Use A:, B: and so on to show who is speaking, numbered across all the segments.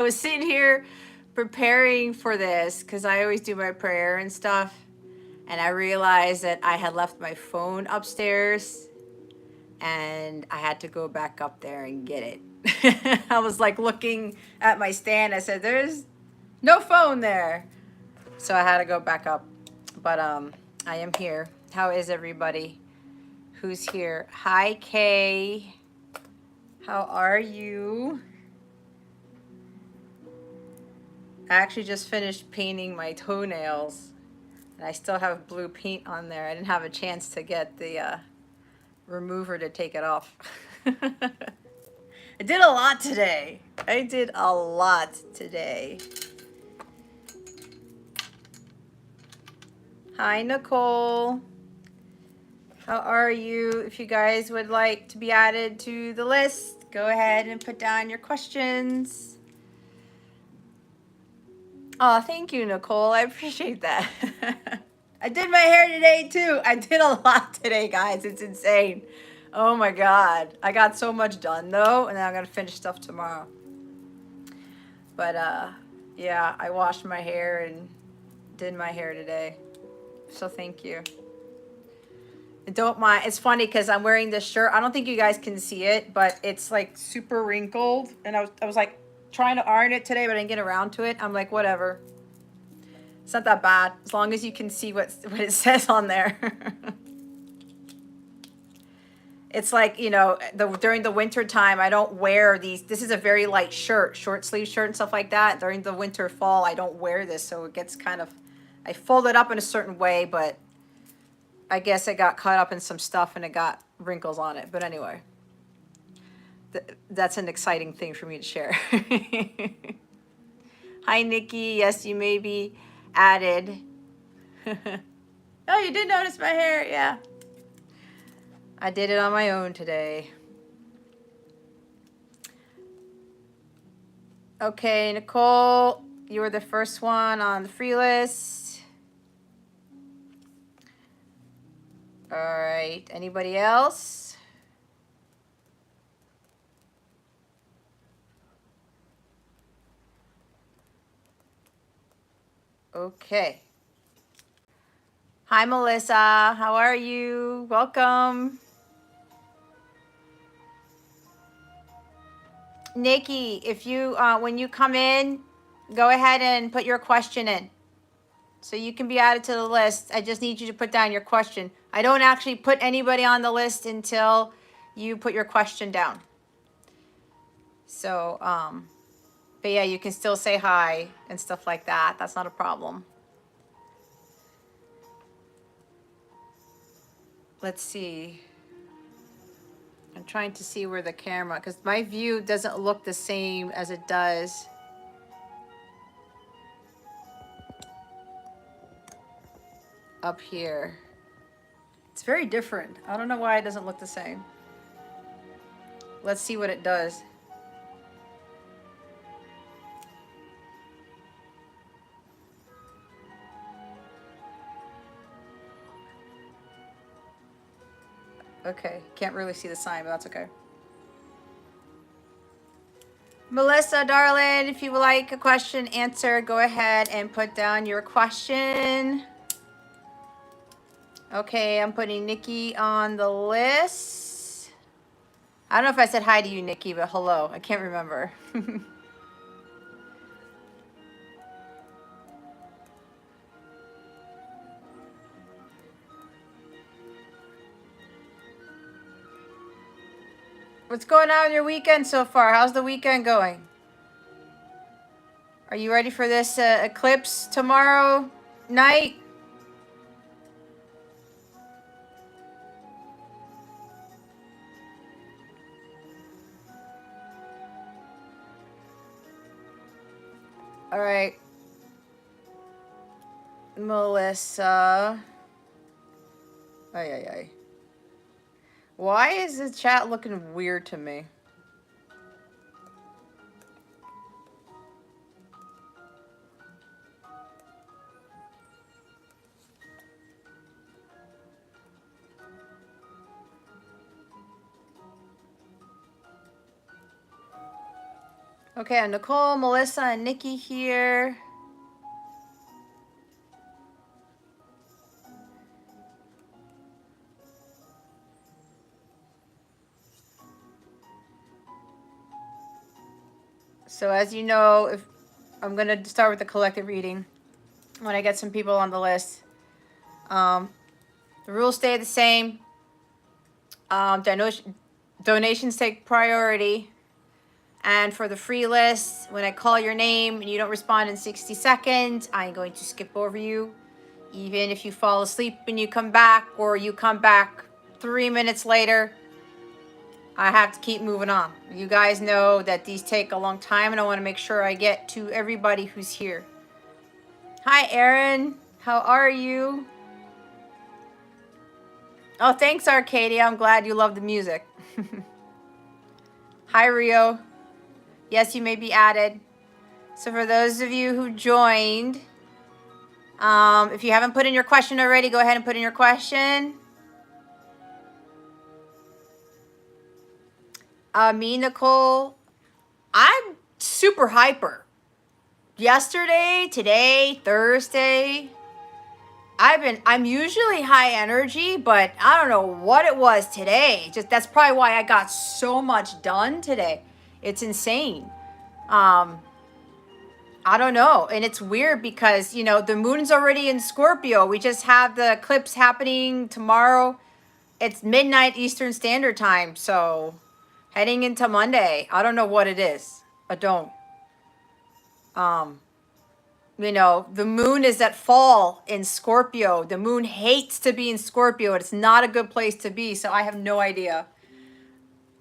A: I was sitting here preparing for this because I always do my prayer and stuff. And I realized that I had left my phone upstairs and I had to go back up there and get it. I was like looking at my stand. I said, there's no phone there. So I had to go back up. But I am here. How is everybody? Who's here? Hi, Kay. How are you? I actually just finished painting my toenails. And I still have blue paint on there. I didn't have a chance to get the remover to take it off. I did a lot today. I did a lot today. Hi, Nicole. How are you? If you guys would like to be added to the list, go ahead and put down your questions. Oh, thank you, Nicole. I appreciate that. I did my hair today, too. I did a lot today, guys. It's insane. Oh, my God. I got so much done, though, and then I'm going to finish stuff tomorrow. But, yeah, I washed my hair and did my hair today. So thank you. And don't mind. It's funny because I'm wearing this shirt. I don't think you guys can see it, but it's like super wrinkled. And I was like trying to iron it today, but I didn't get around to it. I'm like, whatever. It's not that bad as long as you can see what it says on there. It's like, you know, during the winter time, I don't wear these. This is a very light shirt, short sleeve shirt and stuff like that. During the winter, fall, I don't wear this. So it gets kind of, I fold it up in a certain way, but I guess it got caught up in some stuff and it got wrinkles on it. But anyway, that's an exciting thing for me to share. Hi, Nikki. Yes, you may be added. Oh, you did notice my hair. Yeah. I did it on my own today. Okay, Nicole, you were the first one on the free list. All right. Anybody else? Okay. Hi, Melissa. How are you? Welcome. Nikki, if you when you come in, go ahead and put your question in. So you can be added to the list. I just need you to put down your question. I don't actually put anybody on the list until you put your question down. So, but yeah, you can still say hi and stuff like that. That's not a problem. Let's see. I'm trying to see where the camera, because my view doesn't look the same as it does. Up here. It's very different. I don't know why it doesn't look the same. Let's see what it does. Okay, can't really see the sign, but that's okay. Melissa, darling, if you would like a question answered, go ahead and put down your question. Okay, I'm putting Nikki on the list. I don't know if I said hi to you, Nikki, but hello. I can't remember. What's going on with your weekend so far? How's the weekend going? Are you ready for this eclipse tomorrow night? All right. Melissa. Ay, ay, ay. Why is the chat looking weird to me? Okay, Nicole, Melissa, and Nikki here. So as you know, if I'm going to start with the collective reading when I get some people on the list. The rules stay the same. Donations take priority. And for the free list, when I call your name and you don't respond in 60 seconds, I'm going to skip over you. Even if you fall asleep and you come back, or you come back 3 minutes later, I have to keep moving on. You guys know that these take a long time, and I want to make sure I get to everybody who's here. Hi, Erin. How are you? Oh, thanks, Arcadia. I'm glad you love the music. Hi, Rio. Yes, you may be added. So for those of you who joined, if you haven't put in your question already, go ahead and put in your question. Me, Nicole, I'm super hyper. Yesterday, today, Thursday, I'm usually high energy, but I don't know what it was today. Just that's probably why I got so much done today. It's insane. I don't know. And it's weird because, you know, the moon's already in Scorpio. We just have the eclipse happening tomorrow. It's midnight Eastern Standard Time. So heading into Monday, I don't know what it is. I don't. You know, the moon is at fall in Scorpio. The moon hates to be in Scorpio. It's not a good place to be. So I have no idea.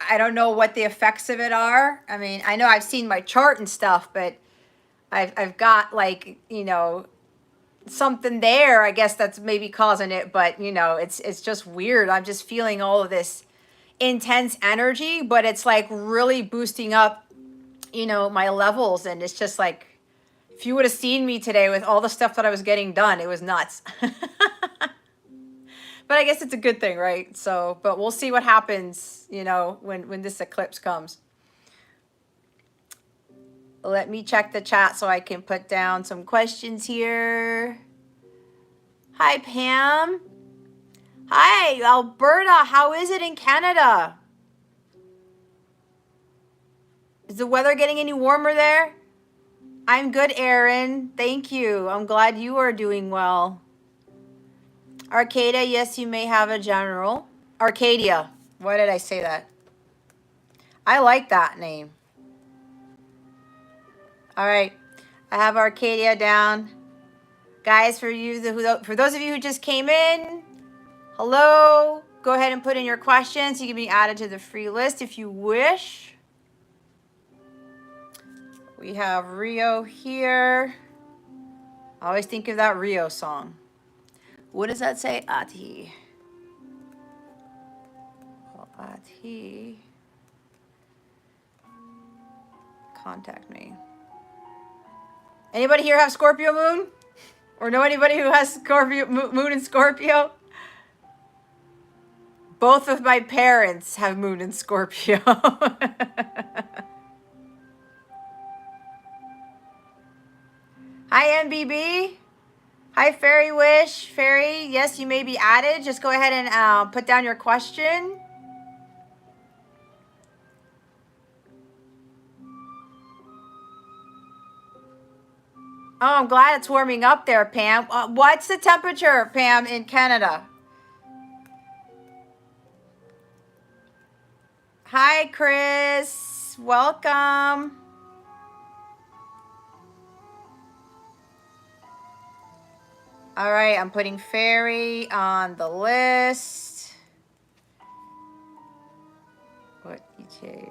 A: I don't know what the effects of it are. I mean, I know I've seen my chart and stuff, but I've got like, you know, something there, I guess that's maybe causing it, but you know, it's just weird. I'm just feeling all of this intense energy, but it's like really boosting up, you know, my levels, and it's just like, if you would have seen me today with all the stuff that I was getting done, it was nuts. But I guess it's a good thing, right? So, but we'll see what happens, you know, when this eclipse comes. Let me check the chat so I can put down some questions here. Hi, Pam. Hi, Alberta. How is it in Canada? Is the weather getting any warmer there? I'm good, Erin. Thank you. I'm glad you are doing well. Arcadia, yes, you may have a general. Arcadia. Why did I say that? I like that name. All right. I have Arcadia down. Guys, for those of you who just came in, hello. Go ahead and put in your questions. You can be added to the free list if you wish. We have Rio here. I always think of that Rio song. What does that say? Ati. Well, Ati. Contact me. Anybody here have Scorpio moon? Or know anybody who has Scorpio moon in Scorpio? Both of my parents have moon in Scorpio. Hi, MBB. Hi, Fairy Wish. Fairy, yes, you may be added. Just go ahead and put down your question. Oh, I'm glad it's warming up there, Pam. What's the temperature, Pam, in Canada? Hi, Chris. Welcome. All right, I'm putting Fairy on the list. What EK?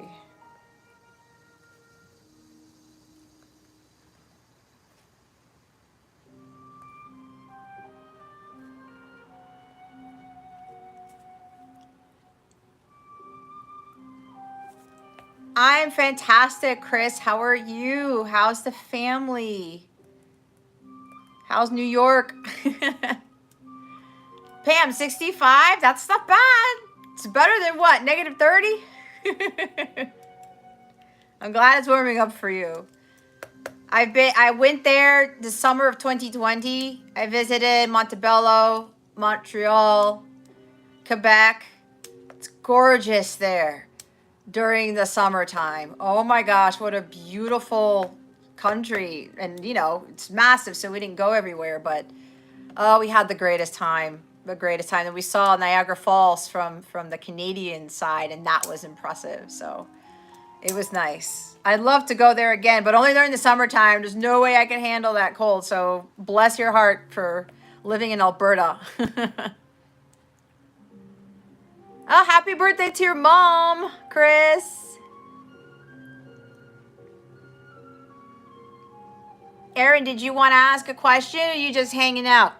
A: I'm fantastic, Chris. How are you? How's the family? How's New York? Pam, 65? That's not bad. It's better than what? -30? I'm glad it's warming up for you. I went there the summer of 2020. I visited Montebello, Montreal, Quebec. It's gorgeous there during the summertime. Oh my gosh, what a beautiful country. And you know, it's massive, so we didn't go everywhere, but oh, we had the greatest time. The greatest time. And we saw Niagara Falls from the Canadian side, and that was impressive. So it was nice. I'd love to go there again, but only during the summertime. There's no way I can handle that cold. So bless your heart for living in Alberta. Oh, happy birthday to your mom, Chris. Erin, did you want to ask a question, or are you just hanging out?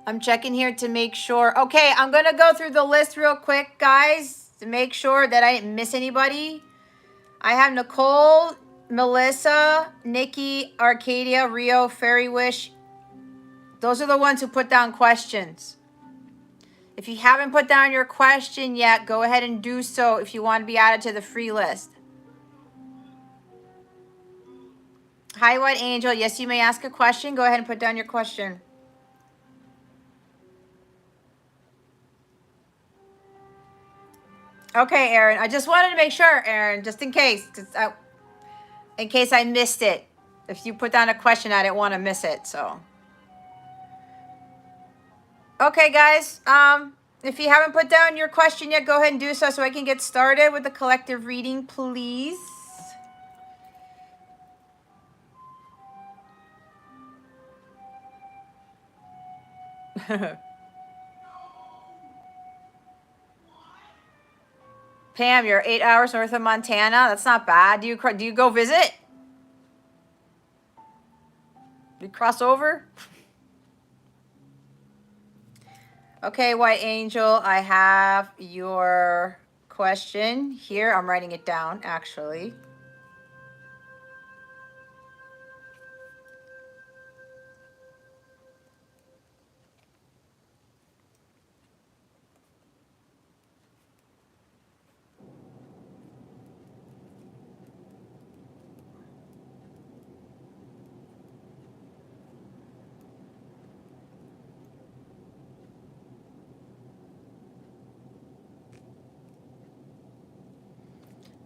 A: I'm checking here to make sure. Okay, I'm going to go through the list real quick, guys, to make sure that I didn't miss anybody. I have Nicole, Melissa, Nikki, Arcadia, Rio, Fairy Wish. Those are the ones who put down questions. If you haven't put down your question yet, go ahead and do so if you want to be added to the free list. Hi, White Angel. Yes, you may ask a question. Go ahead and put down your question. Okay, Aaron. I just wanted to make sure, Aaron, just in case I missed it. If you put down a question, I didn't want to miss it. So, okay, guys. If you haven't put down your question yet, go ahead and do so I can get started with the collective reading, please. Pam, you're 8 hours north of Montana. That's not bad. Do you go visit? Do you cross over? Okay, White Angel, I have your question here. I'm writing it down, actually.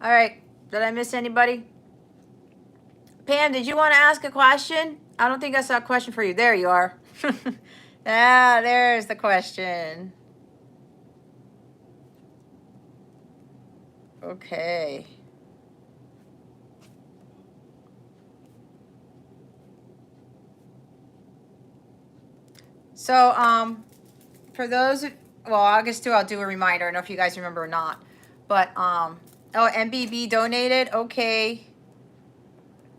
A: All right. Did I miss anybody? Pam, did you want to ask a question? I don't think I saw a question for you. There you are. Ah, there's the question. Okay. So, for those, well, August 2, I'll do a reminder. I don't know if you guys remember or not. But, oh, MBB donated. Okay.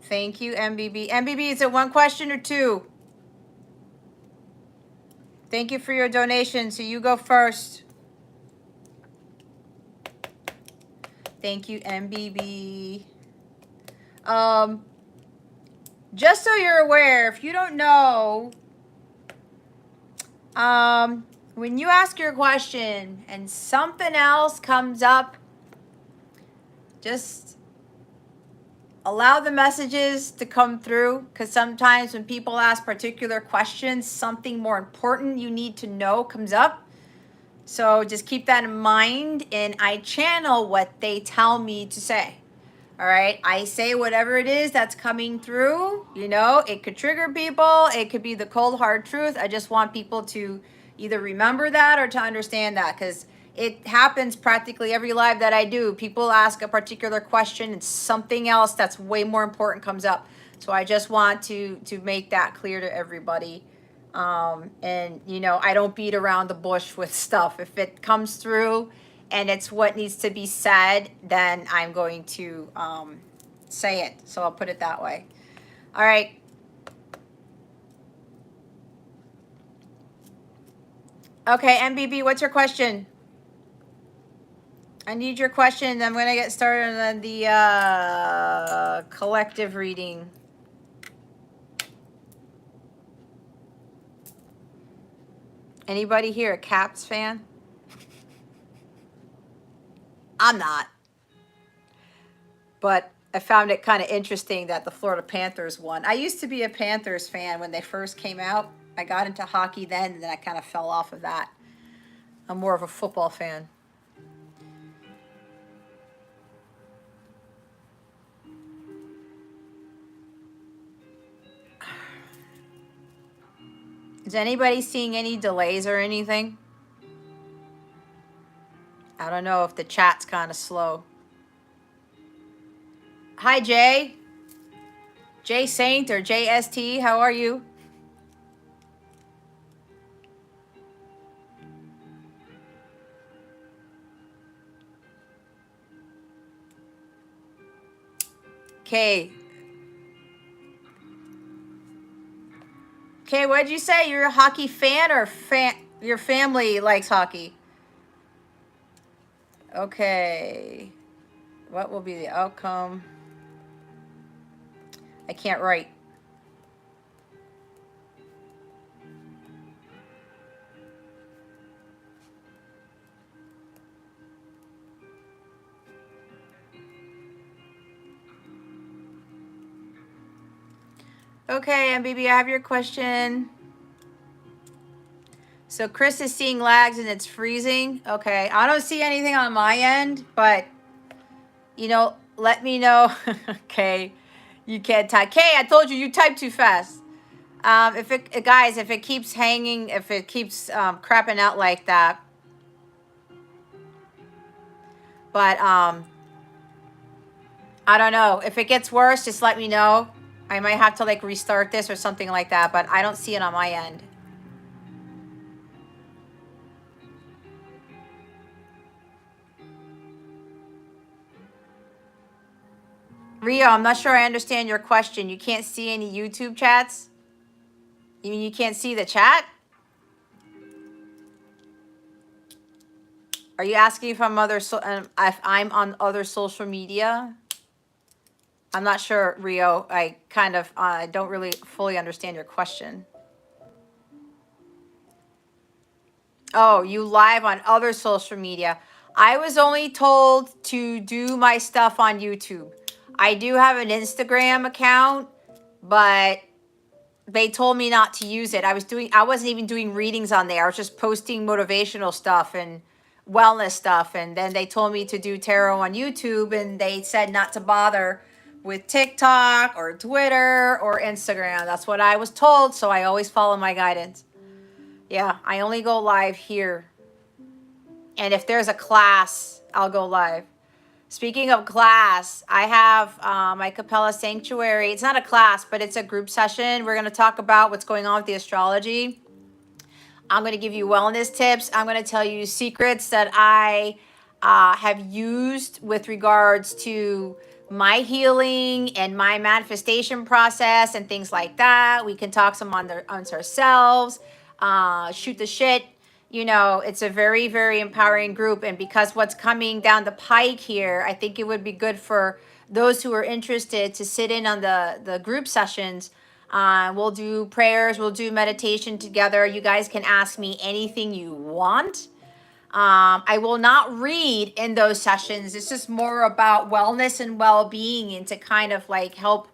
A: Thank you, MBB. MBB, is it one question or two? Thank you for your donation. So you go first. Thank you, MBB. Just so you're aware, if you don't know, when you ask your question and something else comes up, just allow the messages to come through, because sometimes when people ask particular questions, something more important you need to know comes up. So just keep that in mind, and I channel what they tell me to say. All right, I say whatever it is that's coming through. You know, it could trigger people. It could be the cold hard truth. I just want people to either remember that or to understand that, because it happens practically every live that I do. People ask a particular question and something else that's way more important comes up. So I just want to make that clear to everybody. And you know, I don't beat around the bush with stuff. If it comes through and it's what needs to be said, then I'm going to say it. So I'll put it that way. All right. Okay, MBB, what's your question? I need your question. I'm going to get started on the collective reading. Anybody here a Caps fan? I'm not. but I found it kind of interesting that the Florida Panthers won. I used to be a Panthers fan when they first came out. I got into hockey then, and then I kind of fell off of that. I'm more of a football fan. Is anybody seeing any delays or anything? I don't know if the chat's kind of slow. Hi, Jay. Jay Saint or JST, how are you? Okay. Okay, what'd you say? You're a hockey fan or your family likes hockey? Okay. What will be the outcome? I can't write. Okay, MBB, I have your question. So Chris is seeing lags and it's freezing. Okay, I don't see anything on my end, but, you know, let me know. Okay, you can't type. Kay, I told you, you type too fast. Guys, if it keeps hanging, if it keeps crapping out like that, but I don't know. If it gets worse, just let me know. I might have to like restart this or something like that, but I don't see it on my end. Rio, I'm not sure I understand your question. You can't see any YouTube chats? You mean you can't see the chat? Are you asking if I'm on other social media? I'm not sure, Rio. I kind of don't really fully understand your question. Oh, you live on other social media. I was only told to do my stuff on YouTube. I do have an Instagram account, but they told me not to use it. I wasn't even doing readings on there. I was just posting motivational stuff and wellness stuff. And then they told me to do tarot on YouTube, and they said not to bother with TikTok or Twitter or Instagram. That's what I was told. So I always follow my guidance. Yeah, I only go live here. And if there's a class, I'll go live. Speaking of class, I have my Capella Sanctuary. It's not a class, but it's a group session. We're going to talk about what's going on with the astrology. I'm going to give you wellness tips. I'm going to tell you secrets that I have used with regards to my healing and my manifestation process and things like that. We can talk some on ourselves, shoot the shit. You know, it's a very, very empowering group. And because what's coming down the pike here, I think it would be good for those who are interested to sit in on the group sessions. We'll do prayers, we'll do meditation together. You guys can ask me anything you want. I will not read in those sessions. It's just more about wellness and well-being, and to kind of like help,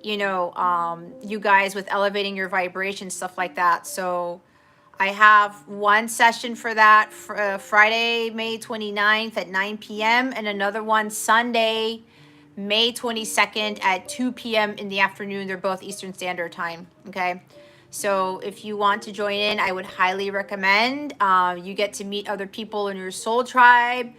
A: you know, you guys with elevating your vibration, stuff like that. So I have one session for that Friday, May 29th at 9 p.m. and another one Sunday, May 22nd at 2 p.m. in the afternoon. They're both Eastern Standard Time, okay? So if you want to join in, I would highly recommend. You get to meet other people in your soul tribe.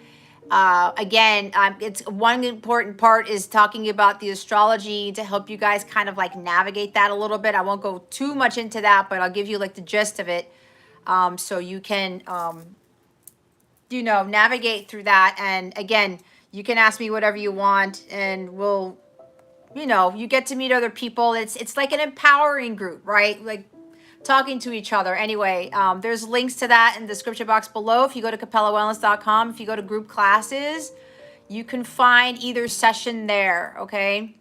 A: Again, it's one important part is talking about the astrology to help you guys kind of like navigate that a little bit. I won't go too much into that, but I'll give you like the gist of it. So you can, you know, navigate through that. And again, you can ask me whatever you want, and we'll, you know, you get to meet other people. It's like an empowering group, right? Like talking to each other. Anyway, there's links to that in the description box below. If you go to capellawellness.com, if you go to group classes, you can find either session there, okay?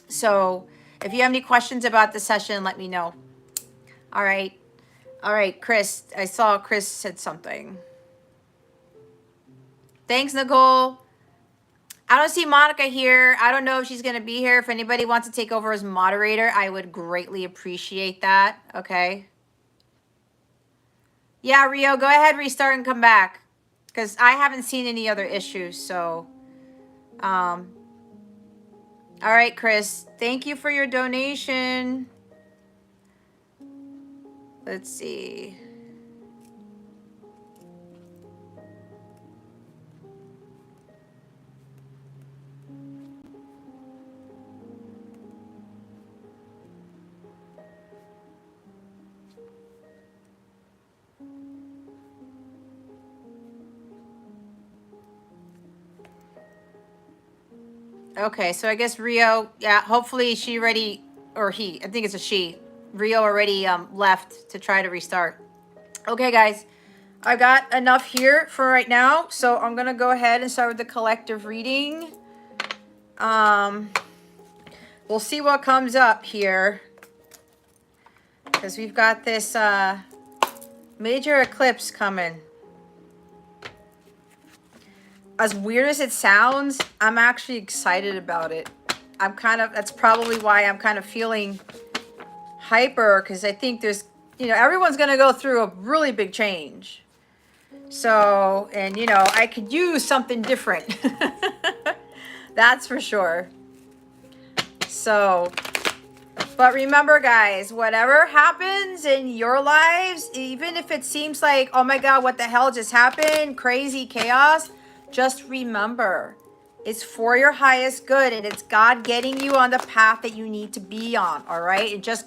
A: So if you have any questions about the session, let me know. All right. All right, Chris. I saw Chris said something. Thanks, Nicole. I don't see Monica here. I don't know if she's going to be here. If anybody wants to take over as moderator, I would greatly appreciate that. Okay. Yeah, Rio, go ahead, restart and come back. Because I haven't seen any other issues. So, all right, Chris. Thank you for your donation. Let's see. Okay, so I guess Rio, yeah, hopefully she already, or he, I think it's a she. Rio already left to try to restart. Okay, guys, I've got enough here for right now, so I'm going to go ahead and start with the collective reading. We'll see what comes up here, because we've got this major eclipse coming. As weird as it sounds, I'm actually excited about it. That's probably why I'm kind of feeling hyper, because I think there's, everyone's going to go through a really big change. So, and I could use something different. That's for sure. So, but remember, guys, whatever happens in your lives, even if it seems like, oh my God, what the hell just happened? Crazy chaos. Just remember, it's for your highest good, and it's God getting you on the path that you need to be on, all right? And just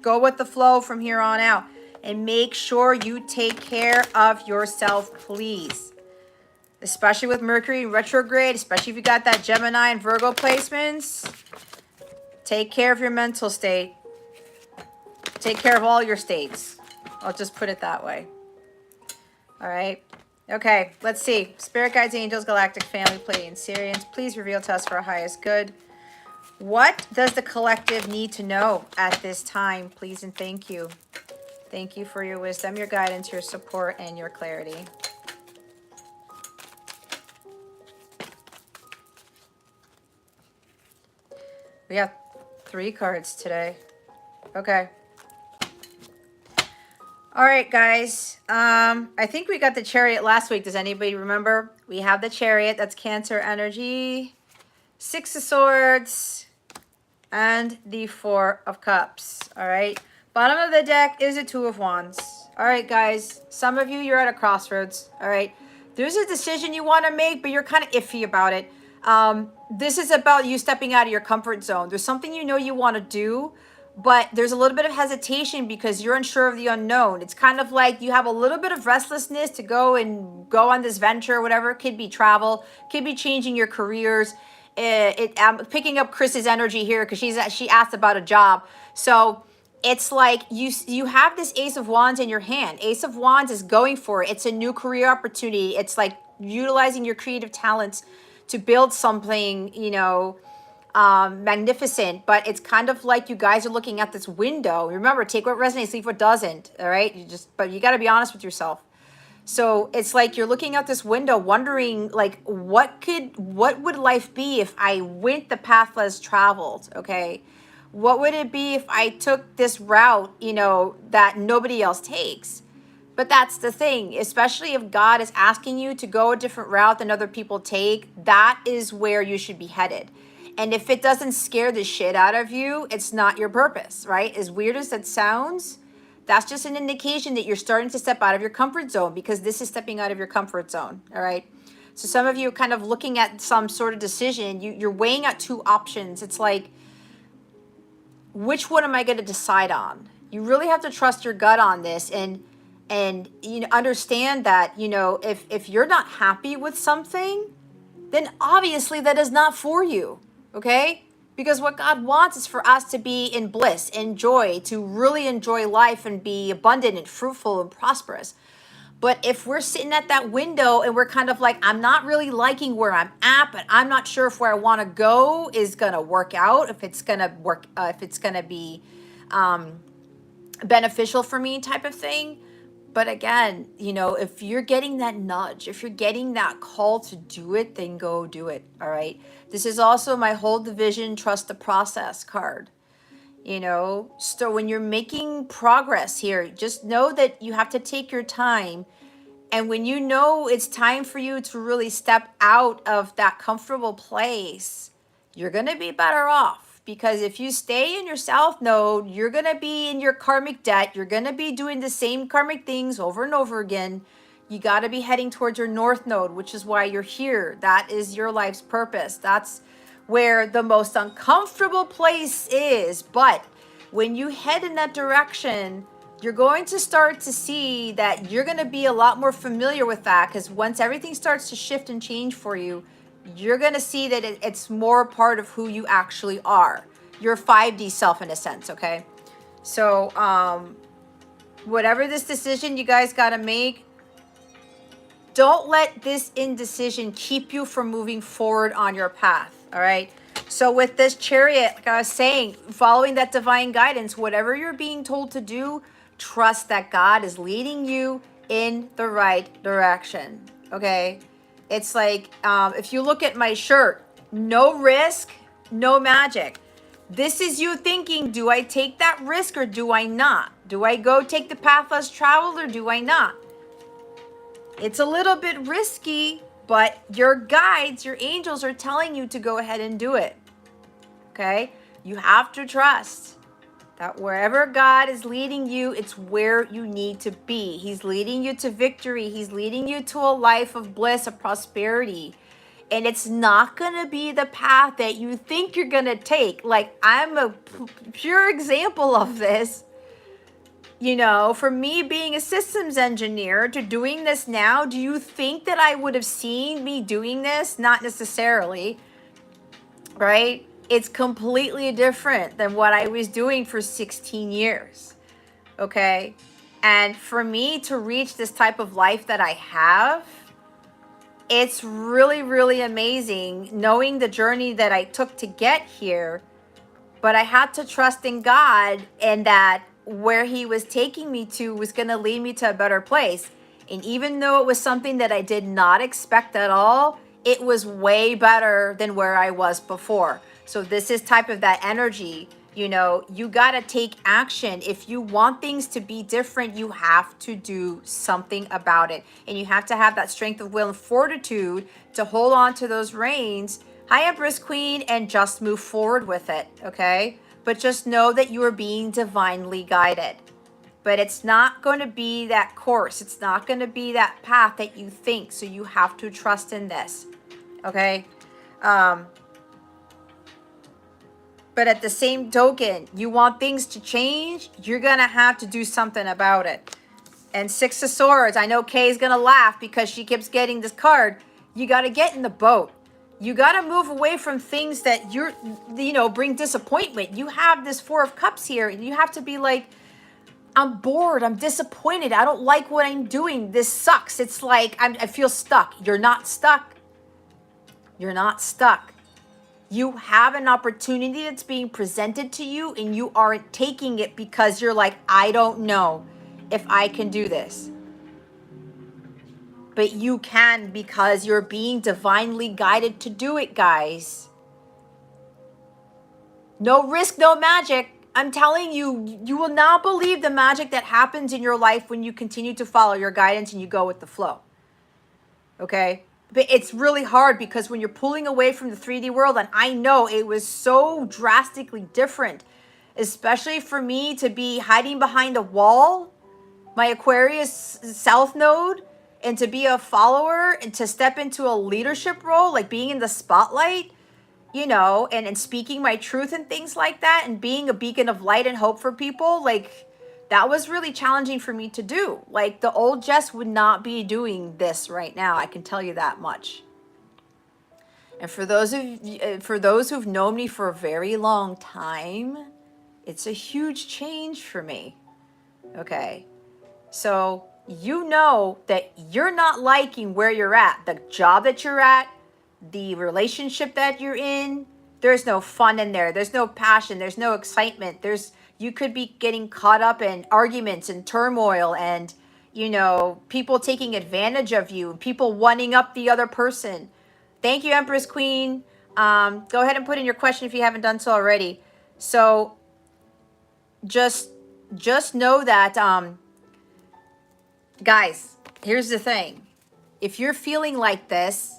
A: go with the flow from here on out, and make sure you take care of yourself, please. Especially with Mercury retrograde, especially if you got that Gemini and Virgo placements. Take care of your mental state. Take care of all your states. I'll just put it that way. All right. Okay, let's see. Spirit guides, angels, galactic family, Pleiadian, Sirians, please reveal to us for our highest good. What does the collective need to know at this time, please and thank you. Thank you for your wisdom, your guidance, your support, and your clarity. We have 3 cards today. Okay. All right, guys. I think we got the Chariot last week. Does anybody remember? We have the Chariot. That's Cancer energy. 6 of Swords. And the 4 of Cups. All right. Bottom of the deck is a 2 of Wands. All right, guys. Some of you, you're at a crossroads. All right. There's a decision you want to make, but you're kind of iffy about it. This is about you stepping out of your comfort zone. There's something you know you want to do, but there's a little bit of hesitation because you're unsure of the unknown. It's kind of like you have a little bit of restlessness to go on this venture, whatever. It could be travel, could be changing your careers. I'm picking up Chris's energy here because she asked about a job. So it's like you have this Ace of Wands in your hand. Ace of Wands is going for it. It's a new career opportunity. It's like utilizing your creative talents to build something, magnificent. But it's kind of like you guys are looking at this window. Remember, take what resonates, leave what doesn't. All right, but you got to be honest with yourself. So it's like you're looking out this window wondering, like, what would life be if I went the path less traveled? Okay, what would it be if I took this route, that nobody else takes? But that's the thing, especially if God is asking you to go a different route than other people take, that is where you should be headed. And if it doesn't scare the shit out of you, it's not your purpose, right? As weird as that sounds, that's just an indication that you're starting to step out of your comfort zone, because this is stepping out of your comfort zone, all right? So some of you are kind of looking at some sort of decision. You're weighing out 2 options. It's like, which one am I going to decide on? You really have to trust your gut on this, and understand that, if you're not happy with something, then obviously that is not for you, okay? Because what God wants is for us to be in bliss, in joy, to really enjoy life and be abundant and fruitful and prosperous. But if we're sitting at that window and we're kind of like, I'm not really liking where I'm at, but I'm not sure if where I want to go is going to work out, if it's going to work, if it's going to be beneficial for me type of thing, But again, you know, if you're getting that nudge, if you're getting that call to do it, then go do it. All right. This is also my hold the vision, trust the process card. You know, so when you're making progress here, just know that you have to take your time. And when you know it's time for you to really step out of that comfortable place, you're going to be better off. Because if you stay in your south node, you're going to be in your karmic debt. You're going to be doing the same karmic things over and over again. You got to be heading towards your north node, which is why you're here. That is your life's purpose. That's where the most uncomfortable place is. But when you head in that direction, you're going to start to see that you're going to be a lot more familiar with that, because once everything starts to shift and change for you, you're going to see that it's more part of who you actually are, your 5D self in a sense. Okay, so whatever this decision you guys got to make, don't let this indecision keep you from moving forward on your path. All right. So with this Chariot, like I was saying, following that divine guidance, whatever you're being told to do, trust that God is leading you in the right direction. Okay. It's like, if you look at my shirt, no risk, no magic. This is you thinking, do I take that risk or do I not? Do I go take the path less traveled or do I not? It's a little bit risky, but your guides, your angels are telling you to go ahead and do it. Okay? You have to trust that wherever God is leading you, it's where you need to be. He's leading you to victory. He's leading you to a life of bliss, of prosperity. And it's not going to be the path that you think you're going to take. Like, I'm a pure example of this. You know, for me being a systems engineer to doing this now, do you think that I would have seen me doing this? Not necessarily, right? It's completely different than what I was doing for 16 years, okay? And for me to reach this type of life that I have, it's really, really amazing knowing the journey that I took to get here. But I had to trust in God, and that where he was taking me to was going to lead me to a better place. And even though it was something that I did not expect at all, it was way better than where I was before. So this is type of that energy. You know, you got to take action. If you want things to be different, you have to do something about it. And you have to have that strength of will and fortitude to hold on to those reins. Hi, Empress Queen, and just move forward with it, okay? But just know that you are being divinely guided. But it's not going to be that course. It's not going to be that path that you think. So you have to trust in this, okay? But at the same token, you want things to change, you're going to have to do something about it. And Six of Swords, I know Kay's going to laugh because she keeps getting this card. You got to get in the boat. You got to move away from things that bring disappointment. You have this Four of Cups here, and you have to be like, I'm bored. I'm disappointed. I don't like what I'm doing. This sucks. It's like I feel stuck. You're not stuck. You're not stuck. You have an opportunity that's being presented to you, and you aren't taking it because you're like, I don't know if I can do this. But you can, because you're being divinely guided to do it, guys. No risk, no magic. I'm telling you, you will not believe the magic that happens in your life when you continue to follow your guidance and you go with the flow. Okay? But it's really hard because when you're pulling away from the 3D world, and I know it was so drastically different, especially for me to be hiding behind a wall, my Aquarius South Node, and to be a follower and to step into a leadership role, like being in the spotlight, and speaking my truth and things like that, and being a beacon of light and hope for people, like, that was really challenging for me to do. Like, the old Jess would not be doing this right now. I can tell you that much. And for those who've known me for a very long time, it's a huge change for me. Okay. So you know that you're not liking where you're at, the job that you're at, the relationship that you're in. There's no fun in there. There's no passion. There's no excitement. You could be getting caught up in arguments and turmoil, and you know, people taking advantage of you, people wanting up the other person. Thank you, Empress Queen. Go ahead and put in your question if you haven't done so already. So just know that, guys, here's the thing. If you're feeling like this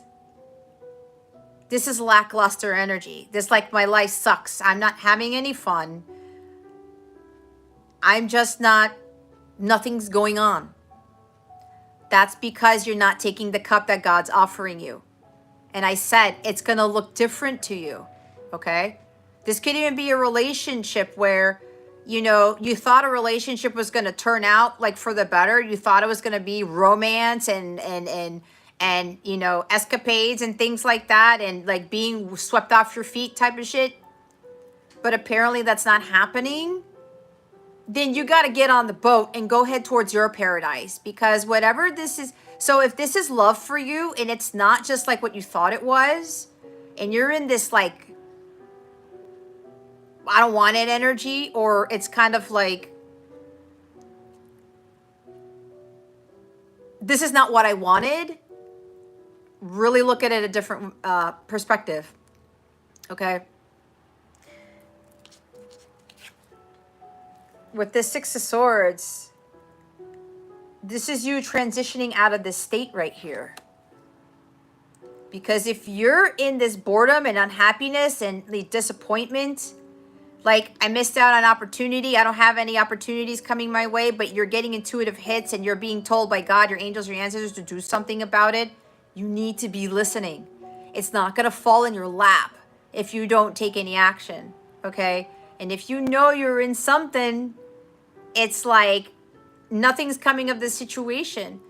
A: is lackluster energy. This, like, my life sucks. I'm not having any fun. I'm just not, nothing's going on. That's because you're not taking the cup that God's offering you. And I said, it's going to look different to you. Okay? This could even be a relationship where, you know, you thought a relationship was going to turn out like for the better. You thought it was going to be romance and, you know, escapades and things like that, and like being swept off your feet type of shit. But apparently that's not happening. Then you got to get on the boat and go head towards your paradise, because whatever this is, so if this is love for you and it's not just like what you thought it was, and you're in this like, I don't want it energy, or it's kind of like, this is not what I wanted, really look at it a different perspective, okay? With this Six of Swords, this is you transitioning out of this state right here. Because if you're in this boredom and unhappiness and the disappointment, like, I missed out on opportunity, I don't have any opportunities coming my way, but you're getting intuitive hits and you're being told by God, your angels, your ancestors to do something about it, you need to be listening. It's not going to fall in your lap if you don't take any action, okay? And if you know you're in something, it's like nothing's coming of this situation.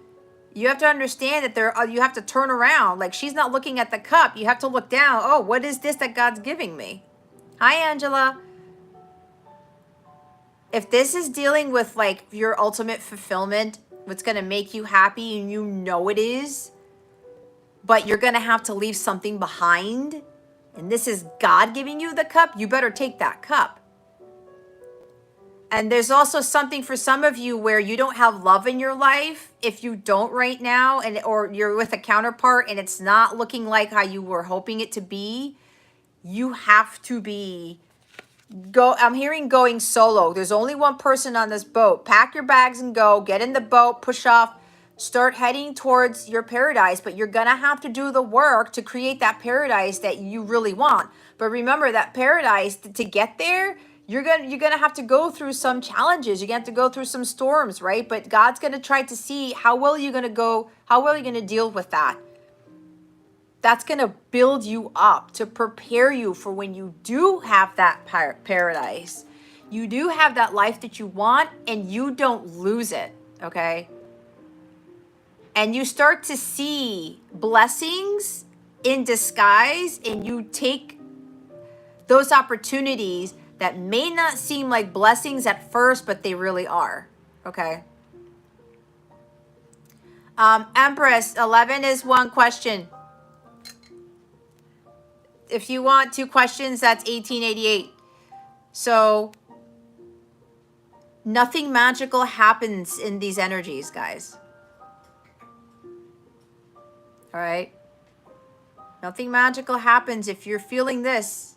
A: You have to understand that you have to turn around. Like, she's not looking at the cup. You have to look down. Oh, what is this that God's giving me? Hi, Angela. If this is dealing with like your ultimate fulfillment, what's going to make you happy, and you know it is, but you're going to have to leave something behind, and this is God giving you the cup, you better take that cup. And there's also something for some of you where you don't have love in your life. If you don't right now, or you're with a counterpart and it's not looking like how you were hoping it to be, you have to be I'm hearing going solo. There's only one person on this boat. Pack your bags and go. Get in the boat, push off, start heading towards your paradise. But you're going to have to do the work to create that paradise that you really want. But remember, that paradise, to get there, you're gonna have to go through some challenges. You're gonna have to go through some storms, right? But God's gonna try to see how well you're gonna deal with that. That's going to build you up to prepare you for when you do have that paradise. You do have that life that you want, and you don't lose it, okay? And you start to see blessings in disguise, and you take those opportunities that may not seem like blessings at first, but they really are, okay? Empress, 11 is one question. If you want 2 questions, that's 1888. So nothing magical happens in these energies, guys. All right? Nothing magical happens if you're feeling this.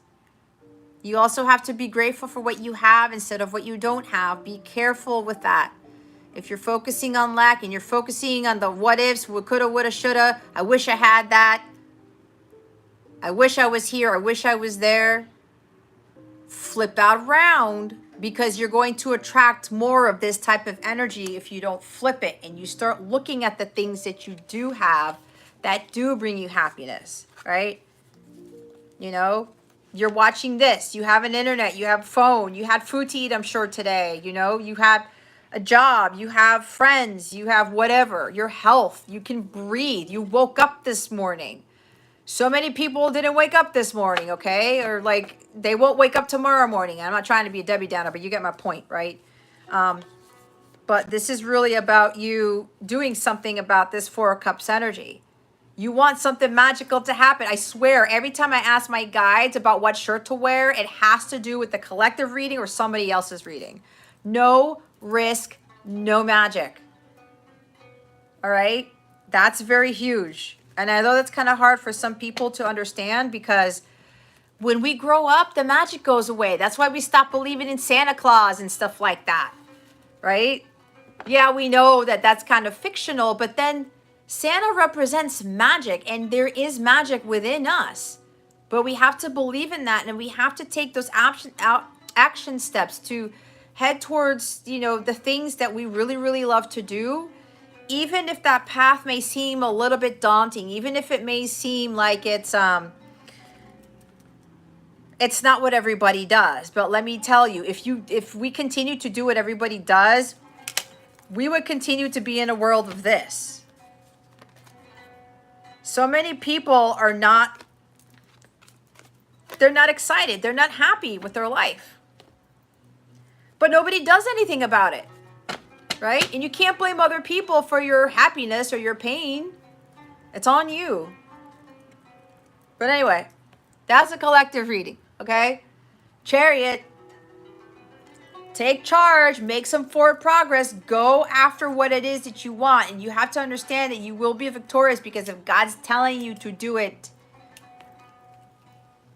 A: You also have to be grateful for what you have instead of what you don't have. Be careful with that. If you're focusing on lack and you're focusing on the what ifs, what coulda, woulda, shoulda, I wish I had that, I wish I was here, I wish I was there, flip that around, because you're going to attract more of this type of energy if you don't flip it and you start looking at the things that you do have that do bring you happiness, right? You know, you're watching this, you have an internet, you have a phone, you had food to eat, I'm sure, today, you know, you have a job, you have friends, you have whatever, your health, you can breathe, you woke up this morning. So many people didn't wake up this morning, okay? Or like they won't wake up tomorrow morning. I'm not trying to be a Debbie Downer, but you get my point, right? But this is really about you doing something about this 4 of Cups energy. You want something magical to happen. I swear, every time I ask my guides about what shirt to wear, it has to do with the collective reading or somebody else's reading. No risk, no magic. All right? That's very huge. And I know that's kind of hard for some people to understand because when we grow up, the magic goes away. That's why we stop believing in Santa Claus and stuff like that, right? Yeah, we know that that's kind of fictional, but then Santa represents magic, and there is magic within us. But we have to believe in that, and we have to take those action steps to head towards, you know, the things that we really, really love to do. Even if that path may seem a little bit daunting, even if it may seem like it's not what everybody does. But let me tell you, if we continue to do what everybody does, we would continue to be in a world of this. So many people are not, they're not excited. They're not happy with their life. But nobody does anything about it, right? And you can't blame other people for your happiness or your pain. It's on you. But anyway, that's a collective reading, okay? Chariot. Take charge, make some forward progress, go after what it is that you want. And you have to understand that you will be victorious, because if God's telling you to do it,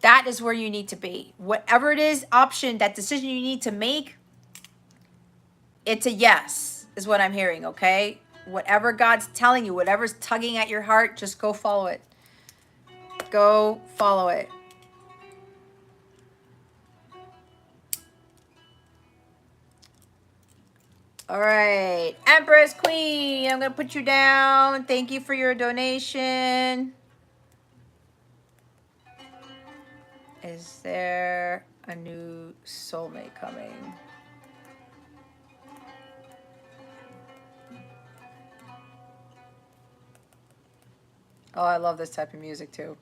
A: that is where you need to be. Whatever it is, option, that decision you need to make, it's a yes, is what I'm hearing, okay? Whatever God's telling you, whatever's tugging at your heart, just go follow it. Go follow it. All right, Empress Queen, I'm going to put you down. Thank you for your donation. Is there a new soulmate coming? Oh, I love this type of music too.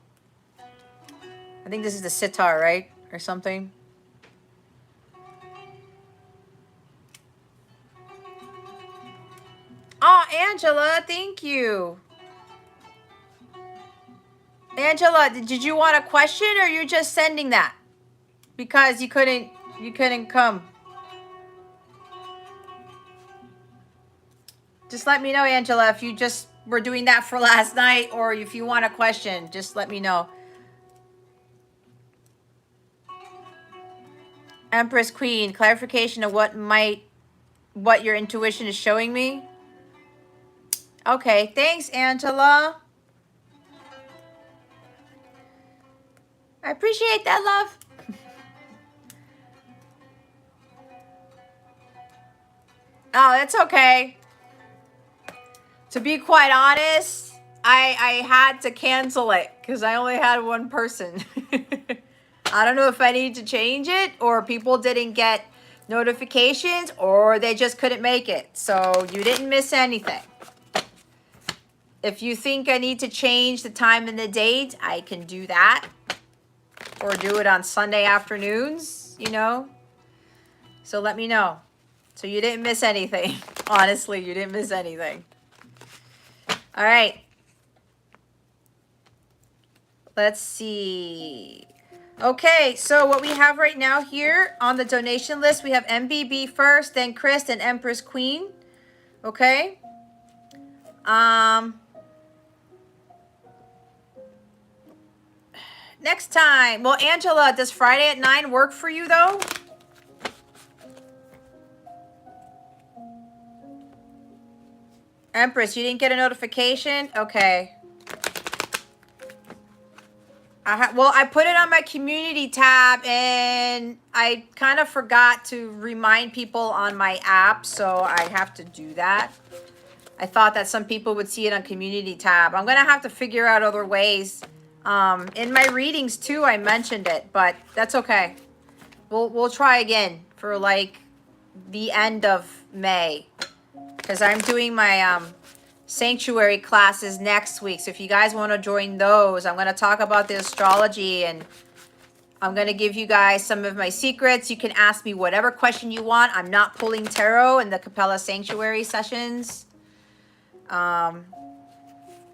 A: I think this is the sitar, right? Or something. Oh, Angela, thank you. Angela, did you want a question, or you're just sending that because you couldn't come? Just let me know, Angela, if you just were doing that for last night, or if you want a question, just let me know. Empress Queen, clarification of what your intuition is showing me. Okay, thanks, Angela. I appreciate that, love. Oh, that's okay. To be quite honest, I had to cancel it because I only had one person. I don't know if I need to change it, or people didn't get notifications, or they just couldn't make it. So you didn't miss anything. If you think I need to change the time and the date, I can do that. Or do it on Sunday afternoons, you know. So let me know. So you didn't miss anything. Honestly, you didn't miss anything. All right. Let's see. Okay, so what we have right now here on the donation list, we have MBB first, then Chris, then Empress Queen. Okay. Next time. Well, Angela, does Friday at 9 work for you, though? Empress, you didn't get a notification? Okay. Well, I put it on my community tab, and I kind of forgot to remind people on my app, so I have to do that. I thought that some people would see it on community tab. I'm going to have to figure out other ways. In my readings too, I mentioned it, but that's okay. We'll try again for like the end of May, because I'm doing my sanctuary classes next week. So if you guys want to join those, I'm going to talk about the astrology, and I'm going to give you guys some of my secrets. You can ask me whatever question you want. I'm not pulling tarot in the Capella sanctuary sessions.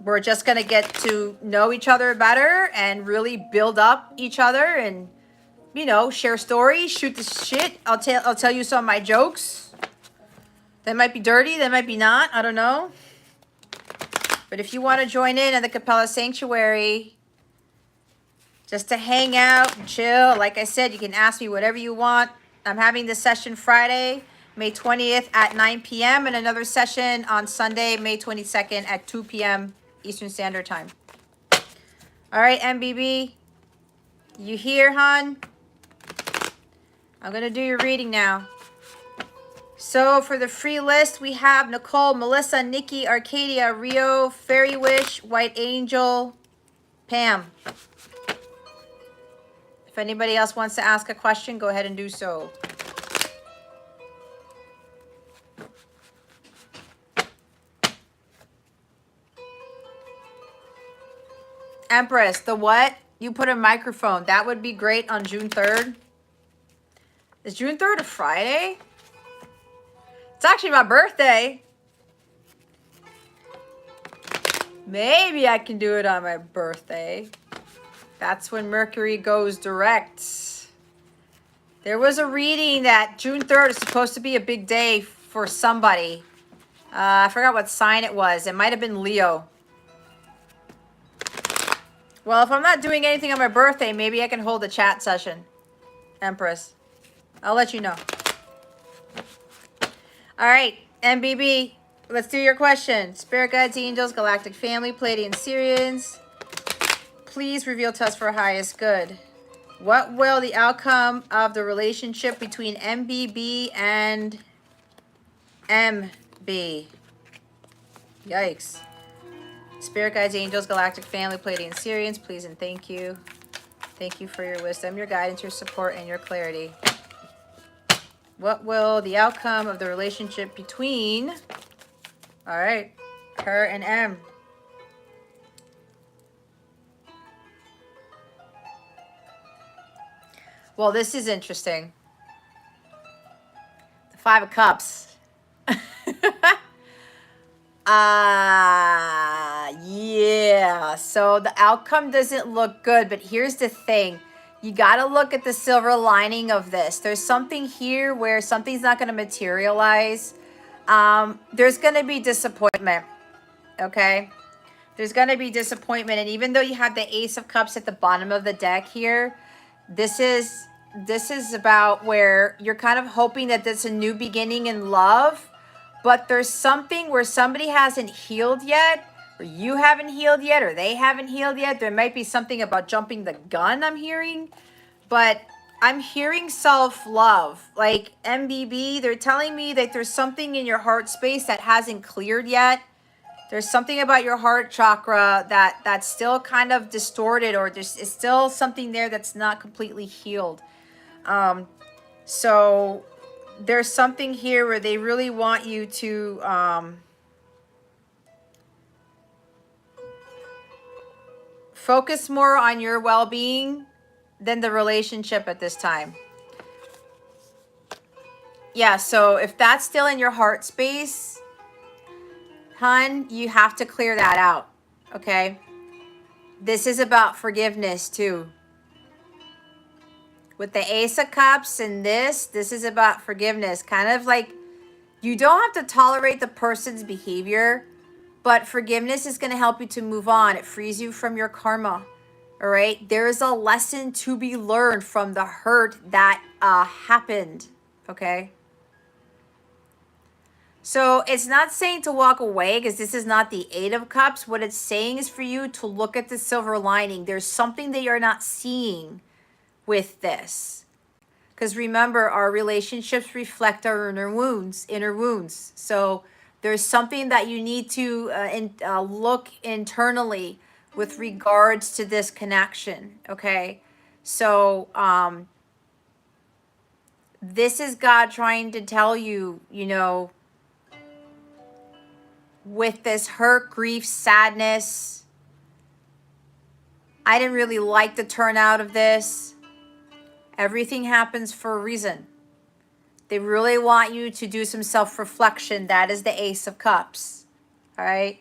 A: We're just going to get to know each other better and really build up each other, and, you know, share stories, shoot the shit. I'll tell you some of my jokes. They might be dirty, they might be not. I don't know. But if you want to join in the Capella Sanctuary, just to hang out and chill, like I said, you can ask me whatever you want. I'm having this session Friday, May 20th at 9 p.m. and another session on Sunday, May 22nd at 2 p.m. Eastern Standard Time. All right, MBB, you here, hon? I'm going to do your reading now. So for the free list, we have Nicole, Melissa, Nikki, Arcadia, Rio, Fairy Wish, White Angel, Pam. If anybody else wants to ask a question, go ahead and do so. Empress, the what? You put a microphone. That would be great on June 3rd. Is June 3rd a Friday? It's actually my birthday. Maybe I can do it on my birthday. That's when Mercury goes direct. There was a reading that June 3rd is supposed to be a big day for somebody. I forgot what sign it was. It might have been Leo. Well, if I'm not doing anything on my birthday, maybe I can hold a chat session. Empress. I'll let you know. All right, MBB, let's do your question. Spirit guides, angels, galactic family, Pleiadian Syrians. Please reveal to us for highest good. What will the outcome of the relationship between MBB and MB? Yikes. Spirit guides, angels, galactic family, Pleiadian Syrians, please and thank you. Thank you for your wisdom, your guidance, your support, and your clarity. What will the outcome of the relationship between, all right, her and M? Well, this is interesting. The Five of Cups. Yeah. So the outcome doesn't look good, but here's the thing. You got to look at the silver lining of this. There's something here where something's not going to materialize. There's going to be disappointment. Okay? There's going to be disappointment. And even though you have the Ace of Cups at the bottom of the deck here, this is about where you're kind of hoping that there's a new beginning in love. But there's something where somebody hasn't healed yet, or you haven't healed yet, or they haven't healed yet. There might be something about jumping the gun I'm hearing. But I'm hearing self-love. Like MBB, they're telling me that there's something in your heart space that hasn't cleared yet. There's something about your heart chakra that's still kind of distorted, or there's still something there that's not completely healed. So there's something here where they really want you to focus more on your well-being than the relationship at this time. Yeah, so if that's still in your heart space, hun, you have to clear that out, okay? This is about forgiveness too. With the Ace of Cups and this is about forgiveness. Kind of like you don't have to tolerate the person's behavior, but forgiveness is going to help you to move on. It frees you from your karma, all right? There is a lesson to be learned from the hurt that happened, okay? So it's not saying to walk away because this is not the Eight of Cups. What it's saying is for you to look at the silver lining. There's something that you're not seeing with this. Because remember, our relationships reflect our inner wounds. So there's something that you need to look internally with regards to this connection, okay? So this is God trying to tell you, you know, with this hurt, grief, sadness, I didn't really like the turnout of this. Everything happens for a reason. They really want you to do some self-reflection. That is the Ace of Cups. All right?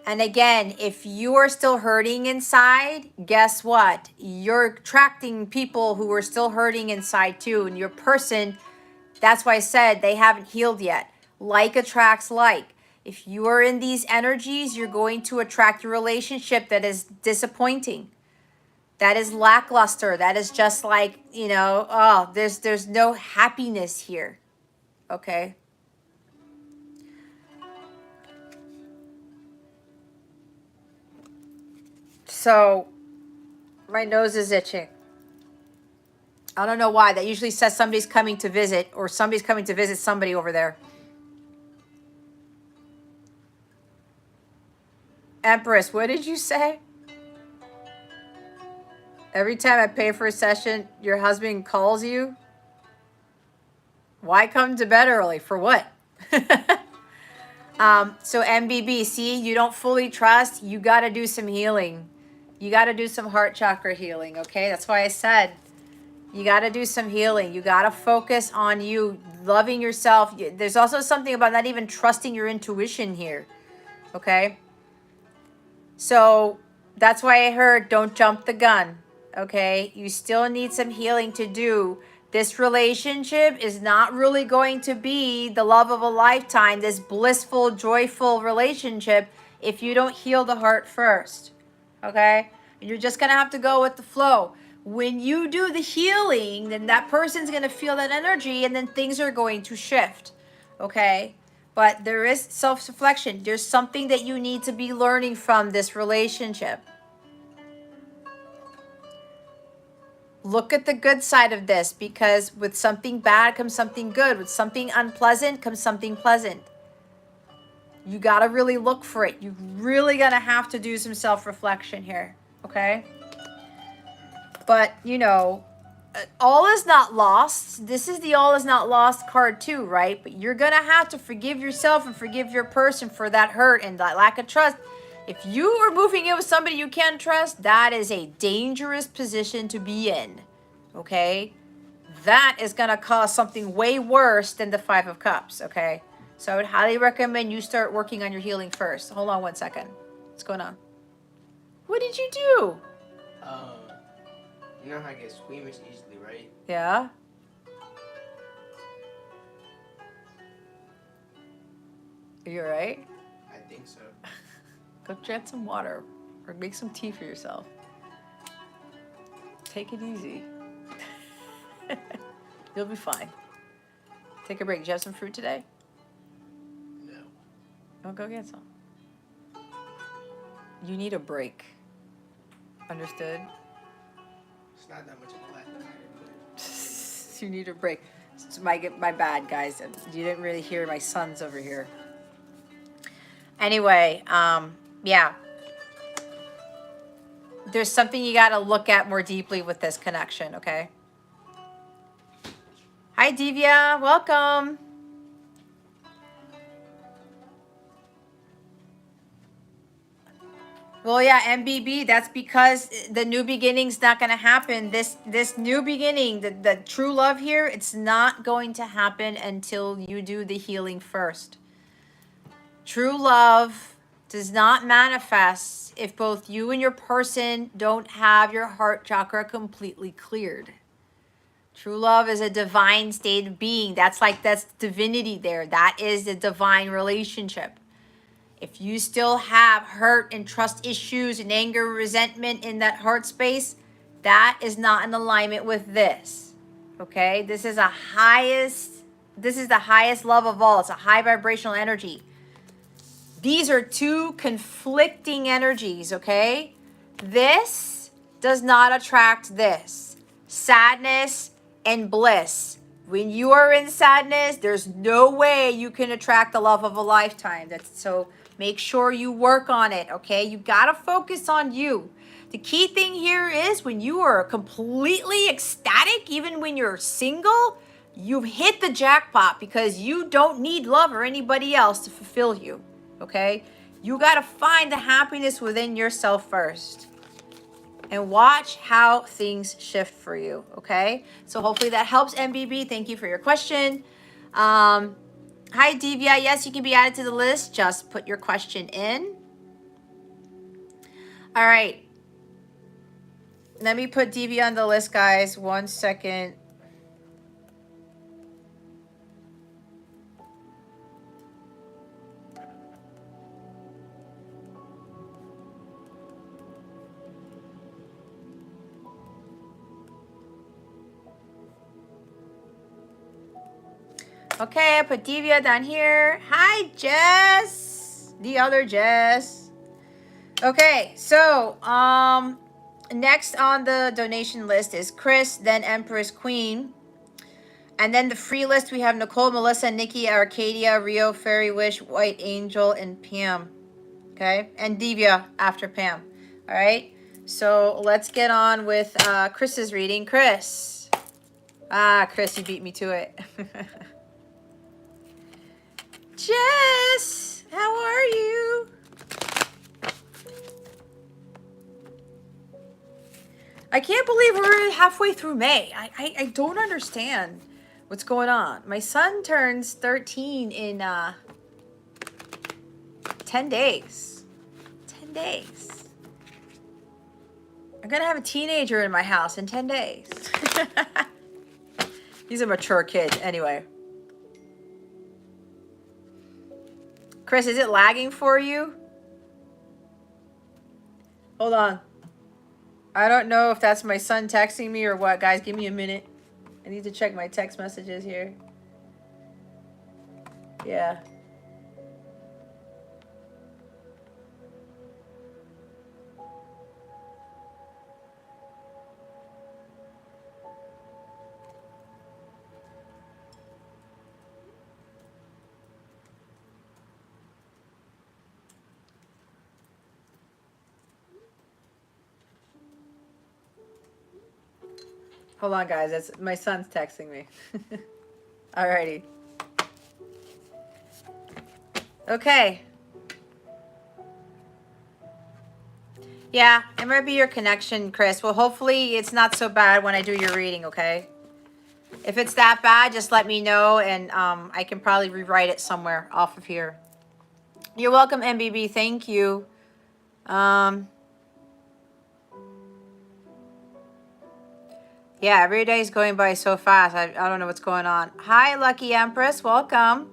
A: And again, if you are still hurting inside, guess what? You're attracting people who are still hurting inside too. And your person, that's why I said they haven't healed yet. Like attracts like. If you are in these energies, you're going to attract a relationship that is disappointing. That is lackluster. That is just like, you know, oh, there's no happiness here. Okay? So, my nose is itching. I don't know why. That usually says somebody's coming to visit, or somebody's coming to visit somebody over there. Empress, what did you say? Every time I pay for a session, your husband calls you? Why come to bed early? For what? So MBB, see, you don't fully trust. You got to do some healing. You got to do some heart chakra healing, okay? That's why I said you got to do some healing. You got to focus on you, loving yourself. There's also something about not even trusting your intuition here, okay? So that's why I heard don't jump the gun, okay? You still need some healing to do. This relationship is not really going to be the love of a lifetime, this blissful, joyful relationship, if you don't heal the heart first, okay? You're just going to have to go with the flow. When you do the healing, then that person's going to feel that energy, and then things are going to shift, okay? But there is self-reflection. There's something that you need to be learning from this relationship. Look at the good side of this, because with something bad comes something good. With something unpleasant comes something pleasant. You got to really look for it. You really got to have to do some self-reflection here, okay? But, you know, all is not lost. This is the all is not lost card too, right? But you're going to have to forgive yourself and forgive your person for that hurt and that lack of trust. If you are moving in with somebody you can't trust, that is a dangerous position to be in, okay? That is going to cause something way worse than the Five of Cups, okay? So I would highly recommend you start working on your healing first. Hold on one second. What's going on? What did you do?
B: You know how I get squeamish easily, right?
A: Yeah? Are you all right?
B: I think so.
A: Go get some water or make some tea for yourself. Take it easy. You'll be fine. Take a break. Did you have some fruit today?
B: No.
A: Well, go get some. You need a break. Understood?
B: It's not that much of a lack of
A: You need a break. It's my bad, guys. You didn't really hear my sons over here. Anyway, yeah. There's something you got to look at more deeply with this connection, okay? Hi, Divya. Welcome. Well, yeah, MBB, that's because the new beginning's not going to happen. This new beginning, the true love here, it's not going to happen until you do the healing first. True love does not manifest if both you and your person don't have your heart chakra completely cleared. True love is a divine state of being. That's divinity there. That is the divine relationship. If you still have hurt and trust issues and anger, resentment in that heart space, that is not in alignment with this. Okay? This is the highest love of all. It's a high vibrational energy. These are two conflicting energies, okay? This does not attract this. Sadness and bliss. When you are in sadness, there's no way you can attract the love of a lifetime. So make sure you work on it, okay? You got to focus on you. The key thing here is when you are completely ecstatic, even when you're single, you've hit the jackpot because you don't need love or anybody else to fulfill you, okay? You got to find the happiness within yourself first and watch how things shift for you, okay? So hopefully that helps, MBB. Thank you for your question. Hi, Divya. Yes, you can be added to the list. Just put your question in. All right. Let me put Divya on the list, guys. 1 second. Okay, I put Divya down here. Hi, Jess. The other Jess. Okay, so next on the donation list is Chris, then Empress Queen. And then the free list, we have Nicole, Melissa, Nikki, Arcadia, Rio, Fairy Wish, White Angel, and Pam. Okay, and Divya after Pam. All right, so let's get on with Chris's reading. Chris. Ah, Chris, you beat me to it. Jess, how are you? I can't believe we're halfway through May. I don't understand what's going on. My son turns 13 in 10 days. 10 days. I'm going to have a teenager in my house in 10 days. He's a mature kid anyway. Chris, is it lagging for you? Hold on. I don't know if that's my son texting me or what. Guys, give me a minute. I need to check my text messages here. Yeah. Hold on, guys. That's my son's texting me. Alrighty. Okay. Yeah, it might be your connection, Chris. Well, hopefully it's not so bad when I do your reading, okay? If it's that bad, just let me know, and I can probably rewrite it somewhere off of here. You're welcome, MBB. Thank you. Yeah, every day is going by so fast. I don't know what's going on. Hi, Lucky Empress. Welcome.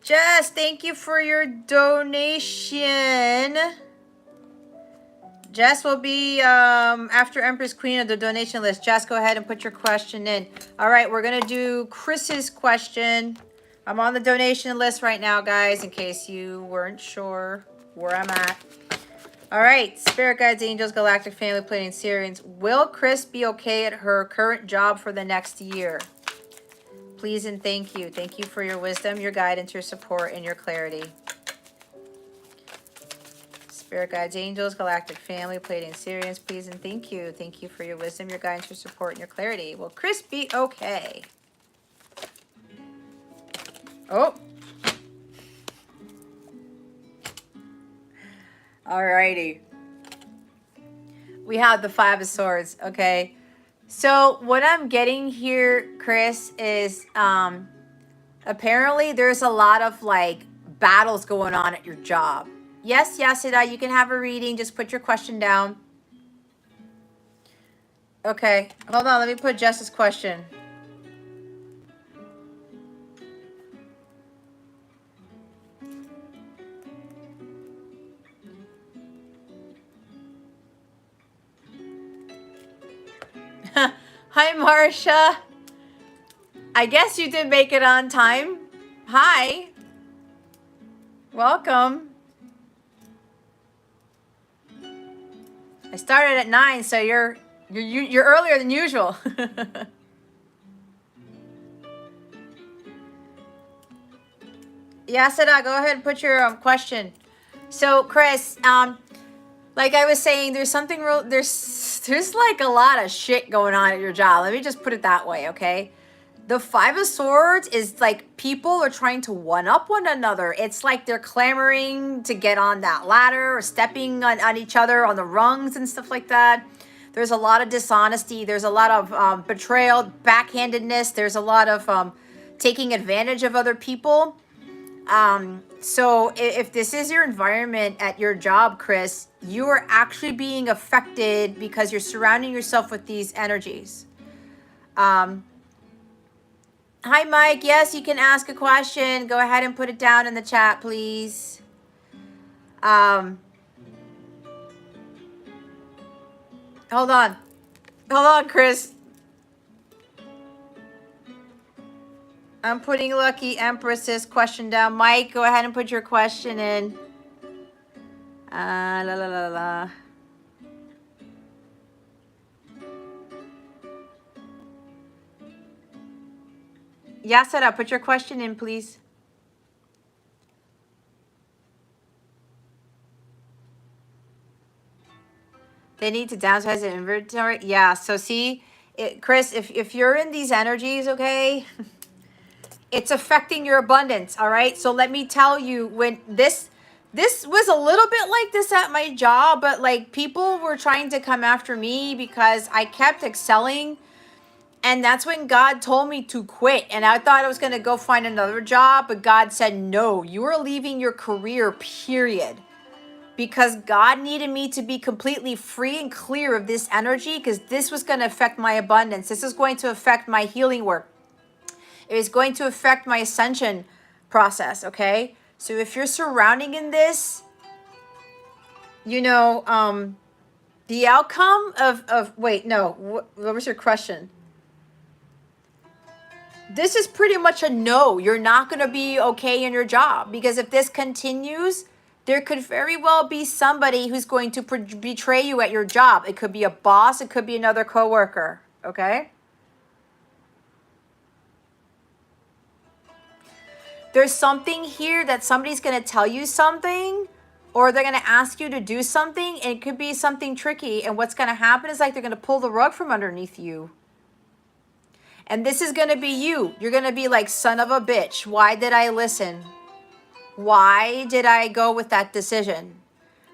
A: Jess, thank you for your donation. Jess will be after Empress Queen of the donation list. Jess, go ahead and put your question in. All right, we're going to do Chris's question. I'm on the donation list right now, guys, in case you weren't sure where I'm at. All right, Spirit Guides, Angels, Galactic Family, Pleiadian Sirians. Will Chris be okay at her current job for the next year? Please and thank you. Thank you for your wisdom, your guidance, your support, and your clarity. Spirit Guides, Angels, Galactic Family, Pleiadian Sirians, please and thank you. Thank you for your wisdom, your guidance, your support, and your clarity. Will Chris be okay? Oh. Alrighty. We have the Five of Swords, okay? So what I'm getting here, Chris, is apparently there's a lot of like battles going on at your job. Yes, Yasida, you can have a reading. Just put your question down. Okay, hold on. Let me put Jess's question. Hi, Marcia. I guess you did make it on time. Hi. Welcome. I started at 9, so you're earlier than usual. Yeah, Sada, go ahead and put your question. So, Chris, like I was saying, there's something real. There's like a lot of shit going on at your job. Let me just put it that way, okay? The Five of Swords is like people are trying to one up one another. It's like they're clamoring to get on that ladder or stepping on each other on the rungs and stuff like that. There's a lot of dishonesty. There's a lot of betrayal, backhandedness. There's a lot of taking advantage of other people. So if this is your environment at your job, Chris, you are actually being affected because you're surrounding yourself with these energies. Hi, Mike. Yes, you can ask a question. Go ahead and put it down in the chat, please. Hold on. Hold on, Chris. I'm putting Lucky Empress's question down. Mike, go ahead and put your question in. La la la la. Yasera, put your question in, please. They need to downsize the inventory. Yeah, so see, Chris, if you're in these energies, okay, it's affecting your abundance, all right? So let me tell you, when this was a little bit like this at my job, but like people were trying to come after me because I kept excelling. And that's when God told me to quit. And I thought I was going to go find another job, but God said, no, you are leaving your career, period. Because God needed me to be completely free and clear of this energy, because this was going to affect my abundance. This is going to affect my healing work. It is going to affect my ascension process, okay? So if you're surrounding in this, you know, the outcome of wait, no, what was your question? This is pretty much a no. You're not going to be okay in your job, because if this continues, there could very well be somebody who's going to betray you at your job. It could be a boss. It could be another coworker. Okay? There's something here that somebody's going to tell you something, or they're going to ask you to do something, and it could be something tricky. And what's going to happen is like they're going to pull the rug from underneath you. And this is going to be you. You're going to be like, son of a bitch. Why did I listen? Why did I go with that decision?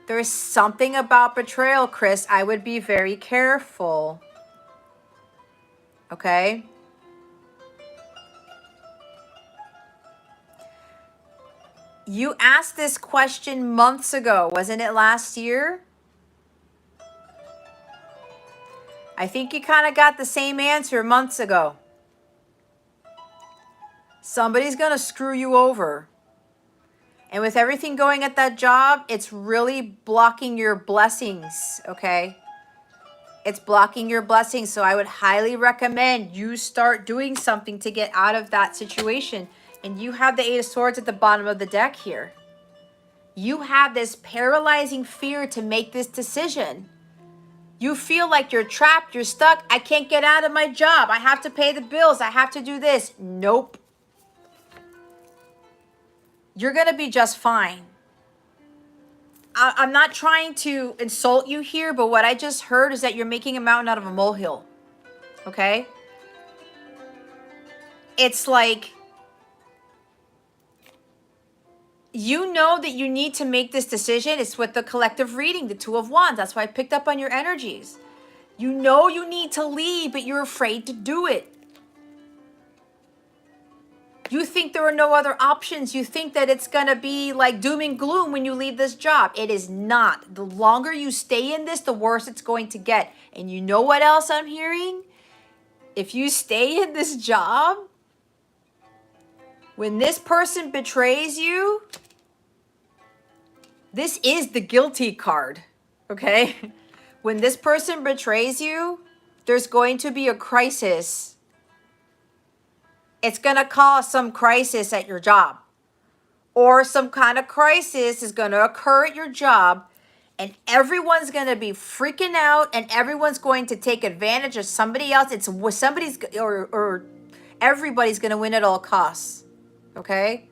A: There's something about betrayal, Chris. I would be very careful. Okay? You asked this question months ago. Wasn't it last year? I think you kind of got the same answer months ago. Somebody's going to screw you over. And with everything going at that job, it's really blocking your blessings, okay? It's blocking your blessings. So I would highly recommend you start doing something to get out of that situation. And you have the Eight of Swords at the bottom of the deck here. You have this paralyzing fear to make this decision. You feel like you're trapped, you're stuck. I can't get out of my job. I have to pay the bills. I have to do this. Nope. You're going to be just fine. I'm not trying to insult you here, but what I just heard is that you're making a mountain out of a molehill. Okay? It's like, you know that you need to make this decision. It's with the collective reading, the Two of Wands. That's why I picked up on your energies. You know you need to leave, but you're afraid to do it. You think there are no other options. You think that it's going to be like doom and gloom when you leave this job. It is not. The longer you stay in this, the worse it's going to get. And you know what else I'm hearing? If you stay in this job, when this person betrays you, this is the guilty card, okay? When this person betrays you, there's going to be a crisis. It's going to cause some crisis at your job. Or some kind of crisis is going to occur at your job, and everyone's going to be freaking out, and everyone's going to take advantage of somebody else. It's somebody's or everybody's going to win at all costs. Okay?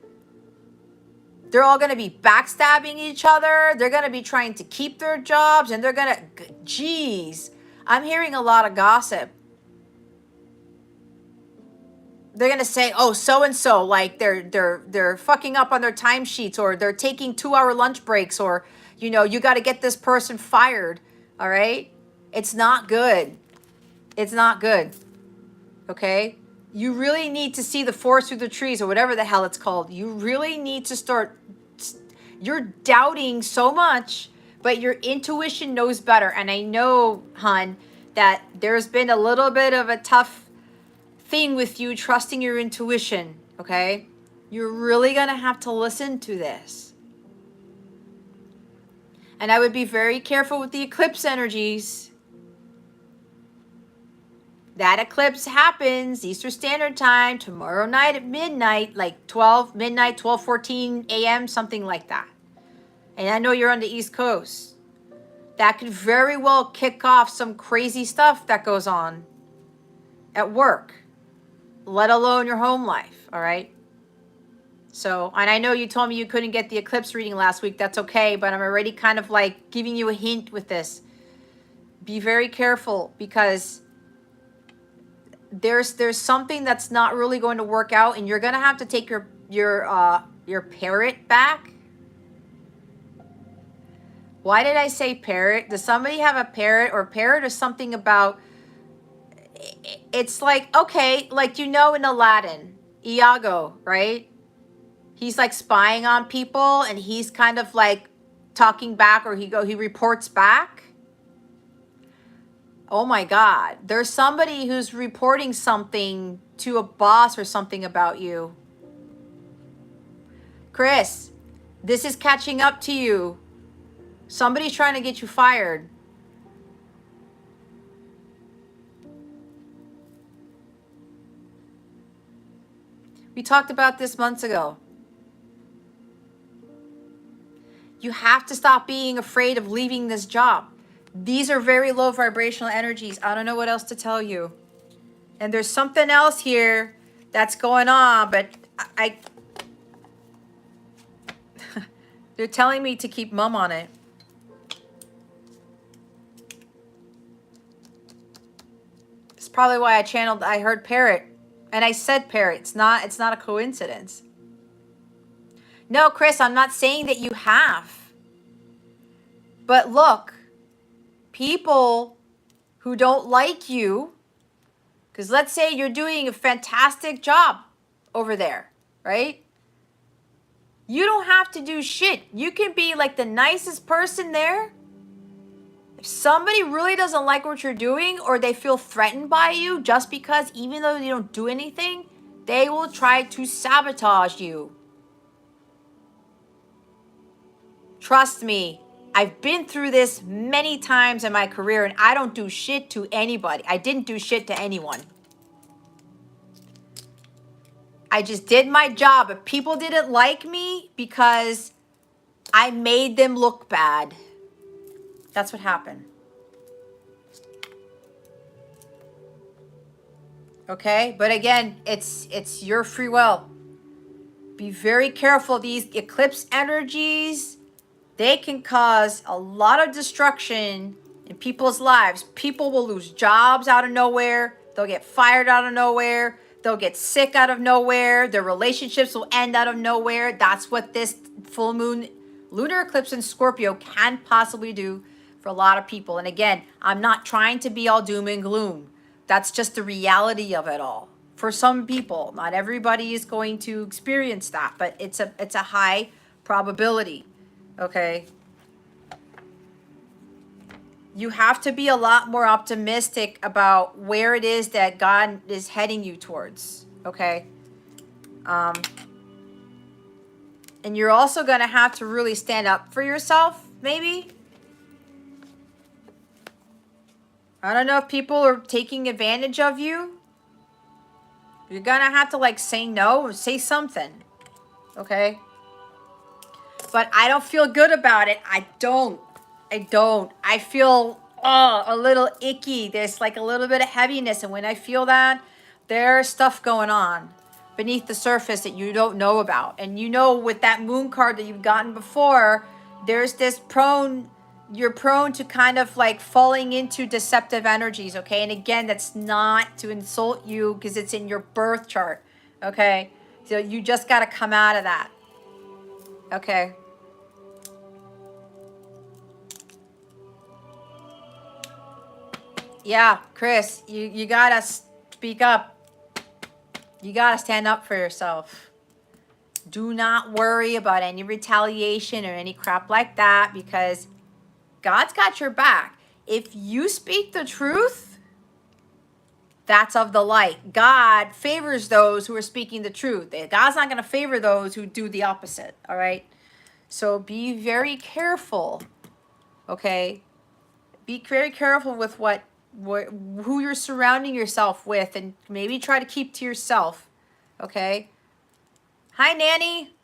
A: They're all going to be backstabbing each other. They're going to be trying to keep their jobs, and they're going to, geez, I'm hearing a lot of gossip. They're going to say, oh, so-and-so, like they're fucking up on their timesheets, or they're taking 2-hour lunch breaks, or, you know, you got to get this person fired. All right. It's not good. It's not good. Okay. You really need to see the forest through the trees, or whatever the hell it's called. You really need to start, you're doubting so much, but your intuition knows better. And I know, hon, that there's been a little bit of a tough thing with you trusting your intuition, okay? You're really going to have to listen to this. And I would be very careful with the eclipse energies. That eclipse happens Eastern Standard Time tomorrow night at midnight, like 12 midnight, 12:14 a.m., something like that. And I know you're on the East Coast. That could very well kick off some crazy stuff that goes on at work, let alone your home life, all right? So, and I know you told me you couldn't get the eclipse reading last week. That's okay, but I'm already kind of like giving you a hint with this. Be very careful, because there's something that's not really going to work out, and you're gonna have to take your parrot back. Why did I say parrot? Does somebody have a parrot? Or parrot is something about, it's like, okay, like, in Aladdin, Iago, right? He's like spying on people, and he's kind of like talking back, or he reports back. Oh my God, there's somebody who's reporting something to a boss or something about you. Chris, this is catching up to you. Somebody's trying to get you fired. We talked about this months ago. You have to stop being afraid of leaving this job. These are very low vibrational energies. I don't know what else to tell you. And there's something else here that's going on, but they're telling me to keep mum on it. It's probably why I heard parrot, and I said parrot. It's not a coincidence. No, Chris, I'm not saying that you have. But look, people who don't like you, because let's say you're doing a fantastic job over there, right? You don't have to do shit. You can be like the nicest person there. If somebody really doesn't like what you're doing, or they feel threatened by you, just because even though you don't do anything, they will try to sabotage you. Trust me, I've been through this many times in my career, and I don't do shit to anybody. I didn't do shit to anyone. I just did my job. But people didn't like me because I made them look bad. That's what happened. Okay? But again, it's your free will. Be very careful. These eclipse energies, they can cause a lot of destruction in people's lives. People will lose jobs out of nowhere. They'll get fired out of nowhere. They'll get sick out of nowhere. Their relationships will end out of nowhere. That's what this full moon lunar eclipse in Scorpio can possibly do for a lot of people. And again, I'm not trying to be all doom and gloom. That's just the reality of it all. For some people, not everybody is going to experience that, but it's a high probability. Okay. You have to be a lot more optimistic about where it is that God is heading you towards. Okay. And you're also going to have to really stand up for yourself, maybe. I don't know if people are taking advantage of you. You're going to have to like say no or say something. Okay. But I don't feel good about it. I don't. I feel a little icky. There's like a little bit of heaviness. And when I feel that, there's stuff going on beneath the surface that you don't know about. And with that moon card that you've gotten before, there's this you're prone to kind of like falling into deceptive energies. Okay. And again, that's not to insult you because it's in your birth chart. Okay. So you just got to come out of that. Okay. Yeah, Chris, you gotta speak up. You gotta stand up for yourself. Do not worry about any retaliation or any crap like that, because God's got your back. If you speak the truth, that's of the light. God favors those who are speaking the truth. God's not going to favor those who do the opposite, all right? So be very careful, okay? Be very careful with what who you're surrounding yourself with, and maybe try to keep to yourself. Okay. Hi, Nanny.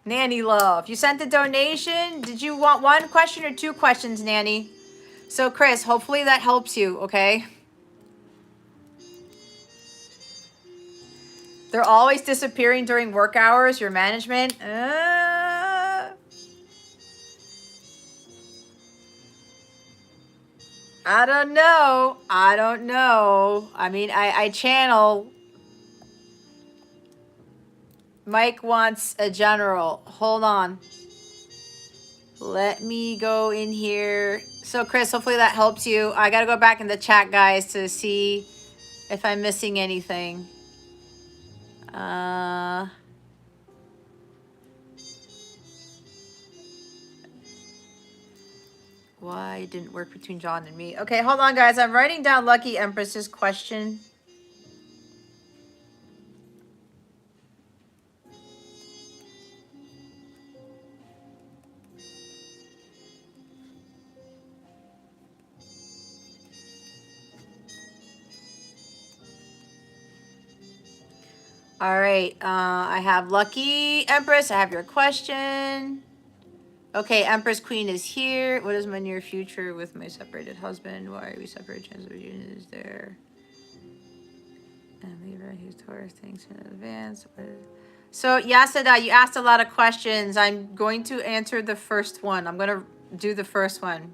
A: Nanny love. You sent the donation. Did you want one question or two questions, Nanny? So, Chris, hopefully that helps you, okay? They're always disappearing during work hours, your management. I don't know. I don't know. I mean, I channel. Mike wants a general. Hold on. Let me go in here. So, Chris, hopefully that helps you. I got to go back in the chat, guys, to see if I'm missing anything. Why it didn't work between John and me? Okay, hold on, guys. I'm writing down Lucky Empress's question. All right, I have Lucky Empress. I have your question. Okay, Empress Queen is here. What is my near future with my separated husband? Why are we separated? Chance of union is there? And Libra, he's Taurus. Thanks in advance. So, Yasada, you asked a lot of questions. I'm going to answer the first one. I'm going to do the first one.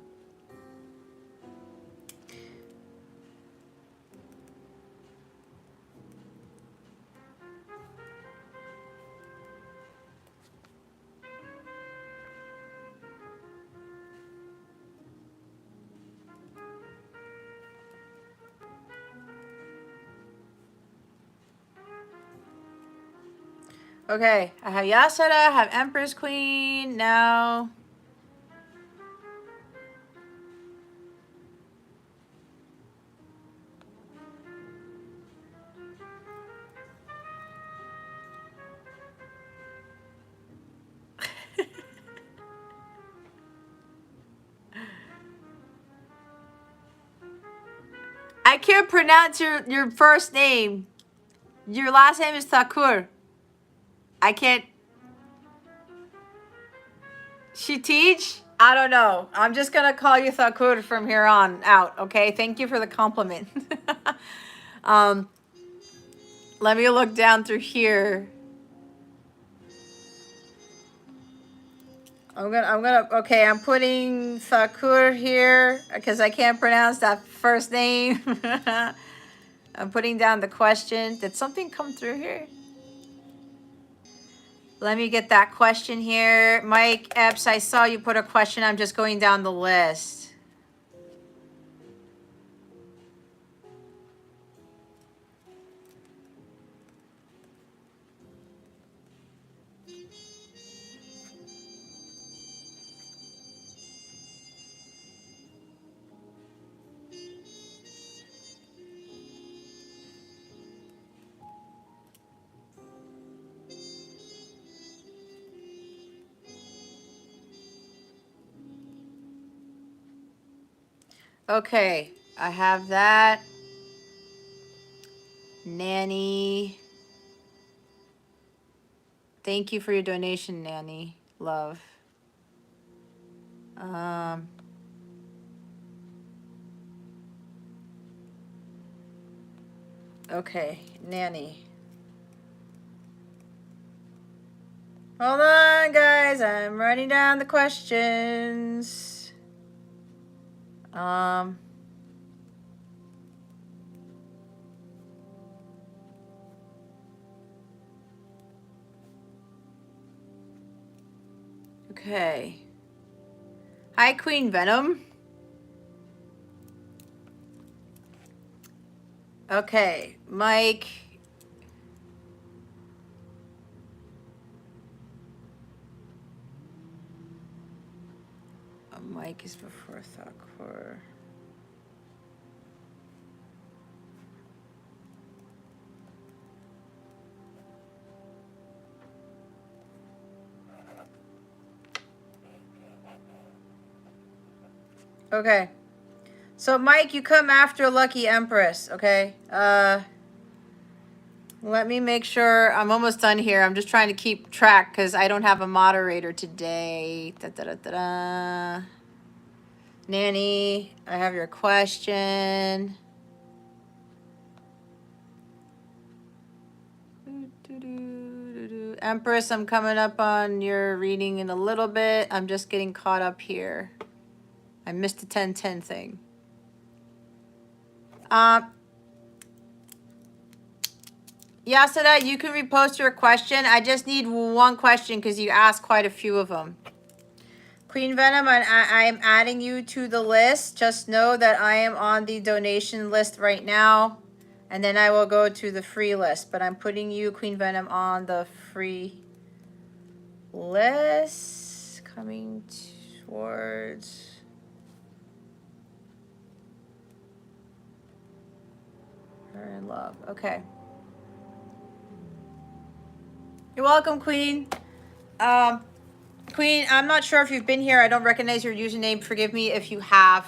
A: Okay, I have Yasada, I have Empress Queen. Now, I can't pronounce your first name. Your last name is Thakur. I can't. She teach? I don't know. I'm just going to call you Thakur from here on out, okay? Thank you for the compliment. Let me look down through here. Okay, I'm putting Thakur here because I can't pronounce that first name. I'm putting down the question. Did something come through here? Let me get that question here. Mike Epps, I saw you put a question. I'm just going down the list. Okay, I have that. Nanny. Thank you for your donation, Nanny. Love. Okay, Nanny. Hold on, guys. I'm writing down the questions. Okay. Hi, Queen Venom. Okay, Mike. Mike is before Thakur. Okay. So Mike, you come after Lucky Empress, okay? Let me make sure I'm almost done here. I'm just trying to keep track because I don't have a moderator today. Da, da, da, da, da. Nanny, I have your question. Empress, I'm coming up on your reading in a little bit. I'm just getting caught up here. I missed the 10-10 thing. Yasuda, you can repost your question. I just need one question because you asked quite a few of them. Queen Venom, I am adding you to the list. Just know that I am on the donation list right now. And then I will go to the free list. But I'm putting you, Queen Venom, on the free list. Coming towards... her in love. Okay. You're welcome, Queen. Queen, I'm not sure if you've been here. I don't recognize your username. Forgive me if you have.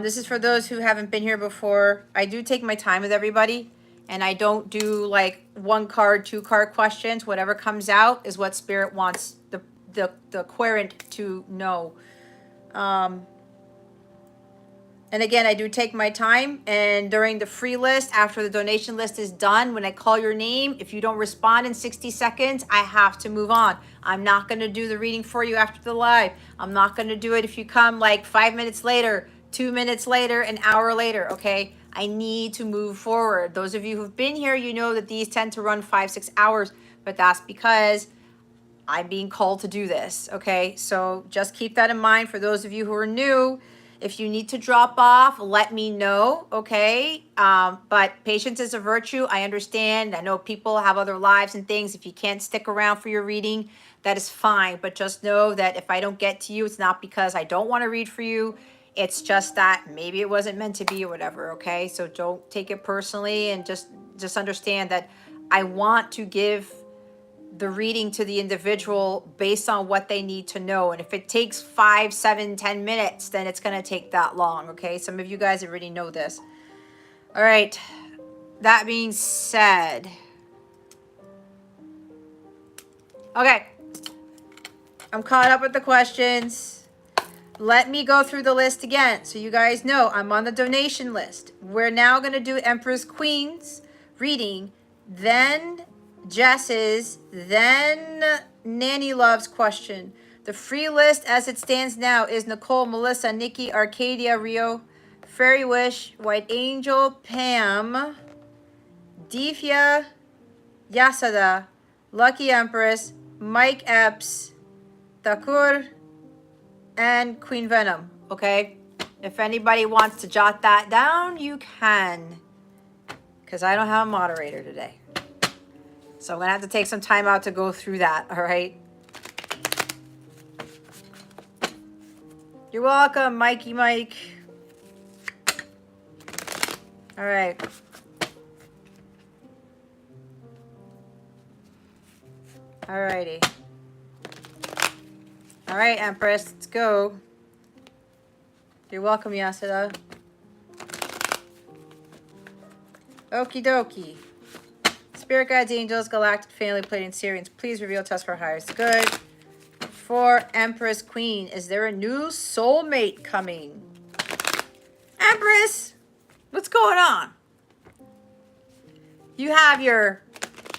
A: This is for those who haven't been here before. I do take my time with everybody, and I don't do like 1 card, 2 card questions. Whatever comes out is what Spirit wants the querent to know. And again, I do take my time, and during the free list, after the donation list is done, when I call your name, if you don't respond in 60 seconds, I have to move on. I'm not going to do the reading for you after the live. I'm not going to do it if you come like 5 minutes later, 2 minutes later, an hour later, okay? I need to move forward. Those of you who've been here, you know that these tend to run 5-6 hours, but that's because I'm being called to do this, okay? So just keep that in mind for those of you who are new. If you need to drop off, let me know, okay? But patience is a virtue. I understand. I know people have other lives and things. If you can't stick around for your reading, that is fine. But just know that if I don't get to you, it's not because I don't want to read for you. It's just that maybe it wasn't meant to be or whatever, okay? So don't take it personally, and just understand that I want to give the reading to the individual based on what they need to know. And if it takes 5, 7, 10 minutes, then it's going to take that long. Okay. Some of you guys already know this. All right. That being said, okay, I'm caught up with the questions. Let me go through the list again. So you guys know I'm on the donation list. We're now going to do Empress Queen's reading, then Jess's, then Nanny Love's question. The free list as it stands now is Nicole, Melissa, Nikki, Arcadia, Rio, Fairy Wish, White Angel, Pam, Divya, Yasada, Lucky Empress, Mike Epps, Thakur, and Queen Venom, okay? If anybody wants to jot that down, you can, because I don't have a moderator today. So I'm going to have to take some time out to go through that, all right? You're welcome, Mikey Mike. All right. All righty. All right, Empress, let's go. You're welcome, Yasuda. Okie dokie. Spirit guides, angels, galactic family, plating Syrians, please reveal to us for highest good. For Empress Queen, is there a new soulmate coming? Empress, what's going on? You have your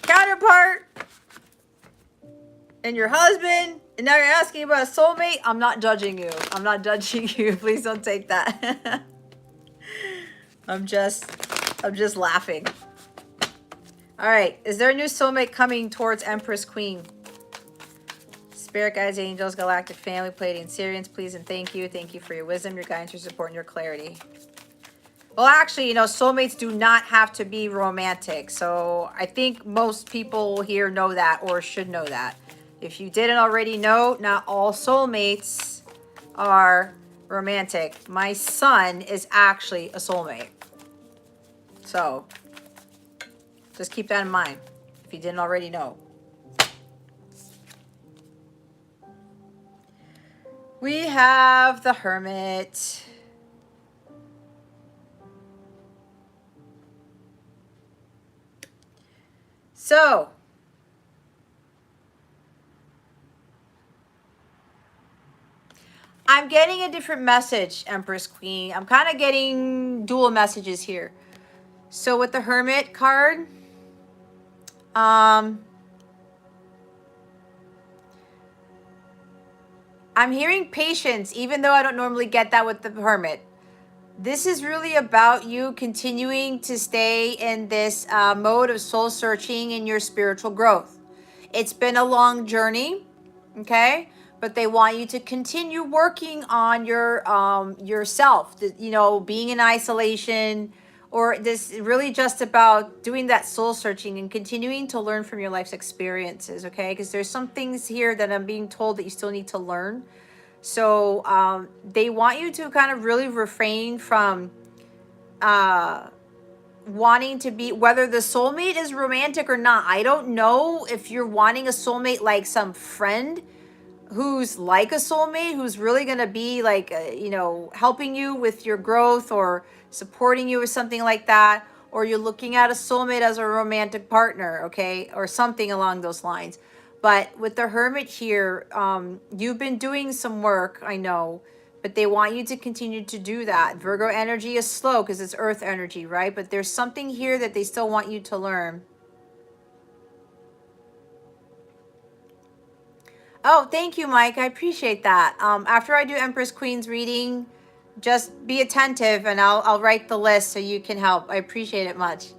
A: counterpart and your husband, and now you're asking about a soulmate? I'm not judging you. I'm not judging you. Please don't take that. I'm just laughing. All right, is there a new soulmate coming towards Empress Queen? Spirit guides, angels, galactic family, Pleiadian Syrians, please and thank you. Thank you for your wisdom, your guidance, your support, and your clarity. Well, actually, you know, soulmates do not have to be romantic. So I think most people here know that, or should know that. If you didn't already know, not all soulmates are romantic. My son is actually a soulmate. So just keep that in mind if you didn't already know. We have the Hermit. So, I'm getting a different message, Empress Queen. I'm kind of getting dual messages here. So with the Hermit card, I'm hearing patience, even though I don't normally get that with the Hermit. This is really about you continuing to stay in this mode of soul searching in your spiritual growth. It's been a long journey, okay? But they want you to continue working on your yourself, you know, being in isolation, or this really just about doing that soul searching and continuing to learn from your life's experiences, okay? Because there's some things here that I'm being told that you still need to learn. So they want you to kind of really refrain from wanting to be, whether the soulmate is romantic or not. I don't know if you're wanting a soulmate like some friend who's like a soulmate, who's really going to be like, you know, helping you with your growth or supporting you with something like that. Or you're looking at a soulmate as a romantic partner, okay? Or something along those lines. But with the Hermit here, you've been doing some work, I know, but they want you to continue to do that. Virgo energy is slow because it's earth energy, right? But there's something here that they still want you to learn. Oh, thank you, Mike. I appreciate that. After I do Empress Queen's reading, just be attentive and I'll write the list so you can help. I appreciate it much.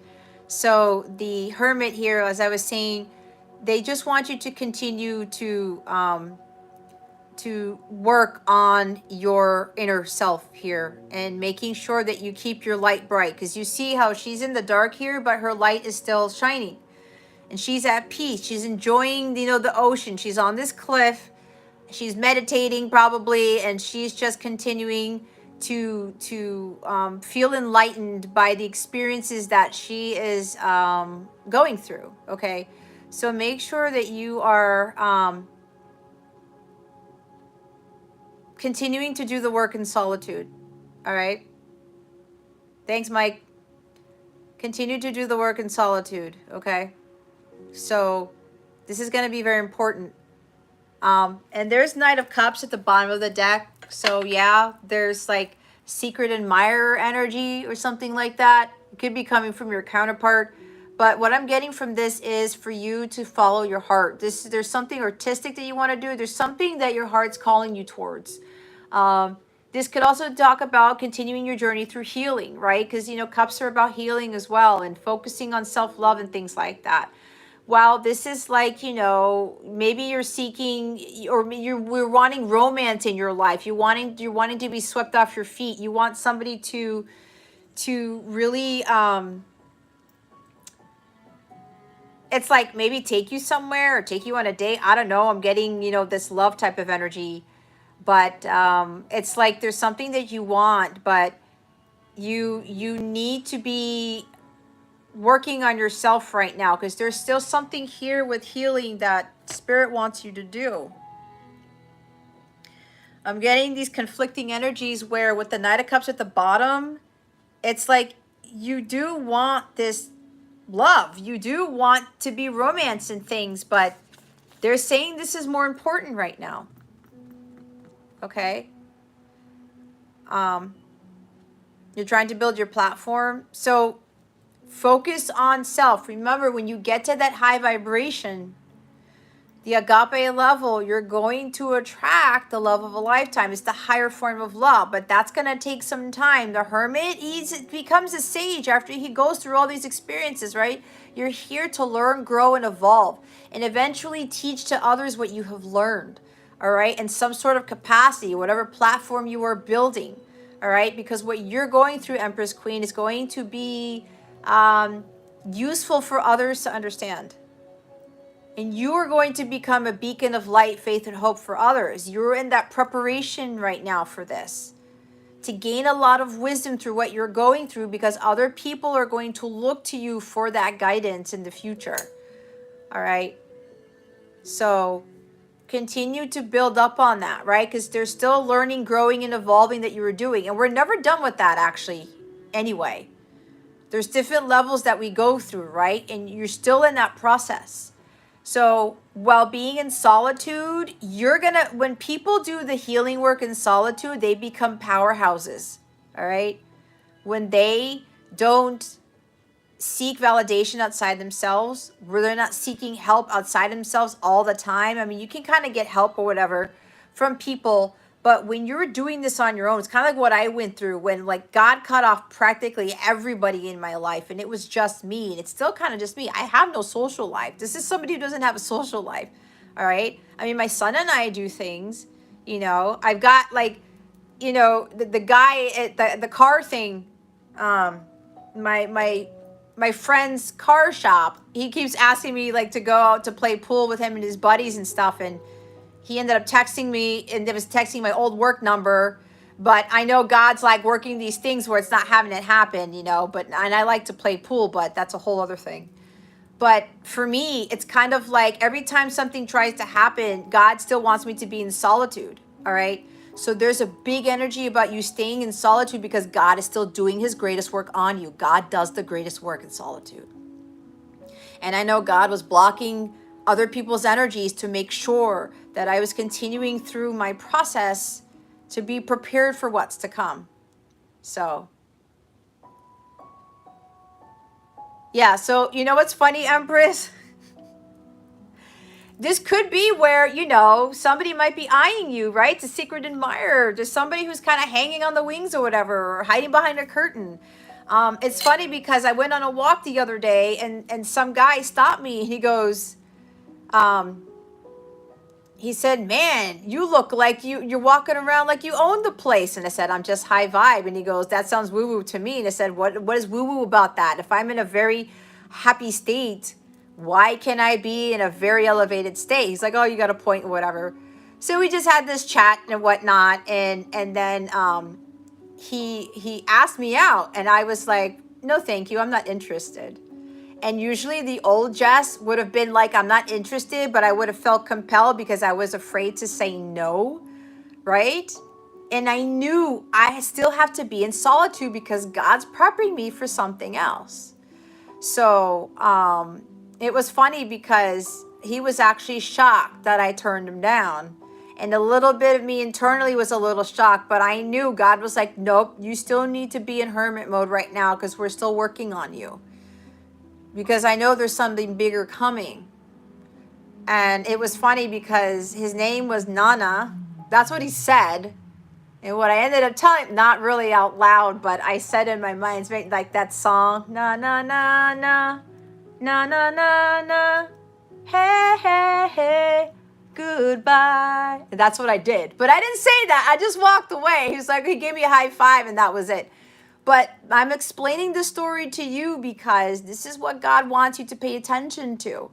A: So the Hermit here, as I was saying, they just want you to continue to work on your inner self here and making sure that you keep your light bright, because you see how she's in the dark here, but her light is still shining and she's at peace. She's enjoying, you know, the ocean. She's on this cliff. She's meditating probably, and she's just continuing to feel enlightened by the experiences that she is going through. Okay, so make sure that you are continuing to do the work in solitude. All right. Thanks, Mike. Continue to do the work in solitude. Okay. So this is going to be very important. And there's Knight of Cups at the bottom of the deck. So yeah, there's like secret admirer energy or something like that. It could be coming from your counterpart. But what I'm getting from this is for you to follow your heart. There's something artistic that you want to do. There's something that your heart's calling you towards. This could also talk about continuing your journey through healing, right? Because, you know, cups are about healing as well and focusing on self-love and things like that. While this is like, you know, maybe you're seeking, or we're wanting romance in your life. You're wanting to be swept off your feet. You want somebody to really it's like maybe take you somewhere or take you on a date. I don't know. I'm getting, you know, this love type of energy. But it's like there's something that you want, but you need to be working on yourself right now, because there's still something here with healing that Spirit wants you to do. I'm getting these conflicting energies where with the Knight of Cups at the bottom, it's like you do want this love. You do want to be romance and things, but they're saying this is more important right now. Okay? You're trying to build your platform. So focus on self. Remember, when you get to that high vibration, the agape level, you're going to attract the love of a lifetime. It's the higher form of love, but that's going to take some time. The Hermit, he becomes a sage after he goes through all these experiences, right? You're here to learn, grow, and evolve, and eventually teach to others what you have learned, all right? In some sort of capacity, whatever platform you are building, all right? Because what you're going through, Empress Queen, is going to be useful for others to understand. And you are going to become a beacon of light, faith, and hope for others. You're in that preparation right now for this, to gain a lot of wisdom through what you're going through, because other people are going to look to you for that guidance in the future. All right. So continue to build up on that, right? Because there's still learning, growing, and evolving that you were doing. And we're never done with that, actually, anyway. There's different levels that we go through, right? And you're still in that process. So while being in solitude, when people do the healing work in solitude, they become powerhouses, all right? When they don't seek validation outside themselves, where they're not seeking help outside themselves all the time. I mean, you can kind of get help or whatever from people, but when you're doing this on your own, it's kind of like what I went through when like God cut off practically everybody in my life and it was just me, and it's still kind of just me. I have no social life. This is somebody who doesn't have a social life. All right. I mean, my son and I do things, I've got like, the guy at the car thing, my friend's car shop, he keeps asking me like to go out to play pool with him and his buddies and stuff, and he ended up texting me, and it was texting my old work number, but I know God's like working these things where it's not having it happen, and I like to play pool, but that's a whole other thing. But for me, it's kind of like every time something tries to happen, God still wants me to be in solitude, all right? So there's a big energy about you staying in solitude because God is still doing his greatest work on you. God does the greatest work in solitude. And I know God was blocking other people's energies to make sure that I was continuing through my process to be prepared for what's to come. So, yeah, so you know what's funny, Empress? This could be where, somebody might be eyeing you, right? It's a secret admirer. There's somebody who's kind of hanging on the wings or whatever, or hiding behind a curtain. It's funny because I went on a walk the other day and some guy stopped me. He goes, he said, man, you look like you're walking around like you own the place. And I said, I'm just high vibe. And he goes, that sounds woo-woo to me. And I said, what is woo-woo about that? If I'm in a very happy state, why can I be in a very elevated state? He's like, oh, you got a point or whatever. So we just had this chat and whatnot. And then he asked me out. And I was like, no, thank you. I'm not interested. And usually the old Jess would have been like, I'm not interested, but I would have felt compelled because I was afraid to say no, right? And I knew I still have to be in solitude because God's prepping me for something else. So it was funny because he was actually shocked that I turned him down. And a little bit of me internally was a little shocked, but I knew God was like, nope, you still need to be in hermit mode right now because we're still working on you. Because I know there's something bigger coming. And it was funny because his name was Nana. That's what he said. And what I ended up telling him, not really out loud, but I said in my mind, it's like that song, na na na na, na na na na, hey hey hey, goodbye. And that's what I did. But I didn't say that. I just walked away. He was like, he gave me a high five and that was it. But I'm explaining the story to you because this is what God wants you to pay attention to.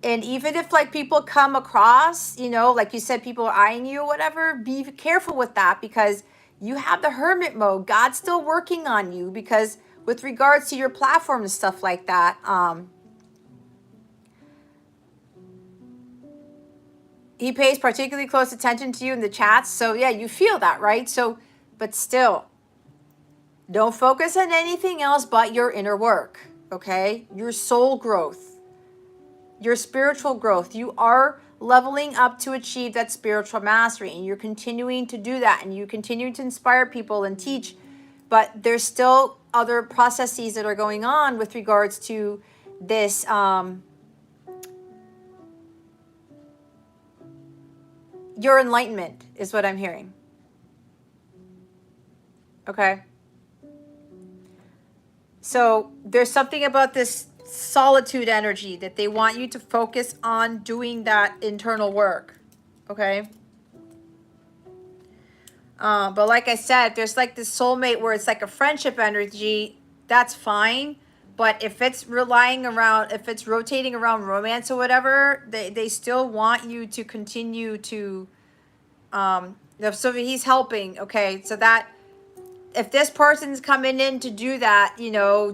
A: And even if like people come across, like you said, people are eyeing you or whatever, be careful with that because you have the hermit mode. God's still working on you because with regards to your platform and stuff like that, he pays particularly close attention to you in the chats. So yeah, you feel that, right? So, but still, don't focus on anything else but your inner work, okay? Your soul growth, your spiritual growth. You are leveling up to achieve that spiritual mastery, and you're continuing to do that, and you continue to inspire people and teach, but there's still other processes that are going on with regards to this your enlightenment is what I'm hearing. Okay? So there's something about this solitude energy that they want you to focus on doing that internal work. Okay? But like I said, there's like this soulmate where it's like a friendship energy. That's fine. But if it's if it's rotating around romance or whatever, they still want you to continue to, so he's helping. Okay. So that, if this person's coming in to do that,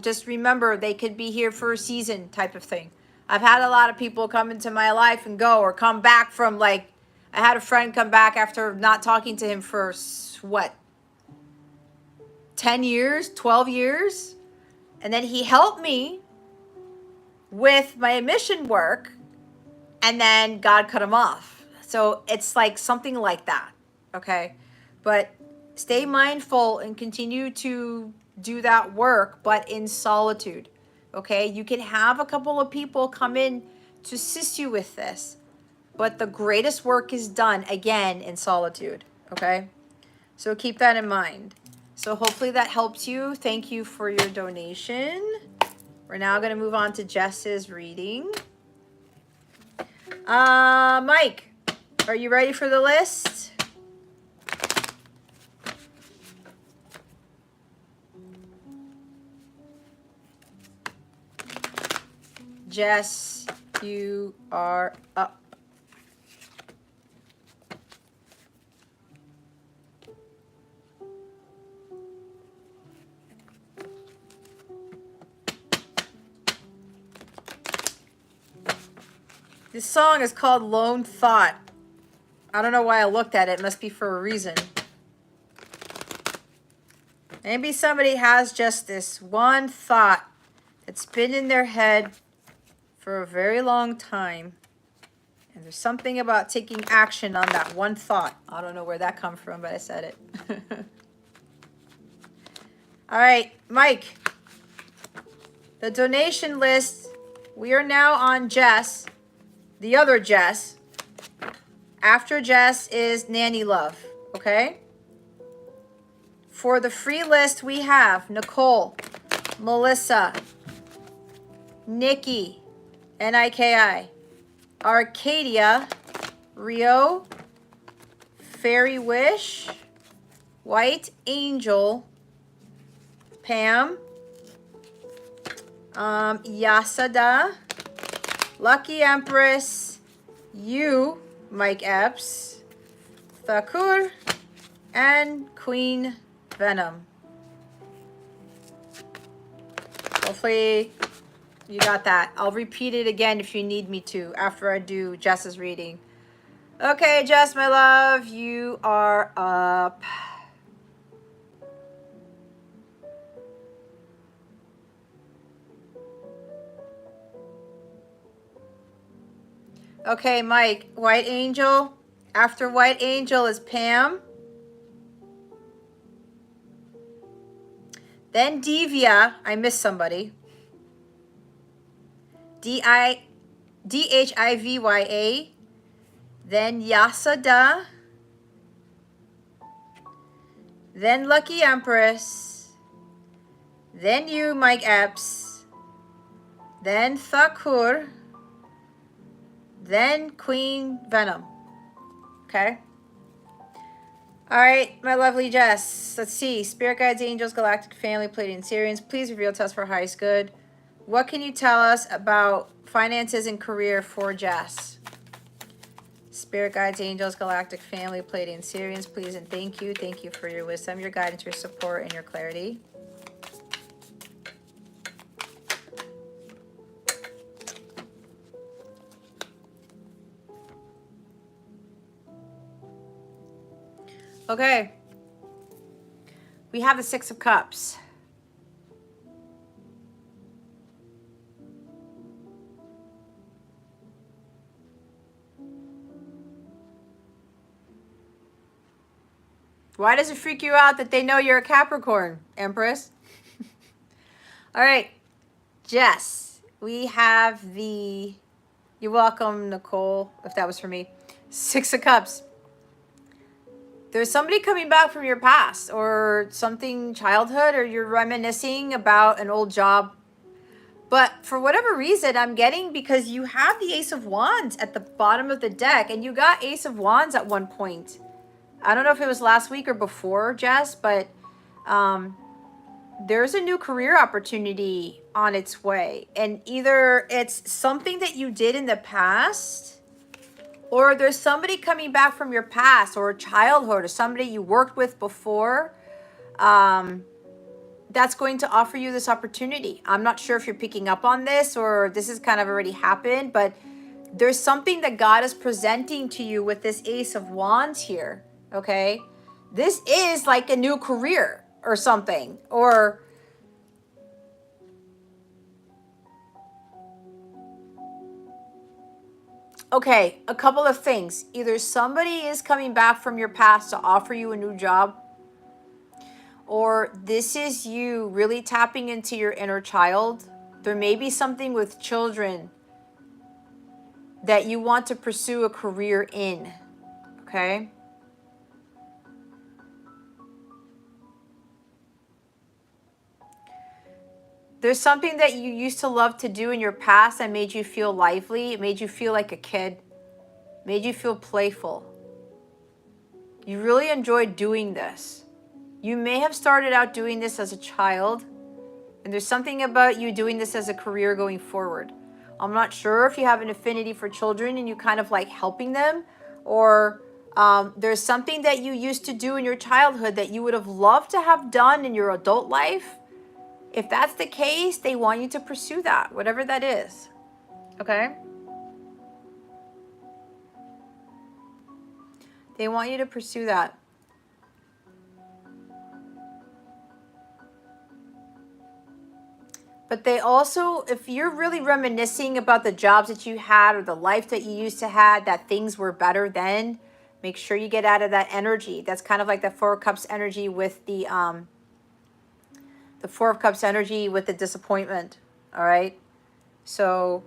A: just remember they could be here for a season type of thing. I've had a lot of people come into my life and go, or come back from I had a friend come back after not talking to him for 10 years, 12 years. And then he helped me with my mission work, and then God cut him off. So it's like something like that, okay? But stay mindful and continue to do that work, but in solitude, okay? You can have a couple of people come in to assist you with this, but the greatest work is done, again, in solitude, okay? So keep that in mind. So hopefully that helps you. Thank you for your donation. We're now going to move on to Jess's reading. Mike, are you ready for the list? Jess, you are up. This song is called Lone Thought. I don't know why I looked at it. It must be for a reason. Maybe somebody has just this one thought that's been in their head for a very long time. And there's something about taking action on that one thought. I don't know where that comes from, but I said it. All right, Mike. The donation list. We are now on Jess. The other Jess. After Jess is Nanny Love, okay? For the free list, we have Nicole, Melissa, Nikki, N-I-K-I, Arcadia, Rio, Fairy Wish, White Angel, Pam, Yasada, Lucky Empress, you, Mike Epps, Thakur, and Queen Venom. Hopefully you got that. I'll repeat it again if you need me to after I do Jess's reading. Okay, Jess, my love, you are up. Okay, Mike, White Angel. After White Angel is Pam. Then Divya. I missed somebody. D-H-I-V-Y-A. Then Yasada. Then Lucky Empress. Then you, Mike Epps. Then Thakur. Then Queen Venom. Okay. All right, my lovely Jess. Let's see. Spirit guides, angels, galactic family, Pleiadian Syrians. Please reveal to us for highest good. What can you tell us about finances and career for Jess? Spirit guides, angels, galactic family, Pleiadian Syrians. Please and thank you. Thank you for your wisdom, your guidance, your support, and your clarity. Okay, we have the Six of Cups. Why does it freak you out that they know you're a Capricorn, Empress? All right, Jess, we have the, you're welcome, Nicole, if that was for me, Six of Cups. There's somebody coming back from your past or something childhood, or you're reminiscing about an old job. But for whatever reason, I'm getting, because you have the Ace of Wands at the bottom of the deck, and you got Ace of Wands at one point. I don't know if it was last week or before, Jess, but there's a new career opportunity on its way. And either it's something that you did in the past, or there's somebody coming back from your past or childhood, or somebody you worked with before, that's going to offer you this opportunity. I'm not sure if you're picking up on this or this has kind of already happened, but there's something that God is presenting to you with this Ace of Wands here, okay? This is like a new career or something, or okay, a couple of things. Either somebody is coming back from your past to offer you a new job, or this is you really tapping into your inner child. There may be something with children that you want to pursue a career in, okay? There's something that you used to love to do in your past that made you feel lively. It made you feel like a kid. Made you feel playful. You really enjoyed doing this. You may have started out doing this as a child, and there's something about you doing this as a career going forward. I'm not sure if you have an affinity for children and you kind of like helping them, or there's something that you used to do in your childhood that you would have loved to have done in your adult life. If that's the case, they want you to pursue that, whatever that is. Okay? They want you to pursue that. But they also, if you're really reminiscing about the jobs that you had or the life that you used to have, that things were better then, make sure you get out of that energy. That's kind of like the Four of Cups energy with the Four of Cups energy with the disappointment. All right? So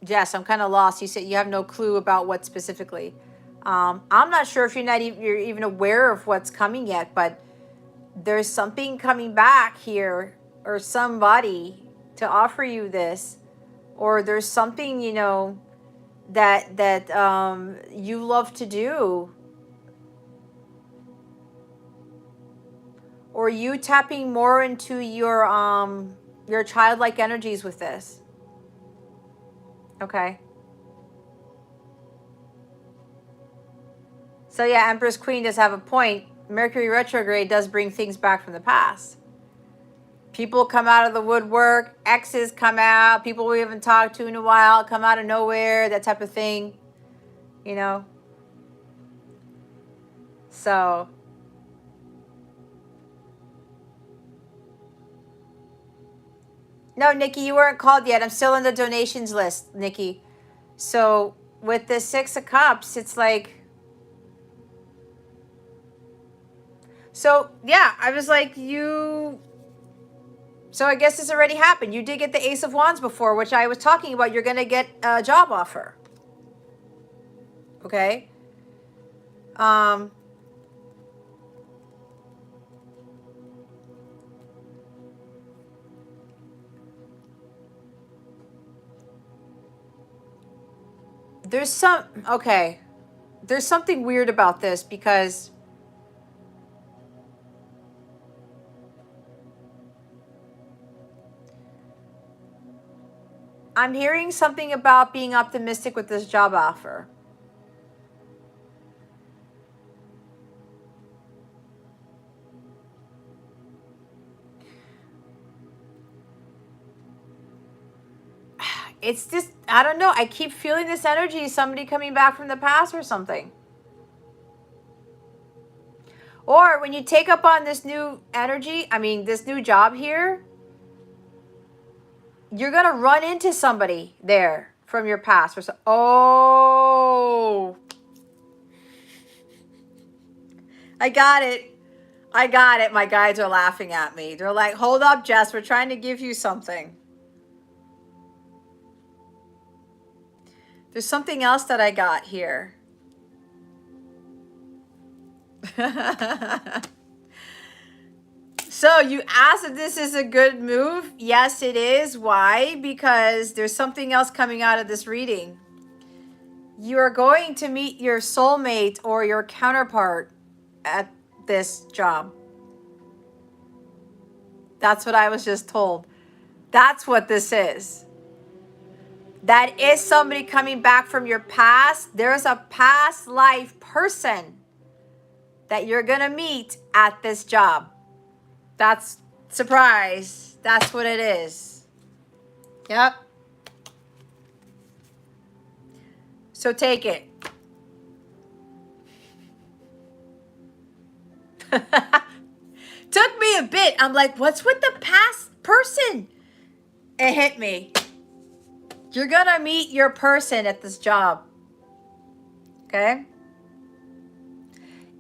A: Jess, I'm kind of lost. You said you have no clue about what specifically. I'm not sure if you're even aware of what's coming yet, but there's something coming back here, or somebody to offer you this, or there's something, you know, that you love to do, or you tapping more into your childlike energies with this. Okay. So yeah, Empress Queen does have a point. Mercury retrograde does bring things back from the past. People come out of the woodwork, exes come out, people we haven't talked to in a while come out of nowhere, that type of thing, you know. So no, Nikki, you weren't called yet. I'm still on the donations list, Nikki. So with the Six of Cups, it's like, so yeah, I was like, you, so I guess this already happened. You did get the Ace of Wands before, which I was talking about. You're going to get a job offer. Okay. There's something weird about this, because I'm hearing something about being optimistic with this job offer. It's just, I don't know. I keep feeling this energy. Somebody coming back from the past or something. Or when you take up on this new energy, I mean, this new job here, you're going to run into somebody there from your past. Or so. Oh, I got it. I got it. My guides are laughing at me. They're like, hold up, Jess. We're trying to give you something. There's something else that I got here. So you asked if this is a good move. Yes, it is. Why? Because there's something else coming out of this reading. You are going to meet your soulmate or your counterpart at this job. That's what I was just told. That's what this is. That is somebody coming back from your past. There's a past life person that you're going to meet at this job. That's surprise. That's what it is. Yep. So take it. Took me a bit. I'm like, what's with the past person. It hit me. You're gonna meet your person at this job. Okay?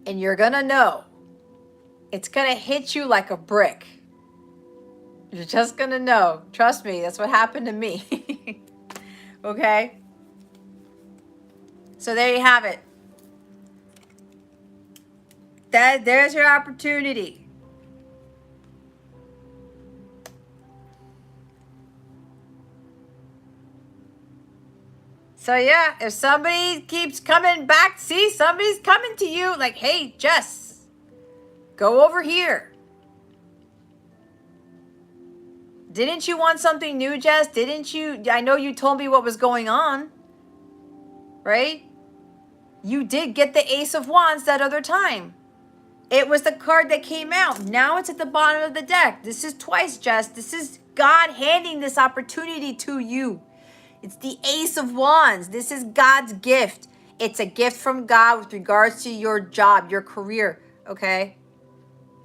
A: And you're gonna know. It's gonna hit you like a brick. You're just gonna know. Trust me, that's what happened to me. Okay? So there you have it. There's your opportunity. So yeah, if somebody keeps coming back, see, somebody's coming to you like, hey, Jess, go over here. Didn't you want something new, Jess? Didn't you? I know you told me what was going on, right? You did get the Ace of Wands that other time. It was the card that came out. Now it's at the bottom of the deck. This is twice, Jess. This is God handing this opportunity to you. It's the Ace of Wands. This is God's gift. It's a gift from God with regards to your job, your career, okay?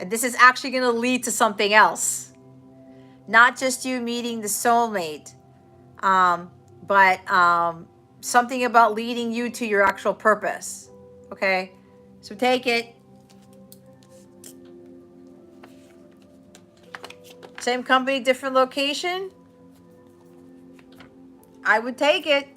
A: And this is actually going to lead to something else. Not just you meeting the soulmate, but something about leading you to your actual purpose, okay? So take it. Same company, different location. I would take it.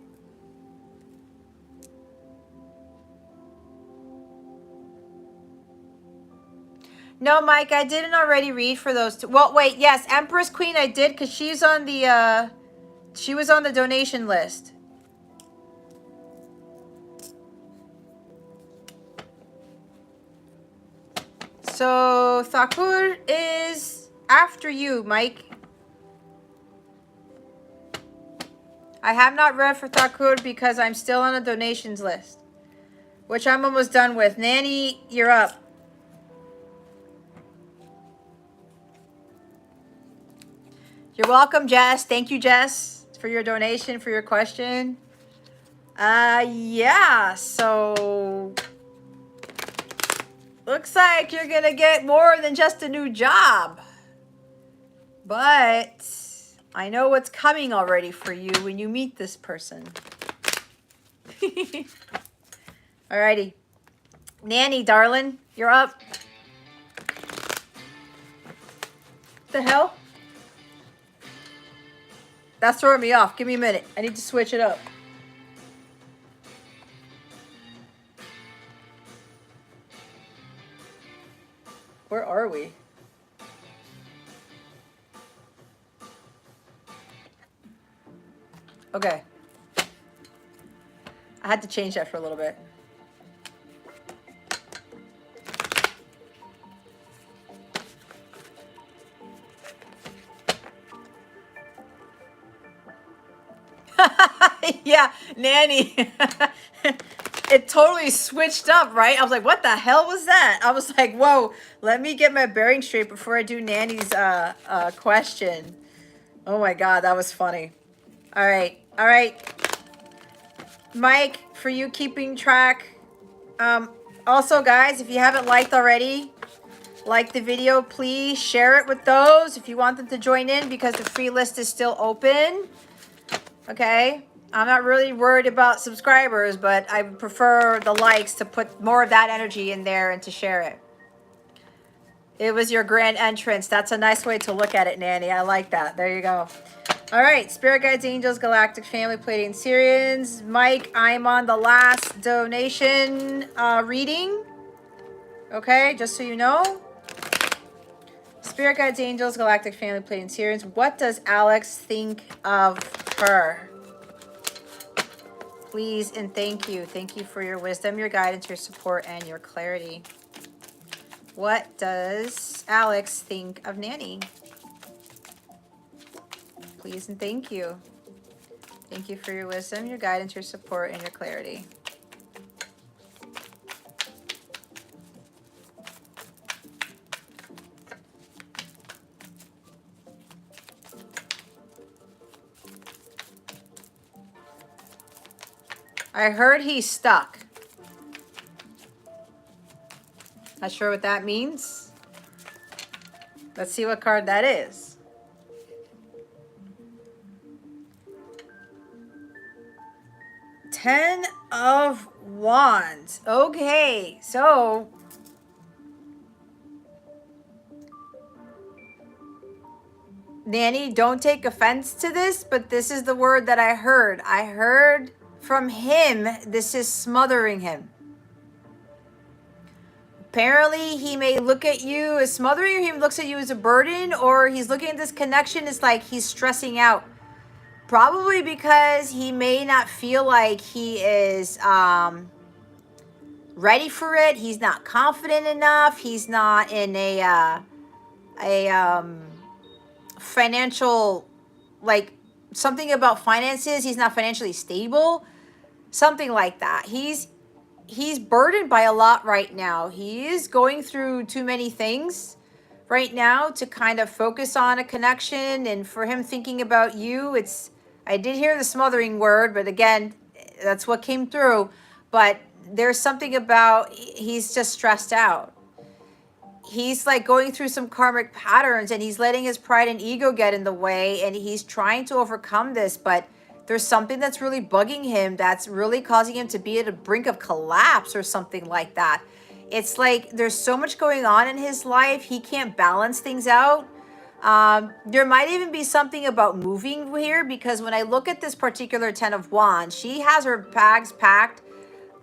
A: No, Mike, I didn't already read for those two. Well, wait, yes, Empress Queen I did because she's on the, she was on the donation list. So Thakur is after you, Mike. I have not read for Thakur because I'm still on a donations list, which I'm almost done with. Nanny, you're up. You're welcome, Jess. Thank you, Jess, for your donation, for your question. Yeah, so looks like you're gonna get more than just a new job. But I know what's coming already for you when you meet this person. Alrighty. Nanny, darling, you're up. The hell? That's throwing me off. Give me a minute. I need to switch it up. Where are we? Okay. I had to change that for a little bit. Yeah, Nanny. It totally switched up, right? I was like, what the hell was that? I was like, whoa, let me get my bearing straight before I do Nanny's question. Oh my God, that was funny. All right. All right. Mike, for you keeping track. Also, guys, if you haven't liked already, like the video, please share it with those if you want them to join in because the free list is still open. Okay? I'm not really worried about subscribers, but I prefer the likes to put more of that energy in there and to share it. It was your grand entrance. That's a nice way to look at it, Nanny. I like that. There you go. All right. Spirit Guides, Angels, Galactic Family, Pleiadian Syrians. Mike, I'm on the last donation reading. Okay? Just so you know. Spirit Guides, Angels, Galactic Family, Pleiadian Syrians. What does Alex think of her? Please and thank you. Thank you for your wisdom, your guidance, your support, and your clarity. What does Alex think of Nanny? Please and thank you. Thank you for your wisdom, your guidance, your support, and your clarity. I heard he's stuck. Not sure what that means. Let's see what card that is. 10 of Wands. Okay, so Nanny, don't take offense to this, but this is the word that I heard. I heard from him, this is smothering him. Apparently, he may look at you as smothering, or he looks at you as a burden, or he's looking at this connection as like he's stressing out. Probably because he may not feel like he is ready for it. He's not confident enough. He's not in a financial, like something about finances. He's not financially stable. Something like that. He's burdened by a lot right now. He is going through too many things right now to kind of focus on a connection. And for him thinking about you, I did hear the smothering word, but again, that's what came through. But there's something about he's just stressed out. He's like going through some karmic patterns, and he's letting his pride and ego get in the way, and he's trying to overcome this, but there's something that's really bugging him, that's really causing him to be at a brink of collapse or something like that. It's like there's so much going on in his life, he can't balance things out. There might even be something about moving here, because when I look at this particular 10 of Wands, she has her bags packed,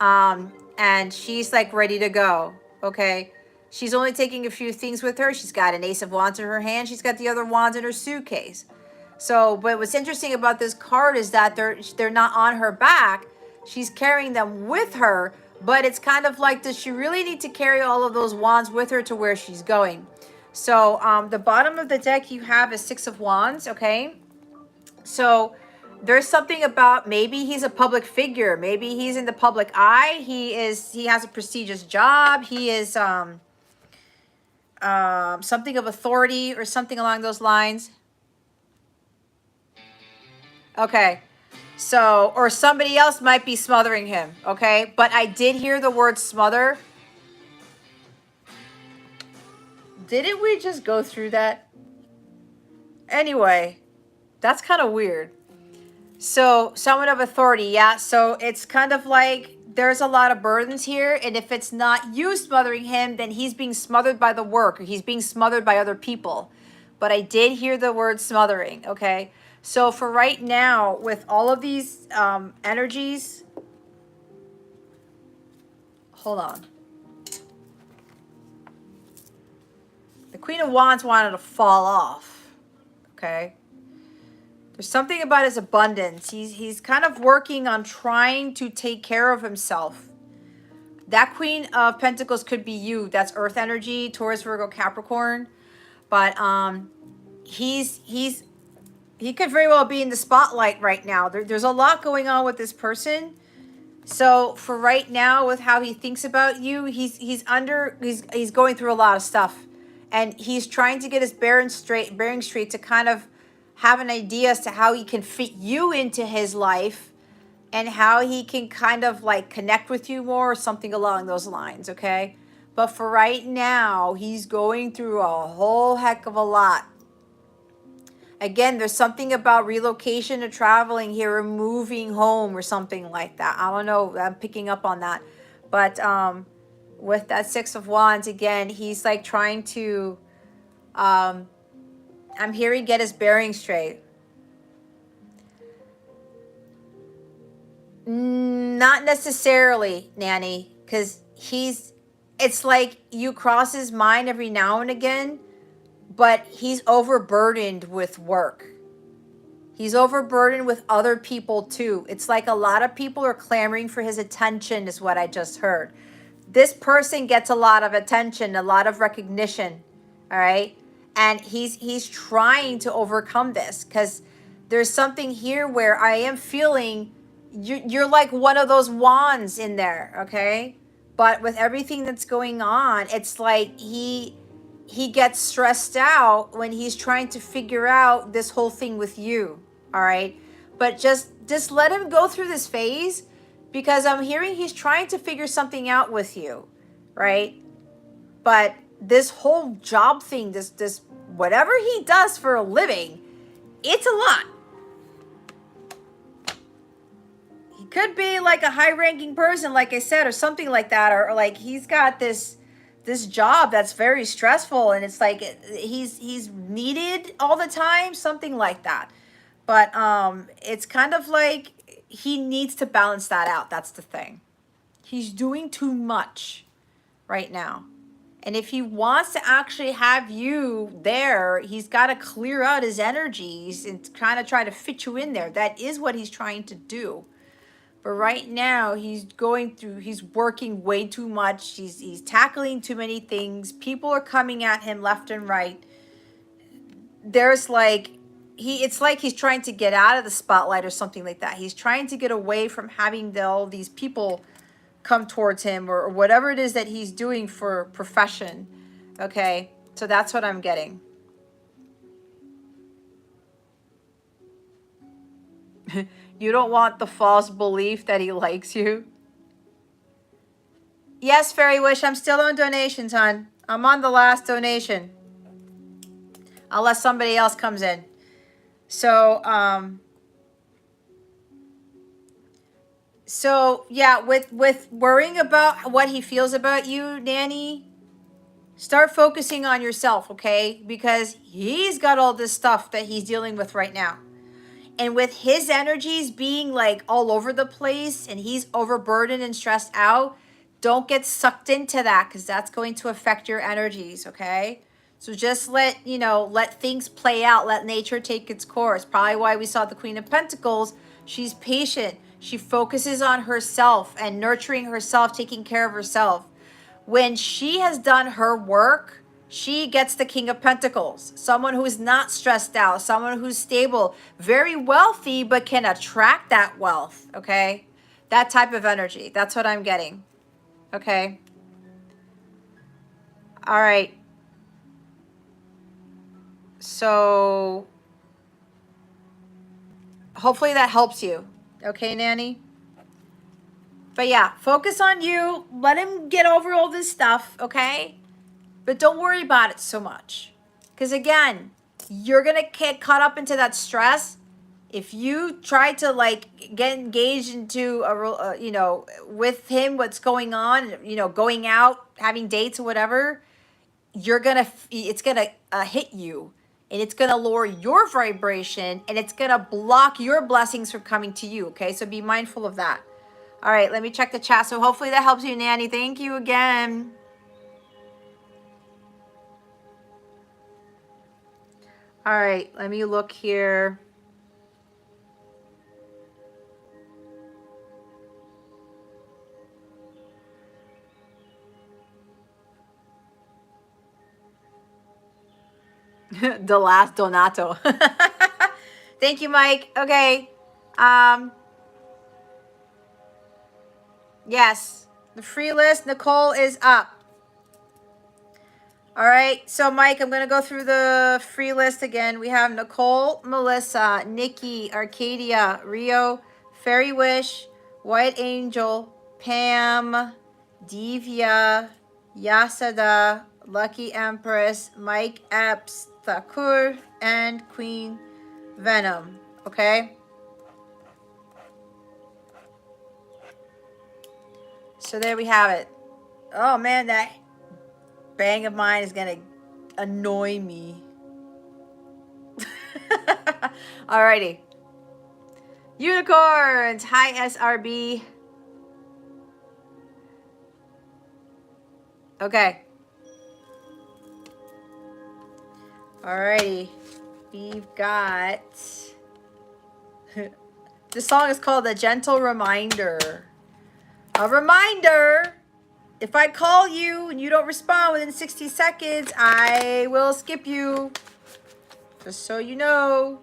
A: and she's like ready to go, okay? She's only taking a few things with her. She's got an Ace of Wands in her hand. She's got the other wands in her suitcase. So, but what's interesting about this card is that they're not on her back. She's carrying them with her, but it's kind of like, does she really need to carry all of those wands with her to where she's going? So, the bottom of the deck you have is 6 of Wands, okay? So, there's something about maybe he's a public figure. Maybe he's in the public eye. He has a prestigious job. He is something of authority or something along those lines. Okay, so, or somebody else might be smothering him, okay? But I did hear the word smother. Didn't we just go through that? Anyway, that's kind of weird. So, someone of authority, yeah. So, it's kind of like there's a lot of burdens here. And if it's not you smothering him, then he's being smothered by the work, or he's being smothered by other people. But I did hear the word smothering, okay? So for right now, with all of these energies, hold on. The Queen of Wands wanted to fall off, okay? There's something about his abundance. He's kind of working on trying to take care of himself. That Queen of Pentacles could be you. That's Earth energy, Taurus, Virgo, Capricorn. But he could very well be in the spotlight right now. There's a lot going on with this person. So for right now, with how he thinks about you, he's going through a lot of stuff, and he's trying to get his bearing straight to kind of have an idea as to how he can fit you into his life, and how he can kind of like connect with you more, or something along those lines. Okay, but for right now, he's going through a whole heck of a lot. Again, there's something about relocation or traveling here, or moving home or something like that. I don't know. I'm picking up on that. But with that 6 of Wands, again, he's like trying to, I'm hearing, get his bearing straight. Not necessarily, Nanny, because it's like you cross his mind every now and again, but he's overburdened with work. He's overburdened with other people too. It's like a lot of people are clamoring for his attention, is what I just heard. This person gets a lot of attention, a lot of recognition, all right? And he's trying to overcome this, because there's something here where I am feeling you're like one of those wands in there, okay? But with everything that's going on, it's like he gets stressed out when he's trying to figure out this whole thing with you, all right? But just let him go through this phase, because I'm hearing he's trying to figure something out with you, right? But this whole job thing, this whatever he does for a living, it's a lot. He could be like a high-ranking person, like I said, or something like that, or like he's got this job that's very stressful, and it's like he's needed all the time, something like that. But it's kind of like he needs to balance that out. That's the thing. He's doing too much right now. And if he wants to actually have you there, he's got to clear out his energies and kind of try to fit you in there. That is what he's trying to do. But right now, he's working way too much. He's tackling too many things. People are coming at him left and right. There's like, it's like he's trying to get out of the spotlight or something like that. He's trying to get away from having all these people come towards him, or whatever it is that he's doing for profession. Okay, so that's what I'm getting. You don't want the false belief that he likes you. Yes, Fairy Wish, I'm still on donations, hon. I'm on the last donation, unless somebody else comes in. So yeah, with worrying about what he feels about you, Nanny, start focusing on yourself, okay? Because he's got all this stuff that he's dealing with right now. And with his energies being like all over the place and he's overburdened and stressed out, don't get sucked into that, because that's going to affect your energies, okay? So just let things play out. Let nature take its course. Probably why we saw the Queen of Pentacles. She's patient. She focuses on herself and nurturing herself, taking care of herself. When she has done her work, she gets the King of Pentacles. Someone who is not stressed out, someone who's stable, very wealthy, but can attract that wealth, okay? That type of energy. That's what I'm getting, okay? All right. So hopefully that helps you, okay, Nanny? But yeah, focus on you. Let him get over all this stuff, okay? But don't worry about it so much. Because again, you're going to get caught up into that stress. If you try to like get engaged into with him, what's going on, going out, having dates or whatever, it's going to hit you. And it's going to lower your vibration. And it's going to block your blessings from coming to you, okay? So be mindful of that. All right, let me check the chat. So hopefully that helps you, Nanny. Thank you again. All right, let me look here. The last Donato. Thank you, Mike. Okay. Yes, the free list, Nicole, is up. All right, so Mike, I'm going to go through the free list again. We have Nicole, Melissa, Nikki, Arcadia, Rio, Fairy Wish, White Angel, Pam, Divya, Yasada, Lucky Empress, Mike Epps, Thakur, and Queen Venom, okay? So there we have it. Oh, man, that bang of mine is going to annoy me. Alrighty. Unicorns. Hi, SRB. Okay. Alrighty. We've got... This song is called A Gentle Reminder. A reminder, if I call you and you don't respond within 60 seconds, I will skip you. Just so you know.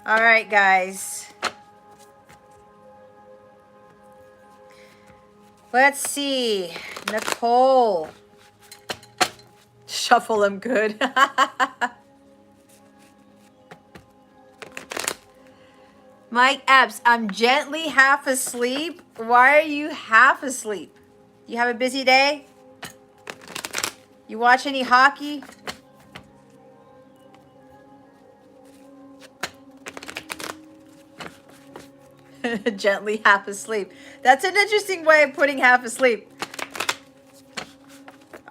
A: All right, guys. Let's see. Nicole. Shuffle them good. Mike Epps, I'm gently half asleep. Why are you half asleep? You have a busy day? You watch any hockey? Gently half asleep. That's an interesting way of putting half asleep.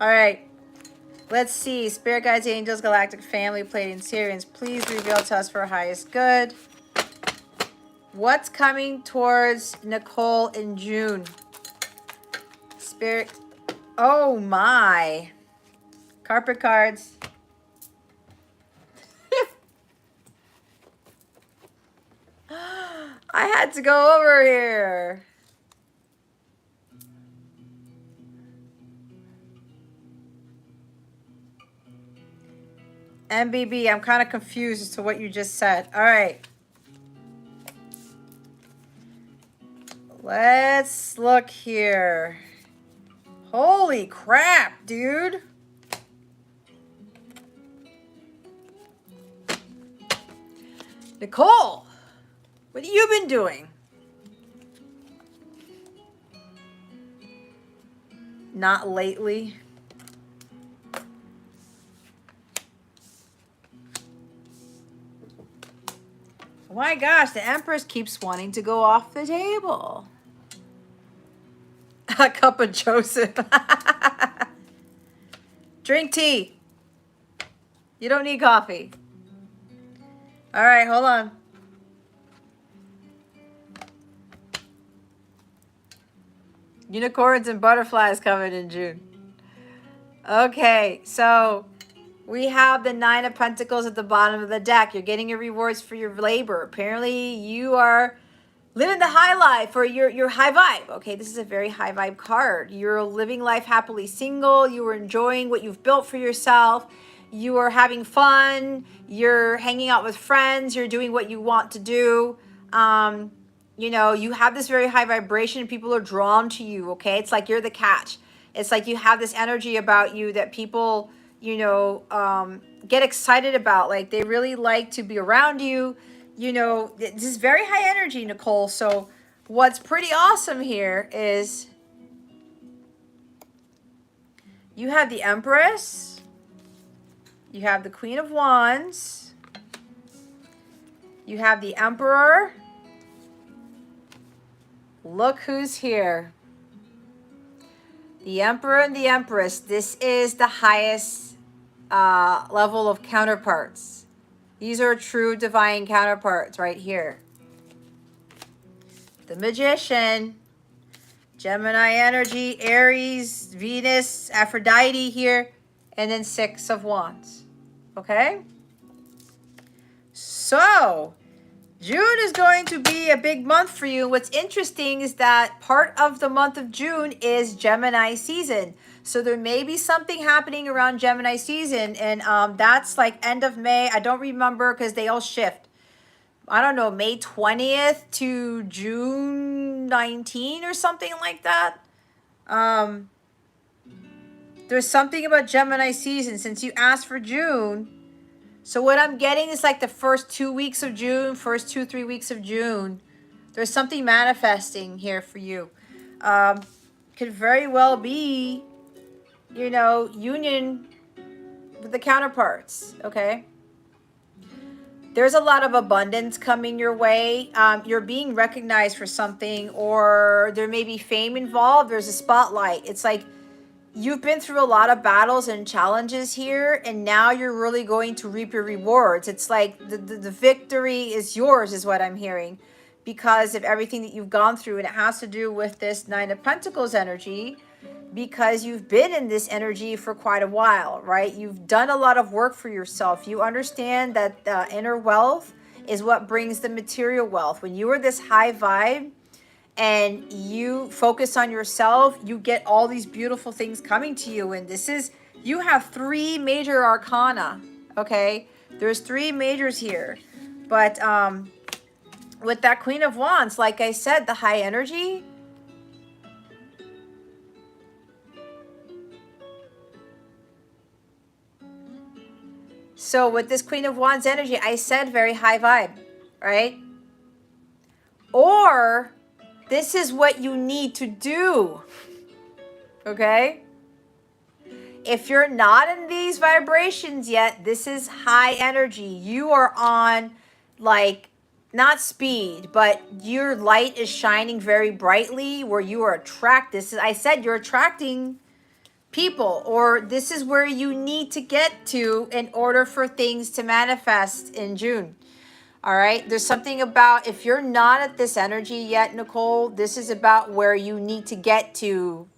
A: All right. Let's see. Spirit guides, angels, galactic family, Pleiadian Sirians, please reveal to us for our highest good. What's coming towards Nicole in June? Spirit. Oh my. Carpet cards. I had to go over here. MBB, I'm kind of confused as to what you just said. All right. Let's look here. Holy crap, dude. Nicole, what have you been doing? Not lately. Oh my gosh, the Empress keeps wanting to go off the table. A cup of Joseph. Drink tea. You don't need coffee. All right, hold on. Unicorns and butterflies coming in June. Okay, so we have the Nine of Pentacles at the bottom of the deck. You're getting your rewards for your labor. Apparently, you are living the high life, or you're high vibe. Okay, this is a very high vibe card. You're living life happily single. You are enjoying what you've built for yourself. You are having fun. You're hanging out with friends. You're doing what you want to do. You know, you have this very high vibration. People are drawn to you, okay? It's like you're the catch. It's like you have this energy about you that people, you know, get excited about. Like, they really like to be around you. You know, this is very high energy, Nicole. So what's pretty awesome here is you have the Empress. You have the Queen of Wands. You have the Emperor. Look who's here. The Emperor and the Empress. This is the highest level of counterparts. These are true divine counterparts right here. The Magician. Gemini energy, Aries, Venus, Aphrodite here. And then Six of Wands. Okay? So, June is going to be a big month for you. What's interesting is that part of the month of June is Gemini season. So there may be something happening around Gemini season. And that's like end of May. I don't remember because they all shift. I don't know, May 20th to June 19 or something like that. There's something about Gemini season since you asked for June. So what I'm getting is like the first 2 weeks of June, first 2-3 weeks of June. There's something manifesting here for you. Could very well be, you know, union with the counterparts, okay? There's a lot of abundance coming your way. You're being recognized for something, or there may be fame involved. There's a spotlight. It's like you've been through a lot of battles and challenges here, and now you're really going to reap your rewards. It's like the victory is yours, is what I'm hearing, because of everything that you've gone through. And it has to do with this Nine of Pentacles energy, because you've been in this energy for quite a while, right? You've done a lot of work for yourself. You understand that inner wealth is what brings the material wealth. When you are this high vibe, and you focus on yourself, you get all these beautiful things coming to you. And this is, you have 3 major arcana, okay? There's 3 majors here. But with that Queen of Wands, like I said, the high energy, so with this Queen of Wands energy, I said very high vibe, right? Or this is what you need to do, okay? If you're not in these vibrations yet, this is high energy. You are on like not speed, but your light is shining very brightly where you are this is, I said you're attracting people, or this is where you need to get to in order for things to manifest in June. All right. There's something about, if you're not at this energy yet, Nicole, this is about where you need to get to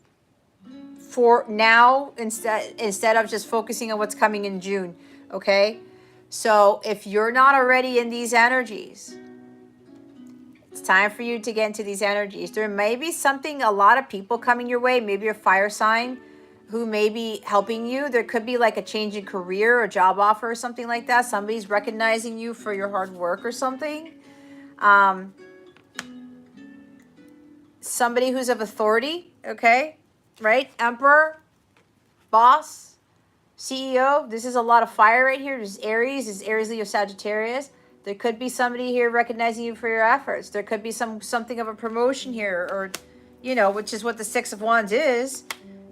A: for now, instead of just focusing on what's coming in June. Okay. So if you're not already in these energies, it's time for you to get into these energies. There may be something, a lot of people coming your way, maybe a fire sign who may be helping you. There could be like a change in career or job offer or something like that. Somebody's recognizing you for your hard work or something. Somebody who's of authority, okay? Right? Emperor, boss, CEO. This is a lot of fire right here. This is Aries, Leo, Sagittarius. There could be somebody here recognizing you for your efforts. There could be something of a promotion here, or, which is what the Six of Wands is.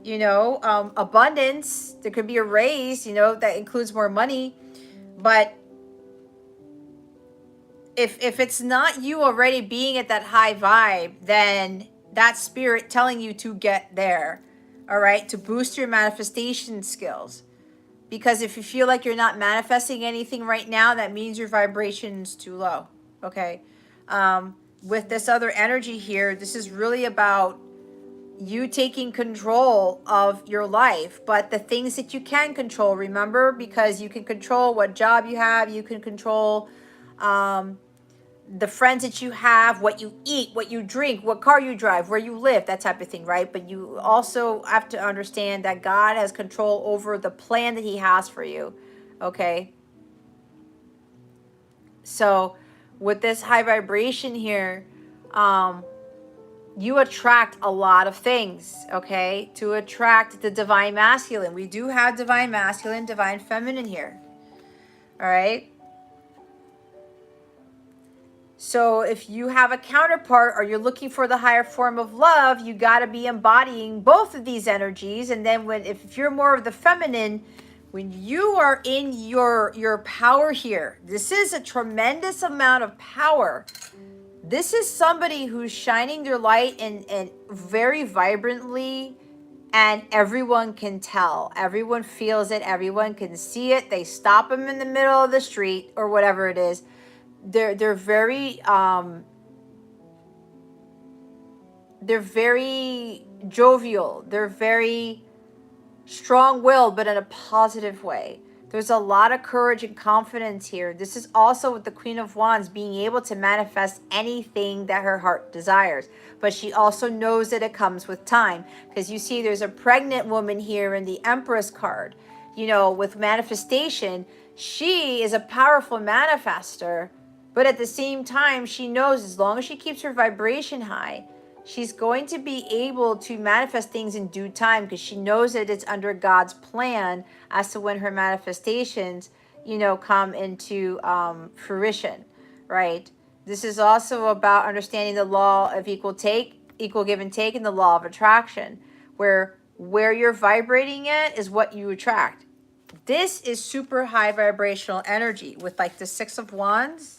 A: Abundance. There could be a raise, that includes more money. But if it's not you already being at that high vibe, then that spirit telling you to get there, all right, to boost your manifestation skills. Because if you feel like you're not manifesting anything right now, that means your vibration's too low, okay? With this other energy here, this is really about you taking control of your life, but the things that you can control, remember, because you can control what job you have, you can control the friends that you have, what you eat, what you drink, what car you drive, where you live, that type of thing, right? But you also have to understand that God has control over the plan that he has for you, okay? So with this high vibration here, you attract a lot of things, okay? To attract the divine masculine. We do have divine masculine, divine feminine here, all right? So if you have a counterpart or you're looking for the higher form of love, you got to be embodying both of these energies. And then if you're more of the feminine, when you are in your power here, this is a tremendous amount of power. This is somebody who's shining their light and very vibrantly, and everyone can tell. Everyone feels it. Everyone can see it. They stop them in the middle of the street or whatever it is. They're very jovial. They're very strong-willed, but in a positive way. There's a lot of courage and confidence here. This is also with the Queen of Wands being able to manifest anything that her heart desires. But she also knows that it comes with time. Because you see there's a pregnant woman here in the Empress card. With manifestation, she is a powerful manifester. But at the same time, she knows as long as she keeps her vibration high, she's going to be able to manifest things in due time, because she knows that it's under God's plan as to when her manifestations, come into fruition, right? This is also about understanding the law of equal give and take, and the law of attraction, where you're vibrating at is what you attract. This is super high vibrational energy with like the Six of Wands.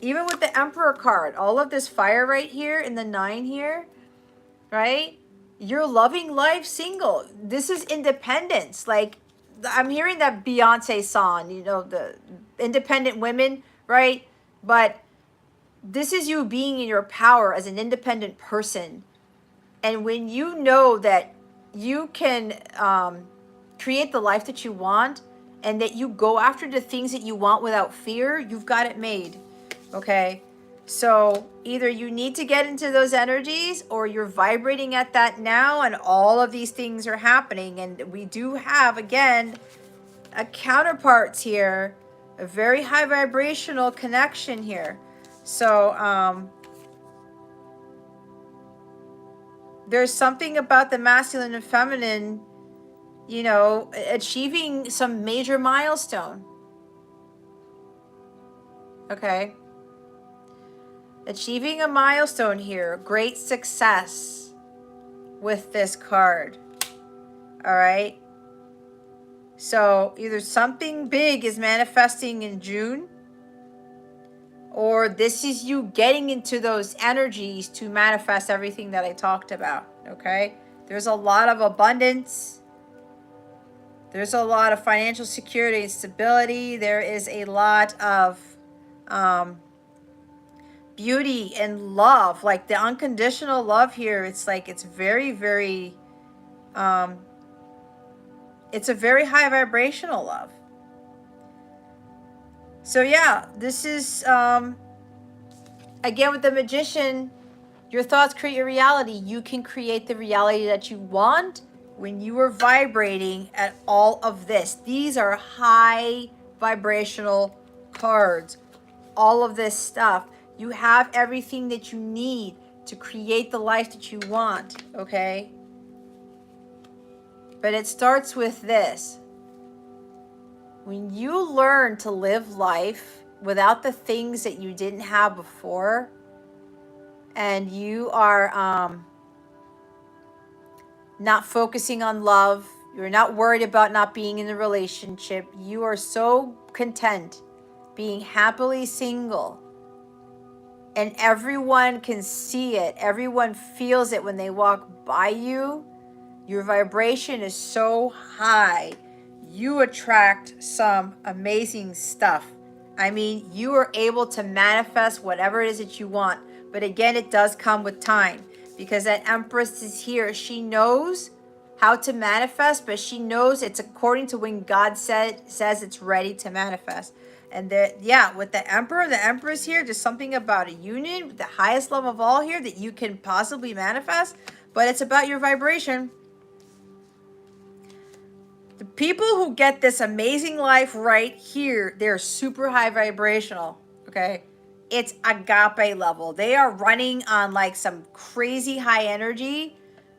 A: Even with the Emperor card, all of this fire right here in the 9 here, right? You're loving life single. This is independence. Like, I'm hearing that Beyonce song, the independent women, right? But this is you being in your power as an independent person. And when you know that you can create the life that you want, and that you go after the things that you want without fear, you've got it made. Okay, so either you need to get into those energies, or you're vibrating at that now, and all of these things are happening. And we do have, again, a counterparts here, a very high vibrational connection here. So there's something about the masculine and feminine, achieving some major milestone. Okay. Achieving a milestone here, great success with this card. All right. So either something big is manifesting in June, or this is you getting into those energies to manifest everything that I talked about, okay? There's a lot of abundance. There's a lot of financial security and stability. There is a lot of beauty and love, like the unconditional love here. It's like, it's very, very, it's a very high vibrational love. So yeah, this is, again, with the Magician, your thoughts create your reality. You can create the reality that you want when you are vibrating at all of this. These are high vibrational cards. All of this stuff. You have everything that you need to create the life that you want, okay? But it starts with this. When you learn to live life without the things that you didn't have before, and you are not focusing on love, you're not worried about not being in a relationship, you are so content being happily single, and everyone can see it, everyone feels it when they walk by you, your vibration is so high, you attract some amazing stuff. I mean, you are able to manifest whatever it is that you want. But again, it does come with time, because that Empress is here. She knows how to manifest, but she knows it's according to when God says it's ready to manifest. And that, yeah, with the Emperor, the Empress here, there's something about a union, the highest love of all here that you can possibly manifest, but it's about your vibration. The people who get this amazing life right here, they're super high vibrational, okay? It's agape level. They are running on like some crazy high energy,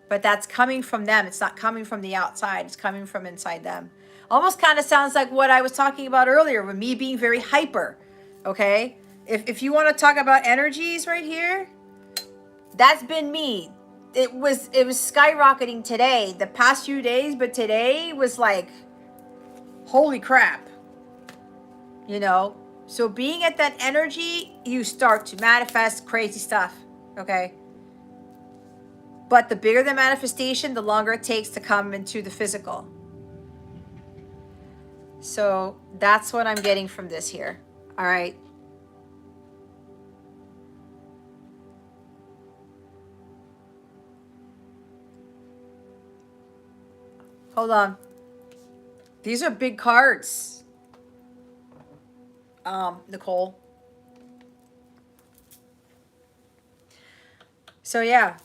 A: but that's coming from them. It's not coming from the outside. It's coming from inside them. Almost kind of sounds like what I was talking about earlier with me being very hyper, okay? If you want to talk about energies right here, that's been me. It was skyrocketing today, the past few days, but today was like, holy crap, you know? So being at that energy, you start to manifest crazy stuff, okay? But the bigger the manifestation, the longer it takes to come into the physical. So that's what I'm getting from this here, all right? Hold on. These are big cards, Nicole. So yeah,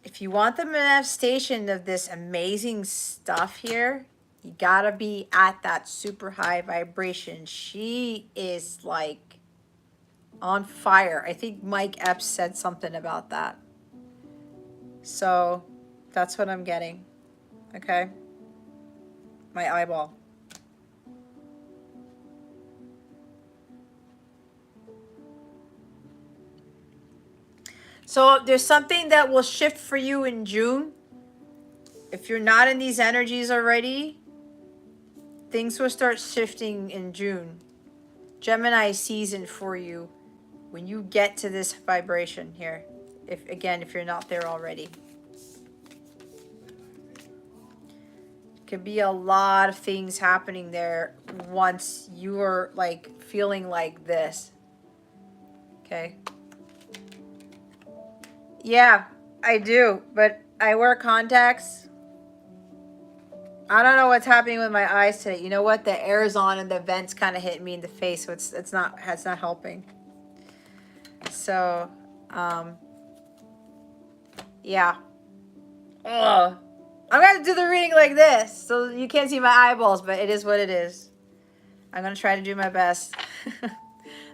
A: if you want the manifestation of this amazing stuff here, you gotta be at that super high vibration. She is like on fire. I think Mike Epps said something about that. So that's what I'm getting. Okay. My eyeball. So there's something that will shift for you in June. If you're not in these energies already, things will start shifting in June. Gemini season for you when you get to this vibration here. If you're not there already. Could be a lot of things happening there once you are like feeling like this. Okay. Yeah, I do, but I wear contacts. I don't know what's happening with my eyes today. You know what? The air is on and the vents kind of hit me in the face, so it's not helping. So, yeah. Ugh. I'm going to do the reading like this, so you can't see my eyeballs, but it is what it is. I'm going to try to do my best.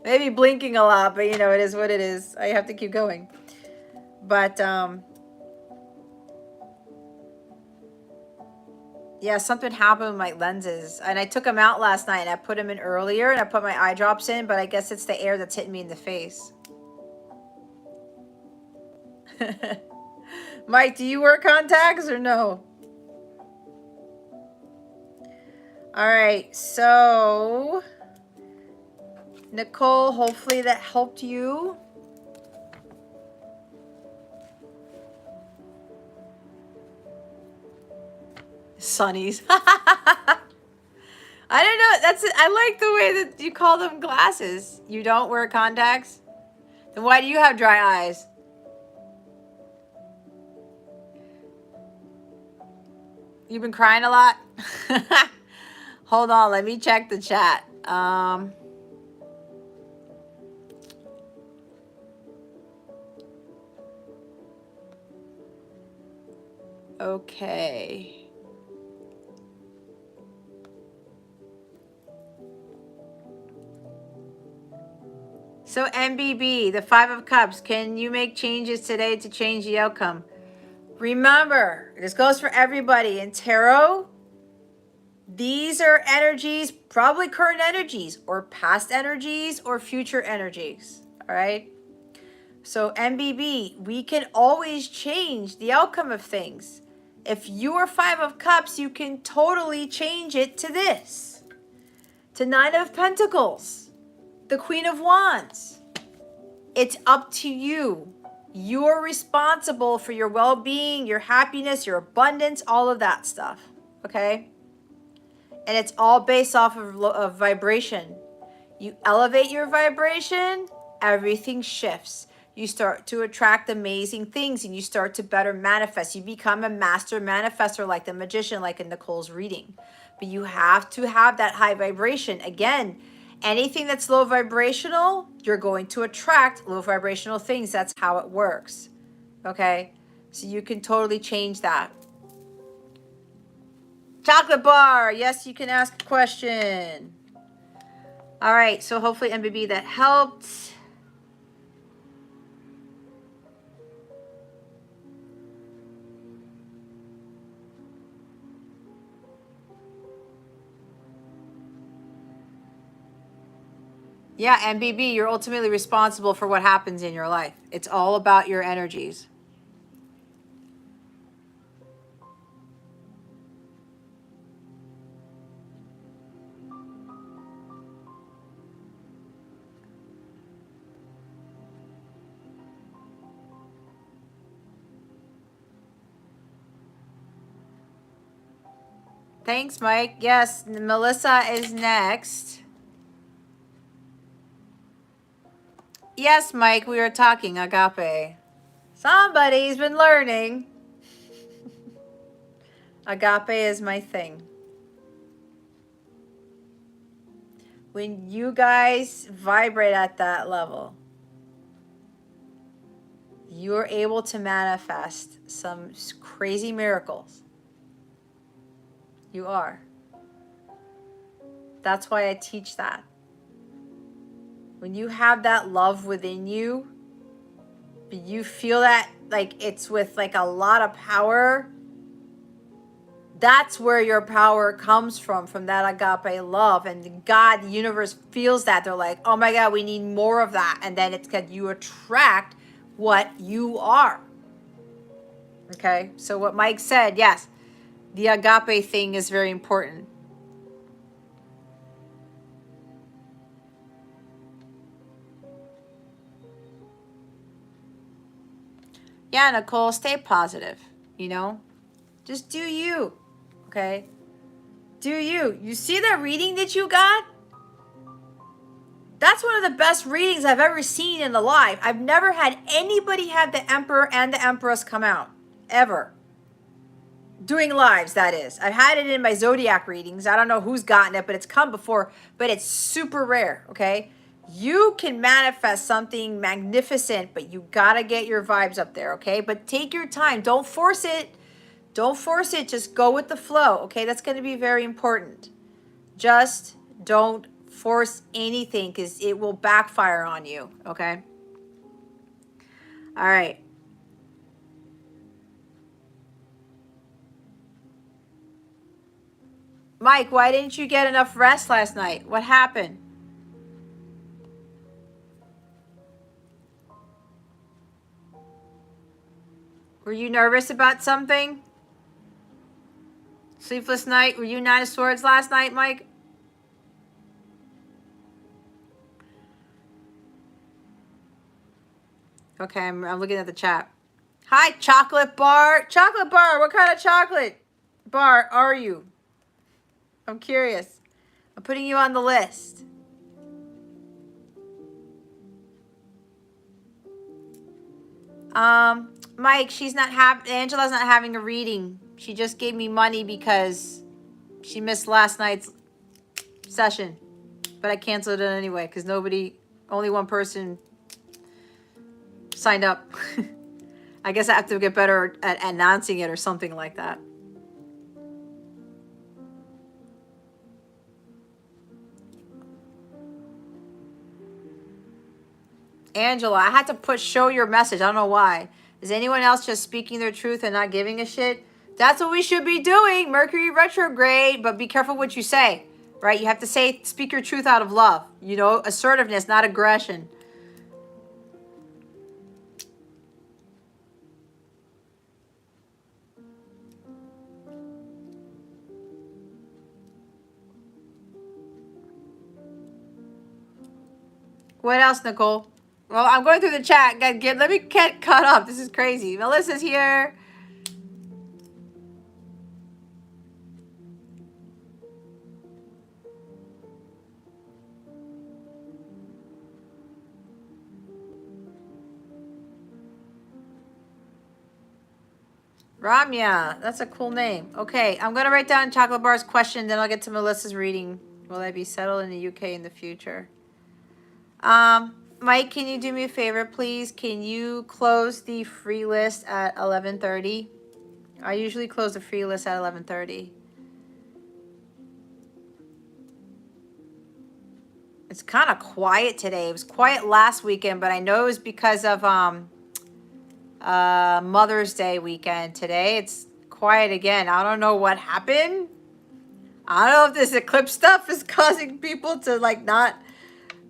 A: Maybe blinking a lot, but you know, it is what it is. I have to keep going. But, yeah, something happened with my lenses. And I took them out last night, and I put them in earlier, and I put my eye drops in, but I guess it's the air that's hitting me in the face. Mike, do you wear contacts or no? All right, so Nicole, hopefully that helped you. Sunnies. I don't know. I like the way that you call them glasses. You don't wear contacts? Then why do you have dry eyes? You've been crying a lot? Hold on, let me check the chat. Okay. So MBB, the Five of Cups, can you make changes today to change the outcome? Remember, this goes for everybody. In tarot, these are energies, probably current energies or past energies or future energies. All right. So MBB, we can always change the outcome of things. If you are Five of Cups, you can totally change it to this. To Nine of Pentacles, the Queen of Wands. It's up to you. You're responsible for your well-being, your happiness, your abundance, all of that stuff. Okay? And it's all based off of vibration. You elevate your vibration, everything shifts. You start to attract amazing things and you start to better manifest. You become a master manifestor like the magician, like in Nicole's reading. But you have to have that high vibration. Again, anything that's low vibrational, you're going to attract low vibrational things. That's how it works. Okay? So you can totally change that. Chocolate bar. Yes, you can ask a question. All right. So hopefully, MBB, that helped. Yeah, MBB, you're ultimately responsible for what happens in your life. It's all about your energies. Thanks, Mike. Yes, Melissa is next. Yes, Mike, we were talking agape. Somebody's been learning. Agape is my thing. When you guys vibrate at that level, you're able to manifest some crazy miracles. You are. That's why I teach that. When you have that love within you, you feel that like it's with like a lot of power. That's where your power comes from that agape love. And God, the universe feels that. They're like, oh my God, we need more of that. And then it's because you attract what you are. Okay, so what Mike said, yes, the agape thing is very important. Yeah, Nicole, stay positive, you know? Just do you, okay? Do you. You see that reading that you got? That's one of the best readings I've ever seen in the live. I've never had anybody have the Emperor and the Empress come out, ever. Doing lives, that is. I've had it in my Zodiac readings. I don't know who's gotten it, but it's come before, but it's super rare, okay? You can manifest something magnificent, but you gotta get your vibes up there, okay? But take your time. Don't force it. Don't force it. Just go with the flow, okay? That's gonna be very important. Just don't force anything because it will backfire on you, okay? All right. Mike, why didn't you get enough rest last night? What happened? Were you nervous about something? Sleepless night? Were you Nine of Swords last night, Mike? Okay, I'm looking at the chat. Hi, chocolate bar. Chocolate bar, what kind of chocolate bar are you? I'm curious. I'm putting you on the list. Mike, Angela's not having a reading. She just gave me money because she missed last night's session. But I canceled it anyway because only one person signed up. I guess I have to get better at announcing it or something like that. Angela, I had to show your message. I don't know why. Is anyone else just speaking their truth and not giving a shit? That's what we should be doing. Mercury retrograde, but be careful what you say, right? You have to speak your truth out of love. You know, assertiveness, not aggression. What else, Nicole? Well, I'm going through the chat. Let me get caught up. This is crazy. Melissa's here. Ramya, that's a cool name. Okay, I'm going to write down Chocolate Bar's question, then I'll get to Melissa's reading. Will I be settled in the UK in the future? Mike, can you do me a favor, please? Can you close the free list at 11:30? I usually close the free list at 11:30. It's kind of quiet today. It was quiet last weekend, but I know it was because of Mother's Day weekend. Today it's quiet again. I don't know what happened. I don't know if this eclipse stuff is causing people to like not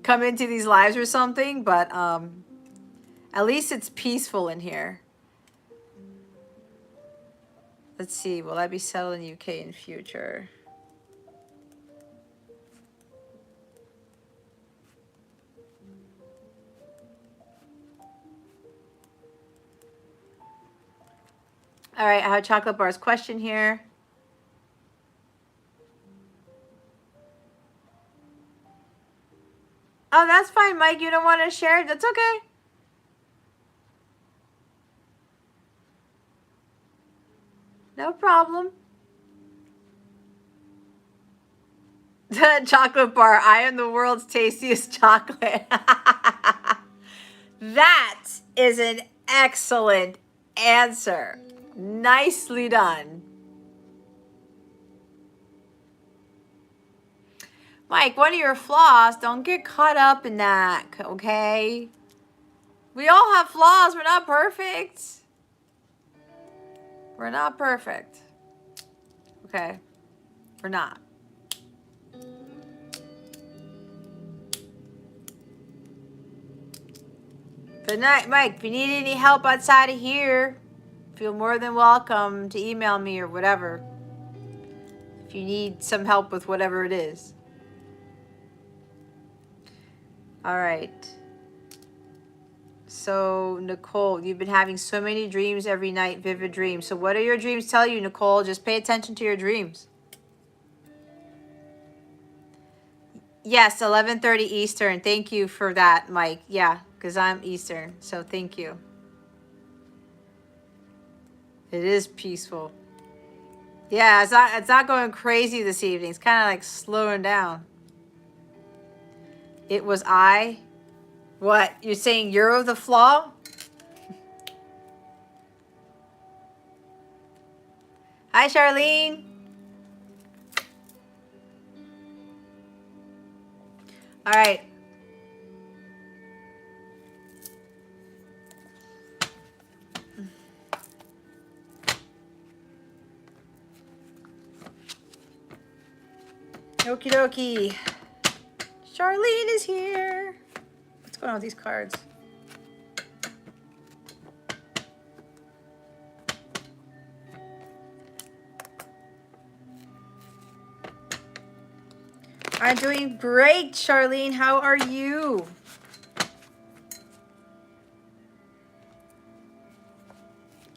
A: come into these lives or something, but at least it's peaceful in here. Let's see, will I be settled in the UK in future? All right, I have Chocolate Bar's question here. Oh, that's fine, Mike. You don't want to share? That's okay. No problem. Chocolate Bar. I am the world's tastiest chocolate. That is an excellent answer. Nicely done. Mike, what are your flaws? Don't get caught up in that, okay? We all have flaws. We're not perfect. We're not perfect. Okay? We're not. Good night, Mike. If you need any help outside of here, feel more than welcome to email me or whatever. If you need some help with whatever it is. All right. So, Nicole, you've been having so many dreams every night, vivid dreams. So what do your dreams tell you, Nicole? Just pay attention to your dreams. Yes, 11:30 Eastern. Thank you for that, Mike. Yeah, because I'm Eastern. So thank you. It is peaceful. Yeah, it's not going crazy this evening. It's kind of like slowing down. It was I. What? You're saying you're the flaw? Hi, Charlene. All right. Okie dokie. Charlene is here. What's going on with these cards? I'm doing great, Charlene. How are you?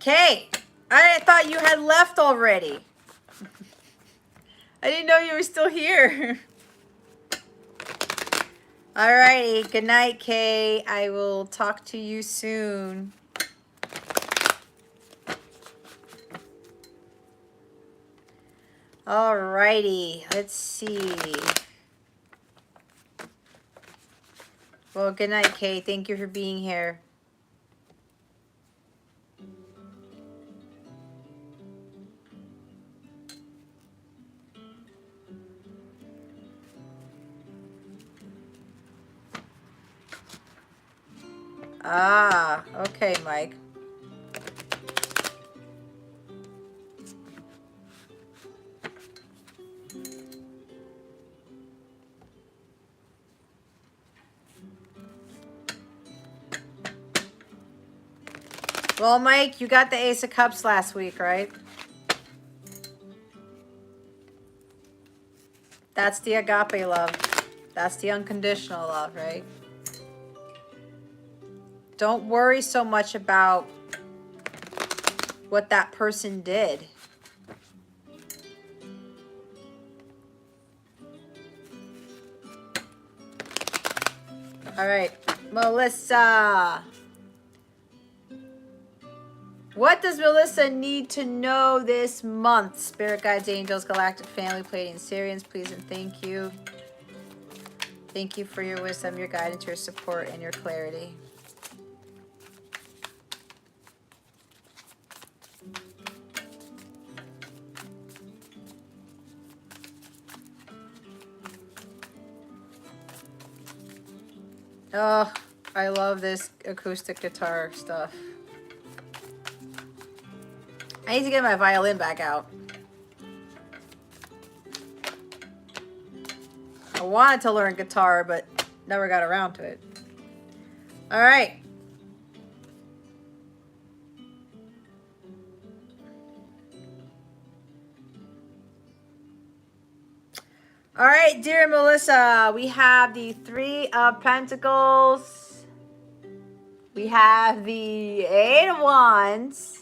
A: Kay, I thought you had left already. I didn't know you were still here. Alrighty, good night, Kay. I will talk to you soon. Alrighty, let's see. Well, good night, Kay. Thank you for being here. Ah, okay, Mike. Well, Mike, you got the Ace of Cups last week, right? That's the agape love. That's the unconditional love, right? Don't worry so much about what that person did. All right, Melissa. What does Melissa need to know this month? Spirit guides, angels, galactic family, Pleiadian, Syrians, please and thank you. Thank you for your wisdom, your guidance, your support, and your clarity. Oh, I love this acoustic guitar stuff. I need to get my violin back out. I wanted to learn guitar, but never got around to it. All right. All right, dear Melissa, we have the Three of Pentacles. We have the Eight of Wands.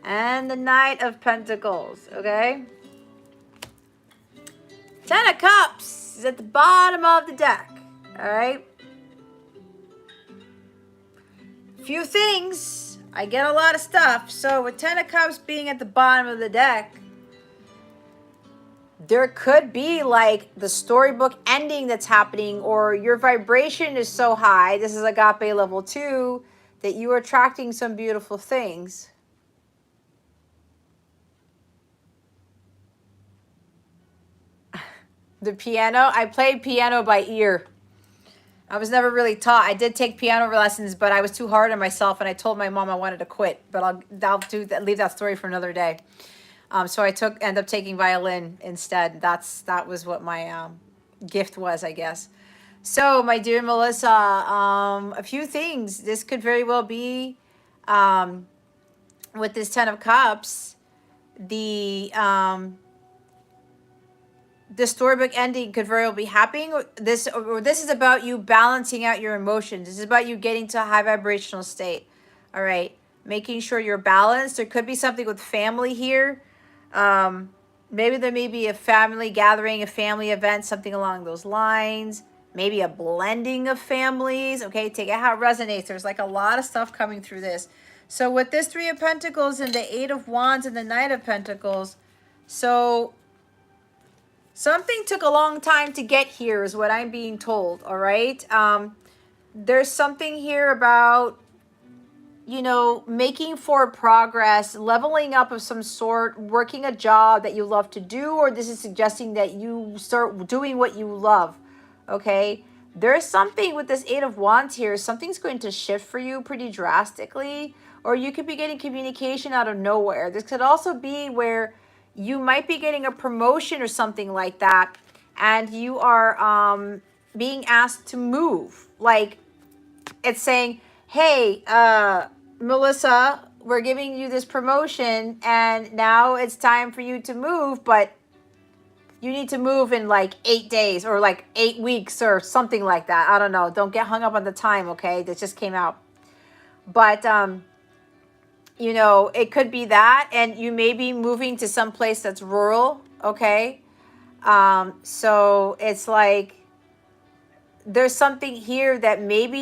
A: And the Knight of Pentacles, okay? Ten of Cups is at the bottom of the deck, all right? Few things. I get a lot of stuff. So with Ten of Cups being at the bottom of the deck, there could be like the storybook ending that's happening, or your vibration is so high, this is agape level 2, that you are attracting some beautiful things. The piano, I played piano by ear. I was never really taught. I did take piano lessons, but I was too hard on myself, and I told my mom I wanted to quit. But I'll do that, leave that story for another day. So I ended up taking violin instead. That was what my gift was, I guess. So, my dear Melissa, a few things. This could very well be with this Ten of Cups, the storybook ending could very well be happening. This is about you balancing out your emotions. This is about you getting to a high vibrational state. All right, making sure you're balanced. There could be something with family here. Maybe there may be a family gathering, a family event, something along those lines. Maybe a blending of families. Okay, take it how it resonates. There's like a lot of stuff coming through this. So with this Three of Pentacles and the Eight of Wands and the Knight of Pentacles, so something took a long time to get here is what I'm being told, all right? There's something here about, you know, making forward progress, leveling up of some sort, working a job that you love to do, or this is suggesting that you start doing what you love, okay? There's something with this Eight of Wands here. Something's going to shift for you pretty drastically, or you could be getting communication out of nowhere. This could also be where you might be getting a promotion or something like that, and you are being asked to move. Like, it's saying, hey, Melissa, we're giving you this promotion, and now it's time for you to move, but you need to move in like 8 days or like 8 weeks or something like that. I don't know. Don't get hung up on the time, okay? That just came out. But you know, it could be that, and you may be moving to some place that's rural, okay? So it's like there's something here that maybe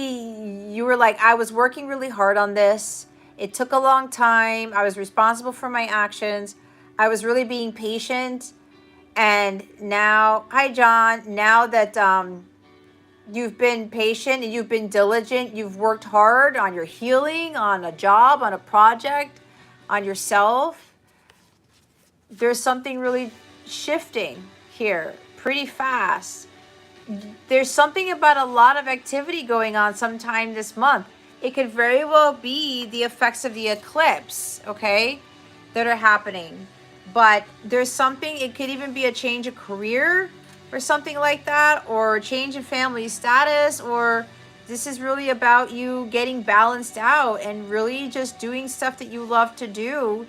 A: you were like, I was working really hard on this. It took a long time. I was responsible for my actions. I was really being patient. And now, hi, John. Now that you've been patient and you've been diligent, you've worked hard on your healing, on a job, on a project, on yourself, there's something really shifting here pretty fast. There's something about a lot of activity going on sometime this month. It could very well be the effects of the eclipse, okay, that are happening. But there's something, it could even be a change of career or something like that, or a change in family status, or this is really about you getting balanced out and really just doing stuff that you love to do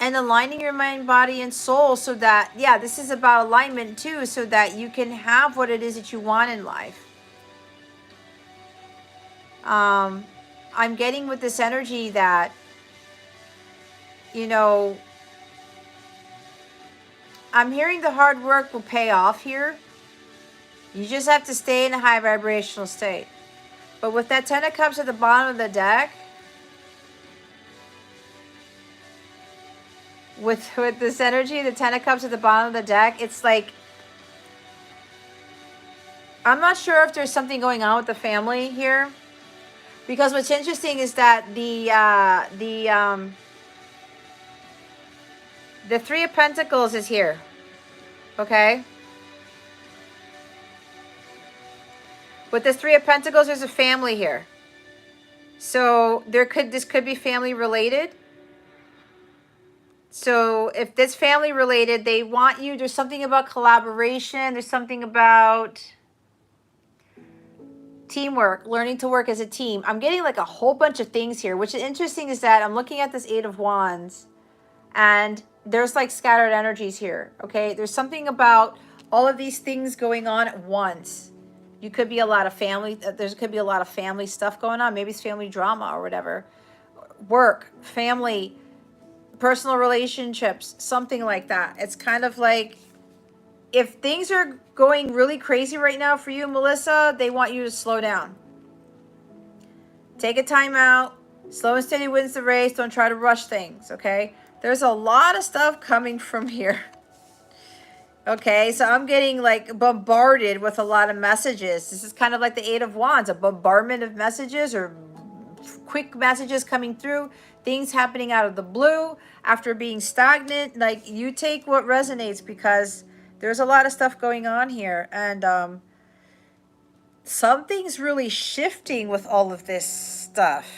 A: and aligning your mind, body, and soul so that, yeah, this is about alignment too, so that you can have what it is that you want in life. I'm getting with this energy that, you know, I'm hearing the hard work will pay off here. You just have to stay in a high vibrational state. But with that 10 of Cups at the bottom of the deck, with this energy, the 10 of Cups at the bottom of the deck, it's like, I'm not sure if there's something going on with the family here. Because what's interesting is that the Three of Pentacles is here. Okay? With this Three of Pentacles, there's a family here. So this could be family related. So if this family related, they want you, there's something about collaboration, there's something about teamwork, learning to work as a team. I'm getting like a whole bunch of things here, which is interesting is that I'm looking at this Eight of Wands and there's like scattered energies here, okay? There's something about all of these things going on at once. You could be a lot of family, there could be a lot of family stuff going on. Maybe it's family drama or whatever. Work, family, personal relationships, something like that. It's kind of like if things are going really crazy right now for you, Melissa, they want you to slow down. Take a time out. Slow and steady wins the race. Don't try to rush things, okay? There's a lot of stuff coming from here. Okay, so I'm getting like bombarded with a lot of messages. This is kind of like the Eight of Wands, a bombardment of messages or quick messages coming through, things happening out of the blue after being stagnant. Like, you take what resonates because there's a lot of stuff going on here. And something's really shifting with all of this stuff.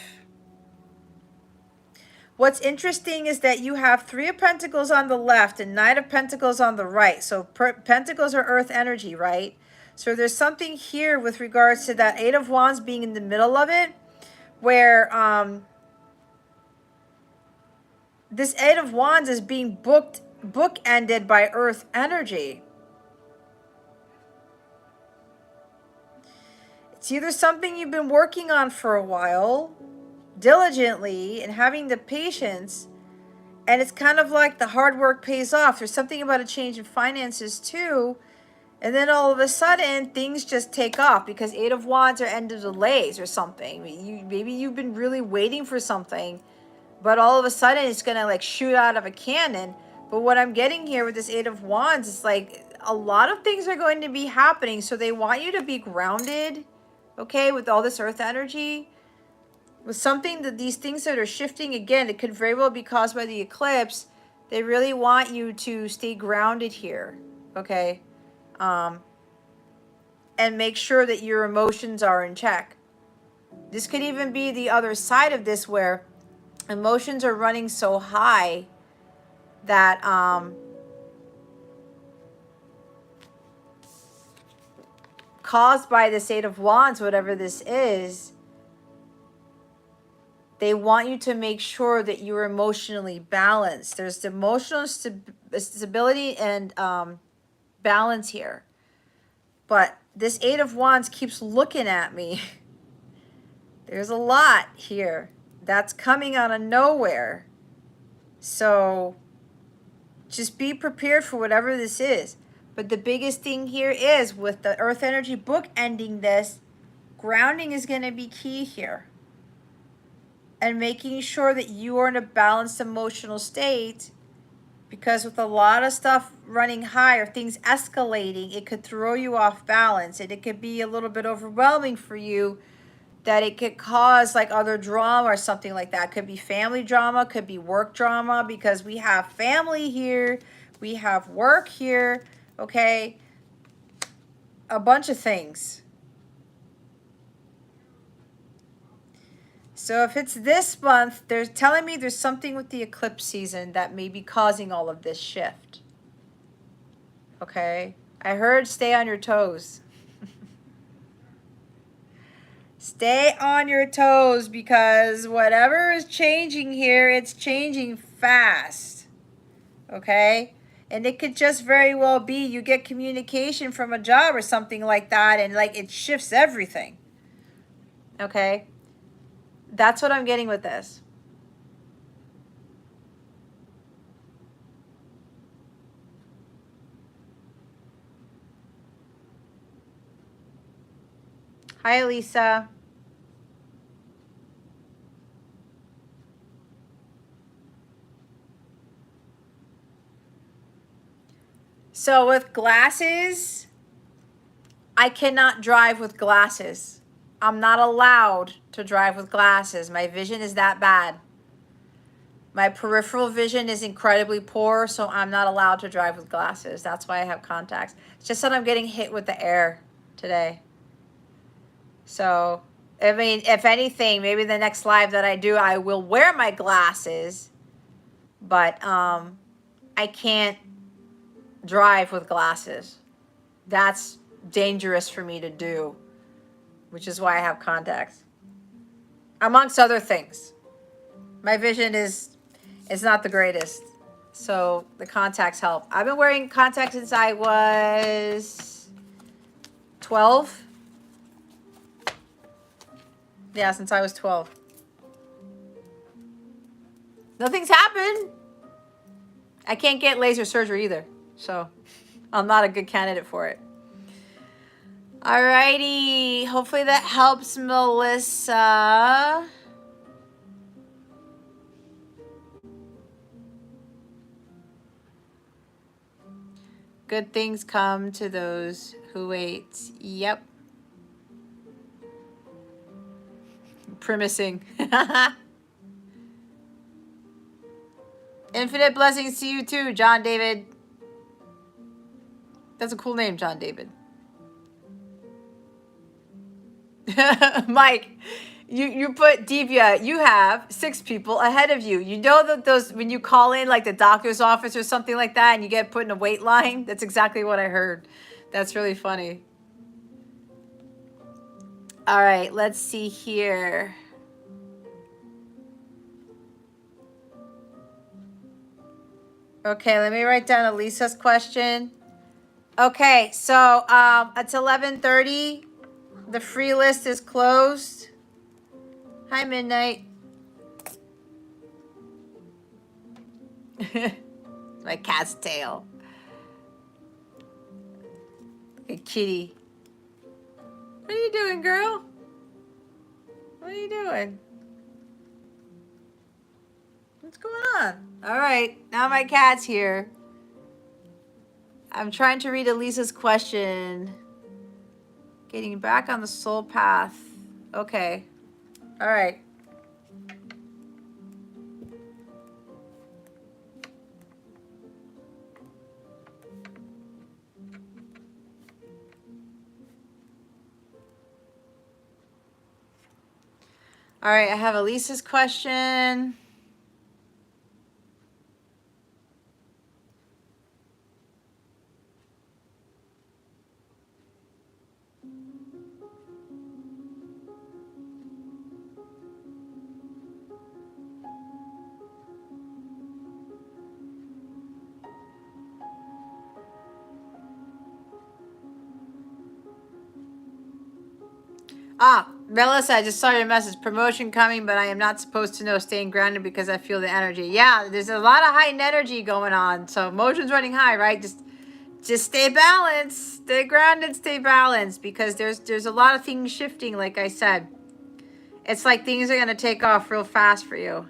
A: What's interesting is that you have Three of Pentacles on the left and Knight of Pentacles on the right. So Pentacles are earth energy, right? So there's something here with regards to that Eight of Wands being in the middle of it, where this Eight of Wands is being bookended by earth energy. It's either something you've been working on for a while, diligently, and having the patience, and it's kind of like the hard work pays off. There's something about a change in finances too, and then all of a sudden things just take off because Eight of Wands are end of delays or something. Maybe you've been really waiting for something, but all of a sudden it's gonna like shoot out of a cannon. But what I'm getting here with this Eight of Wands is like a lot of things are going to be happening, so they want you to be grounded, okay, with all this earth energy. With something that these things that are shifting, again, it could very well be caused by the eclipse. They really want you to stay grounded here, okay? And make sure that your emotions are in check. This could even be the other side of this where emotions are running so high that caused by this Eight of Wands, whatever this is, they want you to make sure that you're emotionally balanced. There's the emotional stability and balance here. But this Eight of Wands keeps looking at me. There's a lot here. That's coming out of nowhere. So just be prepared for whatever this is. But the biggest thing here is with the Earth Energy book ending this, grounding is going to be key here. And making sure that you are in a balanced emotional state, because with a lot of stuff running high or things escalating, it could throw you off balance, and it could be a little bit overwhelming for you, that it could cause like other drama or something like that. Could be family drama, could be work drama, because we have family here, we have work here, okay? A bunch of things. So if it's this month, they're telling me there's something with the eclipse season that may be causing all of this shift. Okay? I heard stay on your toes. Stay on your toes, because whatever is changing here, it's changing fast. Okay? And it could just very well be you get communication from a job or something like that, and like it shifts everything. Okay? That's what I'm getting with this. Hi, Lisa. So with glasses, I cannot drive with glasses. I'm not allowed to drive with glasses. My vision is that bad. My peripheral vision is incredibly poor, so I'm not allowed to drive with glasses. That's why I have contacts. It's just that I'm getting hit with the air today. So, I mean, if anything, maybe the next live that I do, I will wear my glasses, but I can't drive with glasses. That's dangerous for me to do, which is why I have contacts, amongst other things. My vision is not the greatest, so the contacts help. I've been wearing contacts since I was 12. Yeah, since I was 12. Nothing's happened. I can't get laser surgery either, so I'm not a good candidate for it. Alrighty, hopefully that helps, Melissa. Good things come to those who wait. Yep. Premising. Infinite blessings to you too, John David. That's a cool name, John David. Mike, you put Divya, you have 6 people ahead of you. You know that those, when you call in like the doctor's office or something like that and you get put in a wait line? That's exactly what I heard. That's really funny. All right, let's see here. Okay, let me write down Elisa's question. Okay, so it's 11:30. The free list is closed. Hi, Midnight. My cat's tail. A kitty. What are you doing, girl? What are you doing? What's going on? All right, now my cat's here. I'm trying to read Elisa's question. Getting back on the soul path. Okay. All right. All right, I have Elisa's question. Melissa, I just saw your message. Promotion coming, but I am not supposed to know. Staying grounded because I feel the energy. Yeah, there's a lot of heightened energy going on. So emotions running high, right? Just stay balanced, stay grounded, stay balanced, because there's a lot of things shifting. Like I said, it's like things are gonna take off real fast for you.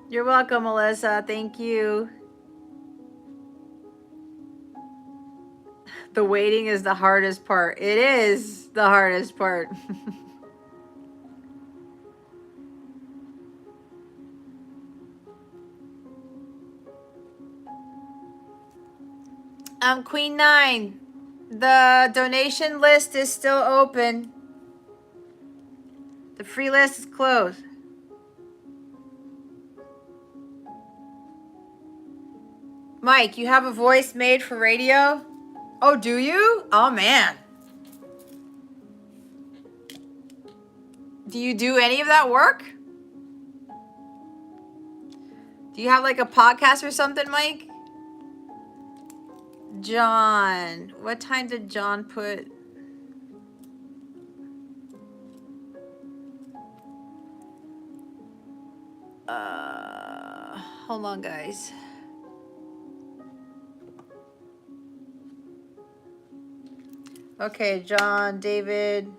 A: You're welcome, Melissa. Thank you. The waiting is the hardest part. It is the hardest part. Queen 9, the donation list is still open. The free list is closed. Mike, you have a voice made for radio? Oh, do you? Oh, man. Do you do any of that work? Do you have like a podcast or something, Mike? John. What time did John put? Hold on, guys. Okay, John, David.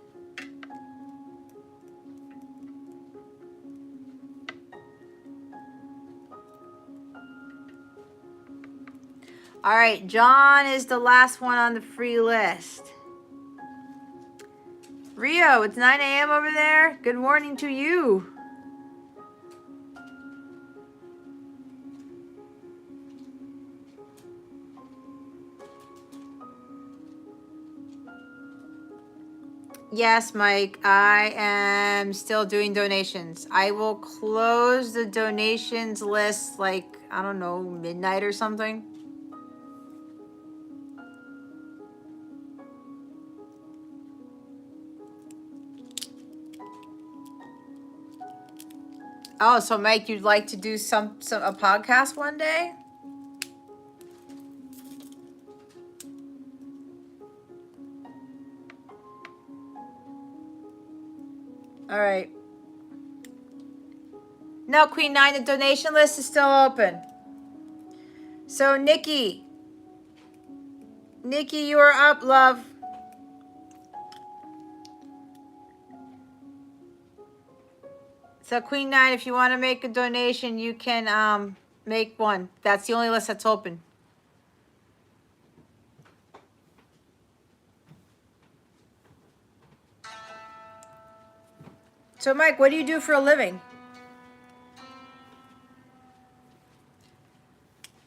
A: All right, John is the last one on the free list. Rio, it's 9 a.m. over there. Good morning to you. Yes, Mike, I am still doing donations. I will close the donations list like, I don't know, midnight or something. Oh, so Mike, you'd like to do a podcast one day? All right. No, Queen 9, the donation list is still open. So, Nikki, you are up, love. So, Queen 9, if you want to make a donation, you can make one. That's the only list that's open. So, Mike, what do you do for a living?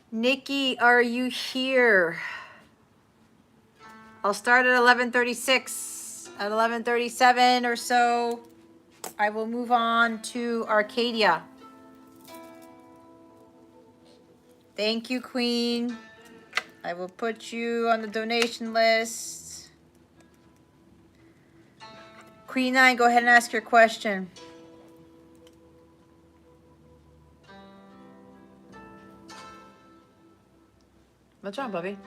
A: Nikki, are you here? I'll start at 11:36. At 11:37 or so, I will move on to Arcadia. Thank you, Queen. I will put you on the donation list. Queen 9, go ahead and ask your question. What's wrong, Bubby?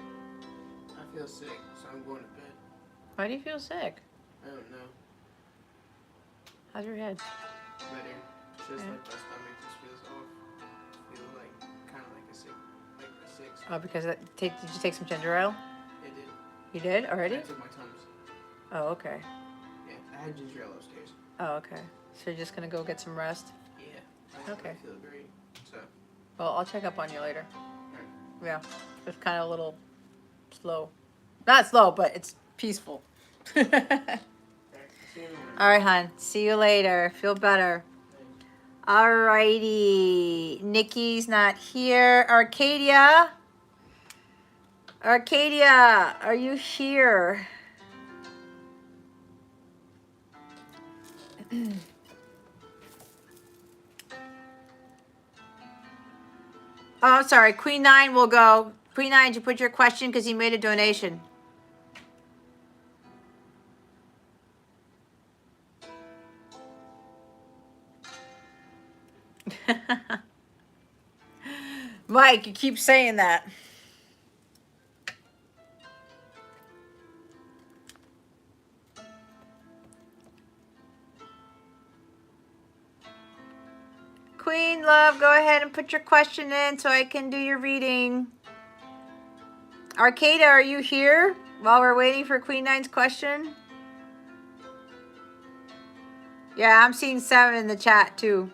B: I feel sick, so I'm going to bed.
A: Why do you feel sick?
B: I don't know.
A: How's your head?
B: Better. Just like my stomach just feels off. Feel like kind of like a sick.
A: Oh, because did you take some ginger ale?
B: It did.
A: You did already?
B: I took my Tums.
A: Oh, okay.
B: Yeah, I had ginger ale upstairs.
A: Oh, okay. So you're just gonna go get some rest?
B: Yeah.
A: Okay.
B: I feel great. So.
A: Well, I'll check up on you later.
B: Alright.
A: Yeah, it's kind of a little slow. Not slow, but it's peaceful. All right, hon. See you later. Feel better. All righty. Nikki's not here. Arcadia, are you here? Oh, I'm sorry. Queen 9 will go. Queen 9, did you put your question because you made a donation? Mike, you keep saying that. Queen Love, go ahead and put your question in so I can do your reading. Arcada, are you here while we're waiting for Queen Nine's question? Yeah, I'm seeing 7 in the chat too.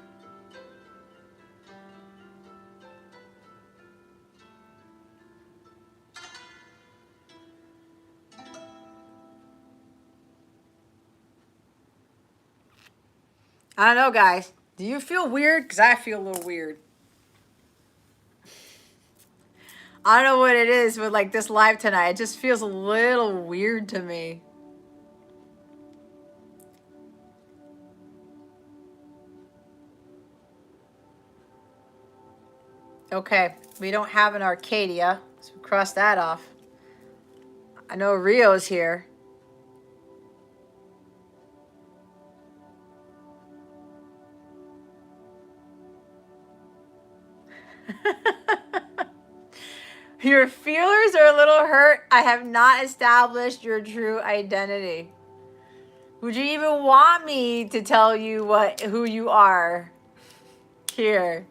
A: I don't know, guys. Do you feel weird? Because I feel a little weird. I don't know what it is with like this live tonight. It just feels a little weird to me. Okay, we don't have an Arcadia, so cross that off. I know Rio's here. Your feelers are a little hurt. I have not established your true identity. Would you even want me to tell you who you are here?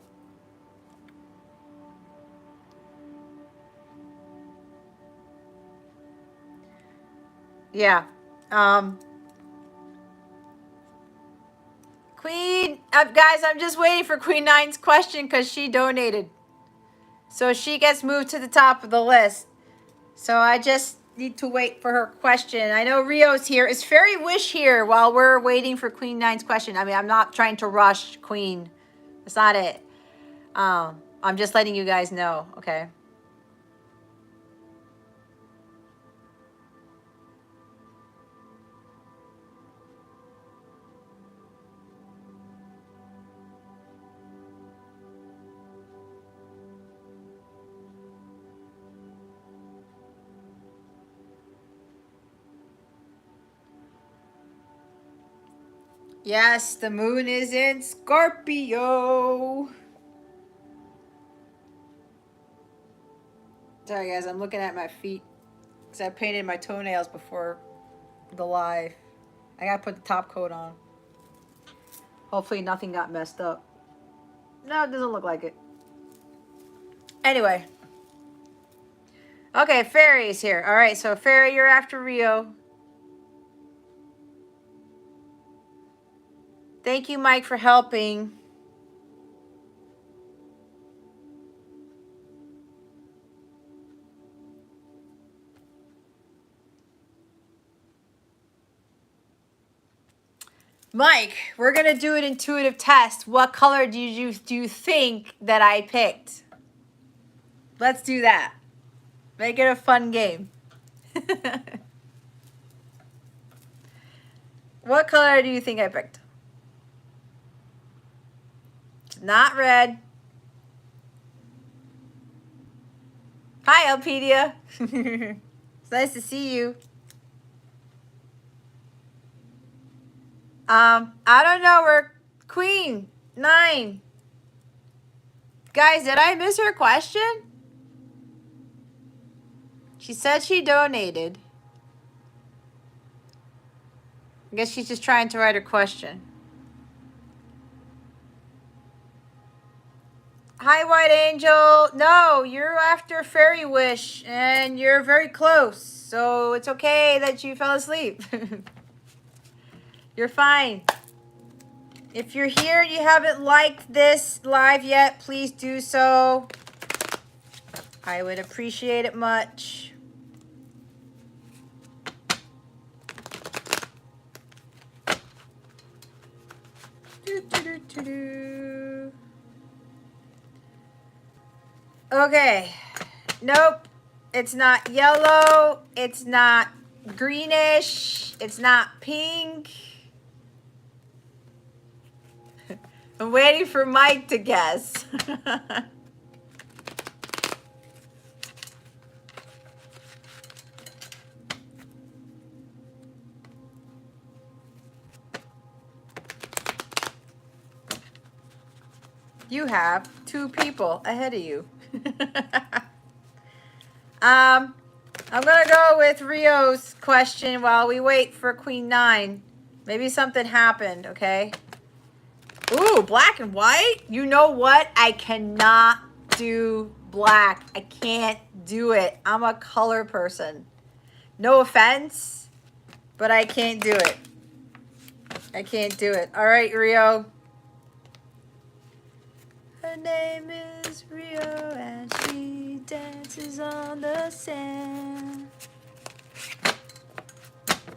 A: Yeah. Queen, guys, I'm just waiting for Queen Nine's question because she donated. So she gets moved to the top of the list. So I just need to wait for her question. I know Rio's here. Is Fairy Wish here while we're waiting for Queen Nine's question? I mean, I'm not trying to rush Queen. That's not it. I'm just letting you guys know, okay? Yes, the moon is in Scorpio. Sorry, guys, I'm looking at my feet because I painted my toenails before the live. I gotta put the top coat on. Hopefully nothing got messed up. No, it doesn't look like it. Anyway. Okay, Fairy's here. All right, so Fairy, you're after Rio. Thank you, Mike, for helping. Mike, we're going to do an intuitive test. What color do you think that I picked? Let's do that. Make it a fun game. What color do you think I picked? It's not red. Hi, Elpedia. It's nice to see you. I don't know. We're Queen 9. Guys, did I miss her question? She said she donated. I guess she's just trying to write her question. Hi, White Angel. No, you're after Fairy Wish, and you're very close. So it's okay that you fell asleep. You're fine. If you're here and you haven't liked this live yet, please do so. I would appreciate it much. Okay. Nope. It's not yellow. It's not greenish. It's not pink. I'm waiting for Mike to guess. You have 2 people ahead of you. I'm gonna go with Rio's question while we wait for Queen 9. Maybe something happened, okay? Ooh, black and white? You know what? I cannot do black. I can't do it. I'm a color person. No offense, but I can't do it. I can't do it. All right, Rio. Her name is Rio and she dances on the sand.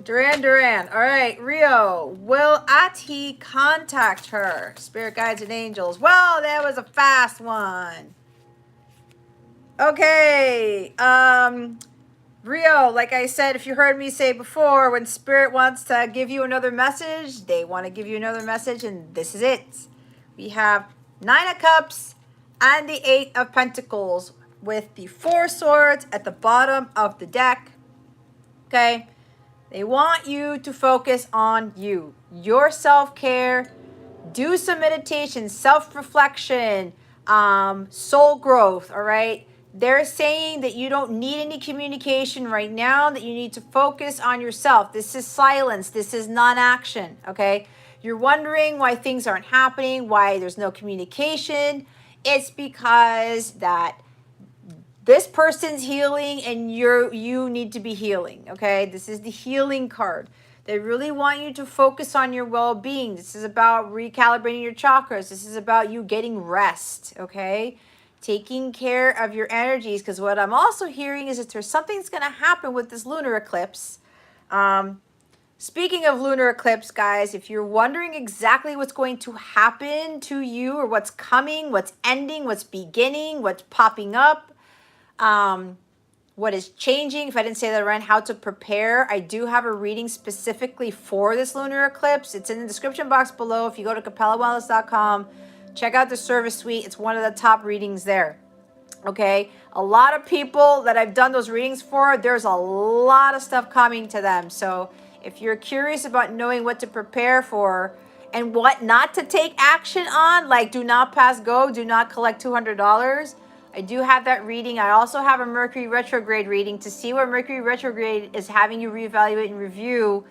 A: Duran. All right, Rio. Will Ati contact her? Spirit guides and angels. Well, that was a fast one. Okay. Rio, like I said, if you heard me say before, when Spirit wants to give you another message, they want to give you another message, and this is it. We have 9 of Cups and the 8 of Pentacles with the 4 swords at the bottom of the deck. Okay? They want you to focus on you, your self-care, do some meditation, self-reflection, soul growth, all right? They're saying that you don't need any communication right now, that you need to focus on yourself. This is silence. This is non-action, okay? You're wondering why things aren't happening, why there's no communication. It's because that this person's healing and you need to be healing, okay? This is the healing card. They really want you to focus on your well-being. This is about recalibrating your chakras. This is about you getting rest, okay? Taking care of your energies, because what I'm also hearing is that there's something's going to happen with this lunar eclipse. Speaking of lunar eclipse, guys, if you're wondering exactly what's going to happen to you or what's coming, what's ending, what's beginning, what's popping up, what is changing, if I didn't say that right, how to prepare, I do have a reading specifically for this lunar eclipse. It's in the description box below. If you go to capellawellness.com, check out the service suite. It's one of the top readings there. Okay, a lot of people that I've done those readings for, there's a lot of stuff coming to them. So if you're curious about knowing what to prepare for and what not to take action on, like do not pass go, do not collect $200, I do have that reading. I also have a Mercury retrograde reading to see where Mercury retrograde is having you reevaluate and review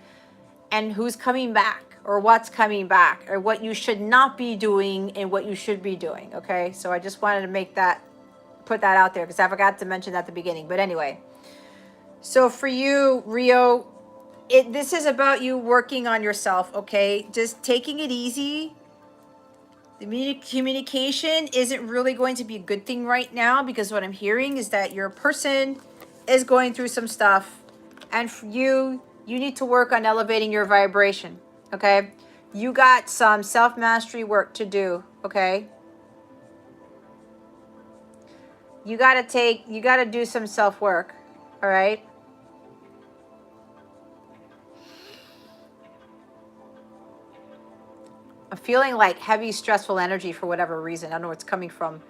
A: and who's coming back or what's coming back or what you should not be doing and what you should be doing, okay? So I just wanted to put that out there because I forgot to mention that at the beginning. But anyway, so for you, Rio, this is about you working on yourself, okay? Just taking it easy. The communication isn't really going to be a good thing right now because what I'm hearing is that your person is going through some stuff. And for you need to work on elevating your vibration, okay? You got some self-mastery work to do, okay? You got to do some self-work, all right? I'm feeling like heavy, stressful energy for whatever reason. I don't know where it's coming from.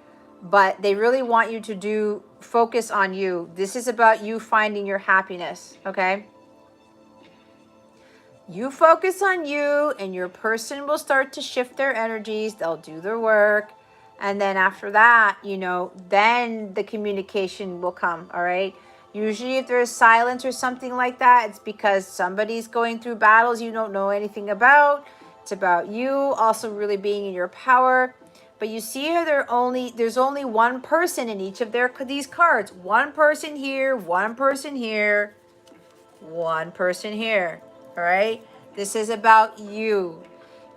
A: But they really want you to focus on you. This is about you finding your happiness, okay? You focus on you and your person will start to shift their energies. They'll do their work. And then after that, then the communication will come, all right? Usually if there's silence or something like that, it's because somebody's going through battles you don't know anything about. It's about you also really being in your power. But you see here, there's only one person in each of these cards. One person here, one person here, one person here. All right? This is about you.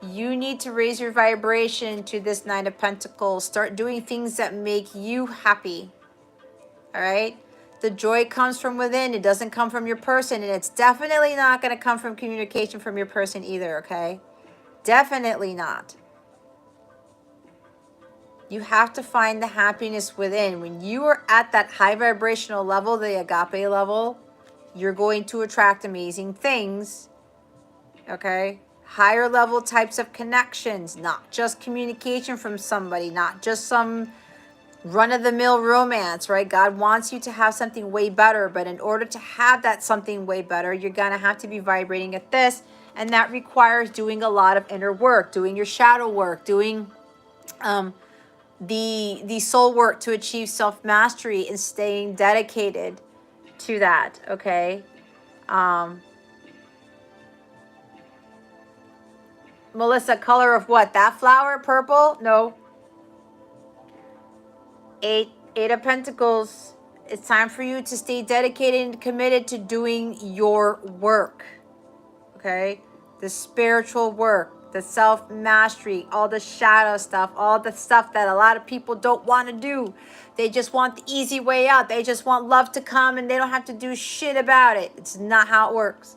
A: You need to raise your vibration to this 9 of Pentacles. Start doing things that make you happy. All right? The joy comes from within. It doesn't come from your person. And it's definitely not going to come from communication from your person either, okay? Definitely not. You have to find the happiness within. When you are at that high vibrational level, the agape level, you're going to attract amazing things, okay? Higher level types of connections, not just communication from somebody, not just some run-of-the-mill romance, right? God wants you to have something way better, but in order to have that something way better, you're going to have to be vibrating at this, and that requires doing a lot of inner work, doing your shadow work, doing the soul work to achieve self-mastery and staying dedicated to that, okay? Melissa, color of what? That flower, purple? No. Eight of Pentacles. It's time for you to stay dedicated and committed to doing your work, okay? The spiritual work, the self-mastery, all the shadow stuff, all the stuff that a lot of people don't want to do. They just want the easy way out. They just want love to come and they don't have to do shit about it. It's not how it works.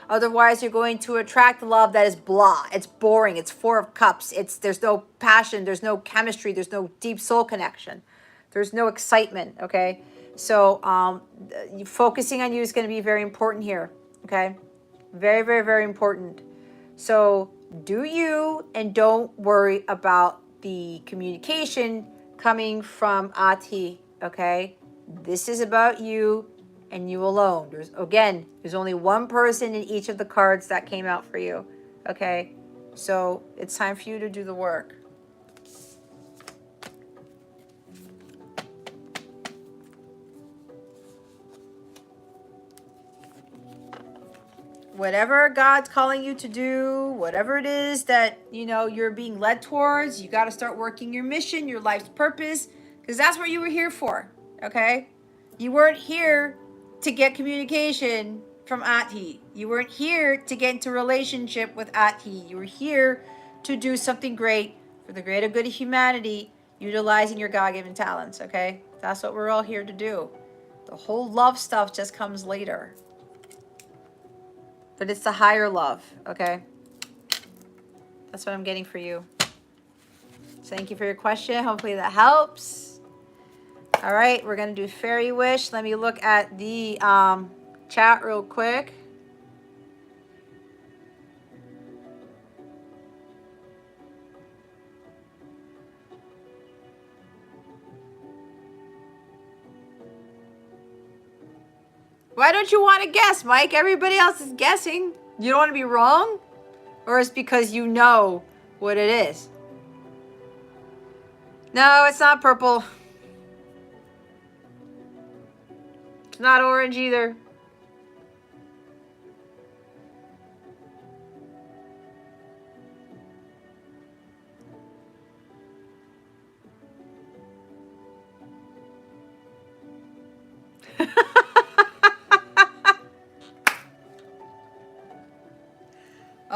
A: Otherwise, you're going to attract love that is blah. It's boring. It's Four of Cups. There's no passion. There's no chemistry. There's no deep soul connection. There's no excitement, okay? So focusing on you is going to be very important here, okay? Very, very, very important. So do you, and don't worry about the communication coming from Ati, okay? This is about you and you alone. There's only one person in each of the cards that came out for you, okay? So it's time for you to do the work. Whatever God's calling you to do, whatever it is that, you're being led towards, you got to start working your mission, your life's purpose, because that's what you were here for, okay? You weren't here to get communication from Ati. You weren't here to get into a relationship with Ati. You were here to do something great for the greater good of humanity, utilizing your God-given talents, okay? That's what we're all here to do. The whole love stuff just comes later. But it's the higher love, okay? That's what I'm getting for you. So thank you for your question. Hopefully that helps. All right, we're going to do Fairy Wish. Let me look at the chat real quick. Why don't you want to guess, Mike? Everybody else is guessing. You don't want to be wrong? Or it's because you know what it is? No, it's not purple. It's not orange either.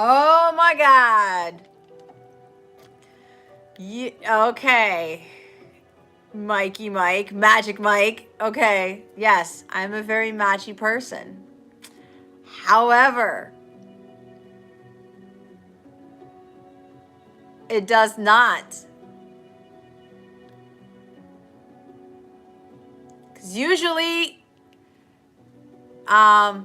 A: Oh my God. Okay. Mikey Mike, Magic Mike. Okay, yes, I'm a very matchy person. However, it does not. Because usually, the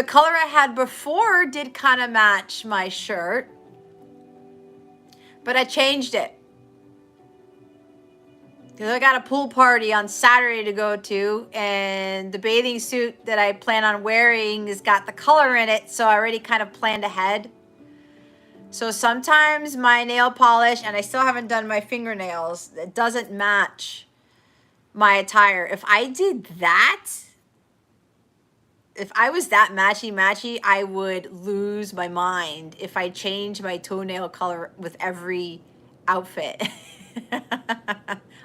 A: color I had before did kind of match my shirt, but I changed it. Because I got a pool party on Saturday to go to, and the bathing suit that I plan on wearing has got the color in it, so I already kind of planned ahead. So sometimes my nail polish, and I still haven't done my fingernails, it doesn't match my attire. If I did that, if I was that matchy, I would lose my mind if I changed my toenail color with every outfit.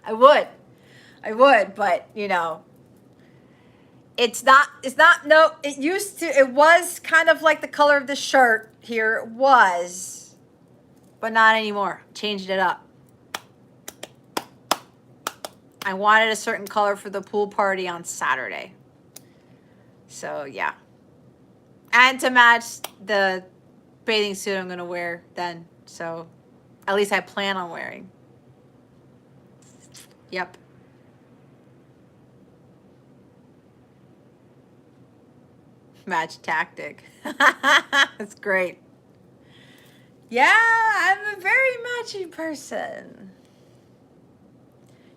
A: I would, but it was kind of like the color of the shirt here. It was, but not anymore. Changed it up. I wanted a certain color for the pool party on Saturday. So yeah. And to match the bathing suit I'm going to wear then. So at least I plan on wearing. Yep. Match tactic. That's great. Yeah, I'm a very matchy person.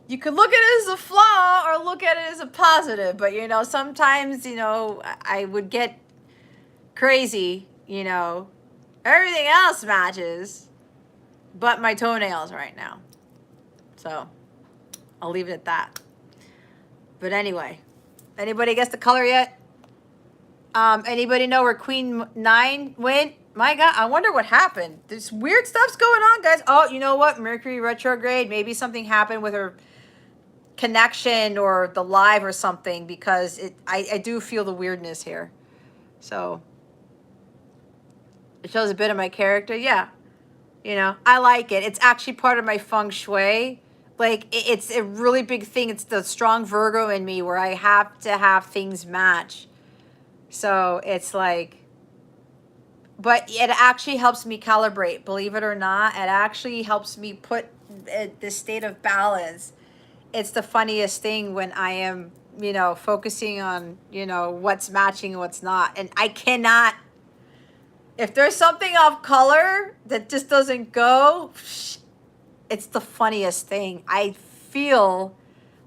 A: You could look at it as a flaw or look at it as a positive, but sometimes, I would get crazy, everything else matches, but my toenails right now. So I'll leave it at that. But anyway, anybody guess the color yet? Anybody know where Queen 9 went? My God, I wonder what happened. There's weird stuff's going on, guys. Oh, you know what? Mercury retrograde. Maybe something happened with her connection or the live or something, because I do feel the weirdness here. So it shows a bit of my character. Yeah. You know, I like it. It's actually part of my feng shui. Like, it's a really big thing. It's the strong Virgo in me where I have to have things match. So it's like, but it actually helps me calibrate, believe it or not. It actually helps me put this state of balance. It's the funniest thing when I am, you know, focusing on, you know, what's matching and what's not. And I cannot, if there's something off color that just doesn't go, it's the funniest thing. I feel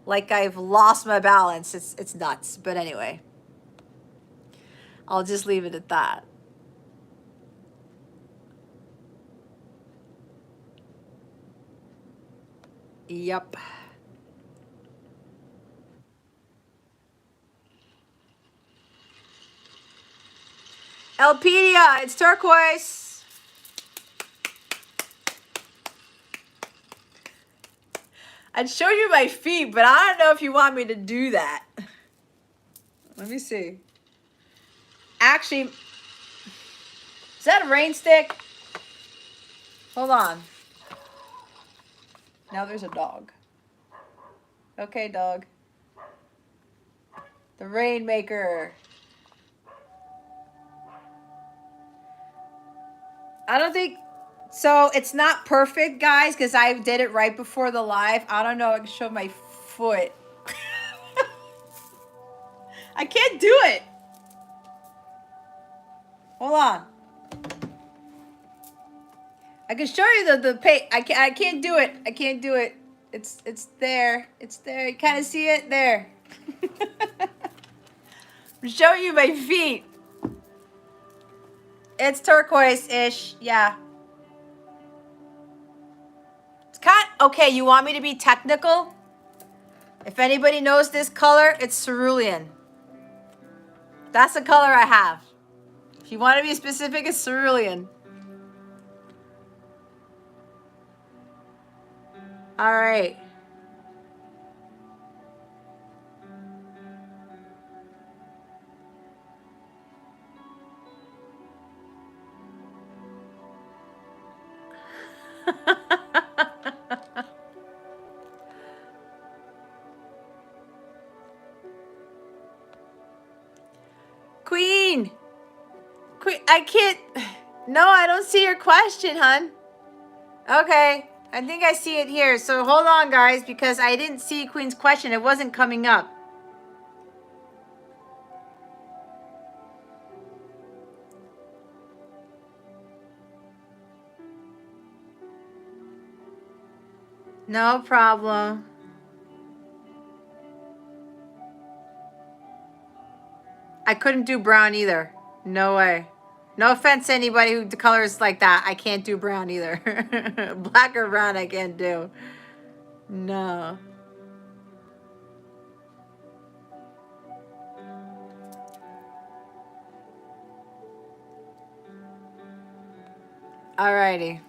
A: like I've lost my balance. It's nuts. But anyway, I'll just leave it at that. Yep. Elpedia, it's turquoise. I'd show you my feet, but I don't know if you want me to do that. Let me see. Actually, is that a rain stick? Hold on. Now there's a dog. Okay, dog. The Rainmaker. I don't think, so it's not perfect, guys, because I did it right before the live. I don't know, I can show my foot. I can't do it. Hold on. I can show you the pay. I can't do it. I can't do it. It's there. It's there. You kind of see it there. I'm showing you my feet. It's turquoise-ish. Yeah. It's kind of, okay, you want me to be technical? If anybody knows this color, it's cerulean. That's the color I have. If you want to be specific, it's cerulean. All right. Queen. Queen, I can't. No, I don't see your question, hun. Okay. I think I see it here. So hold on, guys, because I didn't see Queen's question. It wasn't coming up. No problem. I couldn't do brown either. No way. No offense to anybody who colors like that. I can't do brown either. Black or brown I can't do. No. Alrighty.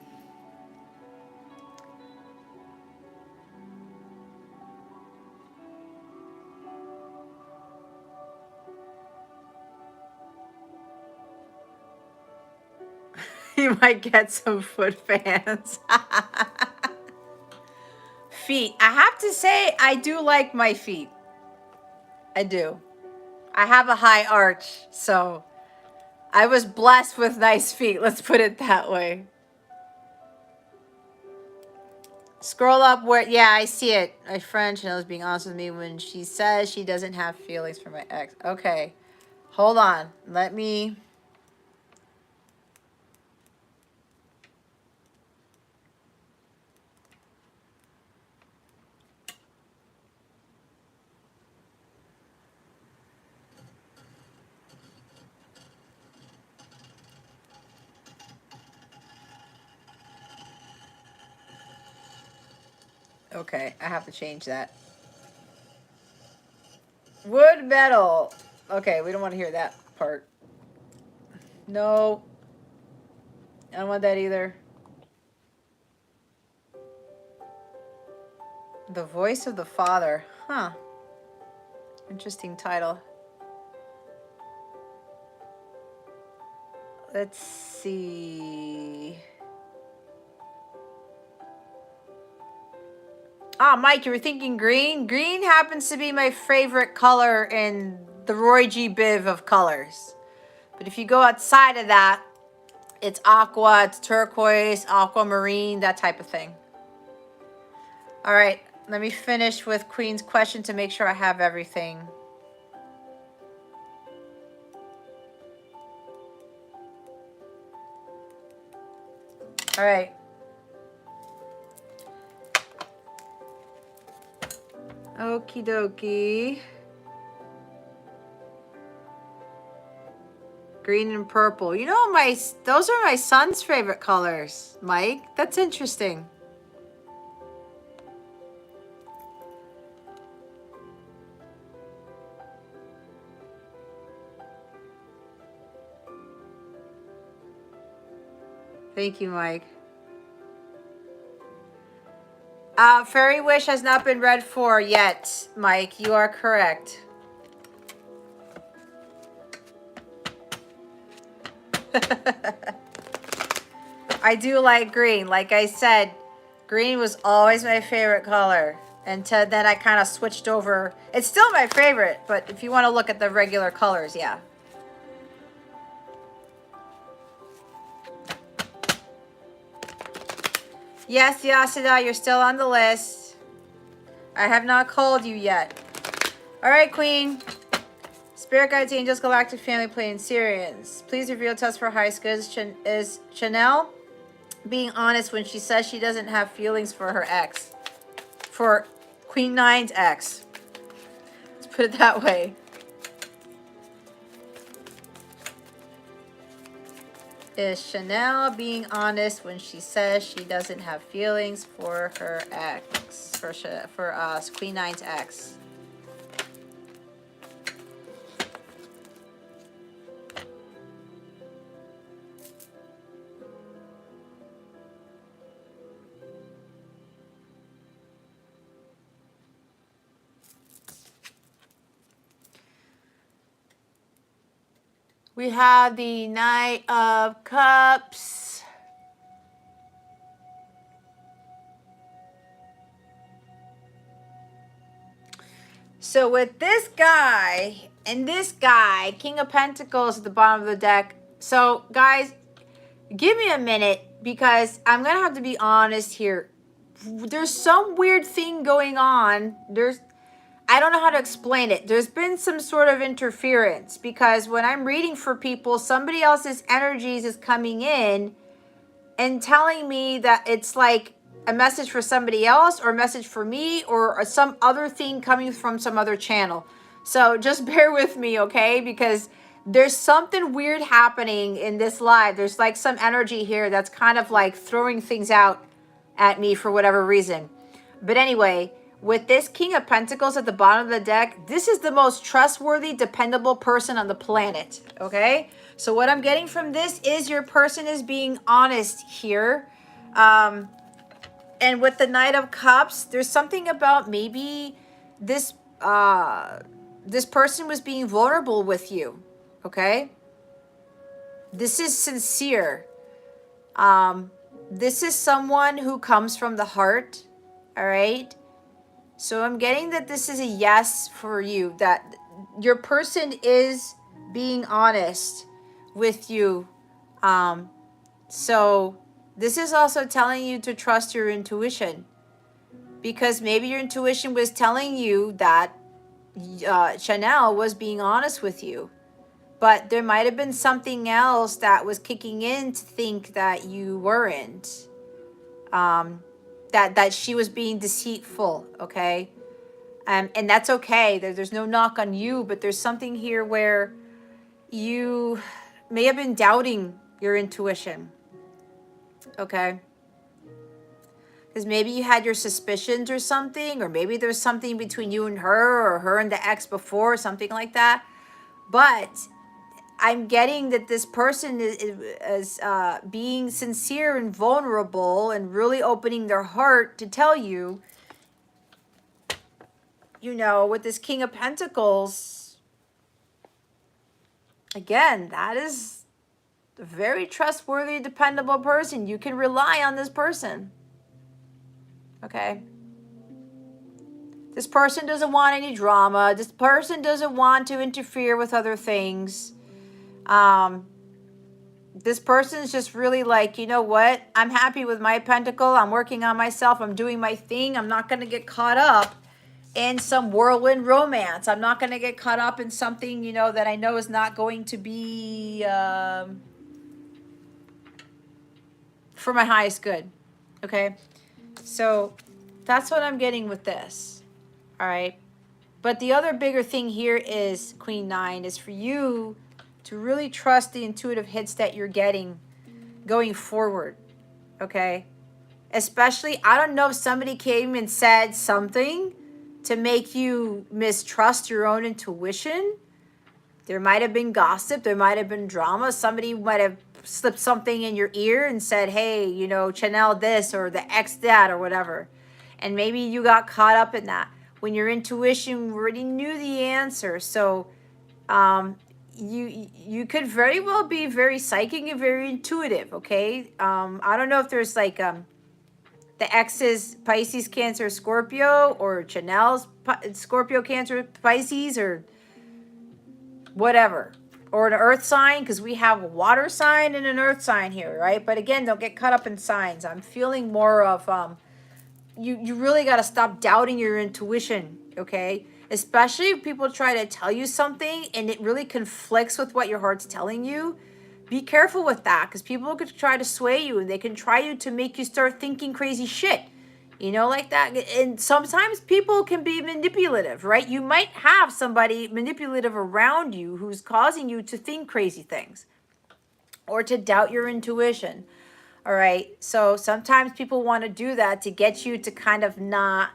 A: You might get some foot fans. Feet. I have to say, I do like my feet. I do. I have a high arch, so I was blessed with nice feet. Let's put it that way. Scroll up where, yeah, I see it. My friend Chanel's being honest with me when she says she doesn't have feelings for my ex. Okay. Hold on. Let me. Okay, I have to change that. Wood metal. Okay, we don't want to hear that part. No. I don't want that either. The Voice of the Father. Huh. Interesting title. Let's see. Ah, Mike, you were thinking green? Green happens to be my favorite color in the Roy G. Biv of colors. But if you go outside of that, it's aqua, it's turquoise, aquamarine, that type of thing. All right, let me finish with Queen's question to make sure I have everything. All right. Okie dokie. Green and purple. You know, those are my son's favorite colors, Mike. That's interesting. Thank you, Mike. Fairy Wish has not been read for yet, Mike. You are correct. I do like green. Like I said, green was always my favorite color. Until then I kind of switched over. It's still my favorite, but if you want to look at the regular colors, yeah. Yes, Yasuda, you're still on the list. I have not called you yet. All right, Queen. Spirit Guides, Angels, Galactic Family, Playing Syrians. Please reveal to us for high school. Is Chanel being honest when she says she doesn't have feelings for her ex? For Queen Nine's ex. Let's put it that way. Is Chanel being honest when she says she doesn't have feelings for her ex? For us, Queen Nine's ex. We have the Knight of Cups. So with this guy and this guy, King of Pentacles at the bottom of the deck. So guys, give me a minute because I'm going to have to be honest here. There's some weird thing going on. I don't know how to explain it. There's been some sort of interference because when I'm reading for people, somebody else's energies is coming in and telling me that it's like a message for somebody else or a message for me or some other thing coming from some other channel. So just bear with me, okay? Because there's something weird happening in this live. There's like some energy here that's kind of like throwing things out at me for whatever reason. But anyway, with this King of Pentacles at the bottom of the deck, this is the most trustworthy, dependable person on the planet, okay? So what I'm getting from this is your person is being honest here. And with the Knight of Cups, there's something about maybe this this person was being vulnerable with you, okay? This is sincere. This is someone who comes from the heart, all right? So I'm getting that this is a yes for you, that your person is being honest with you. So this is also telling you to trust your intuition, because maybe your intuition was telling you that Chanel was being honest with you, but there might have been something else that was kicking in to think that you weren't. That she was being deceitful, okay? And that's okay. There's no knock on you, but there's something here where you may have been doubting your intuition, okay? Because maybe you had your suspicions or something, or maybe there's something between you and her, or her and the ex before, or something like that. But I'm getting that this person is being sincere and vulnerable and really opening their heart to tell you, you know, with this King of Pentacles, again, that is a very trustworthy, dependable person. You can rely on this person. Okay? This person doesn't want any drama. This person doesn't want to interfere with other things. This person's just really like, you know what? I'm happy with my pentacle. I'm working on myself. I'm doing my thing. I'm not going to get caught up in some whirlwind romance. I'm not going to get caught up in something, you know, that I know is not going to be for my highest good. Okay? So that's what I'm getting with this. All right? But the other bigger thing here is Queen 9 is for you to really trust the intuitive hits that you're getting going forward, okay? Especially, I don't know if somebody came and said something to make you mistrust your own intuition. There might have been gossip. There might have been drama. Somebody might have slipped something in your ear and said, hey, you know, Chanel this or the ex that or whatever. And maybe you got caught up in that when your intuition already knew the answer. So you could very well be very psychic and very intuitive, okay? I don't know if there's like the ex's Pisces, Cancer, Scorpio, or Chanel's Scorpio, Cancer, Pisces, or whatever, or an earth sign, because we have a water sign and an earth sign here, right? But again, don't get caught up in signs. I'm feeling more of you really got to stop doubting your intuition, okay? Especially if people try to tell you something and it really conflicts with what your heart's telling you. Be careful with that, because people could try to sway you and they can try you to make you start thinking crazy shit, you know, like that. And sometimes people can be manipulative, right? You might have somebody manipulative around you who's causing you to think crazy things or to doubt your intuition. All right. So sometimes people want to do that to get you to kind of not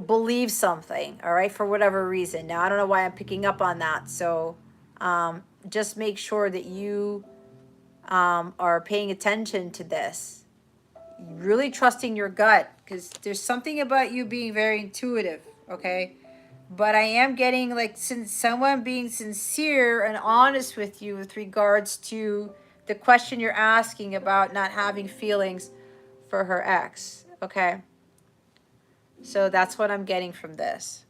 A: believe something. All right. For whatever reason. Now, I don't know why I'm picking up on that. So just make sure that you are paying attention to this. Really trusting your gut, because there's something about you being very intuitive. Okay. But I am getting like someone being sincere and honest with you with regards to the question you're asking about not having feelings for her ex. Okay. So that's what I'm getting from this.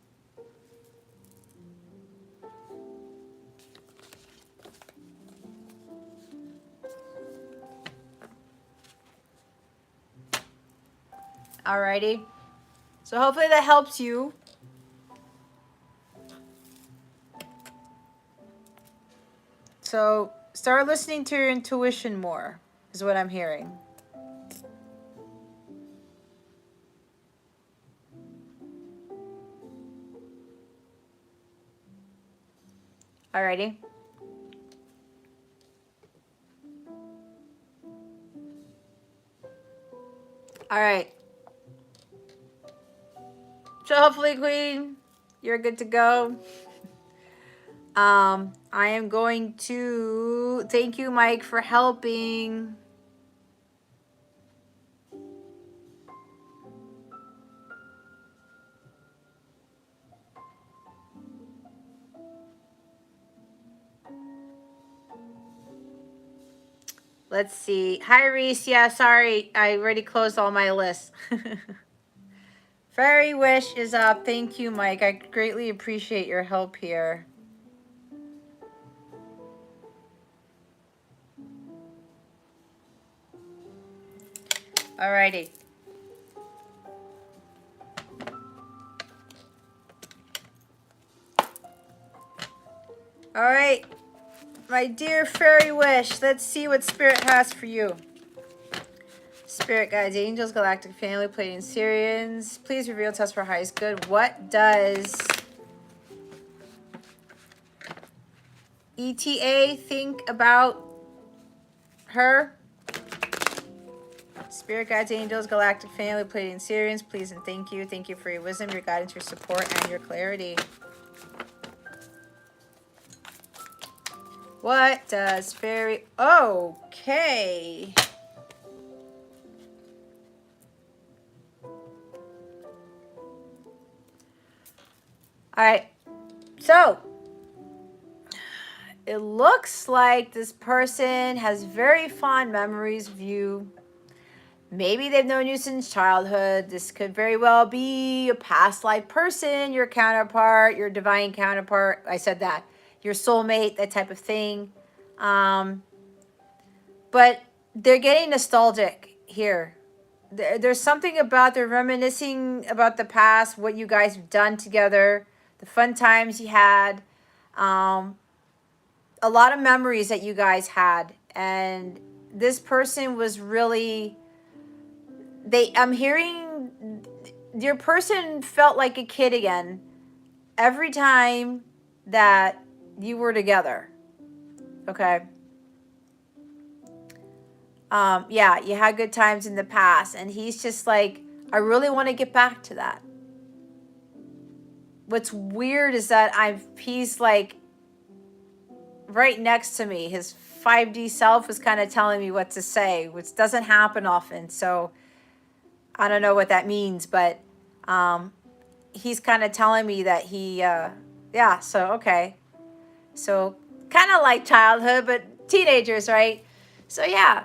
A: Alrighty. So hopefully that helps you. So start listening to your intuition more, is what I'm hearing. Alrighty. Alright. So hopefully, Queen, you're good to go. I am going to thank you, Mike, for helping. Let's see. Hi, Reese. Yeah, sorry. I already closed all my lists. Fairy Wish is up. Thank you, Mike. I greatly appreciate your help here. Alrighty. All right, my dear Fairy Wish, let's see what Spirit has for you. Spirit guides, angels, galactic family, Pleiadian Syrians, please reveal to us for highest good. What does ETA think about her? Spirit guides, angels, galactic family, Pleiadian Sirians, please and thank you. Thank you for your wisdom, your guidance, your support, and your clarity. What does fairy... Okay. All right. So, it looks like this person has very fond memories of you. Maybe they've known you since childhood. This could very well be a past life person, your counterpart, your divine counterpart. I said that. Your soulmate, that type of thing. But they're getting nostalgic here. There's something about they're reminiscing about the past, what you guys have done together, the fun times you had, a lot of memories that you guys had. And this person was really... I'm hearing your person felt like a kid again every time that you were together. Okay. Yeah, you had good times in the past, and he's just like, I really want to get back to that. What's weird is that he's like right next to me. His 5D self is kind of telling me what to say, which doesn't happen often. So I don't know what that means, but he's kind of telling me that he, yeah, so, okay. So kind of like childhood, but teenagers, right? So yeah,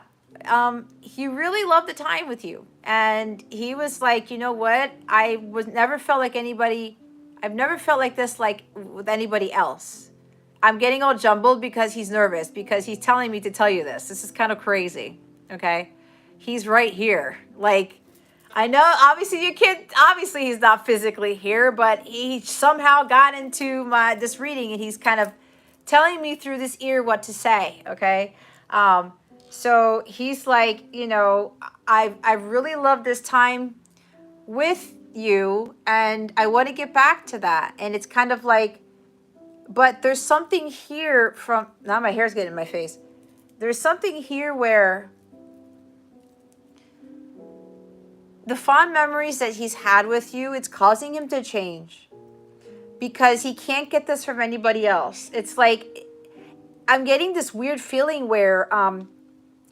A: he really loved the time with you. And he was like, you know what? I've never felt like this like with anybody else. I'm getting all jumbled because he's nervous, because he's telling me to tell you this. This is kind of crazy, okay? He's right here. Like, I know, obviously obviously he's not physically here, but he somehow got into this reading, and he's kind of telling me through this ear what to say, okay? So he's like, you know, I really love this time with you, and I want to get back to that. And it's kind of like, but there's something here from, now my hair's getting in my face. There's something here where the fond memories that he's had with you, it's causing him to change because he can't get this from anybody else. It's like, I'm getting this weird feeling where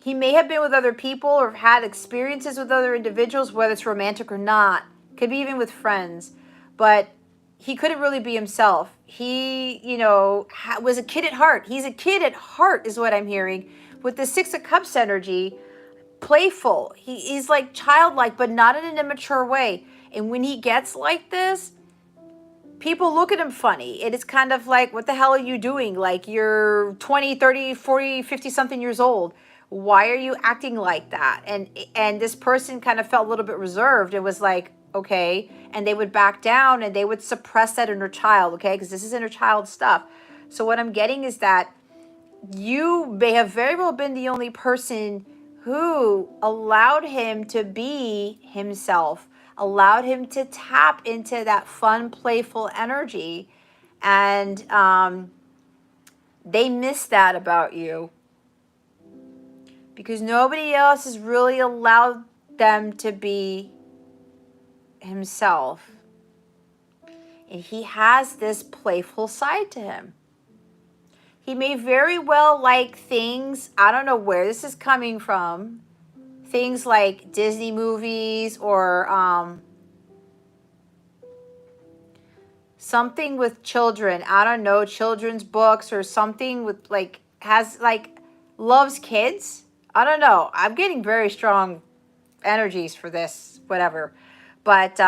A: he may have been with other people or had experiences with other individuals, whether it's romantic or not. Could be even with friends. But he couldn't really be himself. He, you know, was a kid at heart. He's a kid at heart is what I'm hearing. With the Six of Cups energy, playful. He's like childlike, but not in an immature way. And when he gets like this, people look at him funny. It is kind of like, what the hell are you doing? Like, you're 20, 30, 40, 50 something years old. Why are you acting like that? And this person kind of felt a little bit reserved. It was like, okay. And they would back down and they would suppress that inner child, okay? Because this is inner child stuff. So what I'm getting is that you may have very well been the only person who allowed him to be himself, allowed him to tap into that fun, playful energy. And they miss that about you because nobody else has really allowed them to be himself. And he has this playful side to him. He may very well like things, I don't know where this is coming from, things like Disney movies or something with children. I don't know, children's books or something with like, loves kids. I don't know. I'm getting very strong energies for this, whatever. But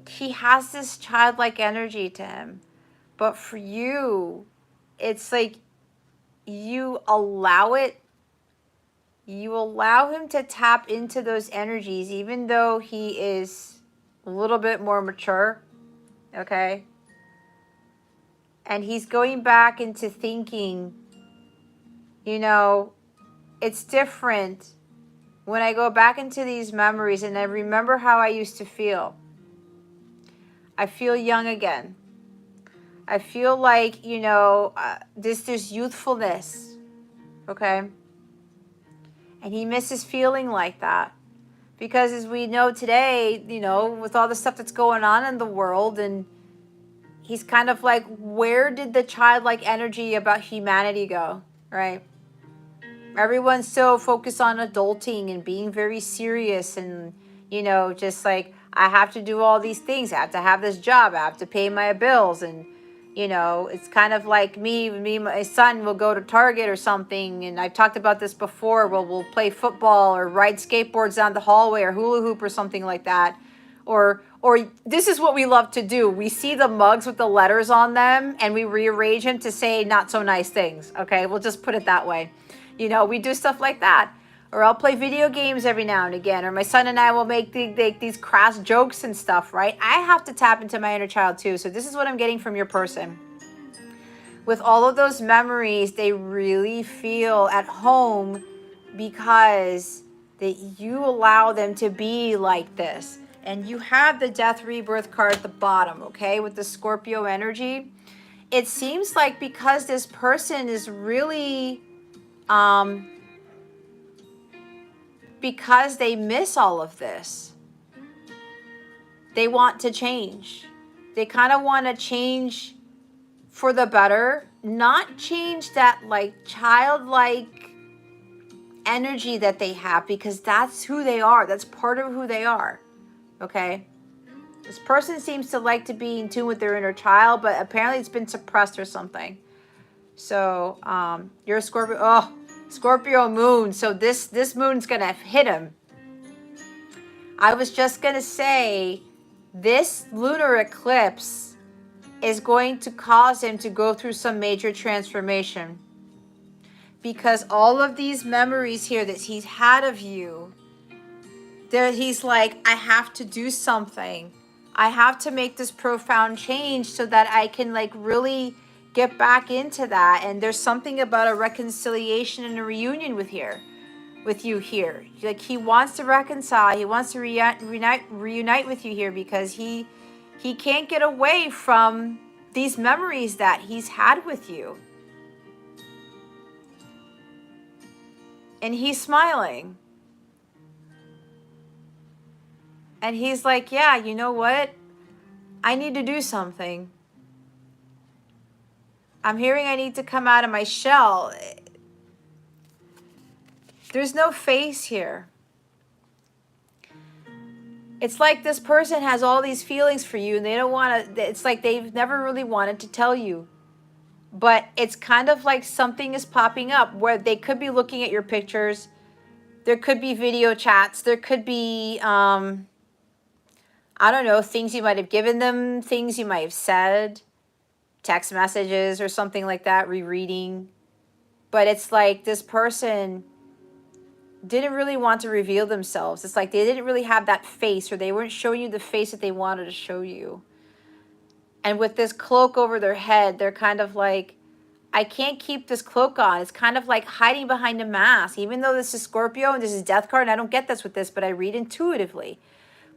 A: he has this childlike energy to him. But for you, it's like you allow it. You allow him to tap into those energies, even though he is a little bit more mature, okay? And he's going back into thinking, you know, it's different when I go back into these memories and I remember how I used to feel. I feel young again. I feel like, you know, there's youthfulness, okay? And he misses feeling like that. Because as we know today, you know, with all the stuff that's going on in the world, and he's kind of like, where did the childlike energy about humanity go, right? Everyone's so focused on adulting and being very serious and, you know, just like, I have to do all these things. I have to have this job. I have to pay my bills. And, you know, it's kind of like my son will go to Target or something. And I've talked about this before. We'll play football or ride skateboards down the hallway or hula hoop or something like that. Or this is what we love to do. We see the mugs with the letters on them and we rearrange them to say not so nice things. Okay, we'll just put it that way. You know, we do stuff like that. Or I'll play video games every now and again. Or my son and I will make these crass jokes and stuff, right? I have to tap into my inner child too. So this is what I'm getting from your person. With all of those memories, they really feel at home because that you allow them to be like this. And you have the death rebirth card at the bottom, okay, with the Scorpio energy. It seems like because this person is really, because they miss all of this, they want to change. They kind of want to change for the better, not change that like childlike energy that they have, because that's who they are. That's part of who they are. Okay? This person seems to like to be in tune with their inner child, but apparently it's been suppressed or something. So, you're a Scorpio. Oh, Scorpio moon. So this moon's going to hit him. I was just going to say, this lunar eclipse is going to cause him to go through some major transformation. Because all of these memories here that he's had of you, there he's like, I have to do something. I have to make this profound change so that I can like really get back into that. And there's something about a reconciliation and a reunion with you here. Like he wants to reconcile. He wants to reunite with you here because he can't get away from these memories that he's had with you. And he's smiling. And he's like, yeah, you know what? I need to do something. I'm hearing I need to come out of my shell. There's no face here. It's like this person has all these feelings for you and they don't want to, it's like they've never really wanted to tell you. But it's kind of like something is popping up where they could be looking at your pictures. There could be video chats. There could be, I don't know, things you might have given them, things you might have said, text messages or something like that, rereading. But it's like this person didn't really want to reveal themselves. It's like they didn't really have that face, or they weren't showing you the face that they wanted to show you. And with this cloak over their head, they're kind of like, I can't keep this cloak on. It's kind of like hiding behind a mask. Even though this is Scorpio and this is Death card, and I don't get this with this, but I read intuitively.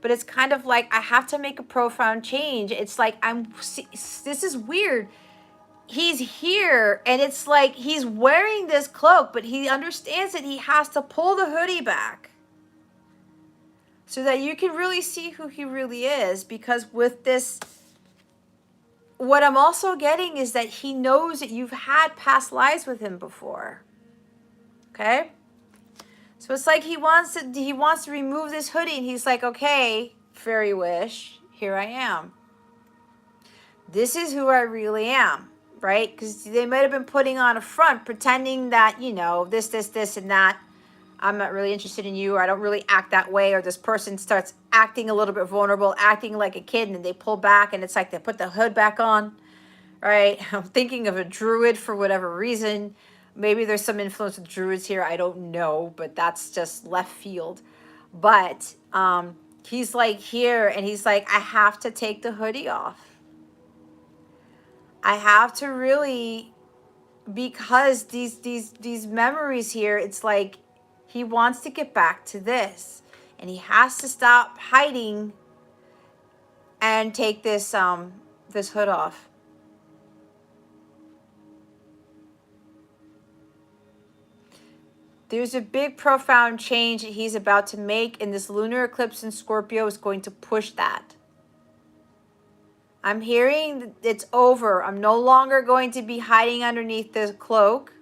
A: But it's kind of like, I have to make a profound change. It's like, this is weird. He's here, and it's like he's wearing this cloak, but he understands that he has to pull the hoodie back so that you can really see who he really is. Because with this, what I'm also getting is that he knows that you've had past lives with him before. Okay? So it's like he wants to remove this hoodie, and he's like, okay, fairy wish, here I am. This is who I really am, right? Because they might have been putting on a front, pretending that, you know, this, and that. I'm not really interested in you, or I don't really act that way, or this person starts acting a little bit vulnerable, acting like a kid, and then they pull back, and it's like they put the hood back on, right? I'm thinking of a druid for whatever reason. Maybe there's some influence with druids here. I don't know, but that's just left field. But he's like here, and he's like, I have to take the hoodie off. I have to really, because these memories here, it's like he wants to get back to this, and he has to stop hiding and take this this hood off. There's a big profound change that he's about to make, and this lunar eclipse in Scorpio is going to push that. I'm hearing that it's over. I'm no longer going to be hiding underneath this cloak.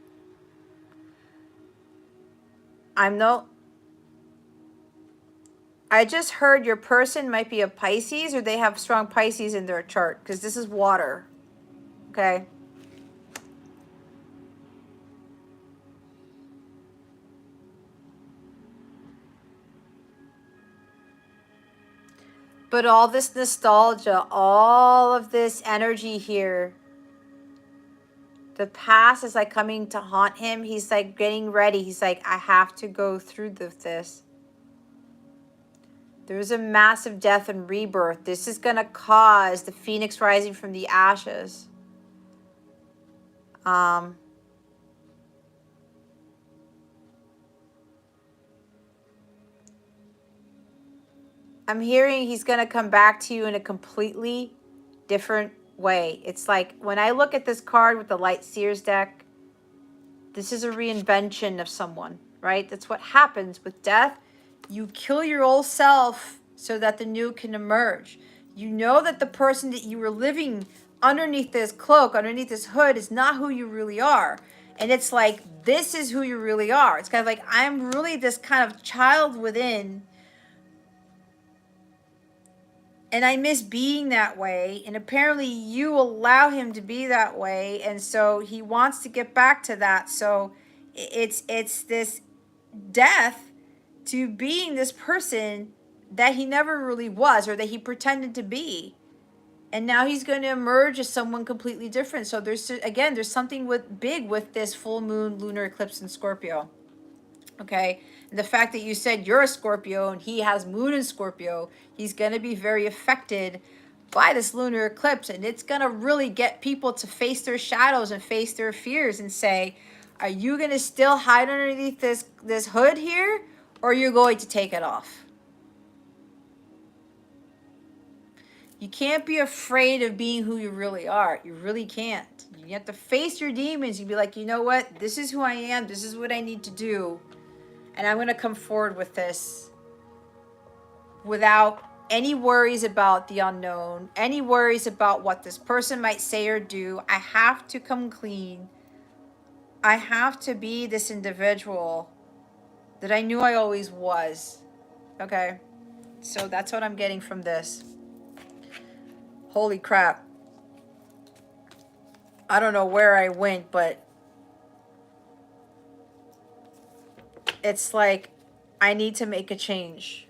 A: I just heard your person might be a Pisces, or they have strong Pisces in their chart, because this is water. Okay. But all this nostalgia, all of this energy here, the past is like coming to haunt him. He's like getting ready. He's like, I have to go through this. There's a massive death and rebirth. This is going to cause the phoenix rising from the ashes. I'm hearing he's going to come back to you in a completely different way. It's like when I look at this card with the Light Seers deck, this is a reinvention of someone, right? That's what happens with death. You kill your old self so that the new can emerge. You know that the person that you were living underneath this cloak, underneath this hood, is not who you really are. And it's like, this is who you really are. It's kind of like, I'm really this kind of child within, and I miss being that way. And apparently you allow him to be that way. And so he wants to get back to that. So it's this death to being this person that he never really was, or that he pretended to be. And now he's going to emerge as someone completely different. So there's something big with this full moon lunar eclipse in Scorpio. Okay, and the fact that you said you're a Scorpio and he has moon in Scorpio, he's going to be very affected by this lunar eclipse, and it's going to really get people to face their shadows and face their fears and say, are you going to still hide underneath this hood here, or are you going to take it off? You can't be afraid of being who you really are. You really can't. You have to face your demons. You be like, you know what? This is who I am. This is what I need to do. And I'm going to come forward with this without any worries about the unknown, any worries about what this person might say or do. I have to come clean. I have to be this individual that I knew I always was. Okay? So that's what I'm getting from this. Holy crap. I don't know where I went, but it's like I need to make a change.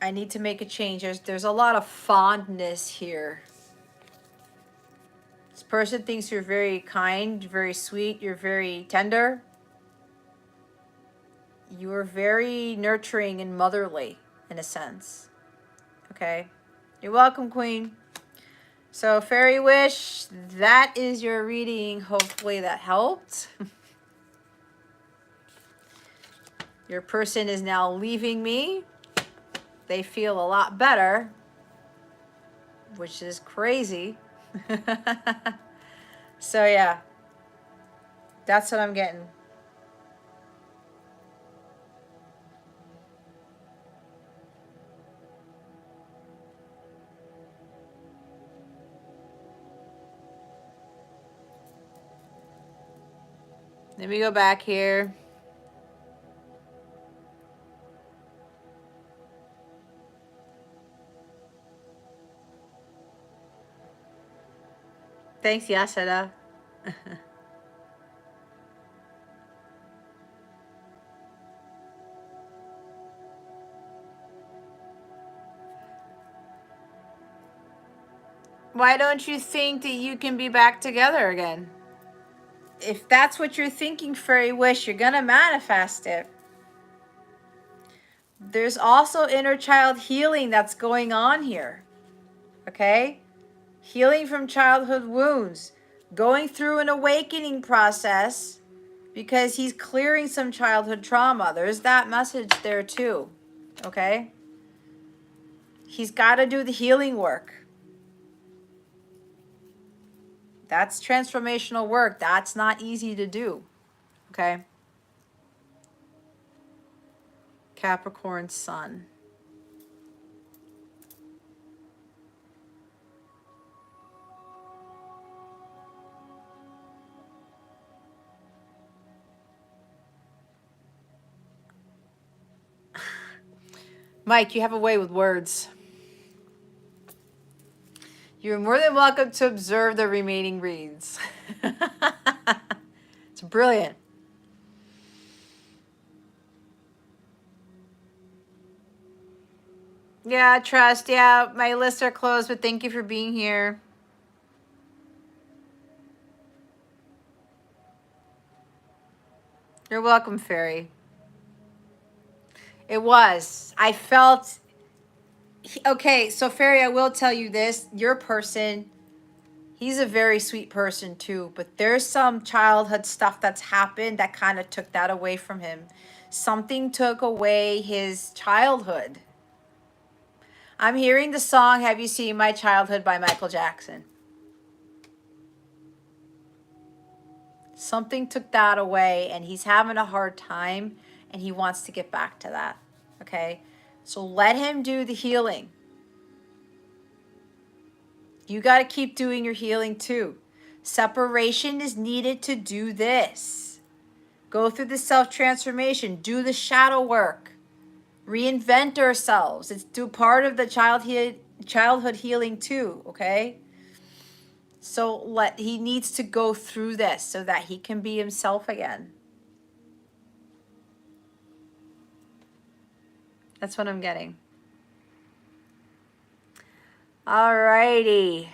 A: I need to make a change. There's a lot of fondness here. This person thinks you're very kind, very sweet, you're very tender. You are very nurturing and motherly in a sense. Okay? You're welcome, Queen. So, Fairy Wish, that is your reading. Hopefully that helped. Your person is now leaving me. They feel a lot better, which is crazy. So, yeah. That's what I'm getting. Let me go back here. Thanks, Yasada. Why don't you think that you can be back together again? If that's what you're thinking, Fairy Wish, you're gonna manifest it. There's also inner child healing that's going on here. Okay? Healing from childhood wounds. Going through an awakening process because he's clearing some childhood trauma. There's that message there too. Okay? He's got to do the healing work. That's transformational work. That's not easy to do. Okay? Capricorn Sun. Mike, you have a way with words. You're more than welcome to observe the remaining reads. It's brilliant. Yeah, trust. Yeah, my lists are closed, but thank you for being here. You're welcome, Fairy. It was. I felt... Okay, so Fairy, I will tell you this. Your person, he's a very sweet person too, but there's some childhood stuff that's happened that kind of took that away from him. Something took away his childhood. I'm hearing the song Have You Seen My Childhood by Michael Jackson. Something took that away and he's having a hard time and he wants to get back to that. Okay? So let him do the healing. You got to keep doing your healing too. Separation is needed to do this. Go through the self-transformation. Do the shadow work. Reinvent ourselves. It's do part of the childhood healing too, okay? So he needs to go through this so that he can be himself again. That's what I'm getting. All righty.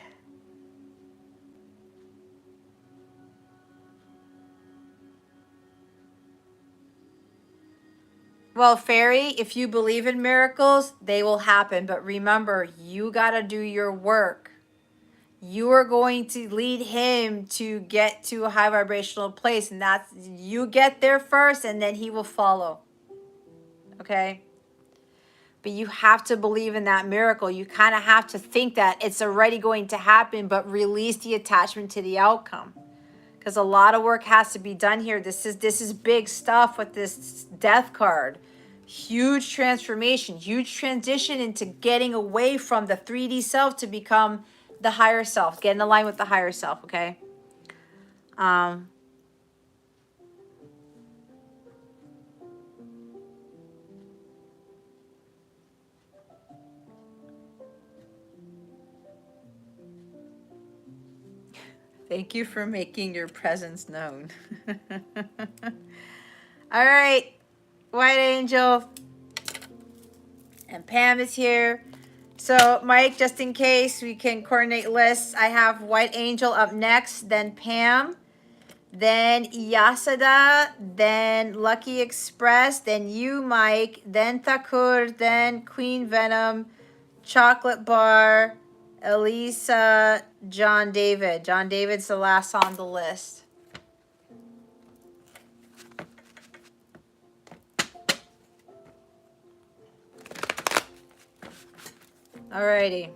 A: Well, Fairy, if you believe in miracles, they will happen. But remember, you got to do your work. You are going to lead him to get to a high vibrational place. And that's, you get there first and then he will follow. Okay? But you have to believe in that miracle. You kind of have to think that it's already going to happen, but release the attachment to the outcome. Because a lot of work has to be done here. This is big stuff with this death card. Huge transformation, huge transition into getting away from the 3D self to become the higher self. Get in line with the higher self, okay? Thank you for making your presence known. All right, White Angel. And Pam is here. So, Mike, just in case we can coordinate lists, I have White Angel up next, then Pam, then Yasada, then Lucky Express, then you, Mike, then Thakur, then Queen Venom, Chocolate Bar, Elisa, John David. John David's the last on the list. Alrighty.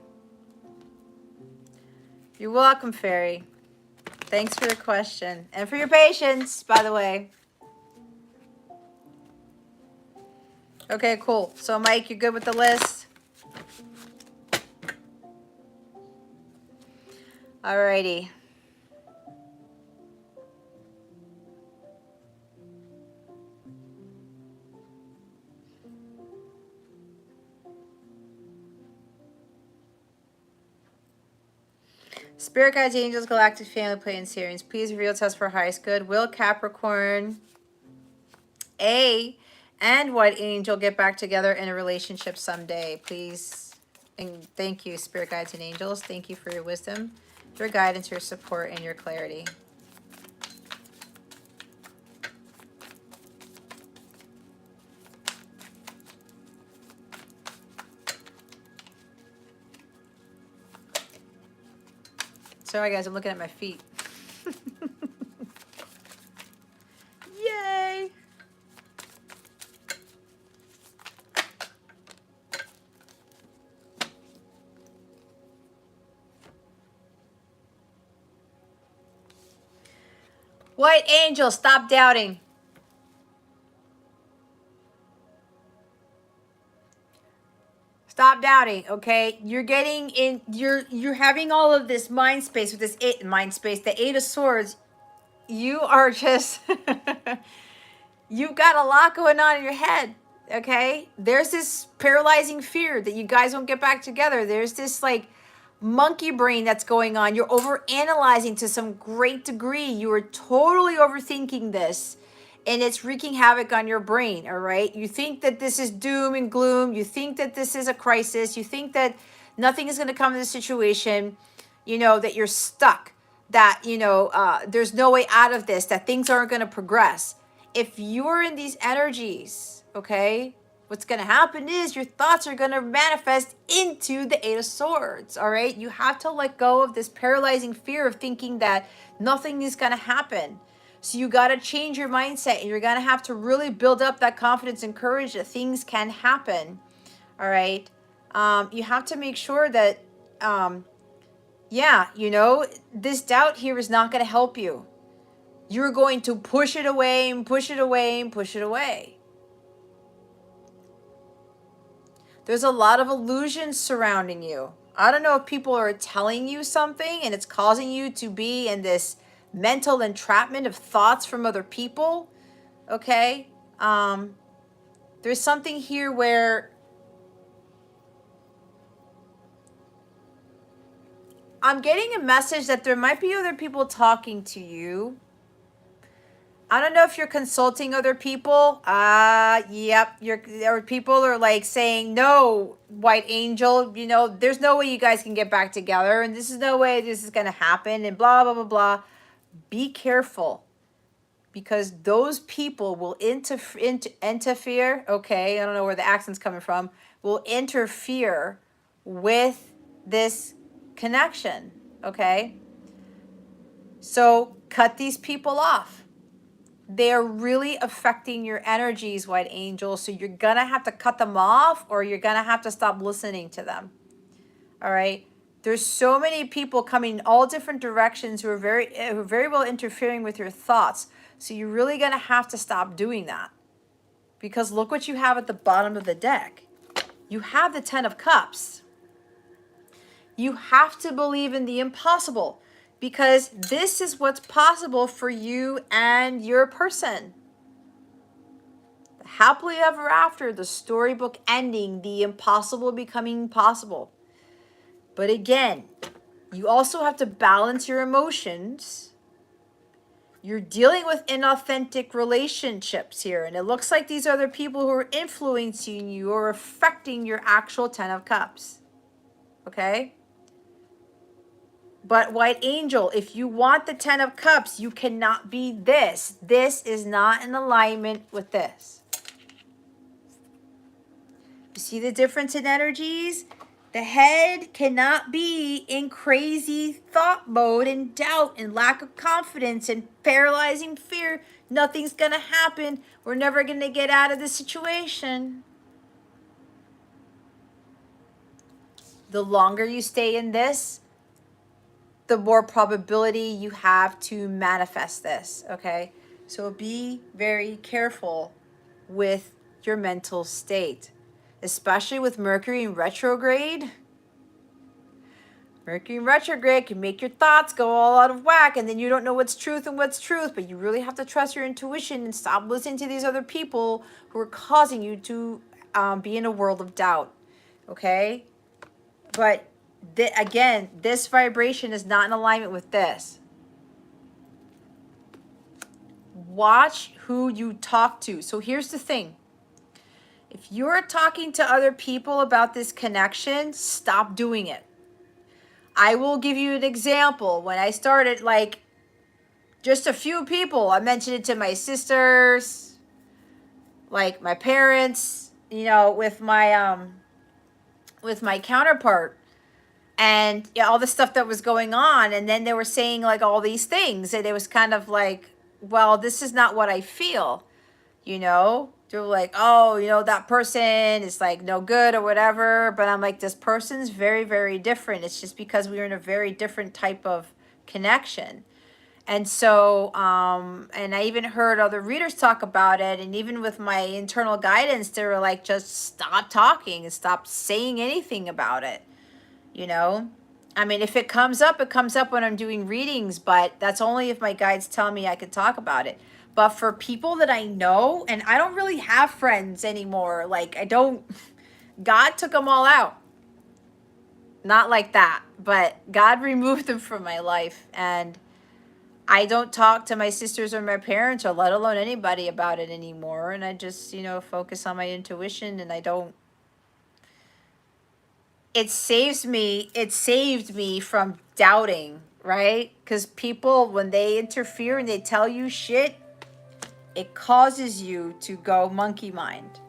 A: You're welcome, Fairy. Thanks for the question. And for your patience, by the way. Okay, cool. So, Mike, you're good with the list? Alrighty. Spirit Guides, Angels, Galactic Family, Play and Series. Please reveal to us for highest good. Will Capricorn A and White Angel get back together in a relationship someday? Please. And thank you, Spirit Guides and Angels. Thank you for your wisdom, your guidance, your support, and your clarity. Sorry, guys, I'm looking at my feet. Yay! White angel, stop doubting. Stop doubting, okay? You're getting in, you're having all of this mind space with this mind space, the Eight of Swords. You are just you've got a lot going on in your head, okay? There's this paralyzing fear that you guys won't get back together. There's this like monkey brain that's going on. You're over analyzing to some great degree. You are totally overthinking this, and it's wreaking havoc on your brain, all right? You think that this is doom and gloom. You think that this is a crisis. You think that nothing is going to come to this situation, you know, that you're stuck, that, you know, there's no way out of this, that things aren't going to progress. If you're in these energies, okay, what's going to happen is your thoughts are going to manifest into the Eight of Swords, all right? You have to let go of this paralyzing fear of thinking that nothing is going to happen. So you got to change your mindset, and you're going to have to really build up that confidence and courage that things can happen, all right? You have to make sure that, yeah, you know, this doubt here is not going to help you. You're going to push it away and push it away and push it away. There's a lot of illusions surrounding you. I don't know if people are telling you something and it's causing you to be in this mental entrapment of thoughts from other people. Okay? There's something here where I'm getting a message that there might be other people talking to you. I don't know if you're consulting other people. Yep. Or people are like saying, no, White Angel, you know, there's no way you guys can get back together. And this is no way this is going to happen. And blah, blah, blah, blah. Be careful. Because those people will interfere. Okay. I don't know where the accent's coming from. Will interfere with this connection. Okay. So cut these people off. They're really affecting your energies, White Angel. So you're going to have to cut them off, or you're going to have to stop listening to them. All right. There's so many people coming in all different directions who are very well interfering with your thoughts. So you're really going to have to stop doing that. Because look what you have at the bottom of the deck. You have the Ten of Cups. You have to believe in the impossible. Because this is what's possible for you and your person. The happily ever after, the storybook ending, the impossible becoming possible. But again, you also have to balance your emotions. You're dealing with inauthentic relationships here. And it looks like these are the people who are influencing you or affecting your actual Ten of Cups. Okay? But White Angel, if you want the Ten of Cups, you cannot be this. This is not in alignment with this. You see the difference in energies? The head cannot be in crazy thought mode and doubt and lack of confidence and paralyzing fear. Nothing's going to happen. We're never going to get out of this situation. The longer you stay in this, the more probability you have to manifest this, okay? So be very careful with your mental state, especially with Mercury in retrograde. Mercury in retrograde can make your thoughts go all out of whack, and then you don't know what's truth and what's truth, but you really have to trust your intuition and stop listening to these other people who are causing you to be in a world of doubt, okay? But again, this vibration is not in alignment with this. Watch who you talk to. So here's the thing. If you're talking to other people about this connection, stop doing it. I will give you an example. When I started, like, just a few people, I mentioned it to my sisters, like my parents, you know, with my counterpart. And yeah, all the stuff that was going on, and then they were saying like all these things, and it was kind of like, well, this is not what I feel, you know. They're like, oh, you know, that person is like no good or whatever, but I'm like, this person's very, very different. It's just because we are in a very different type of connection. And so, and I even heard other readers talk about it. And even with my internal guidance, they were like, just stop talking and stop saying anything about it. You know, I mean, if it comes up, it comes up when I'm doing readings, but that's only if my guides tell me I can talk about it. But for people that I know, and I don't really have friends anymore, like I don't, God took them all out. Not like that, but God removed them from my life. And I don't talk to my sisters or my parents or let alone anybody about it anymore. And I just, you know, focus on my intuition, and I don't, it saved me from doubting, right? Because people, when they interfere and they tell you shit, it causes you to go monkey mind.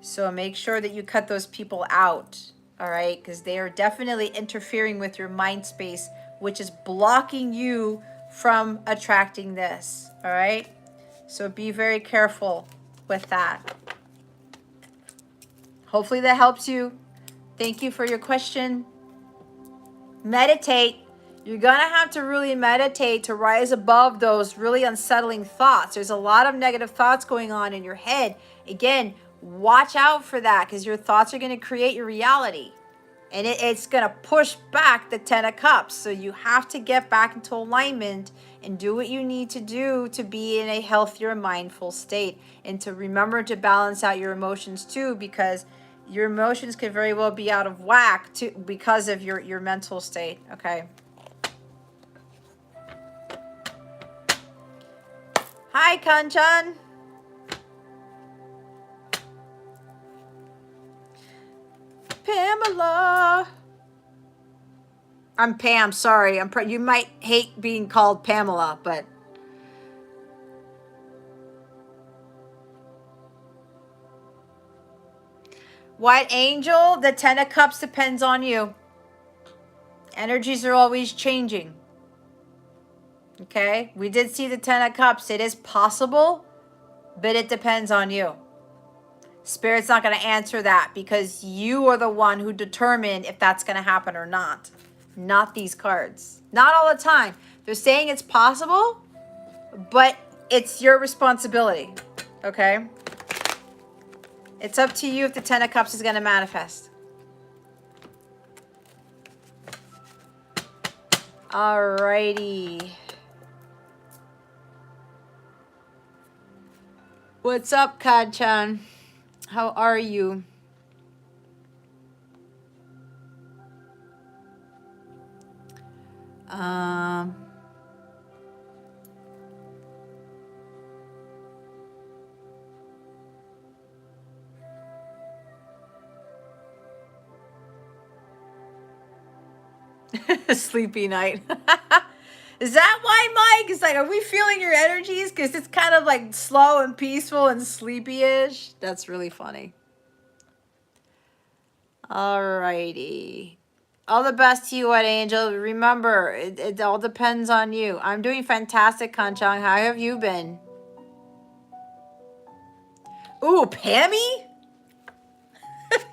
A: So make sure that you cut those people out, all right? Because they are definitely interfering with your mind space, which is blocking you from attracting this, all right? So be very careful with that. Hopefully that helps you. Thank you for your question. Meditate. You're going to have to really meditate to rise above those really unsettling thoughts. There's a lot of negative thoughts going on in your head. Again, watch out for that, because your thoughts are going to create your reality. And it's going to push back the 10 of Cups. So you have to get back into alignment and do what you need to do to be in a healthier, mindful state. And to remember to balance out your emotions too, because your emotions could very well be out of whack too, because of your mental state. Okay. Hi, Kanchan. Pamela. I'm Pam. Sorry. You might hate being called Pamela, but White Angel, the 10 of Cups depends on you. Energies are always changing. Okay? We did see the 10 of Cups. It is possible, but it depends on you. Spirit's not going to answer that, because you are the one who determined if that's going to happen or not. Not these cards. Not all the time. They're saying it's possible, but it's your responsibility. Okay? It's up to you if the 10 of Cups is going to manifest. Alrighty. What's up, Kad-chan? How are you? Sleepy night. Is that why, Mike? It's like, are we feeling your energies? Because it's kind of like slow and peaceful and sleepy-ish. That's really funny. Alrighty. All the best to you, White Angel. Remember, it all depends on you. I'm doing fantastic, Kanchang. How have you been? Ooh, Pammy?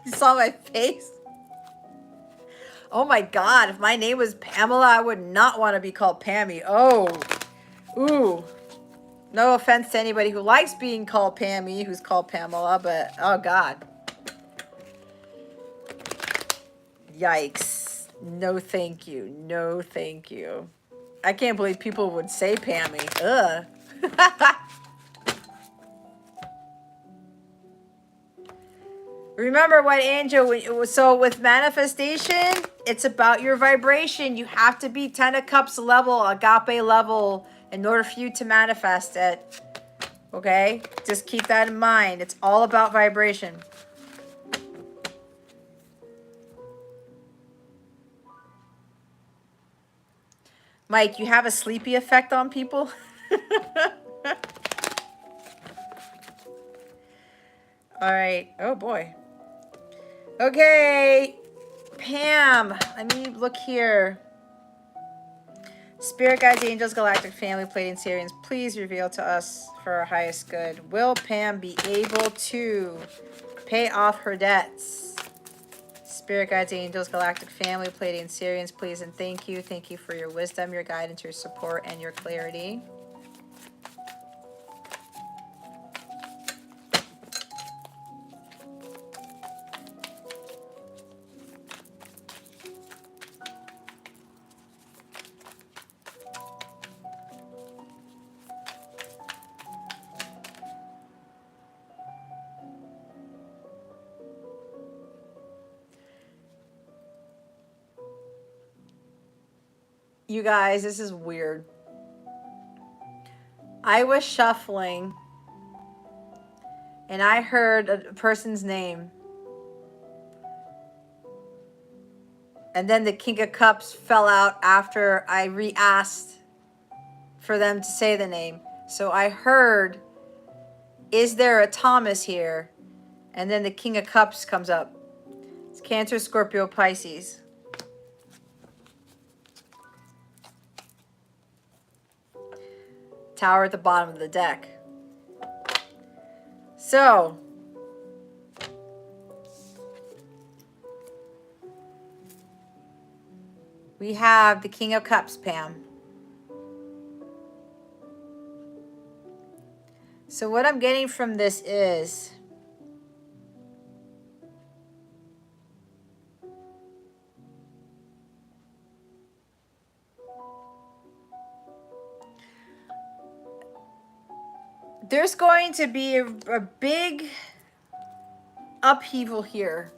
A: You saw my face? Oh my God, if my name was Pamela, I would not want to be called Pammy. Oh, ooh. No offense to anybody who likes being called Pammy, who's called Pamela, but oh God. Yikes. No thank you. No thank you. I can't believe people would say Pammy. Ugh. Remember, White Angel, so with manifestation, it's about your vibration. You have to be 10 of Cups level, agape level, in order for you to manifest it. Okay? Just keep that in mind. It's all about vibration. Mike, you have a sleepy effect on people? All right. Oh, boy. Okay. Pam, let me look here. Spirit guides, angels, galactic family, Pleiadian, Sirians, please reveal to us for our highest good. Will Pam be able to pay off her debts? Spirit guides, angels, galactic family, Pleiadian, Syrians, please and thank you. Thank you for your wisdom, your guidance, your support, and your clarity. You guys, this is weird. I was shuffling and I heard a person's name. And then the King of Cups fell out after I re-asked for them to say the name. So I heard, is there a Thomas here? And then the King of Cups comes up. It's Cancer, Scorpio, Pisces. Tower at the bottom of the deck. So, we have the King of Cups, Pam. So what I'm getting from this is there's going to be a big upheaval here.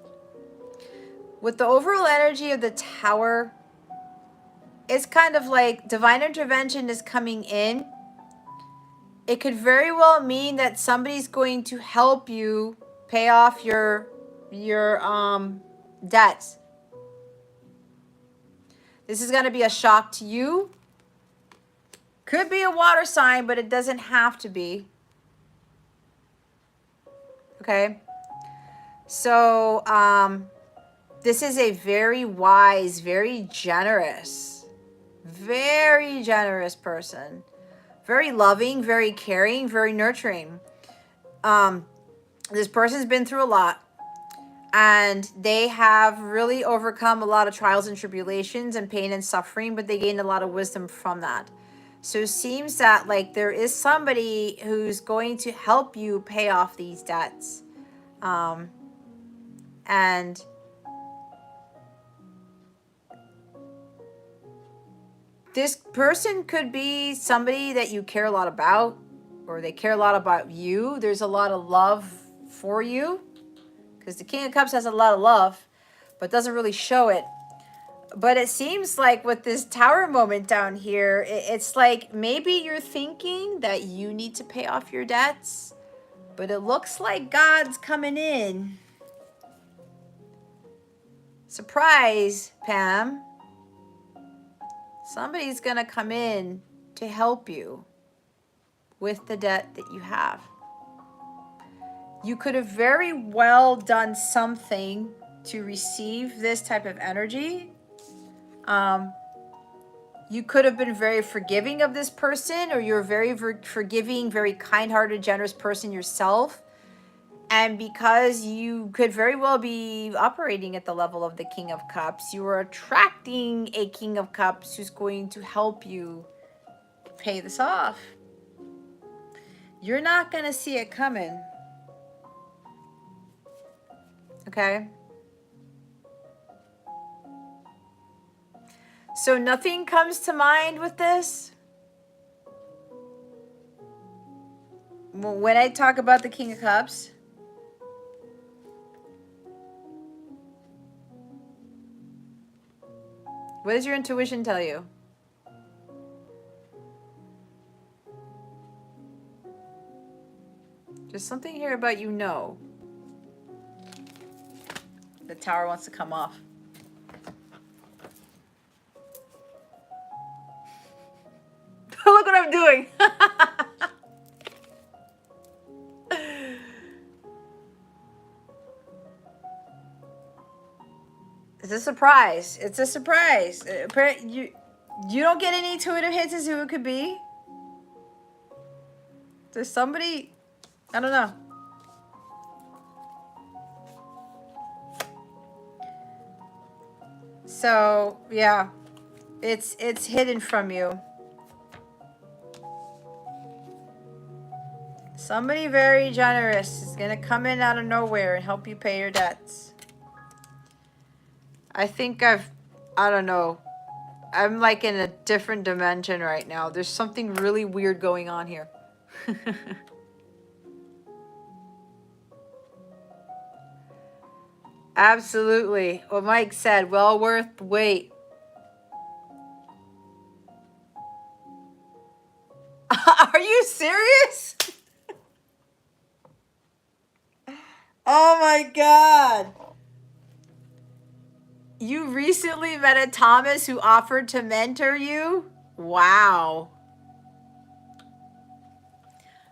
A: With the overall energy of the Tower, it's kind of like divine intervention is coming in. It could very well mean that somebody's going to help you pay off your debts. This is going to be a shock to you. Could be a water sign, but it doesn't have to be. Okay? So, this is a very wise, very generous person. Very loving, very caring, very nurturing. This person's been through a lot. And they have really overcome a lot of trials and tribulations and pain and suffering, but they gained a lot of wisdom from that. So it seems that like there is somebody who's going to help you pay off these debts. And this person could be somebody that you care a lot about, or they care a lot about you. There's a lot of love for you, because the King of Cups has a lot of love, but doesn't really show it. But it seems like with this Tower moment down here, it's like maybe you're thinking that you need to pay off your debts, but it looks like God's coming in. Surprise, Pam. Somebody's going to come in to help you with the debt that you have. You could have very well done something to receive this type of energy. You could have been very forgiving of this person, or you're a very forgiving, very kind-hearted, generous person yourself. And because you could very well be operating at the level of the King of Cups, you are attracting a King of Cups who's going to help you pay this off. You're not going to see it coming. Okay? So nothing comes to mind with this? When I talk about the King of Cups? What does your intuition tell you? Just something here about you know. The Tower wants to come off. Look what I'm doing. It's a surprise. It's a surprise. You don't get any intuitive hints as to who it could be? There's somebody, I don't know. So, yeah. It's hidden from you. Somebody very generous is going to come in out of nowhere and help you pay your debts. I think I don't know. I'm like in a different dimension right now. There's something really weird going on here. Absolutely. What Mike said, well worth the wait. Are you serious? Oh my God. You recently met a Thomas who offered to mentor you? Wow.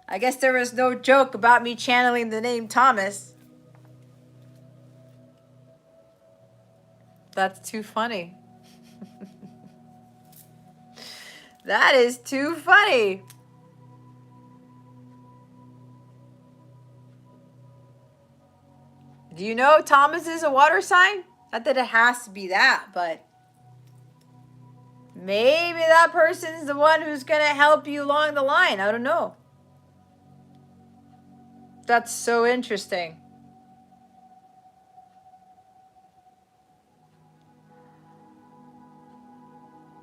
A: I guess there was no joke about me channeling the name Thomas. That's too funny. That is too funny. Do you know Thomas is a water sign? Not that it has to be that, but maybe that person's the one who's going to help you along the line. I don't know. That's so interesting.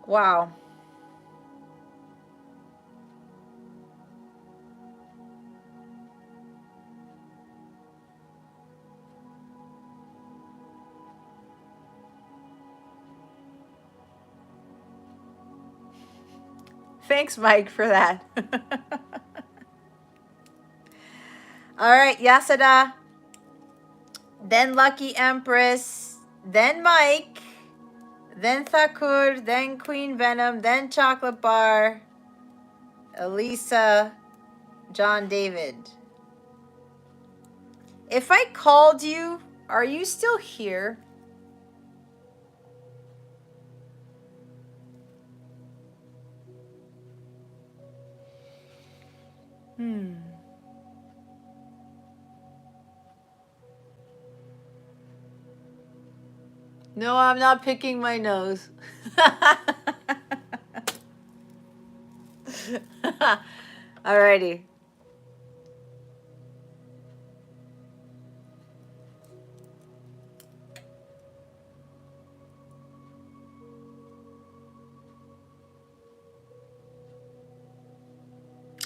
A: Wow. Thanks, Mike, for that. All right, Yasada. Then Lucky Empress. Then Mike. Then Thakur. Then Queen Venom. Then Chocolate Bar. Elisa. John David. If I called you, are you still here? No, I'm not picking my nose. Alrighty.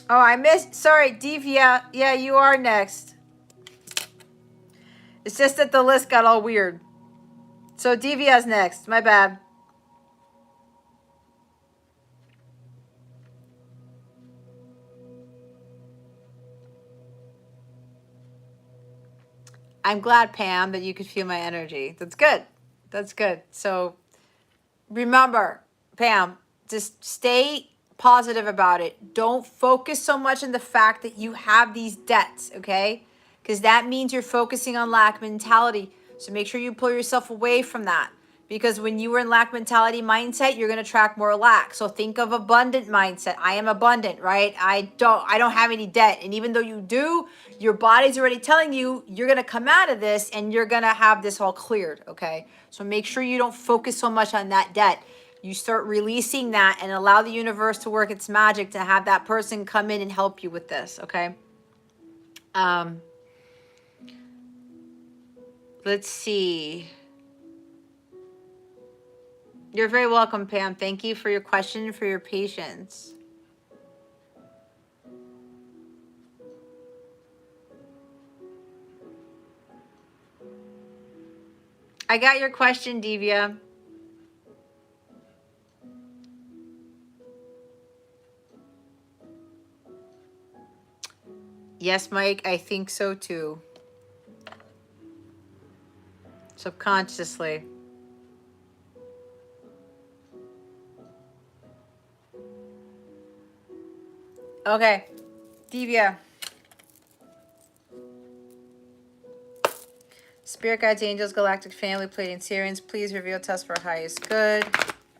A: Oh, I missed. Sorry, Divya. Yeah, you are next. It's just that the list got all weird. So Divya's next. My bad. I'm glad, Pam, that you could feel my energy. That's good. That's good. So remember, Pam, just stay positive about it. Don't focus so much on the fact that you have these debts, okay? Because that means you're focusing on lack mentality. So make sure you pull yourself away from that. Because when you were in lack mentality mindset, you're going to attract more lack. So think of abundant mindset. I am abundant, right? I don't have any debt. And even though you do, your body's already telling you you're going to come out of this and you're going to have this all cleared, okay? So make sure you don't focus so much on that debt. You start releasing that and allow the universe to work its magic to have that person come in and help you with this, okay? Let's see. You're very welcome, Pam. Thank you for your question and for your patience. I got your question, Divya. Yes, Mike, I think so too. Subconsciously. Okay, Divya. Spirit guides, angels, galactic family, Pleiadian Syrians, please reveal to us for highest good.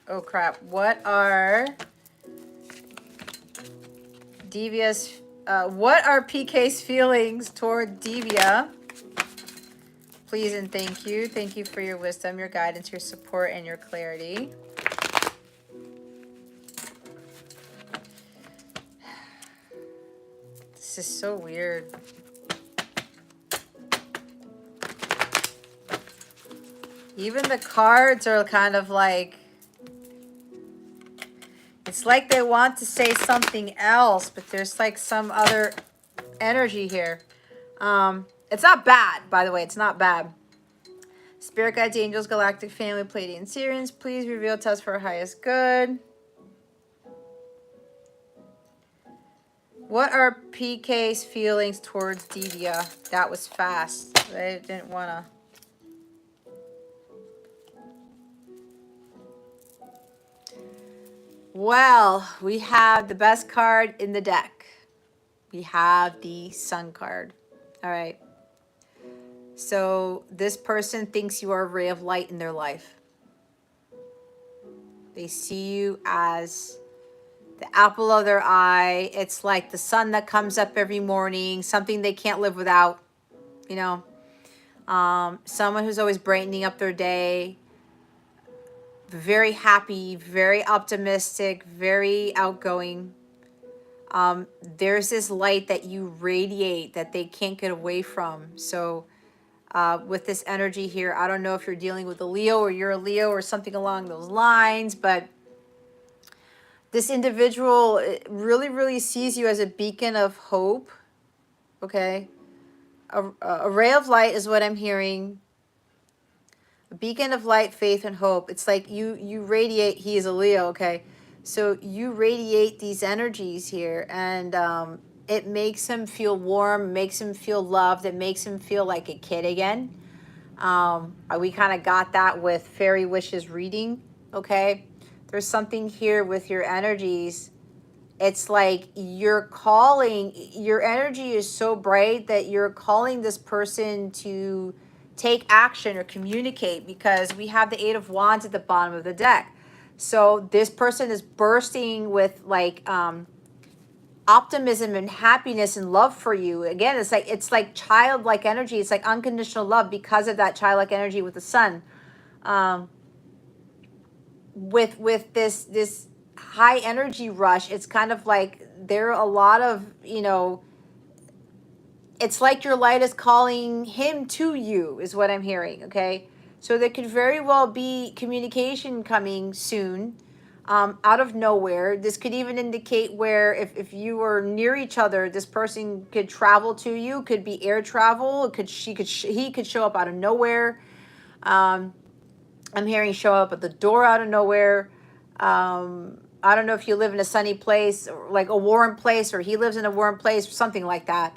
A: Oh crap! What are PK's feelings toward Divya? please and thank you. Thank you for your wisdom, your guidance, your support, and your clarity. This is so weird. Even the cards are kind of like, it's like they want to say something else, but there's like some other energy here. It's not bad, by the way. It's not bad. Spirit guides, angels, galactic family, Pleiadian Sirians, please reveal to us for our highest good. What are PK's feelings towards Divya? That was fast. I didn't want to. Well, we have the best card in the deck. We have the Sun card. All right. So this person thinks you are a ray of light in their life. They see you as the apple of their eye. It's like the sun that comes up every morning, something they can't live without, you know. Someone who's always brightening up their day. Very happy, very optimistic, very outgoing. There's this light that you radiate that they can't get away from. So with this energy here, I don't know if you're dealing with a Leo or you're a Leo or something along those lines, but this individual really, really sees you as a beacon of hope, okay? A ray of light is what I'm hearing. A beacon of light, faith, and hope. It's like you radiate, he is a Leo, okay? So you radiate these energies here, and it makes him feel warm, makes him feel loved, it makes him feel like a kid again. We kind of got that with Fairy Wishes reading, okay? There's something here with your energies. It's like you're calling, your energy is so bright that you're calling this person to take action or communicate, because we have the Eight of Wands at the bottom of the deck. So this person is bursting with like optimism and happiness and love for you. Again, it's like childlike energy. It's like unconditional love because of that childlike energy with the sun. With this high energy rush, it's kind of like there are a lot of, you know, it's like your light is calling him to you, is what I'm hearing, okay? So there could very well be communication coming soon, out of nowhere. This could even indicate where if you were near each other, this person could travel to you, could be air travel, he could show up out of nowhere. I'm hearing show up at the door out of nowhere. I don't know if you live in a sunny place, or like a warm place, or he lives in a warm place, or something like that.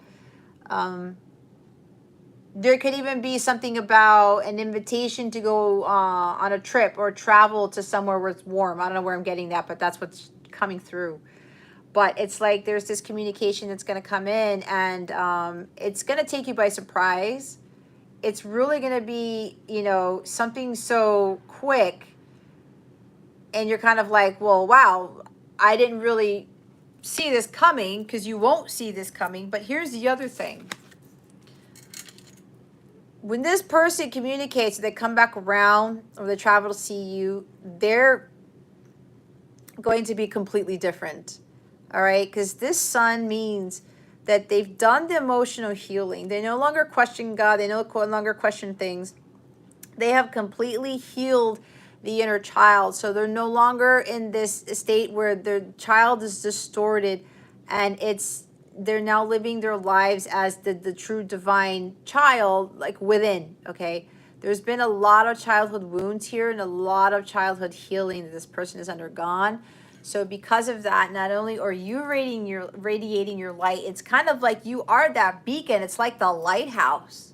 A: There could even be something about an invitation to go on a trip or travel to somewhere where it's warm. I don't know where I'm getting that, but that's what's coming through. But it's like there's this communication that's going to come in, and it's going to take you by surprise. It's really going to be, you know, something so quick, and you're kind of like, well, wow, I didn't really see this coming, because you won't see this coming. But here's the other thing. When this person communicates, they come back around or they travel to see you, they're going to be completely different. All right? Because this sun means that they've done the emotional healing. They no longer question God. They no longer question things. They have completely healed the inner child. So they're no longer in this state where their child is distorted, and they're now living their lives as the true divine child, like within, okay? There's been a lot of childhood wounds here and a lot of childhood healing that this person has undergone. So because of that, not only are you radiating your light, it's kind of like you are that beacon. It's like the lighthouse.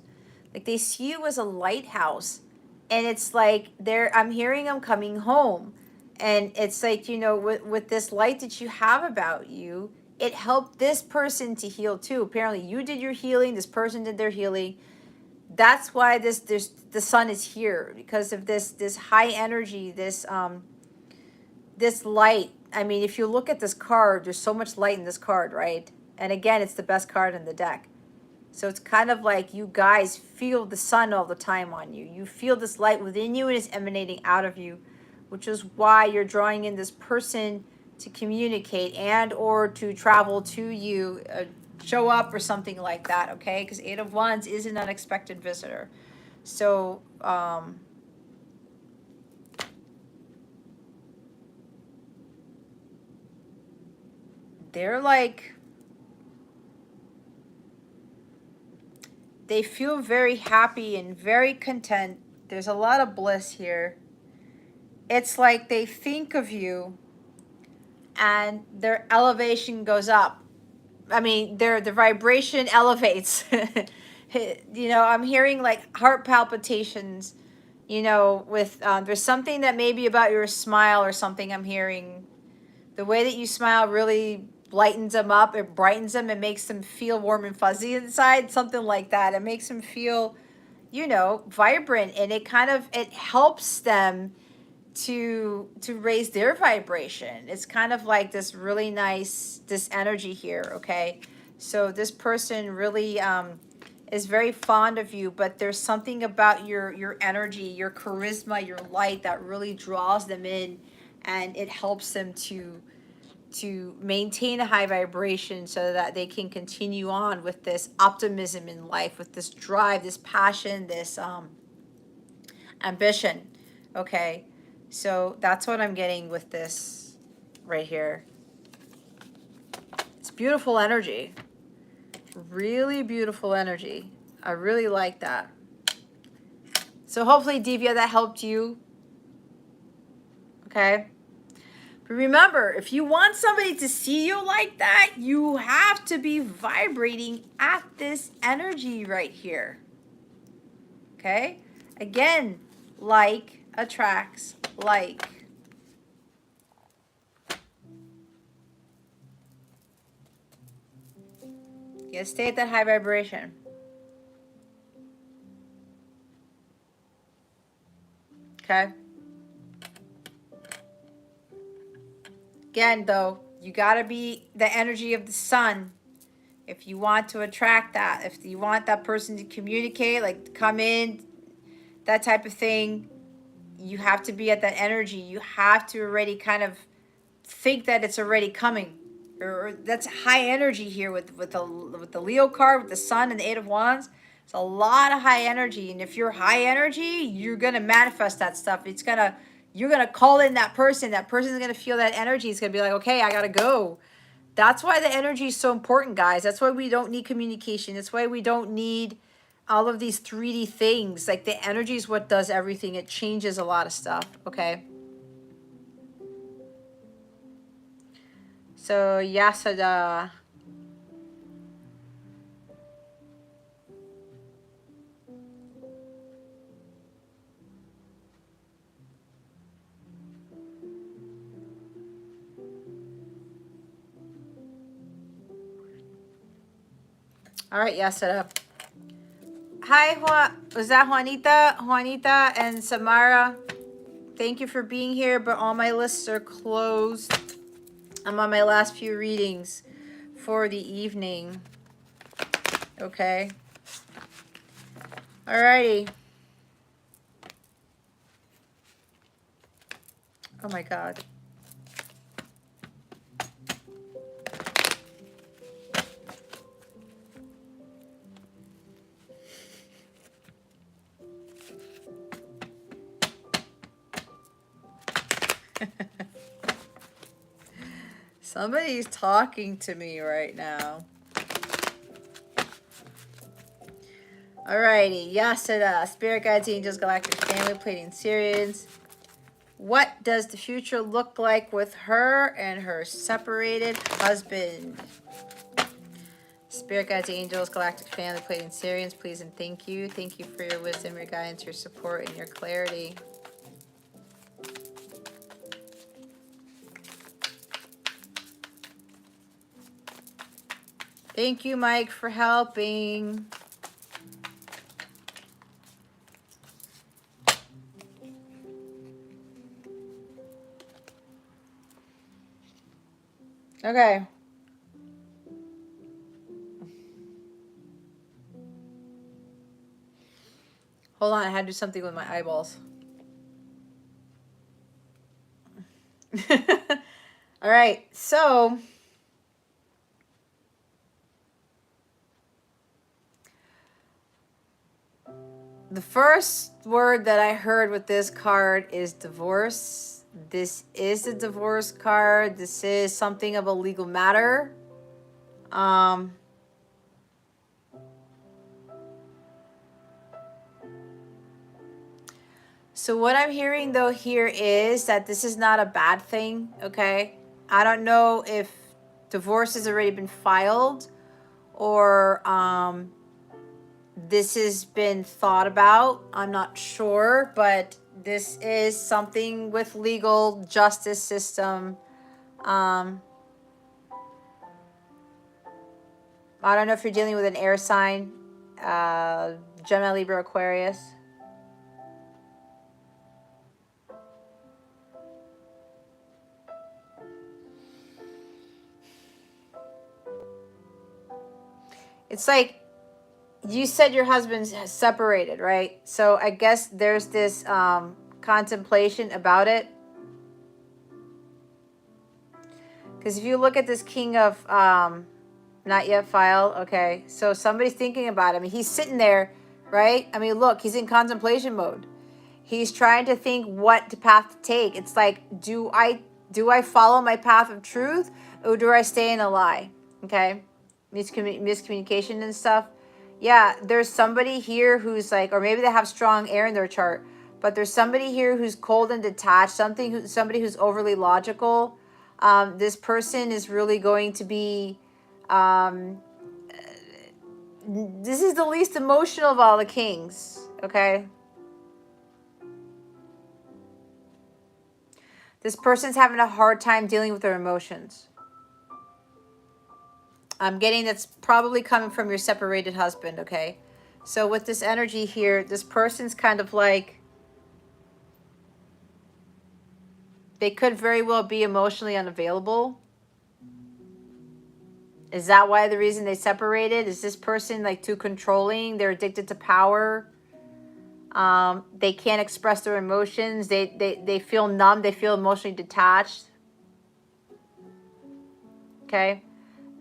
A: Like they see you as a lighthouse. And it's like I'm hearing them coming home. And it's like, you know, with this light that you have about you, it helped this person to heal too. Apparently you did your healing, this person did their healing. That's why the sun is here, because of this high energy, this light. I mean, if you look at this card, there's so much light in this card, right? And again, it's the best card in the deck. So it's kind of like you guys feel the sun all the time on you. You feel this light within you and it's emanating out of you, which is why you're drawing in this person to communicate and or to travel to you, show up or something like that, okay? Because Eight of Wands is an unexpected visitor. So, they're like, they feel very happy and very content. There's a lot of bliss here. It's like they think of you and their elevation goes up. I mean, their vibration elevates. You know, I'm hearing like heart palpitations, you know, with there's something that maybe about your smile or something I'm hearing. The way that you smile really lightens them up, it brightens them, it makes them feel warm and fuzzy inside, something like that. It makes them feel, you know, vibrant, and it kind of, it helps them to raise their vibration. It's kind of like this really nice, this energy here, okay? So this person really is very fond of you, but there's something about your energy, your charisma, your light that really draws them in, and it helps them to maintain a high vibration so that they can continue on with this optimism in life, with this drive, this passion, this ambition, okay? So that's what I'm getting with this right here. It's beautiful energy. Really beautiful energy. I really like that. So hopefully, Divya, that helped you. Okay? But remember, if you want somebody to see you like that, you have to be vibrating at this energy right here. Okay? Again, like attracts like. You gotta stay at that high vibration. Okay? Again, though, you gotta be the energy of the sun if you want to attract that. If you want that person to communicate, like to come in, that type of thing, you have to be at that energy. You have to already kind of think that it's already coming. Or that's high energy here with the Leo card, with the sun and the Eight of Wands. It's a lot of high energy, and if you're high energy, you're gonna manifest that stuff. It's gonna, you're gonna call in that person. That person's gonna feel that energy. It's gonna be like, okay, I gotta go. That's why the energy is so important, guys. That's why we don't need communication. That's why we don't need all of these 3D things. Like the energy is what does everything. It changes a lot of stuff, okay? So, Yasada. All right, Yasada. Hi, was that Juanita? Juanita and Samara. Thank you for being here, but all my lists are closed. I'm on my last few readings for the evening. Okay. Alrighty. Oh my God. Somebody's talking to me right now. Alrighty, Yasada, Spirit Guides, Angels, Galactic Family, Pleiadian Sirians. What does the future look like with her and her separated husband? Spirit Guides, Angels, Galactic Family, Pleiadian Sirians, please and thank you. Thank you for your wisdom, your guidance, your support, and your clarity. Thank you, Mike, for helping. Okay. Hold on, I had to do something with my eyeballs. All right, so the first word that I heard with this card is divorce. This is a divorce card. This is something of a legal matter. So what I'm hearing though here is that this is not a bad thing, okay? I don't know if divorce has already been filed or this has been thought about. I'm not sure, but this is something with legal justice system. I don't know if you're dealing with an air sign, Gemini, Libra, Aquarius. It's like you said your husband's separated, right? So I guess there's this contemplation about it. Because if you look at this king of not yet filed, okay, so somebody's thinking about it. I mean, he's sitting there, right? I mean, look, he's in contemplation mode. He's trying to think what path to take. It's like, do I follow my path of truth or do I stay in a lie? Okay, miscommunication and stuff. Yeah, there's somebody here who's like, or maybe they have strong air in their chart, but there's somebody here who's cold and detached. Somebody who's overly logical. This person is really going to be. This is the least emotional of all the kings. Okay. This person's having a hard time dealing with their emotions. I'm getting that's probably coming from your separated husband, okay? So with this energy here, this person's kind of like, they could very well be emotionally unavailable. Is that why the reason they separated? Is this person like too controlling? They're addicted to power. They can't express their emotions. They feel numb. They feel emotionally detached. Okay.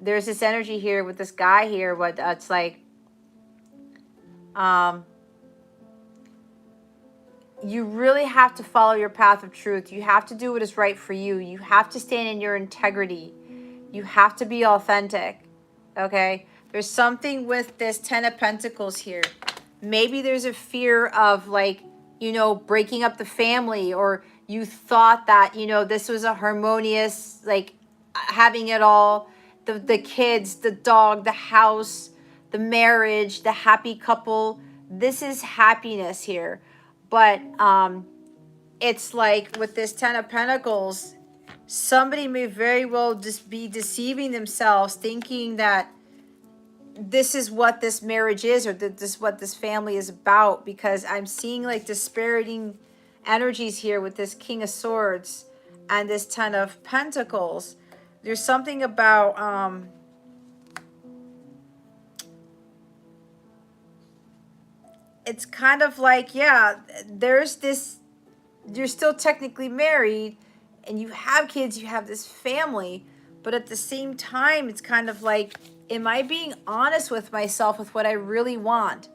A: There's this energy here with this guy here. What it's like, you really have to follow your path of truth. You have to do what is right for you. You have to stand in your integrity. You have to be authentic. Okay. There's something with this 10 of Pentacles here. Maybe there's a fear of like, you know, breaking up the family, or you thought that, you know, this was a harmonious, like having it all, the kids, the dog, the house, the marriage, the happy couple. This is happiness here. But it's like with this 10 of Pentacles, somebody may very well just be deceiving themselves, thinking that this is what this marriage is, or that this is what this family is about, because I'm seeing like dispariting energies here with this King of Swords and this 10 of Pentacles. There's something about it's kind of like, yeah, there's this, you're still technically married and you have kids, you have this family, but at the same time, it's kind of like, am I being honest with myself with what I really want?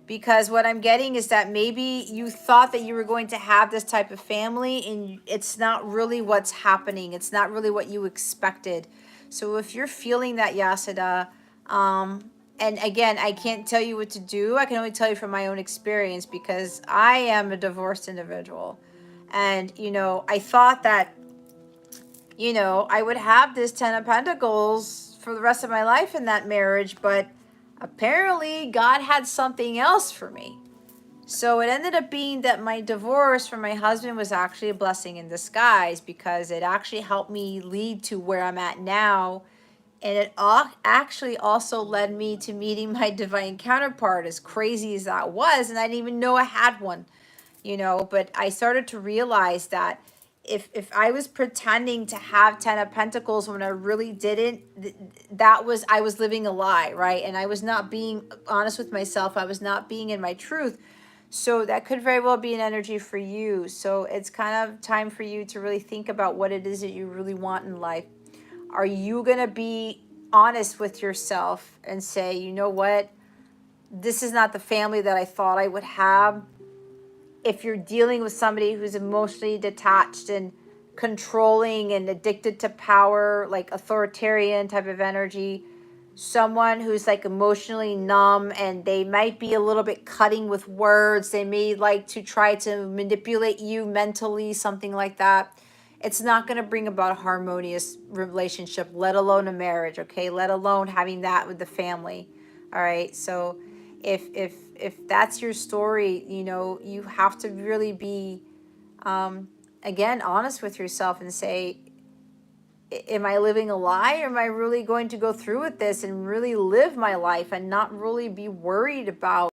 A: Because what I'm getting is that maybe you thought that you were going to have this type of family and it's not really what's happening. It's not really what you expected. So if you're feeling that, Yasada, and again, I can't tell you what to do. I can only tell you from my own experience, because I am a divorced individual. And, you know, I thought that, you know, I would have this 10 of Pentacles for the rest of my life in that marriage, but apparently God had something else for me. So it ended up being that my divorce from my husband was actually a blessing in disguise, because it actually helped me lead to where I'm at now. And it actually also led me to meeting my divine counterpart, as crazy as that was. And I didn't even know I had one, you know, but I started to realize that if I was pretending to have 10 of Pentacles when I really didn't, I was living a lie, right? And I was not being honest with myself. I was not being in my truth. So that could very well be an energy for you. So it's kind of time for you to really think about what it is that you really want in life. Are you going to be honest with yourself and say, you know what? This is not the family that I thought I would have. If you're dealing with somebody who's emotionally detached and controlling and addicted to power, like authoritarian type of energy, someone who's like emotionally numb and they might be a little bit cutting with words, they may like to try to manipulate you mentally, something like that. It's not going to bring about a harmonious relationship, let alone a marriage, okay? Let alone having that with the family. All right? So if that's your story, you know, you have to really be again honest with yourself and say, am I living a lie, or am I really going to go through with this and really live my life and not really be worried about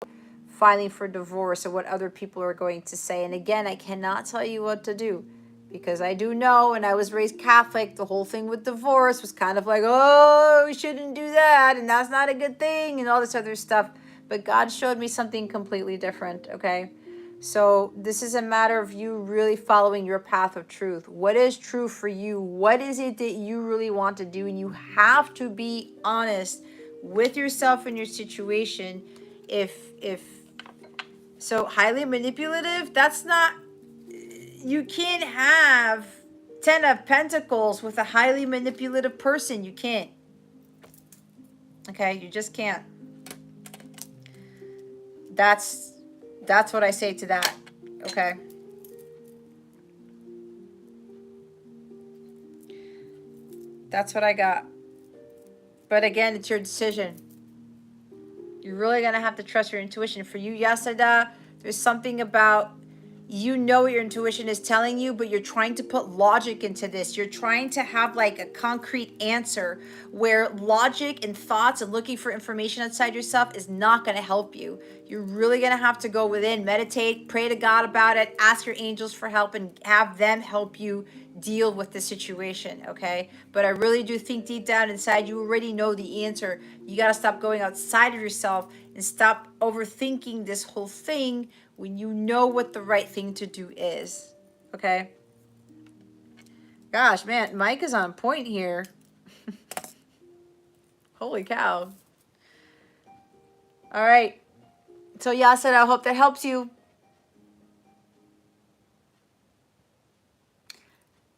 A: filing for divorce or what other people are going to say? And again, I cannot tell you what to do, because I do know, and I was raised Catholic, the whole thing with divorce was kind of like, oh, we shouldn't do that, and that's not a good thing, and all this other stuff. But God showed me something completely different, okay? So this is a matter of you really following your path of truth. What is true for you? What is it that you really want to do? And you have to be honest with yourself and your situation. If so, highly manipulative, that's not, you can't have 10 of Pentacles with a highly manipulative person. You can't. Okay, you just can't. That's what I say to that. Okay. That's what I got. But again, it's your decision. You're really going to have to trust your intuition. For you, Yasada, there's something about, you know what your intuition is telling you, but you're trying to put logic into this. You're trying to have like a concrete answer, where logic and thoughts and looking for information outside yourself is not going to help you. You're really going to have to go within, meditate, pray to God about it, ask your angels for help, and have them help you deal with the situation, okay? But I really do think deep down inside, you already know the answer. You got to stop going outside of yourself and stop overthinking this whole thing when you know what the right thing to do is, okay? Gosh, man, Mike is on point here. Holy cow. All right. So Yasser, I hope that helps you.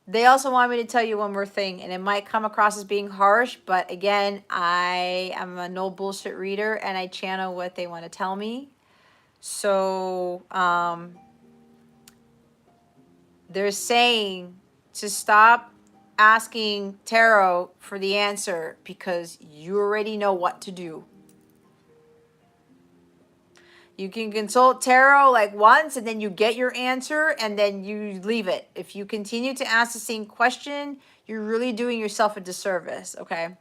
A: They also want me to tell you one more thing, and it might come across as being harsh, but again, I am a no bullshit reader, and I channel what they want to tell me. So they're saying to stop asking tarot for the answer, because you already know what to do. You can consult tarot like once, and then you get your answer, and then you leave it. If you continue to ask the same question, you're really doing yourself a disservice, okay?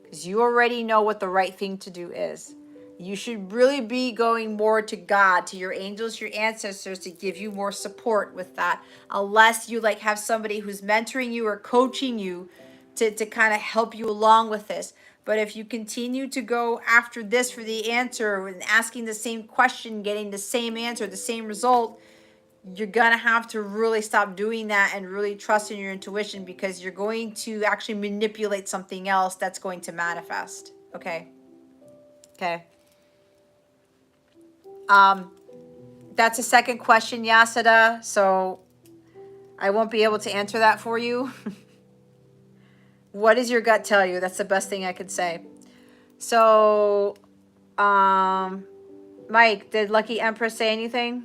A: Because you already know what the right thing to do is. You should really be going more to God, to your angels, your ancestors, to give you more support with that. Unless you like have somebody who's mentoring you or coaching you to kind of help you along with this. But if you continue to go after this for the answer and asking the same question, getting the same answer, the same result, you're going to have to really stop doing that and really trust in your intuition, because you're going to actually manipulate something else that's going to manifest. Okay. Okay. That's a second question, Yasada. So I won't be able to answer that for you. What does your gut tell you? That's the best thing I could say. So, Mike, did Lucky Empress say anything?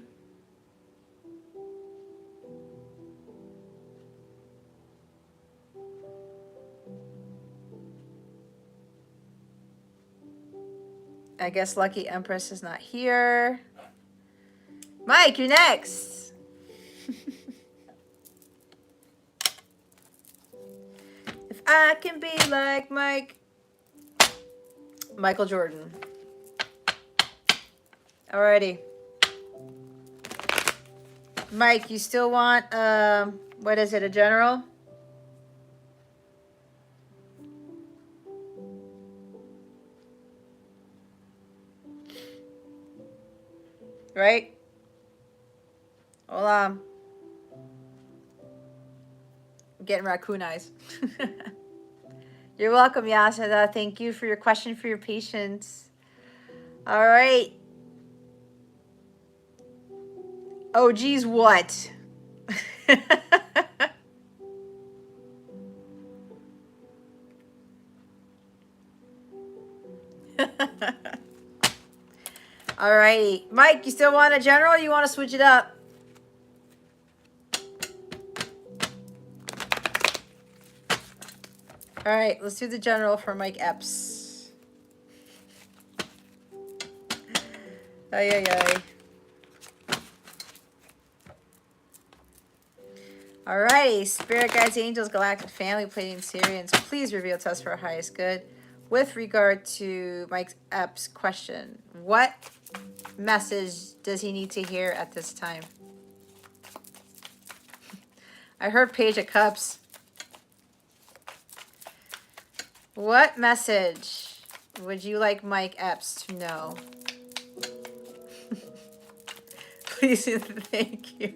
A: I guess Lucky Empress is not here. Mike, you're next. If I can be like Michael Jordan. Alrighty. Mike, you still want, what is it, a general? right? Hold on. I'm getting raccoon eyes. You're welcome, Yasada. Thank you for your question, for your patience. All right. Oh, geez, what? All righty. Mike, you still want a general or you want to switch it up? All right, let's do the general for Mike Epps. Ay, ay, ay. All righty. Spirit guides, angels, galactic family, Pleiadian Syrians, please reveal to us for our highest good. With regard to Mike Epps' question, what message does he need to hear at this time? I heard Page of Cups. What message would you like Mike Epps to know? Please and thank you.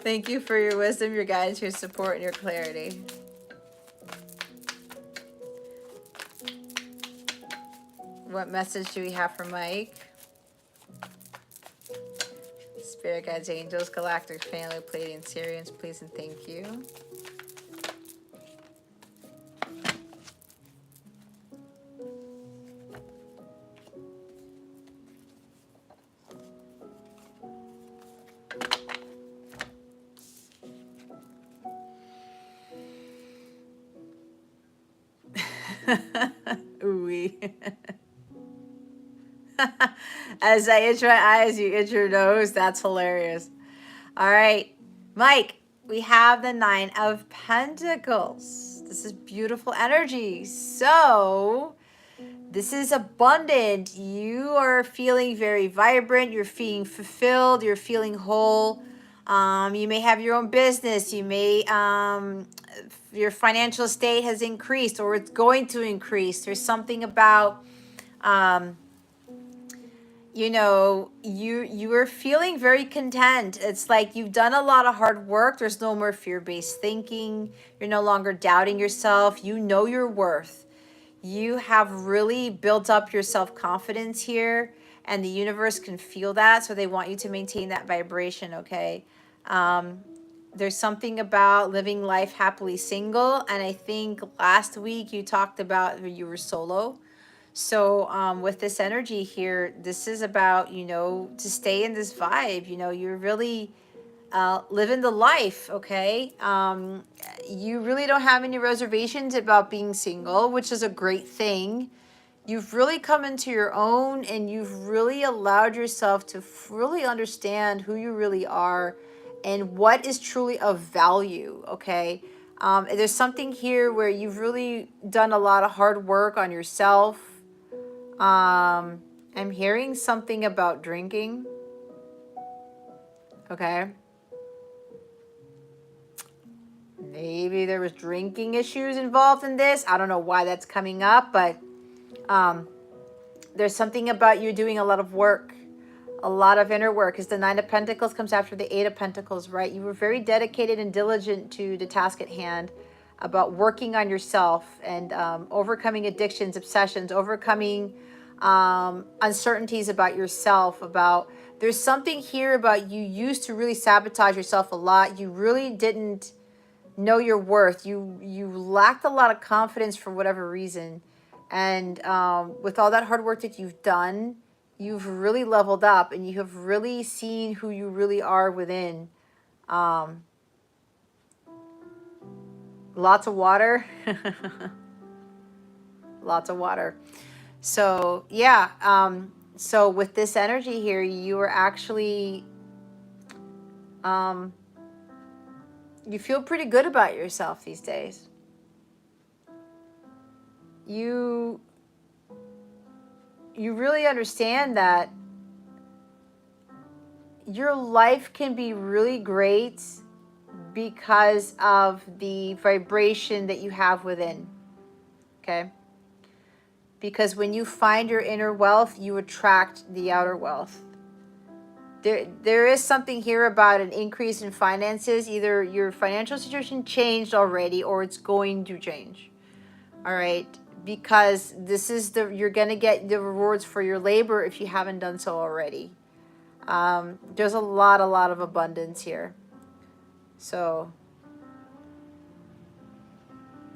A: Thank you for your wisdom, your guidance, your support, and your clarity. What message do we have for Mike? Spirit guides, angels, galactic family, Pleiadian Syrians, please and thank you. Ooh-wee. As I itch my eyes, you itch your nose. That's hilarious. All right, Mike, we have the 9 of Pentacles. This is beautiful energy. So this is abundant. You are feeling very vibrant. You're feeling fulfilled. You're feeling whole. You may have your own business. You may, your financial state has increased or it's going to increase. There's something about, you know, you are feeling very content. It's like you've done a lot of hard work. There's no more fear-based thinking. You're no longer doubting yourself. You know your worth. You have really built up your self-confidence here, and the universe can feel that, so they want you to maintain that vibration, okay? There's something about living life happily single, and I think last week you talked about you were solo. So with this energy here, this is about, you know, to stay in this vibe. You know, you're really living the life, okay? You really don't have any reservations about being single, which is a great thing. You've really come into your own, and you've really allowed yourself to really understand who you really are and what is truly of value, okay? There's something here where you've really done a lot of hard work on yourself. I'm hearing something about drinking, okay? Maybe there was drinking issues involved in this. I don't know why that's coming up, but there's something about you doing a lot of work, a lot of inner work. Because the 9 of Pentacles comes after the 8 of Pentacles, right? You were very dedicated and diligent to the task at hand about working on yourself and overcoming addictions, obsessions, overcoming uncertainties about yourself. About there's something here about you used to really sabotage yourself a lot. You really didn't know your worth. You lacked a lot of confidence for whatever reason, and with all that hard work that you've done, you've really leveled up, and you have really seen who you really are within. Lots of water. Lots of water. So yeah, so with this energy here, you are actually you feel pretty good about yourself these days. You really understand that your life can be really great because of the vibration that you have within, okay? Because when you find your inner wealth, you attract the outer wealth. There is something here about an increase in finances. Either your financial situation changed already or it's going to change. All right, because this is you're gonna get the rewards for your labor if you haven't done so already. There's a lot of abundance here. So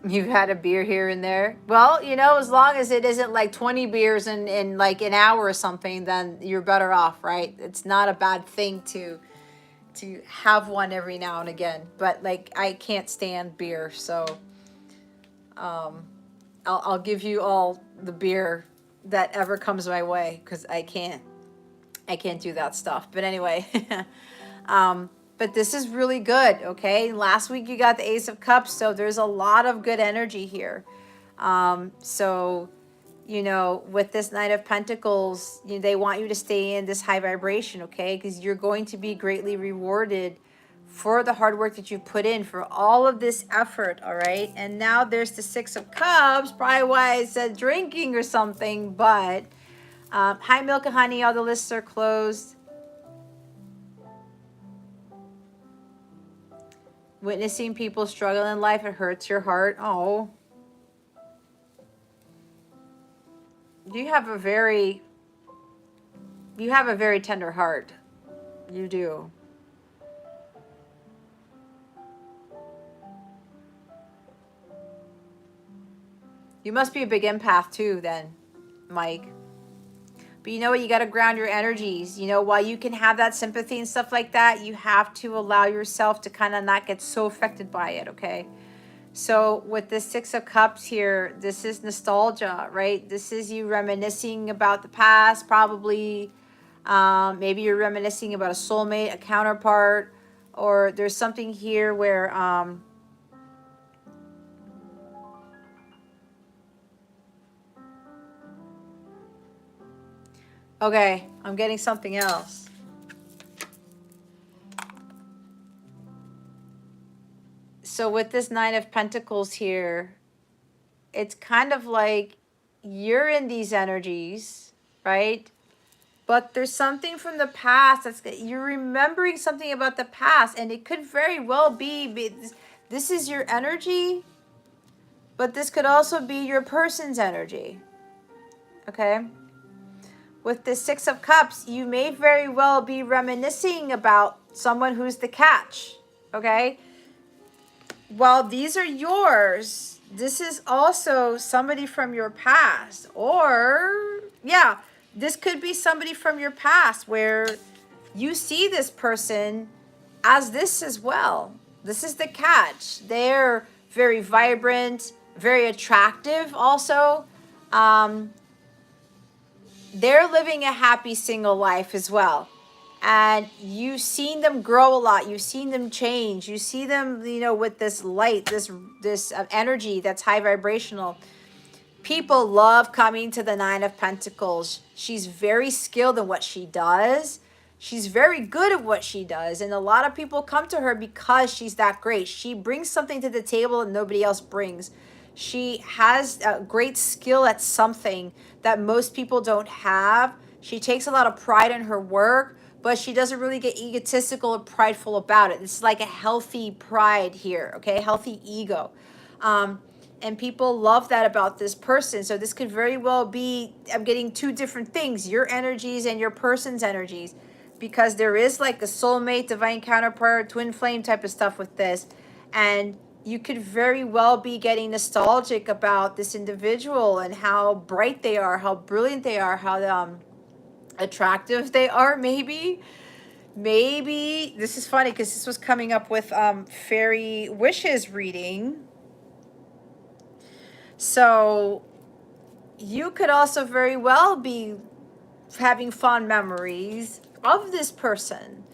A: you've had a beer here and there. Well, you know, as long as it isn't like 20 beers in like an hour or something, then you're better off, right? It's not a bad thing to have one every now and again. But like, I can't stand beer, so I'll give you all the beer that ever comes my way, because I can't do that stuff. But anyway, but this is really good. Okay, last week you got the Ace of Cups, so there's a lot of good energy here. So you know, with this Knight of Pentacles, you know, they want you to stay in this high vibration, okay? Because you're going to be greatly rewarded for the hard work that you put in, for all of this effort, all right? And now there's the Six of Cups, probably why I said drinking or something, but hi, Milk and Honey, all the lists are closed. Witnessing people struggle in life, it hurts your heart. Oh. You have a very tender heart. You do. You must be a big empath too then, Mike. But you know what? You got to ground your energies. You know, while you can have that sympathy and stuff like that, you have to allow yourself to kind of not get so affected by it, okay? So with the Six of Cups here, this is nostalgia, right? This is you reminiscing about the past, probably. Maybe you're reminiscing about a soulmate, a counterpart, or there's something here where okay, I'm getting something else. So with this Nine of Pentacles here, it's kind of like you're in these energies, right? But there's something from the past you're remembering something about the past, and it could very well be this is your energy, but this could also be your person's energy. Okay? With the Six of Cups, you may very well be reminiscing about someone who's the catch. Okay? While these are yours, this is also somebody from your past. Or, yeah, this could be somebody from your past where you see this person as this as well. This is the catch. They're very vibrant, very attractive also. They're living a happy single life as well. And you've seen them grow a lot. You've seen them change. You see them, you know, with this light, this energy that's high vibrational. People love coming to the Nine of Pentacles. She's very skilled in what she does. She's very good at what she does. And a lot of people come to her because she's that great. She brings something to the table that nobody else brings. She has a great skill at something that most people don't have. She takes a lot of pride in her work, but she doesn't really get egotistical or prideful about it. It's like a healthy pride here, okay? Healthy ego. And people love that about this person. So this could very well be, I'm getting two different things, your energies and your person's energies, because there is like a soulmate, divine counterpart, twin flame type of stuff with this. And you could very well be getting nostalgic about this individual and how bright they are, how brilliant they are, how attractive they are. Maybe this is funny because this was coming up with fairy wishes reading. So you could also very well be having fond memories of this person,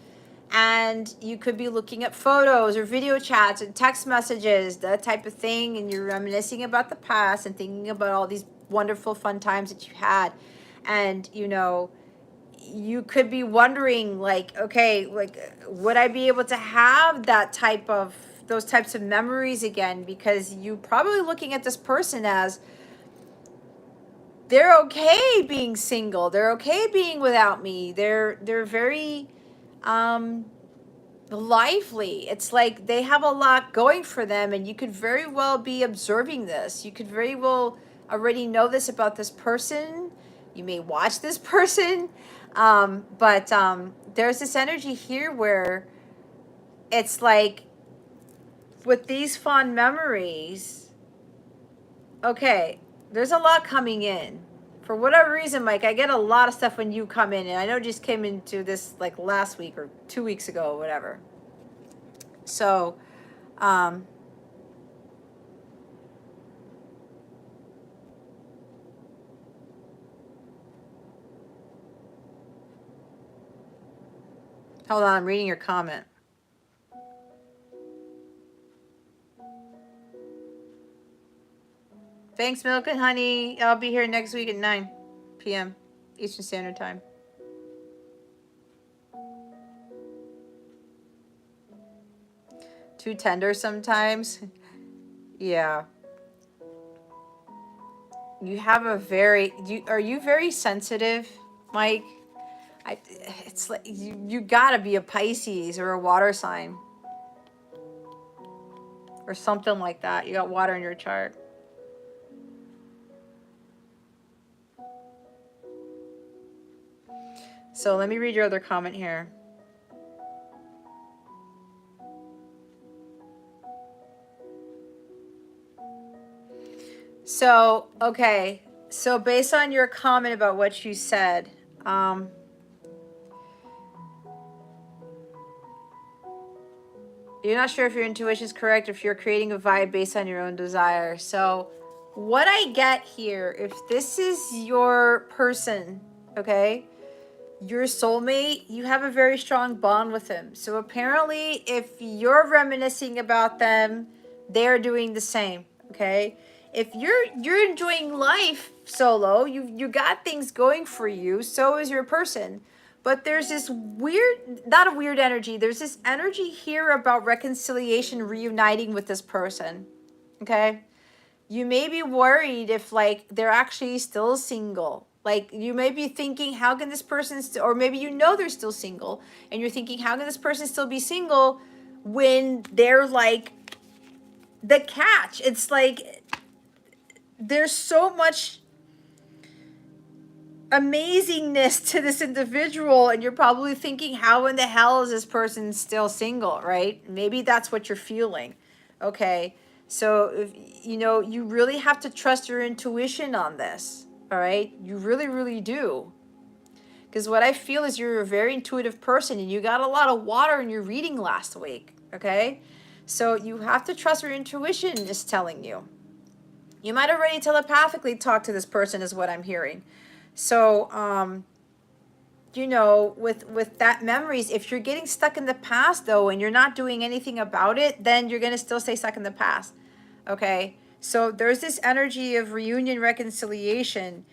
A: and you could be looking at photos or video chats and text messages, that type of thing, and you're reminiscing about the past and thinking about all these wonderful fun times that you had. And you know, you could be wondering like, okay, like, would I be able to have those types of memories again? Because you probably looking at this person as they're okay being single, they're okay being without me, they're very lively. It's like they have a lot going for them, and you could very well be observing this. You could very well already know this about this person. You may watch this person, but there's this energy here where it's like with these fond memories, okay, there's a lot coming in. For whatever reason, Mike, I get a lot of stuff when you come in, and I know you just came into this like last week or 2 weeks ago or whatever. So, hold on, I'm reading your comment. Thanks, Milk and Honey. I'll be here next week at 9 p.m. Eastern Standard Time. Too tender sometimes. Yeah. You have a very, are you very sensitive, Mike? It's like you gotta be a Pisces or a water sign. Or something like that. You got water in your chart. So let me read your other comment here. So, okay. So based on your comment about what you said, you're not sure if your intuition is correct, if you're creating a vibe based on your own desire. So what I get here, if this is your person, okay, your soulmate, you have a very strong bond with them. So apparently if you're reminiscing about them, they're doing the same, okay? If you're enjoying life solo, you got things going for you, so is your person. But there's this weird, not a weird energy, there's this energy here about reconciliation, reuniting with this person, okay? You may be worried if like they're actually still single. Like you may be thinking, how can this person or maybe you know they're still single and you're thinking, how can this person still be single when they're like the catch? It's like there's so much amazingness to this individual and you're probably thinking, how in the hell is this person still single, right? Maybe that's what you're feeling. Okay. So, if, you know, you really have to trust your intuition on this. All right. You really, really do. Because what I feel is you're a very intuitive person and you got a lot of water in your reading last week. Okay. So you have to trust your intuition is telling you. You might already telepathically talk to this person is what I'm hearing. So, you know, with that memories, if you're getting stuck in the past though, and you're not doing anything about it, then you're going to still stay stuck in the past. Okay. So there's this energy of reunion, reconciliation,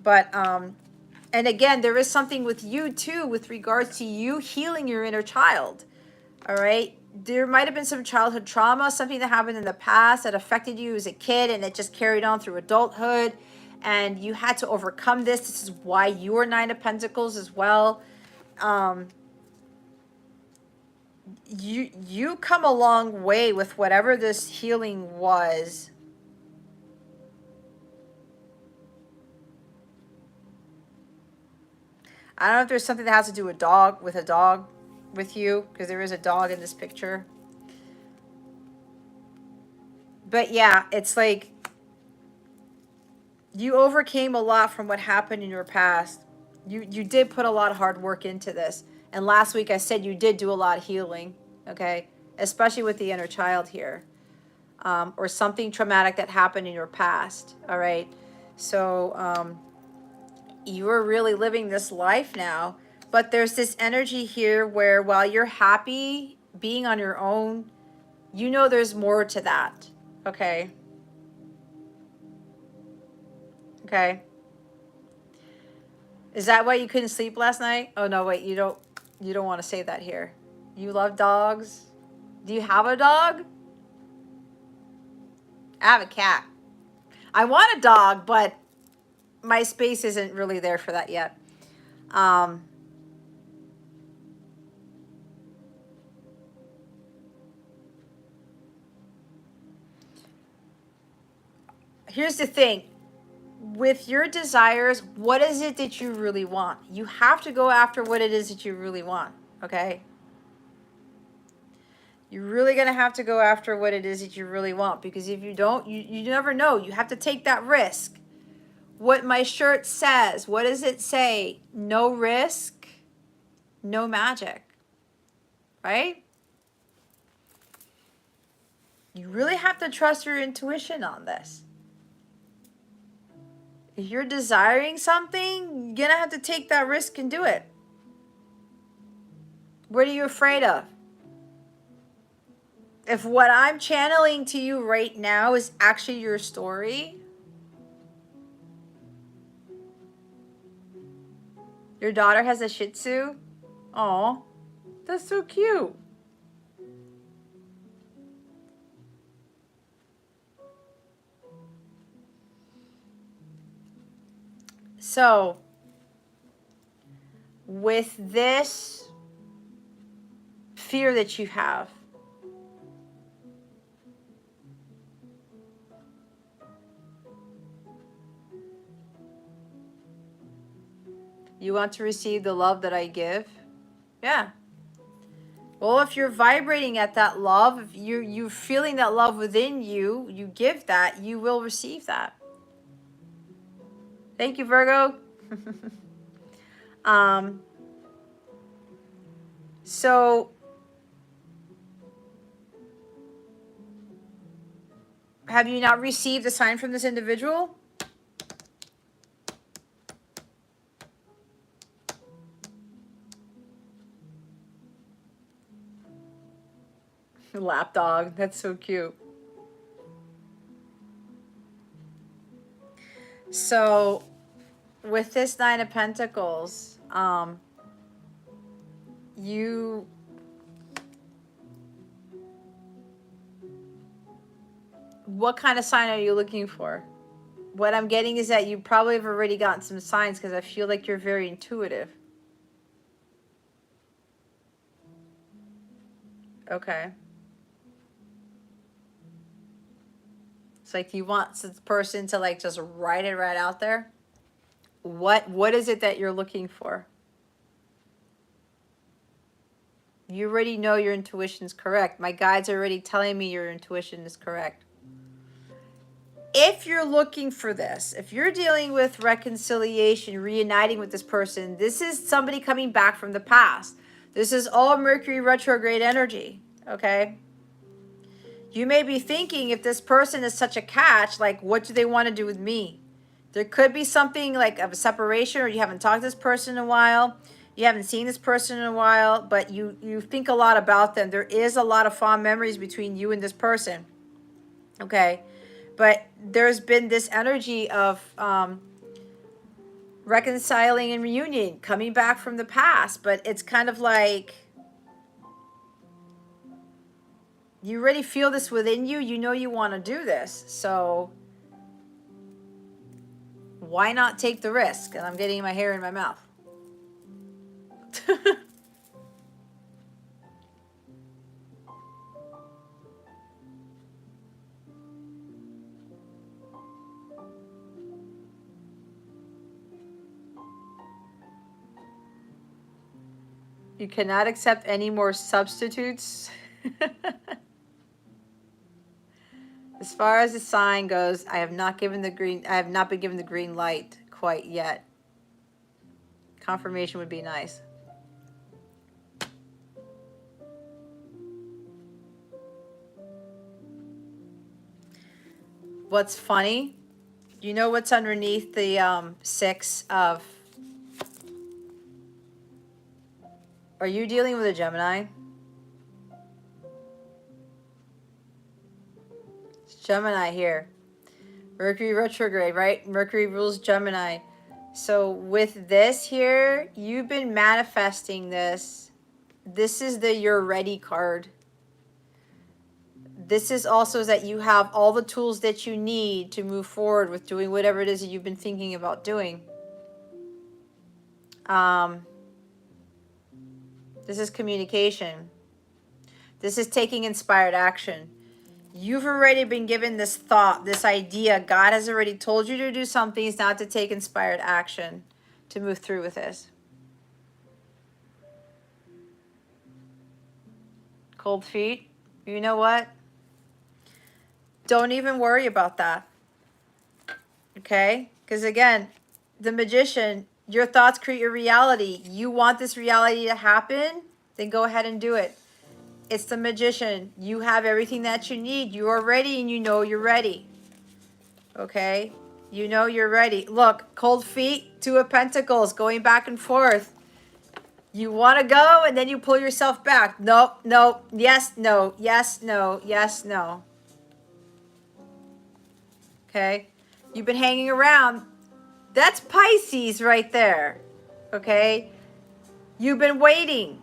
A: but, and again, there is something with you too, with regards to you healing your inner child. All right. There might have been some childhood trauma, something that happened in the past that affected you as a kid and it just carried on through adulthood. And you had to overcome this. This is why you are 9 of Pentacles as well. You come a long way with whatever this healing was. I don't know if there's something that has to do with a dog with you, because there is a dog in this picture. But yeah, it's like you overcame a lot from what happened in your past. You did put a lot of hard work into this. And last week I said you did do a lot of healing, okay? Especially with the inner child here. Or something traumatic that happened in your past, all right? So you are really living this life now. But there's this energy here where while you're happy being on your own, you know there's more to that, okay? Okay. Is that why you couldn't sleep last night? Oh no, wait, you don't want to say that here. You love dogs? Do you have a dog? I have a cat. I want a dog, but my space isn't really there for that yet. here's the thing. With your desires, what is it that you really want? You have to go after what it is that you really want, okay? You're really going to have to go after what it is that you really want, because if you don't, you never know. You have to take that risk. What my shirt says, what does it say? No risk, no magic, right? You really have to trust your intuition on this. If you're desiring something, you're going to have to take that risk and do it. What are you afraid of? If what I'm channeling to you right now is actually your story, your daughter has a Shih Tzu? Aw, that's so cute. So, with this fear that you have, you want to receive the love that I give? Yeah. Well, if you're vibrating at that love, if you're feeling that love within you, you give that, you will receive that. Thank you, Virgo. So have you not received a sign from this individual? Lapdog, that's so cute. So with this Nine of Pentacles, what kind of sign are you looking for? What I'm getting is that you probably have already gotten some signs, because I feel like you're very intuitive. Okay. It's like you want this person to like just write it right out there. What is it that you're looking for? You already know your intuition is correct. My guides are already telling me your intuition is correct. If you're looking for this, if you're dealing with reconciliation, reuniting with this person, this is somebody coming back from the past. This is all Mercury retrograde energy, okay? You may be thinking, if this person is such a catch, like, what do they want to do with me? There could be something like of a separation, or you haven't talked to this person in a while. You haven't seen this person in a while, but you think a lot about them. There is a lot of fond memories between you and this person, okay? But there's been this energy of reconciling and reunion, coming back from the past, but it's kind of like you already feel this within you. You know you want to do this, so why not take the risk? And I'm getting my hair in my mouth. You cannot accept any more substitutes. As far as the sign goes, I have not been given the green light quite yet. Confirmation would be nice. What's funny? You know what's underneath the 6 of... Are you dealing with a Gemini? It's Gemini here. Mercury retrograde, right? Mercury rules Gemini. So with this here, you've been manifesting this. This is the you're ready card. This is also that you have all the tools that you need to move forward with doing whatever it is that you've been thinking about doing. This is communication. This is taking inspired action. You've already been given this thought, this idea. God has already told you to do something. It's not to take inspired action to move through with this. Cold feet. You know what? Don't even worry about that. Okay? Because again, the magician, your thoughts create your reality. You want this reality to happen? Then go ahead and do it. It's the magician. You have everything that you need. You are ready and you know you're ready. Okay? You know you're ready. Look, cold feet, 2 of Pentacles, going back and forth. You want to go and then you pull yourself back. Nope, nope, yes, no, yes, no, yes, no. Okay? You've been hanging around. That's Pisces right there. Okay? You've been waiting.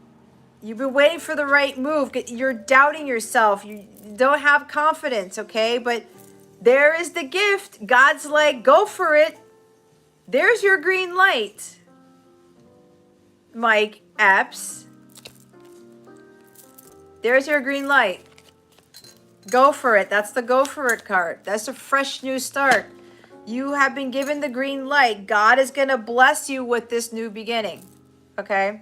A: You've been waiting for the right move. You're doubting yourself. You don't have confidence, okay? But there is the gift. God's like, go for it. There's your green light, Mike Epps. There's your green light. Go for it. That's the go for it card. That's a fresh new start. You have been given the green light. God is going to bless you with this new beginning, okay?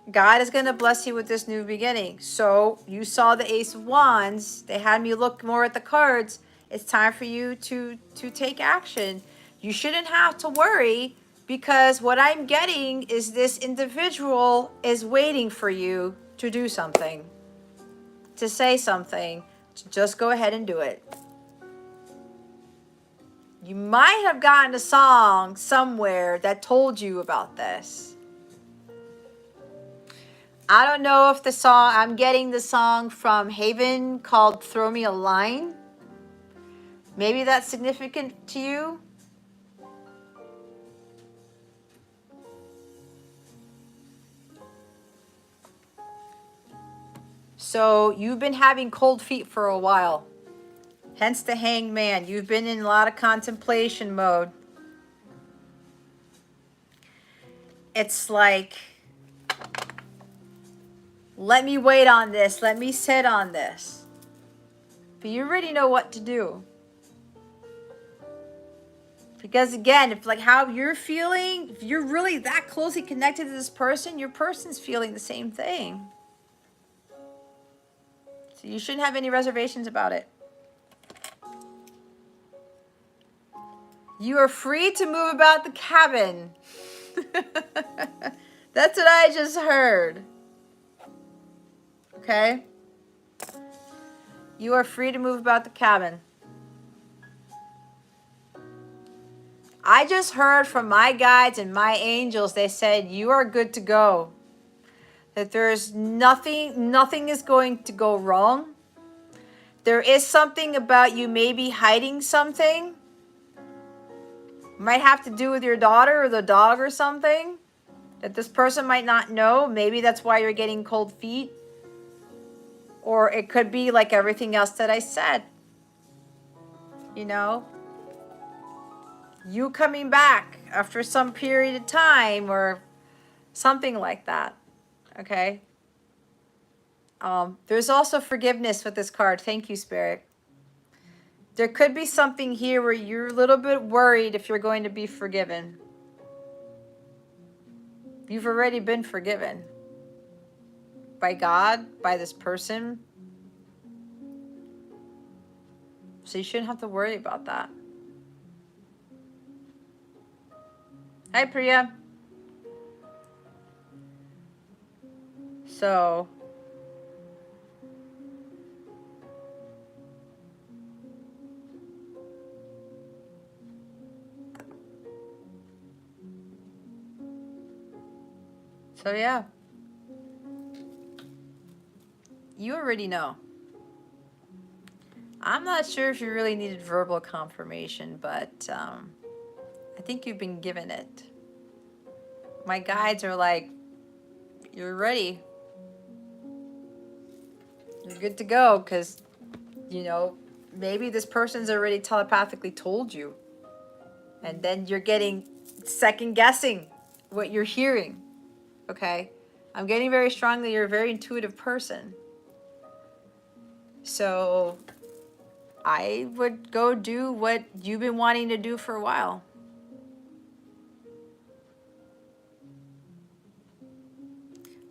A: God is going to bless you with this new beginning. So you saw the Ace of Wands. They had me look more at the cards. It's time for you to take action. You shouldn't have to worry because what I'm getting is this individual is waiting for you to do something, to say something. Just go ahead and do it. You might have gotten a song somewhere that told you about this. I don't know if the song, I'm getting the song from Haven called Throw Me a Line. Maybe that's significant to you. So you've been having cold feet for a while. Hence the Hanged Man. You've been in a lot of contemplation mode. It's like, let me wait on this. Let me sit on this. But you already know what to do. Because again, if like how you're feeling, if you're really that closely connected to this person, your person's feeling the same thing. So you shouldn't have any reservations about it. You are free to move about the cabin. That's what I just heard. Okay? You are free to move about the cabin. I just heard from my guides and my angels, they said, you are good to go. That there's nothing is going to go wrong. There is something about you maybe hiding something. Might have to do with your daughter or the dog or something that this person might not know. Maybe that's why you're getting cold feet. Or it could be like everything else that I said. You know? You coming back after some period of time or something like that. Okay? There's also forgiveness with this card. Thank you, Spirit. There could be something here where you're a little bit worried if you're going to be forgiven. You've already been forgiven. By God, by this person. So you shouldn't have to worry about that. Hi, Priya. So yeah. You already know. I'm not sure if you really needed verbal confirmation, but I think you've been given it. My guides are like, you're ready. You're good to go because, you know, maybe this person's already telepathically told you. And then you're getting second guessing what you're hearing. Okay? I'm getting very strongly you're a very intuitive person. So I would go do what you've been wanting to do for a while.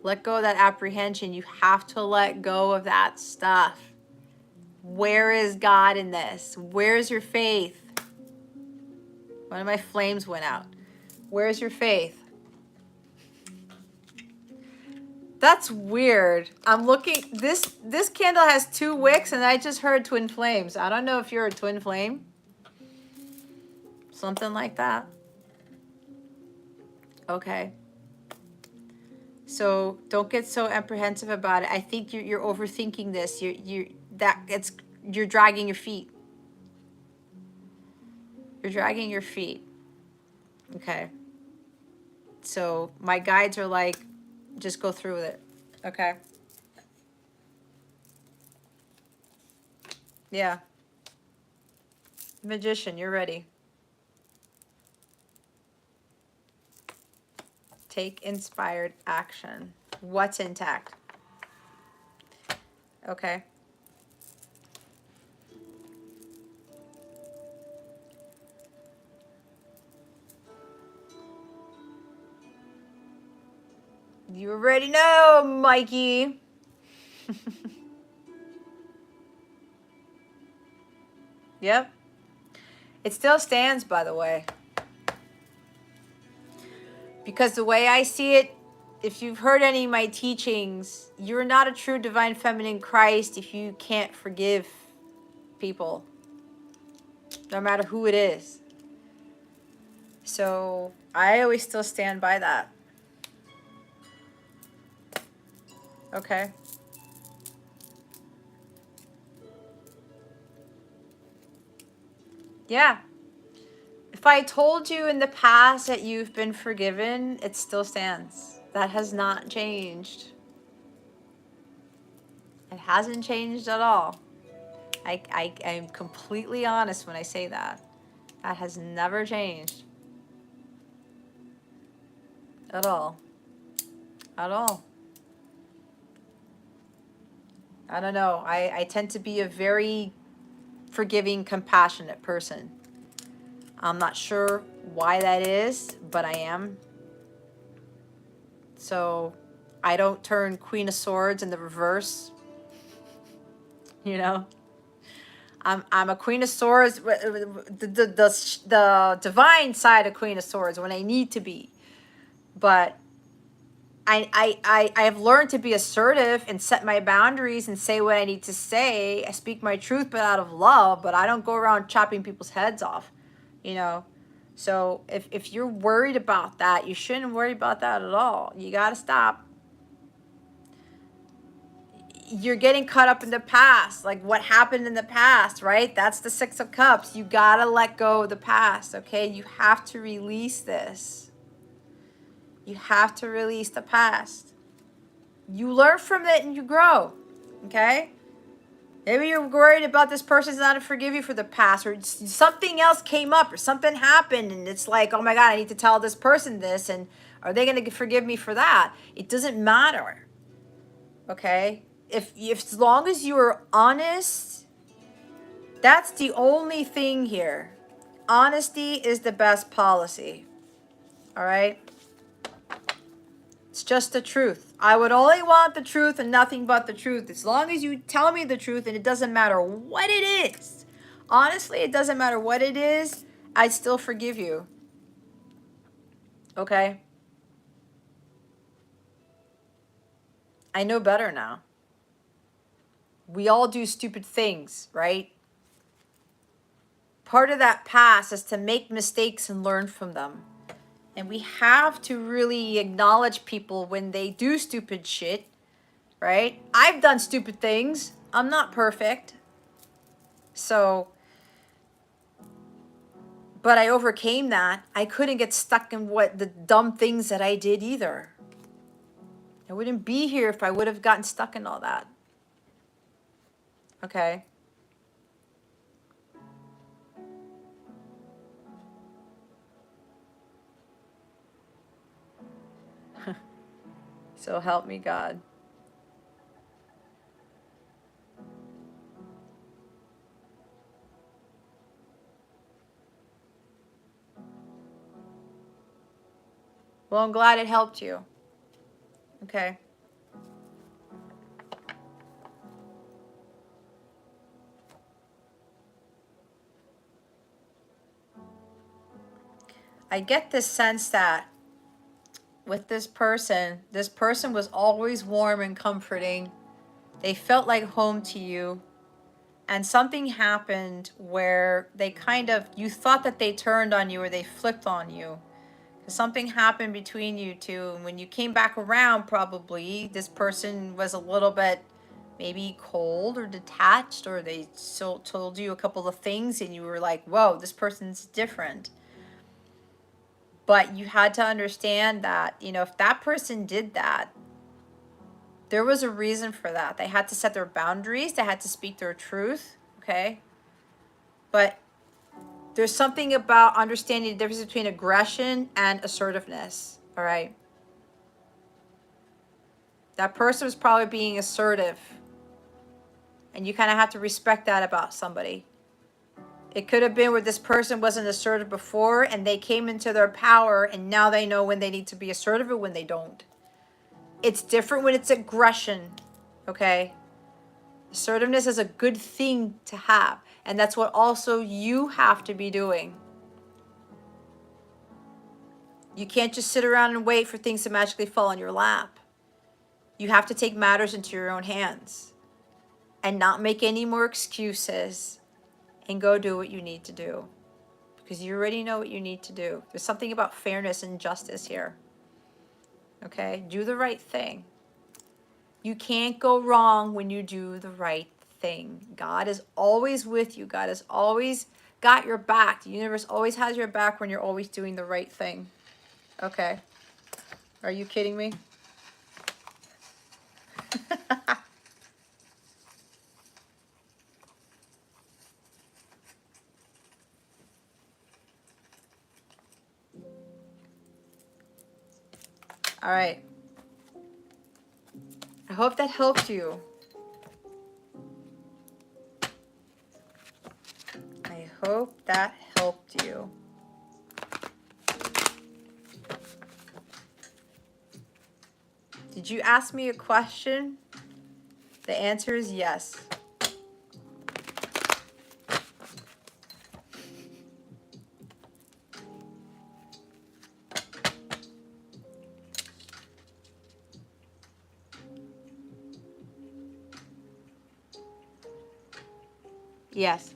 A: Let go of that apprehension. You have to let go of that stuff. Where is God in this? Where's your faith? One of my flames went out. Where's your faith? That's weird. I'm looking, this candle has 2 wicks and I just heard twin flames. I don't know if you're a twin flame. Something like that. Okay. So don't get so apprehensive about it. I think you're overthinking this. You're dragging your feet. You're dragging your feet. Okay. So my guides are like, just go through with it. Okay. Yeah. Magician, you're ready. Take inspired action. What's intact? Okay. You already know, Mikey. Yep. It still stands, by the way. Because the way I see it, if you've heard any of my teachings, you're not a true divine feminine Christ if you can't forgive people, no matter who it is. So I always still stand by that. Okay. Yeah. If I told you in the past that you've been forgiven, it still stands. That has not changed. It hasn't changed at all. I'm completely honest when I say that. That has never changed. At all. At all. I don't know. I tend to be a very forgiving, compassionate person. I'm not sure why that is, but I am. So I don't turn Queen of Swords in the reverse. You know? I'm a Queen of Swords, the divine side of Queen of Swords when I need to be. But I have learned to be assertive and set my boundaries and say what I need to say. I speak my truth, but out of love, but I don't go around chopping people's heads off, you know? So if you're worried about that, you shouldn't worry about that at all. You got to stop. You're getting caught up in the past, like what happened in the past, right? That's the 6 of Cups. You got to let go of the past, okay? You have to release this. You have to release the past. You learn from it and you grow, okay? Maybe you're worried about this person's not to forgive you for the past, or something else came up or something happened and it's like, oh my God, I need to tell this person this, and are they going to forgive me for that? It doesn't matter, okay? If as long as you are honest, that's the only thing here. Honesty is the best policy, all right? It's just the truth. I would only want the truth and nothing but the truth. As long as you tell me the truth, and it doesn't matter what it is. Honestly, it doesn't matter what it is. I'd still forgive you. Okay? I know better now. We all do stupid things, right? Part of that past is to make mistakes and learn from them. And we have to really acknowledge people when they do stupid shit, right? I've done stupid things. I'm not perfect. So, but I overcame that. I couldn't get stuck in what the dumb things that I did either. I wouldn't be here if I would have gotten stuck in all that. Okay. So help me God. Well, I'm glad it helped you. Okay. I get this sense that with this person was always warm and comforting. They felt like home to you. And something happened where they kind of, you thought that they turned on you or they flipped on you. Something happened between you two. And when you came back around, probably, this person was a little bit maybe cold or detached, or they still told you a couple of things and you were like, whoa, this person's different. But you had to understand that, you know, if that person did that, there was a reason for that. They had to set their boundaries. They had to speak their truth. Okay. But there's something about understanding the difference between aggression and assertiveness. All right. That person was probably being assertive. And you kind of have to respect that about somebody. It could have been where this person wasn't assertive before and they came into their power and now they know when they need to be assertive or when they don't. It's different when it's aggression. Okay. Assertiveness is a good thing to have. And that's what also you have to be doing. You can't just sit around and wait for things to magically fall in your lap. You have to take matters into your own hands and not make any more excuses and go do what you need to do, because you already know what you need to do. There's something about fairness and justice here. Okay? Do the right thing. You can't go wrong when you do the right thing. God is always with you. God has always got your back. The universe always has your back when you're always doing the right thing. Okay? Are you kidding me? All right. I hope that helped you. I hope that helped you. Did you ask me a question? The answer is yes. Yes.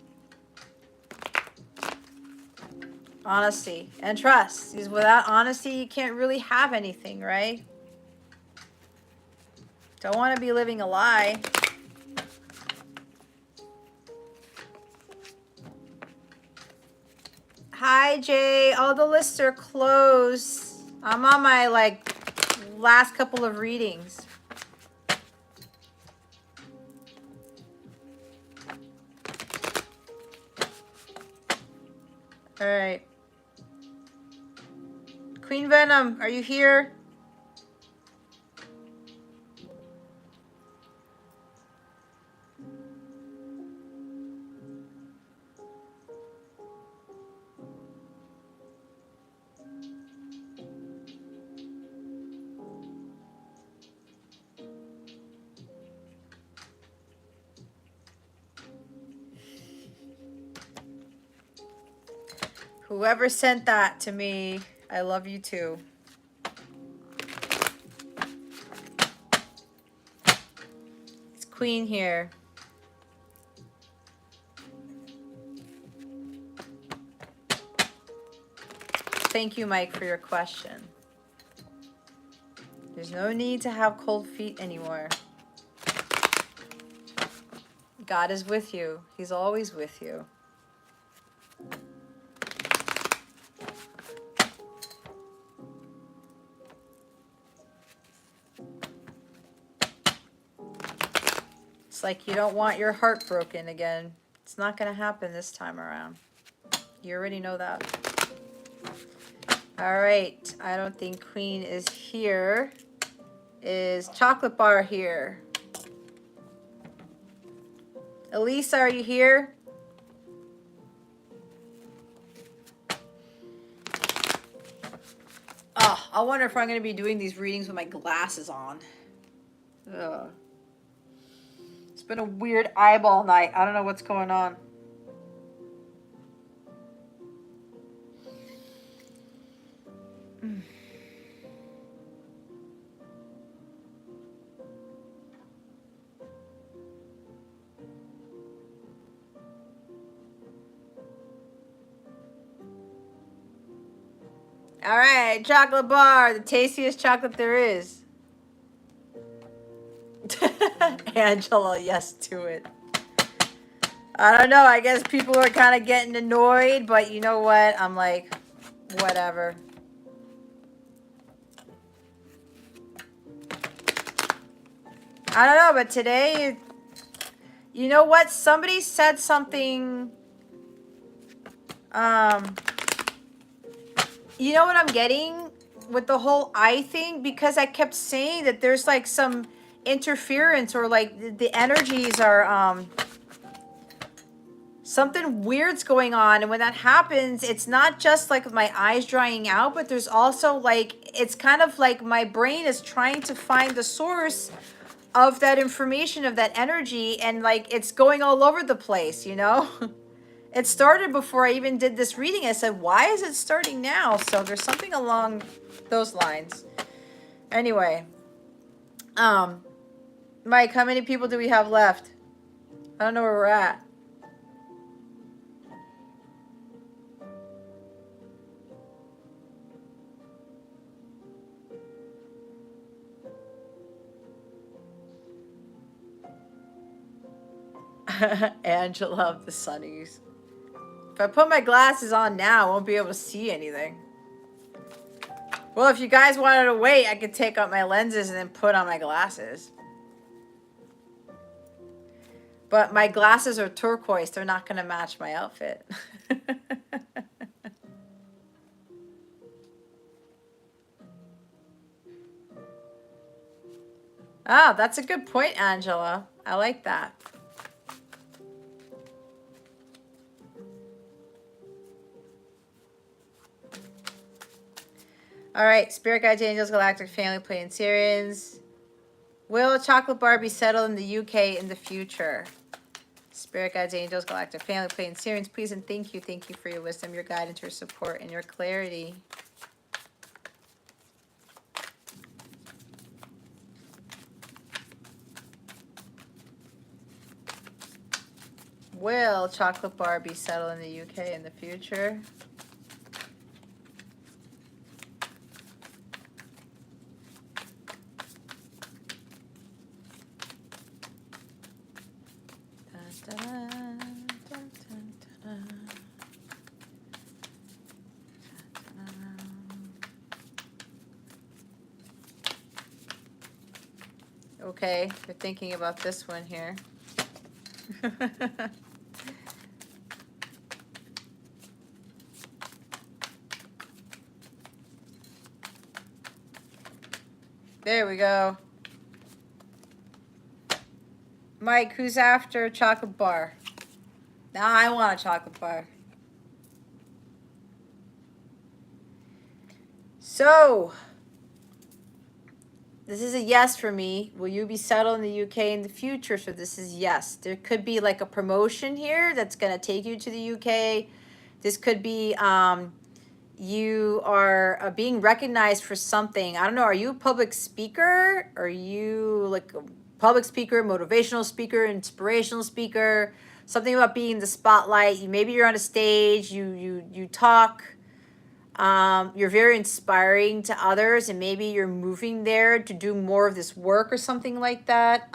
A: Honesty and trust. Because without honesty, you can't really have anything, right? Don't want to be living a lie. Hi, Jay. All the lists are closed. I'm on my, last couple of readings. All right. Queen Venom, are you here? Whoever sent that to me, I love you too. It's Queen here. Thank you, Mike, for your question. There's no need to have cold feet anymore. God is with you. He's always with you. It's like you don't want your heart broken again. It's not going to happen this time around. You already know that. All right. I don't think Queen is here. Is Chocolate Bar here? Elisa, are you here? Oh, I wonder if I'm going to be doing these readings with my glasses on. Ugh. It's been a weird eyeball night. I don't know what's going on. All right, chocolate bar, the tastiest chocolate there is. Angela, yes to it. I don't know. I guess people are kind of getting annoyed, but you know what? I'm like, whatever. I don't know, but today, you know what? Somebody said something. You know what I'm getting with the whole eye thing? Because I kept saying that there's like some interference, or like the energies are, something weird's going on. And when that happens, it's not just like my eyes drying out, but there's also like, it's kind of like my brain is trying to find the source of that information, of that energy, and like it's going all over the place, you know? It started before I even did this reading. I said, why is it starting now? So there's something along those lines. Anyway, Mike, how many people do we have left? I don't know where we're at. Angela of the Sunnies. If I put my glasses on now, I won't be able to see anything. Well, if you guys wanted to wait, I could take out my lenses and then put on my glasses. But my glasses are turquoise. They're not going to match my outfit. Oh, that's a good point, Angela. I like that. All right, Spirit Guides, Angels, Galactic Family, Playing Syrians. Will a chocolate bar be settled in the UK in the future? Spirit Guides, Angels, Galactic Family, Playing Syrians, please and thank you. Thank you for your wisdom, your guidance, your support, and your clarity. Will chocolate bar be settled in the UK in the future? Okay, you're thinking about this one here. There we go. Mike, who's after a chocolate bar? Now I want a chocolate bar. So, this is a yes for me. Will you be settled in the UK in the future? So this is yes. There could be like a promotion here that's going to take you to the UK. This could be you are being recognized for something. I don't know. Are you a public speaker? Are you like a public speaker, motivational speaker, inspirational speaker? Something about being in the spotlight. Maybe you're on a stage. You talk. You're very inspiring to others, and maybe you're moving there to do more of this work or something like that.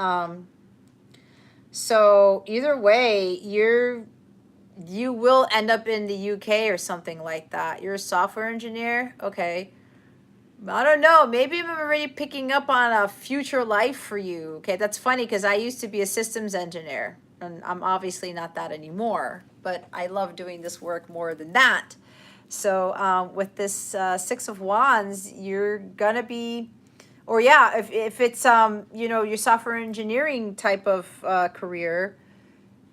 A: So either way, you will end up in the UK or something like that. You're a software engineer? Okay. I don't know. Maybe I'm already picking up on a future life for you. Okay, that's funny because I used to be a systems engineer, and I'm obviously not that anymore, but I love doing this work more than that. So with this Six of Wands, you're going to be, or yeah, if it's, you know, your software engineering type of career,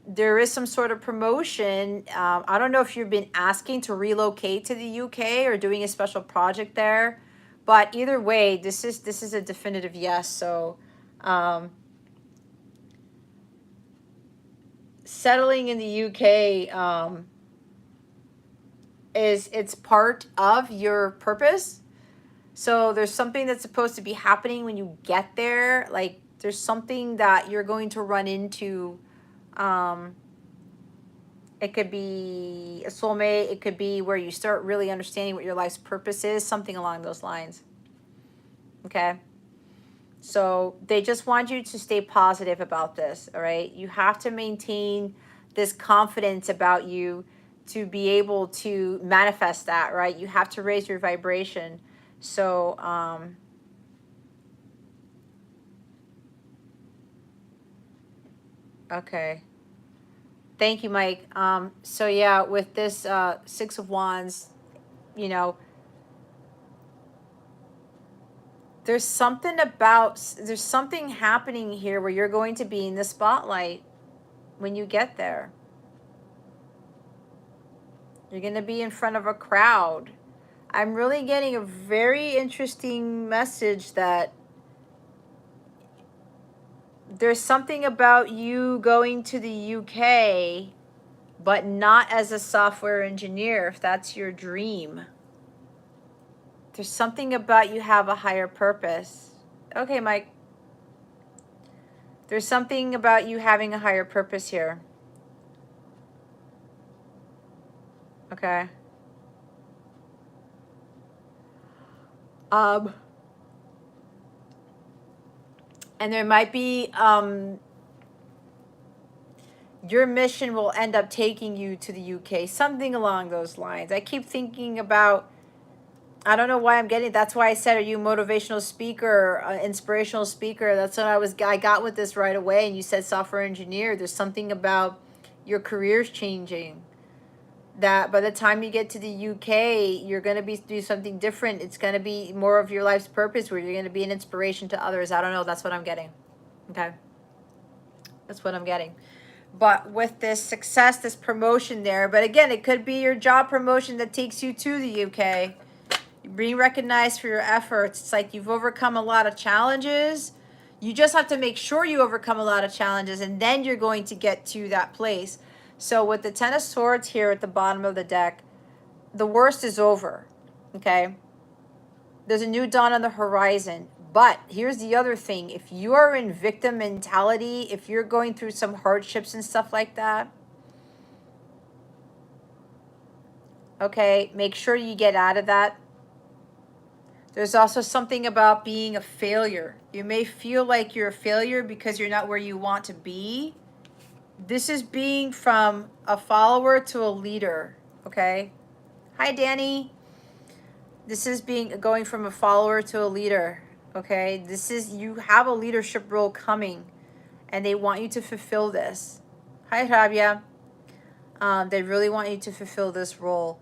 A: there is some sort of promotion. I don't know if you've been asking to relocate to the UK or doing a special project there, But either way, this is a definitive yes. So settling in the UK it's part of your purpose. So there's something that's supposed to be happening when you get there. Like there's something that you're going to run into. It could be a soulmate. It could be where you start really understanding what your life's purpose is, something along those lines. Okay? So they just want you to stay positive about this, all right? You have to maintain this confidence about you to be able to manifest that, right? You have to raise your vibration. So, okay. Thank you, Mike. So yeah, with this Six of Wands, you know, there's something happening here where you're going to be in the spotlight when you get there. You're going to be in front of a crowd. I'm really getting a very interesting message that there's something about you going to the UK, but not as a software engineer, if that's your dream. There's something about you have a higher purpose. Okay, Mike. There's something about you having a higher purpose here. Okay. And there might be your mission will end up taking you to the UK, something along those lines. I keep thinking about, I don't know why I'm getting, that's why I said, are you a motivational speaker, inspirational speaker? That's what I got with this right away. And you said software engineer. There's something about your career's changing, that by the time you get to the UK, you're going to do something different. It's going to be more of your life's purpose, where you're going to be an inspiration to others. I don't know. That's what I'm getting. Okay. That's what I'm getting. But with this success, this promotion there, but again, it could be your job promotion that takes you to the UK. You're being recognized for your efforts. It's like you've overcome a lot of challenges. You just have to make sure you overcome a lot of challenges, and then you're going to get to that place. So with the Ten of Swords here at the bottom of the deck, the worst is over, okay? There's a new dawn on the horizon. But here's the other thing. If you are in victim mentality, if you're going through some hardships and stuff like that, okay, make sure you get out of that. There's also something about being a failure. You may feel like you're a failure because you're not where you want to be. This is being from a follower to a leader, okay? Hi, Danny. This is going from a follower to a leader, okay? This is, you have a leadership role coming, and they want you to fulfill this. Hi, Rabia. They really want you to fulfill this role.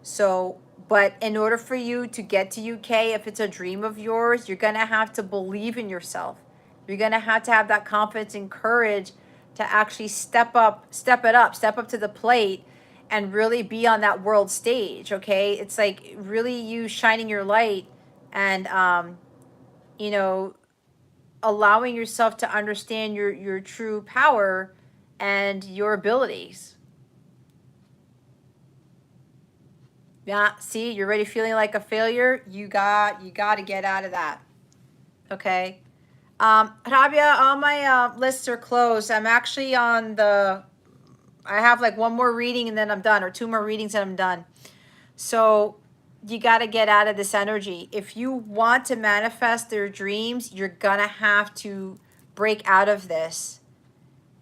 A: So, but in order for you to get to UK, if it's a dream of yours, you're going to have to believe in yourself. You're going to have that confidence and courage to actually step up to the plate and really be on that world stage, okay? It's like really you shining your light and, you know, allowing yourself to understand your true power and your abilities. Yeah, see, you're already feeling like a failure. You got to get out of that. Okay. Rabia, all my lists are closed. I'm actually on I have like one more reading and then I'm done, or two more readings and I'm done. So you got to get out of this energy. If you want to manifest their dreams, you're going to have to break out of this.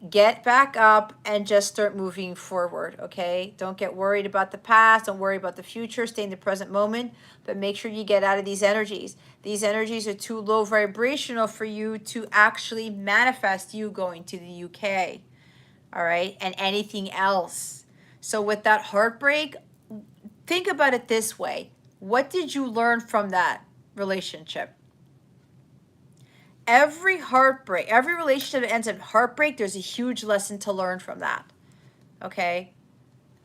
A: Get back up and just start moving forward, okay? Don't get worried about the past. Don't worry about the future. Stay in the present moment, but make sure you get out of these energies. These energies are too low vibrational for you to actually manifest you going to the UK, all right? And anything else. So with that heartbreak, think about it this way. What did you learn from that relationship? Every heartbreak, every relationship that ends in heartbreak, there's a huge lesson to learn from that. Okay?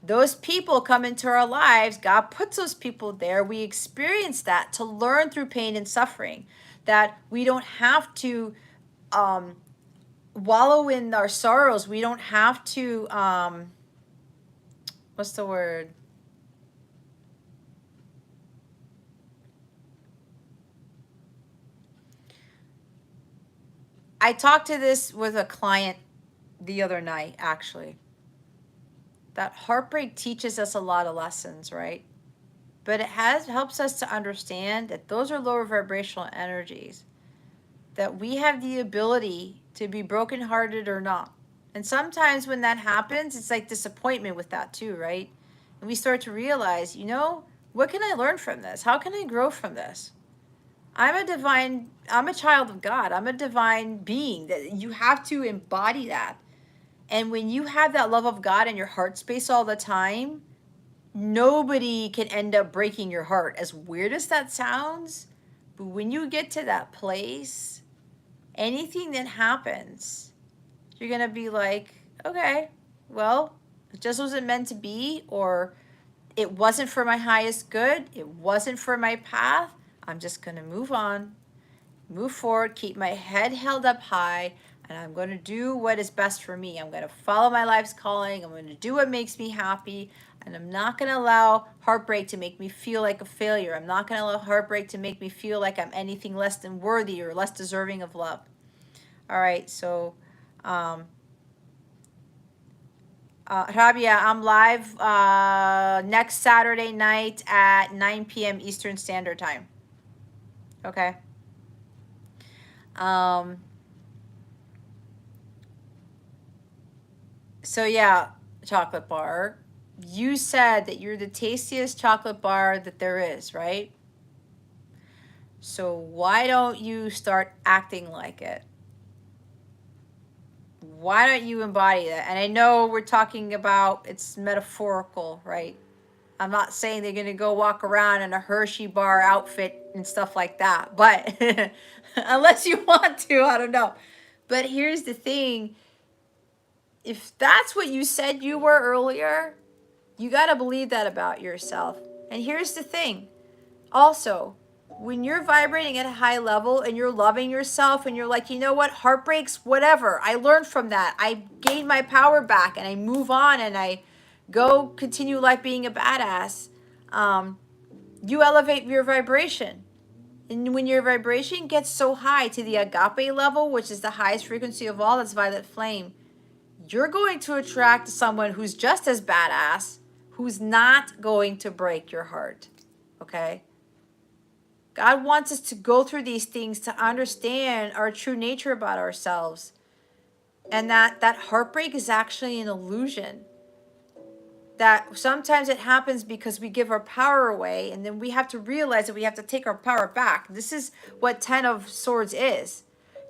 A: Those people come into our lives. God puts those people there. We experience that to learn through pain and suffering, that we don't have to wallow in our sorrows. We don't have to, what's the word? I talked to this with a client the other night, actually. That heartbreak teaches us a lot of lessons, right? But it helps us to understand that those are lower vibrational energies, that we have the ability to be brokenhearted or not. And sometimes when that happens, it's like disappointment with that too, right? And we start to realize, what can I learn from this? How can I grow from this? I'm a child of God. I'm a divine being. That you have to embody that. And when you have that love of God in your heart space all the time, nobody can end up breaking your heart. As weird as that sounds, but when you get to that place, anything that happens, you're going to be like, okay, well, it just wasn't meant to be, or it wasn't for my highest good. It wasn't for my path. I'm just going to move on, move forward, keep my head held up high, and I'm going to do what is best for me. I'm going to follow my life's calling. I'm going to do what makes me happy, and I'm not going to allow heartbreak to make me feel like a failure. I'm not going to allow heartbreak to make me feel like I'm anything less than worthy or less deserving of love. All right, so Rabia, I'm live next Saturday night at 9 p.m. Eastern Standard Time. Okay. So yeah, chocolate bar. You said that you're the tastiest chocolate bar that there is, right? So why don't you start acting like it? Why don't you embody that? And I know we're talking about, it's metaphorical, right? I'm not saying they're going to go walk around in a Hershey bar outfit and stuff like that, but unless you want to, I don't know. But here's the thing. If that's what you said you were earlier, you got to believe that about yourself. And here's the thing. Also, when you're vibrating at a high level and you're loving yourself and you're like, you know what, heartbreaks, whatever. I learned from that. I gained my power back and I move on and I go continue life being a badass. You elevate your vibration. And when your vibration gets so high to the agape level, which is the highest frequency of all, that's violet flame, you're going to attract someone who's just as badass, who's not going to break your heart. Okay? God wants us to go through these things to understand our true nature about ourselves. And that heartbreak is actually an illusion. That sometimes it happens because we give our power away, and then we have to realize that we have to take our power back. This is what 10 of Swords is.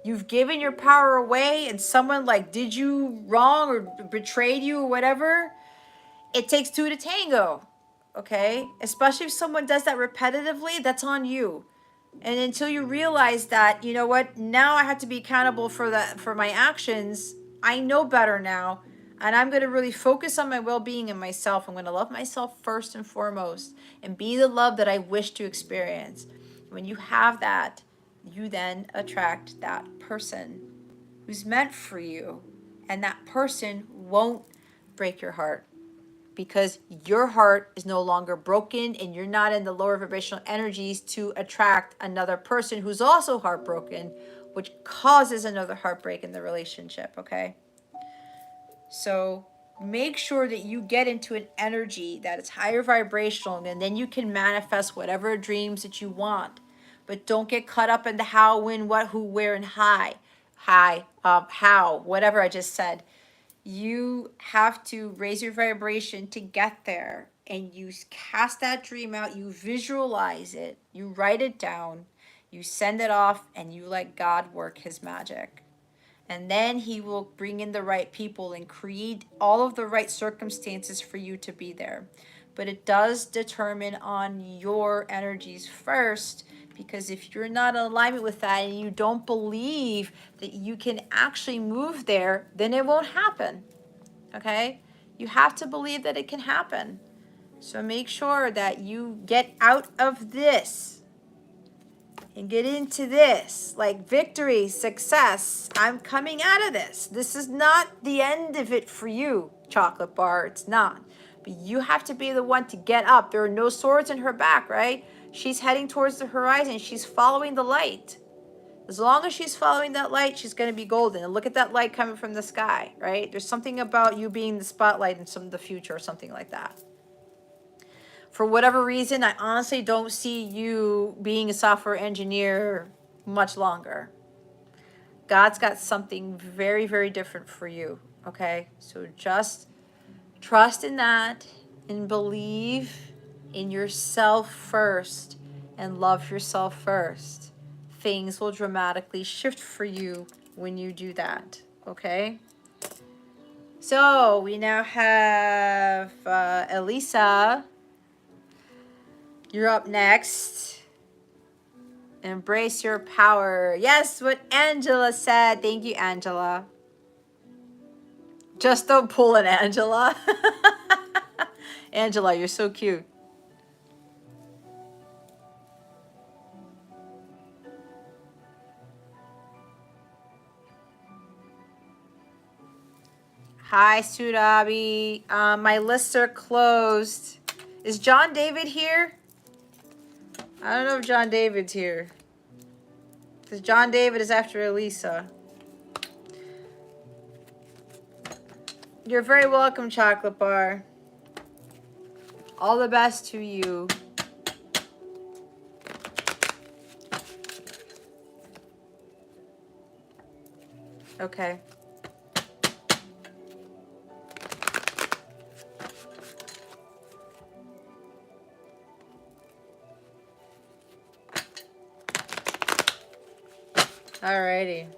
A: You've given your power away, and someone like did you wrong or betrayed you or whatever. It takes two to tango, okay? Especially if someone does that repetitively, that's on you. And until you realize that, you know what, now I have to be accountable for my actions. I know better now. And I'm going to really focus on my well-being and myself. I'm going to love myself first and foremost and be the love that I wish to experience. When you have that, you then attract that person who's meant for you. And that person won't break your heart because your heart is no longer broken and you're not in the lower vibrational energies to attract another person who's also heartbroken, which causes another heartbreak in the relationship, okay? So make sure that you get into an energy that is higher vibrational, and then you can manifest whatever dreams that you want. But don't get caught up in the how, when, what, who, where, and how, whatever I just said. You have to raise your vibration to get there, and you cast that dream out, you visualize it, you write it down, you send it off, and you let God work his magic. And then he will bring in the right people and create all of the right circumstances for you to be there. But it does determine on your energies first, because if you're not in alignment with that and you don't believe that you can actually move there, then it won't happen. Okay? You have to believe that it can happen. So make sure that you get out of this and get into this, like victory, success. I'm coming out of this. This is not the end of it for you, chocolate bar. It's not. But you have to be the one to get up. There are no swords in her back, right? She's heading towards the horizon. She's following the light. As long as she's following that light, she's going to be golden. And look at that light coming from the sky, right? There's something about you being the spotlight in some of the future or something like that. For whatever reason, I honestly don't see you being a software engineer much longer. God's got something very, very different for you, okay? So just trust in that and believe in yourself first and love yourself first. Things will dramatically shift for you when you do that, okay? So we now have Elisa. You're up next. Embrace your power. Yes, what Angela said. Thank you, Angela. Just don't pull it, Angela. Angela, you're so cute. Hi, Surabi. My lists are closed. Is John David here? I don't know if John David's here. Because John David is after Elisa. You're very welcome, Chocolate Bar. All the best to you. Okay. Alrighty.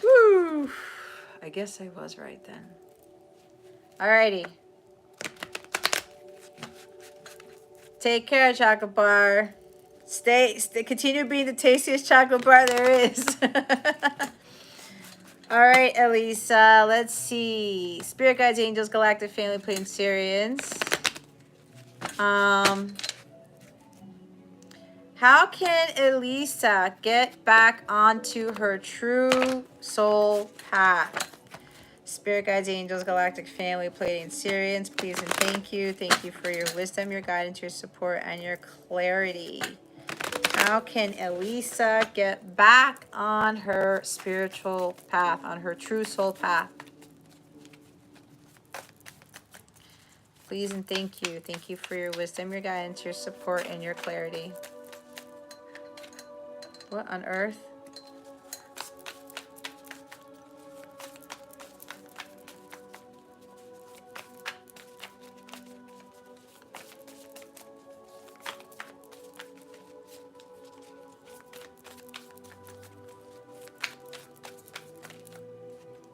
A: Woo! I guess I was right then. Alrighty. Take care, chocolate bar. Stay, continue being the tastiest chocolate bar there is. All right, Elisa. Let's see. Spirit guides, angels, galactic family, playing Syrians. How can Elisa get back onto her true soul path? Spirit guides, angels, galactic family, Pleiadian Syrians, please and thank you. Thank you for your wisdom, your guidance, your support, and your clarity. How can Elisa get back on her spiritual path, on her true soul path? Please and thank you. Thank you for your wisdom, your guidance, your support, and your clarity. What on earth?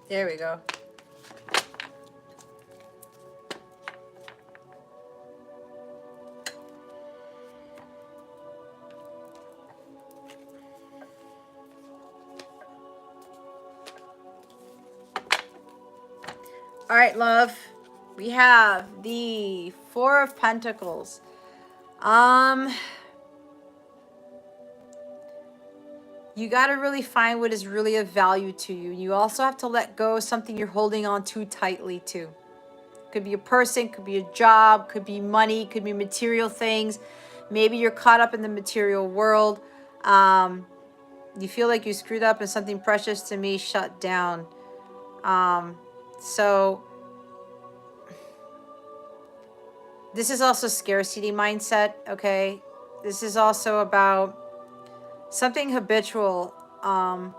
A: There we go. All right, love. We have the Four of Pentacles. You got to really find what is really of value to you. You also have to let go of something you're holding on too tightly to. Could be a person, could be a job, could be money, could be material things. Maybe you're caught up in the material world. You feel like you screwed up and something precious to me shut down. So this is also scarcity mindset, okay? This is also about something habitual. Hi,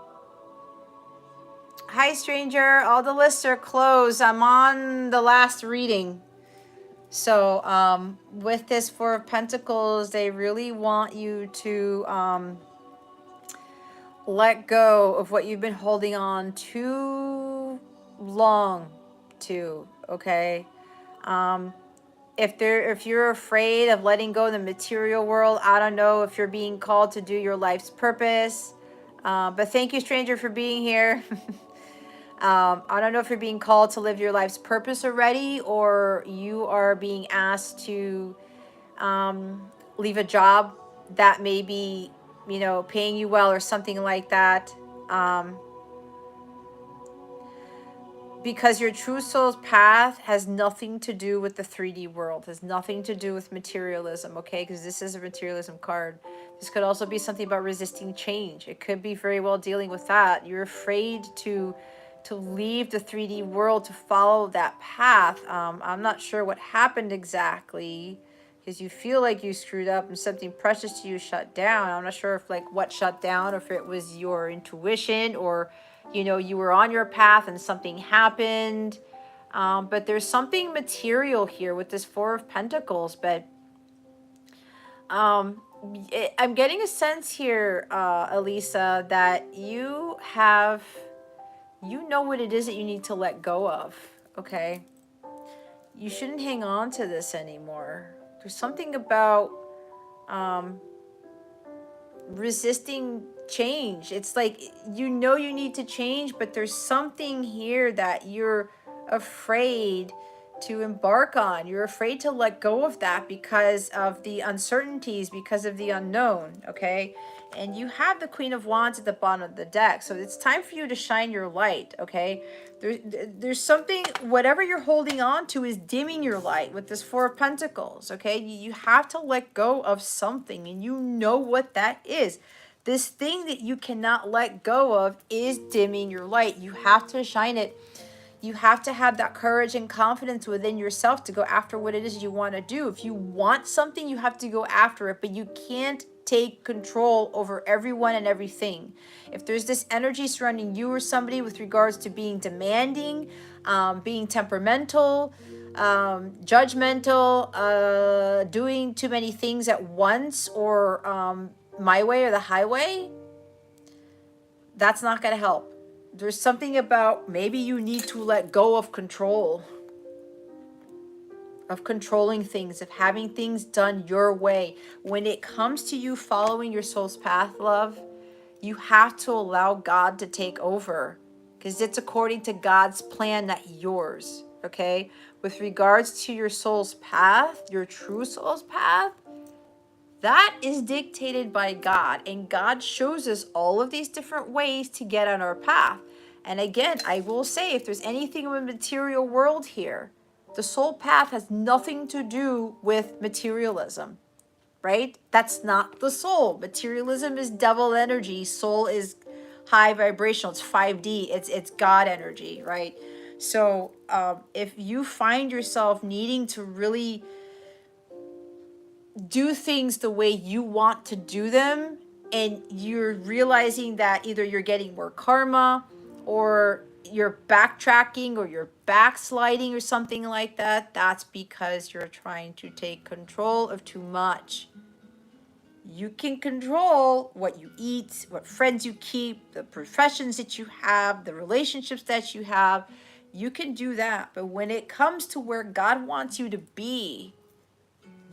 A: stranger. All the lists are closed. I'm on the last reading. So with this Four of Pentacles, they really want you to let go of what you've been holding on too long to, okay? if you're afraid of letting go of the material world, I don't know if you're being called to do your life's purpose. But thank you, stranger, for being here. I don't know if you're being called to live your life's purpose already, or you are being asked to leave a job that may be, you know, paying you well or something like that. Because your true soul's path has nothing to do with the 3D world, has nothing to do with materialism, okay? Because this is a materialism card. This could also be something about resisting change. It could be very well dealing with that. You're afraid to leave the 3D world to follow that path. I'm not sure what happened exactly, because you feel like you screwed up and something precious to you shut down. I'm not sure if like what shut down, or if it was your intuition, or you know, you were on your path and something happened. But there's something material here with this Four of Pentacles. But I'm getting a sense here, Elisa, that you know what it is that you need to let go of, okay? You shouldn't hang on to this anymore. There's something about resisting change. It's like, you know, you need to change, but there's something here that you're afraid to embark on. You're afraid to let go of that because of the uncertainties, because of the unknown, okay? And you have the Queen of Wands at the bottom of the deck, so it's time for you to shine your light, okay? There's something, whatever you're holding on to is dimming your light with this Four of Pentacles, okay? You have to let go of something, and you know what that is. This thing that you cannot let go of is dimming your light. You have to shine it. You have to have that courage and confidence within yourself to go after what it is you want to do. If you want something, you have to go after it, but you can't take control over everyone and everything. If there's this energy surrounding you or somebody with regards to being demanding, being temperamental, judgmental, doing too many things at once, or my way or the highway, that's not going to help. There's something about maybe you need to let go of control, of controlling things, of having things done your way. When it comes to you following your soul's path, love, you have to allow God to take over, because it's according to God's plan, not yours, okay? With regards to your soul's path, your true soul's path, that is dictated by God, and God shows us all of these different ways to get on our path. And again, I will say, if there's anything in the material world here, the soul path has nothing to do with materialism, right? That's not the soul. Materialism is devil energy. Soul is high vibrational. It's 5D. It's God energy, right? So if you find yourself needing to really do things the way you want to do them, and you're realizing that either you're getting more karma, or you're backtracking, or you're backsliding or something like that, that's because you're trying to take control of too much. You can control what you eat, what friends you keep, the professions that you have, the relationships that you have. You can do that. But when it comes to where God wants you to be,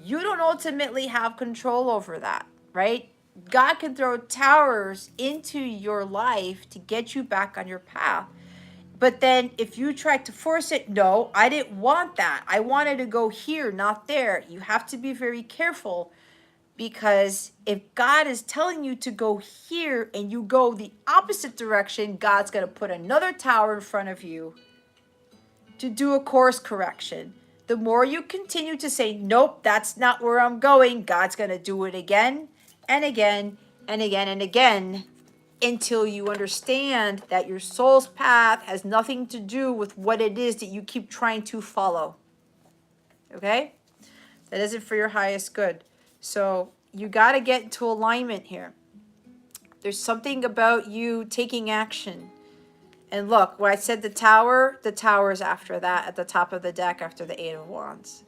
A: you don't ultimately have control over that, right? God can throw towers into your life to get you back on your path. But then if you try to force it, no, I didn't want that. I wanted to go here, not there. You have to be very careful, because if God is telling you to go here and you go the opposite direction, God's going to put another tower in front of you to do a course correction. The more you continue to say, nope, that's not where I'm going, God's going to do it again and again and again and again, until you understand that your soul's path has nothing to do with what it is that you keep trying to follow. Okay? That isn't for your highest good. So you got to get into alignment here. There's something about you taking action. And look, when I said the tower is after that, at the top of the deck, after the Eight of Wands.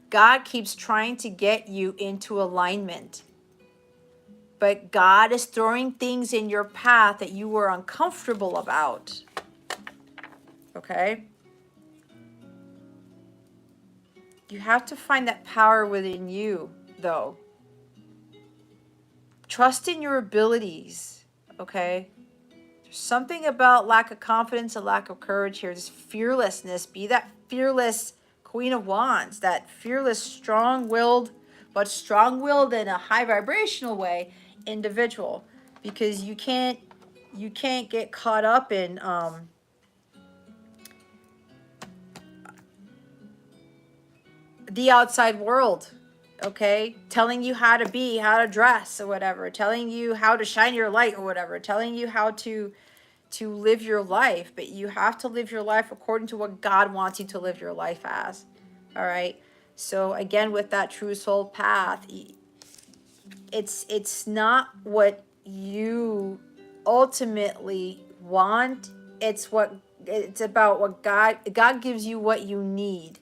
A: God keeps trying to get you into alignment. But God is throwing things in your path that you were uncomfortable about. Okay? You have to find that power within you, though. Trust in your abilities, okay? There's something about lack of confidence and lack of courage here. This fearlessness. Be that fearless Queen of Wands, that fearless, strong-willed, but strong-willed in a high vibrational way, individual. Because you can't get caught up in the outside world, okay? Telling you how to be, how to dress or whatever, telling you how to shine your light or whatever, telling you how to live your life. But you have to live your life according to what God wants you to live your life as. All right? So again, with that true soul path, it's not what you ultimately want. It's about what God gives you what you need.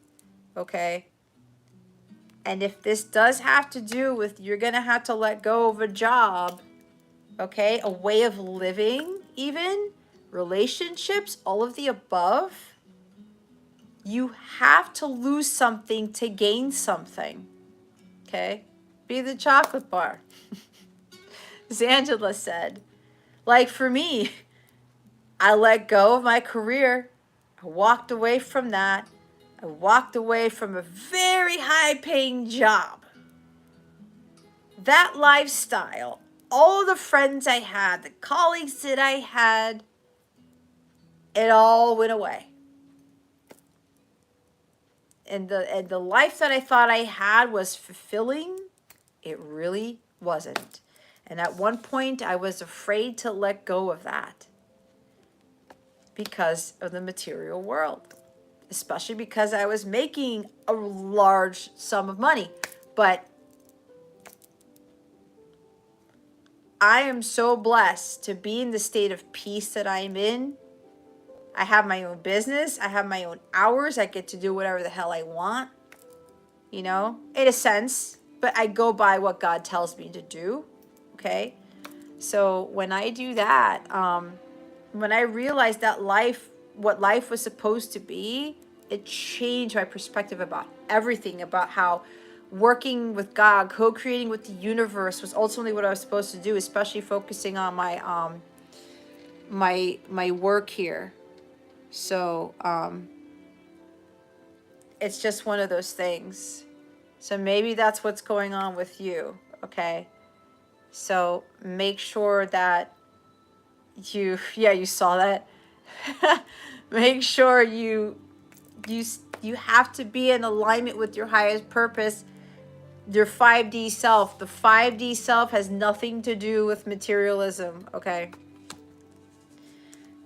A: Okay? And if this does have to do with you're going to have to let go of a job, okay, a way of living, even relationships, all of the above, you have to lose something to gain something, okay? Be the chocolate bar. As Angela said, like for me, I let go of my career. I walked away from that. I walked away from a very high-paying job. That lifestyle, all the friends I had, the colleagues that I had, it all went away. And the life that I thought I had was fulfilling, it really wasn't. And at one point, I was afraid to let go of that because of the material world, especially because I was making a large sum of money. But I am so blessed to be in the state of peace that I'm in. I have my own business. I have my own hours. I get to do whatever the hell I want, you know, in a sense. But I go by what God tells me to do, okay? So when I do that, when I realized that what life was supposed to be, it changed my perspective about everything, about how working with God, co-creating with the universe was ultimately what I was supposed to do, especially focusing on my my work here. So it's just one of those things. So maybe that's what's going on with you, okay? So make sure that you saw that. Make sure you have to be in alignment with your highest purpose, your 5D self. The 5D self has nothing to do with materialism, okay?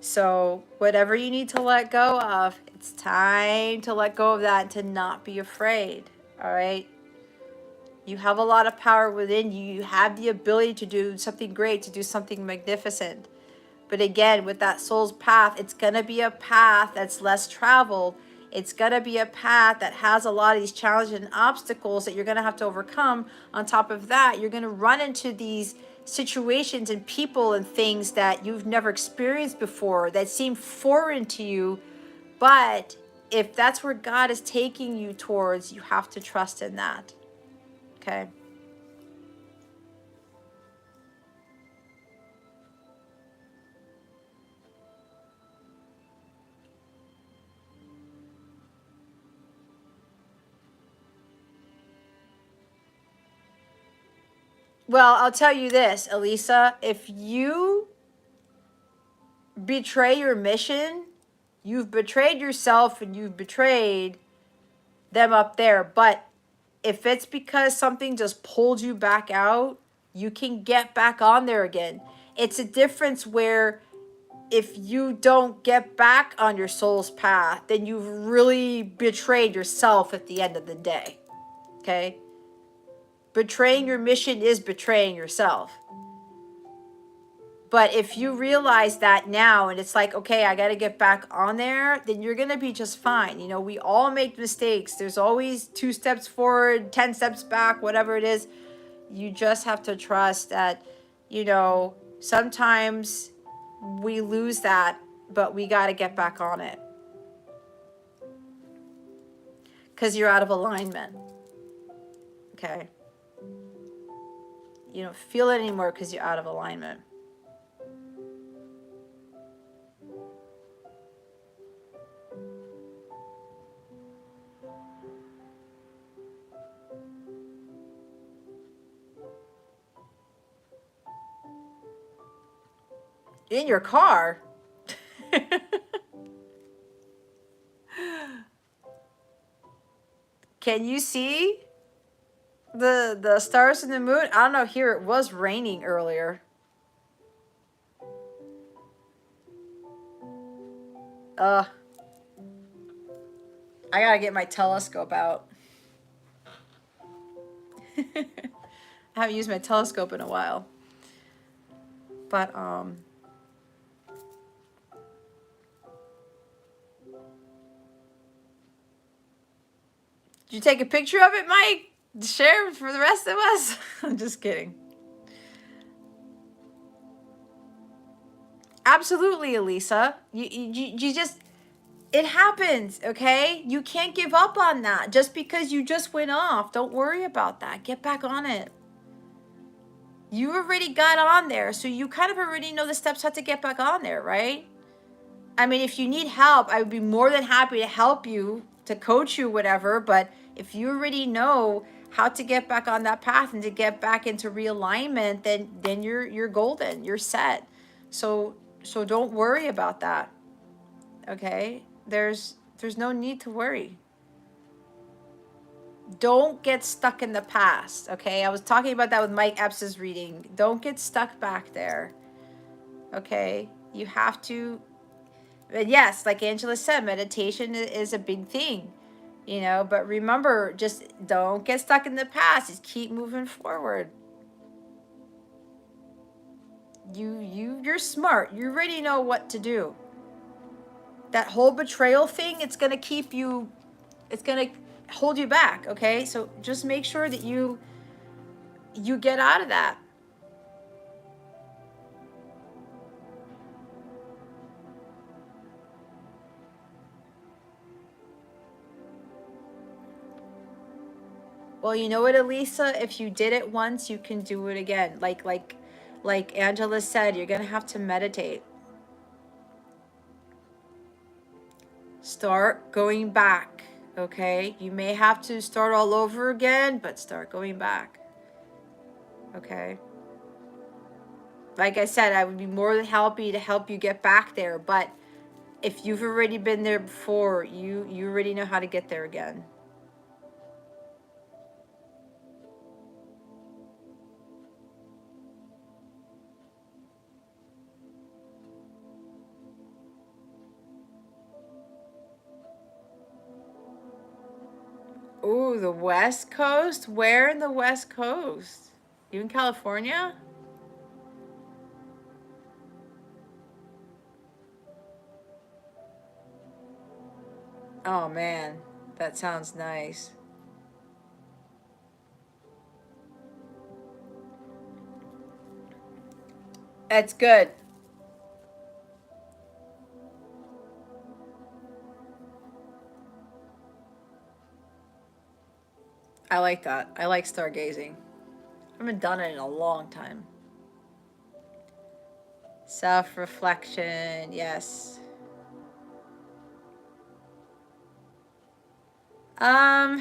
A: So whatever you need to let go of, it's time to let go of that and to not be afraid, all right? You have a lot of power within you. You have the ability to do something great, to do something magnificent. But again, with that soul's path, it's going to be a path that's less traveled. It's going to be a path that has a lot of these challenges and obstacles that you're going to have to overcome. On top of that, you're going to run into these situations and people and things that you've never experienced before that seem foreign to you. But if that's where God is taking you towards, you have to trust in that. Okay? Well, I'll tell you this, Elisa, if you betray your mission, you've betrayed yourself and you've betrayed them up there. But if it's because something just pulled you back out, you can get back on there again. It's a difference where if you don't get back on your soul's path, then you've really betrayed yourself at the end of the day. Okay? Betraying your mission is betraying yourself. But if you realize that now and it's like, okay, I got to get back on there, then you're going to be just fine. You know, we all make mistakes. There's always 2 steps forward, 10 steps back, whatever it is. You just have to trust that, you know, sometimes we lose that, but we got to get back on it. because you're out of alignment. Okay. You don't feel it anymore because you're out of alignment. In your car? Can you see the stars and the moon? I don't know. Here it was raining earlier. I gotta get my telescope out. I haven't used my telescope in a while. But did you take a picture of it, Mike? Share for the rest of us? I'm just kidding. Absolutely, Elisa. You just, it happens, okay? You can't give up on that just because you just went off. Don't worry about that. Get back on it. You already got on there, so you kind of already know the steps how to get back on there, right? I mean, if you need help, I would be more than happy to help you, to coach you, whatever. But if you already know how to get back on that path and to get back into realignment, then you're golden. You're set. So don't worry about that. Okay? There's no need to worry. Don't get stuck in the past. Okay? I was talking about that with Mike Epps' reading. Don't get stuck back there. Okay? You have to. And yes, like Angela said, meditation is a big thing, you know, but remember, just don't get stuck in the past. Just keep moving forward. You're smart. You already know what to do. That whole betrayal thing, it's going to keep you, it's going to hold you back, okay? So just make sure that you get out of that. Well, you know what, Elisa? If you did it once, you can do it again. Like Angela said, you're going to have to meditate. Start going back, okay? You may have to start all over again, but start going back, okay? Like I said, I would be more than happy to help you get back there, but if you've already been there before, you already know how to get there again. Ooh, the West Coast? Where in the West Coast? You in California? Oh man, that sounds nice. That's good. I like that. I like stargazing. I haven't done it in a long time. Self-reflection, yes. Yeah,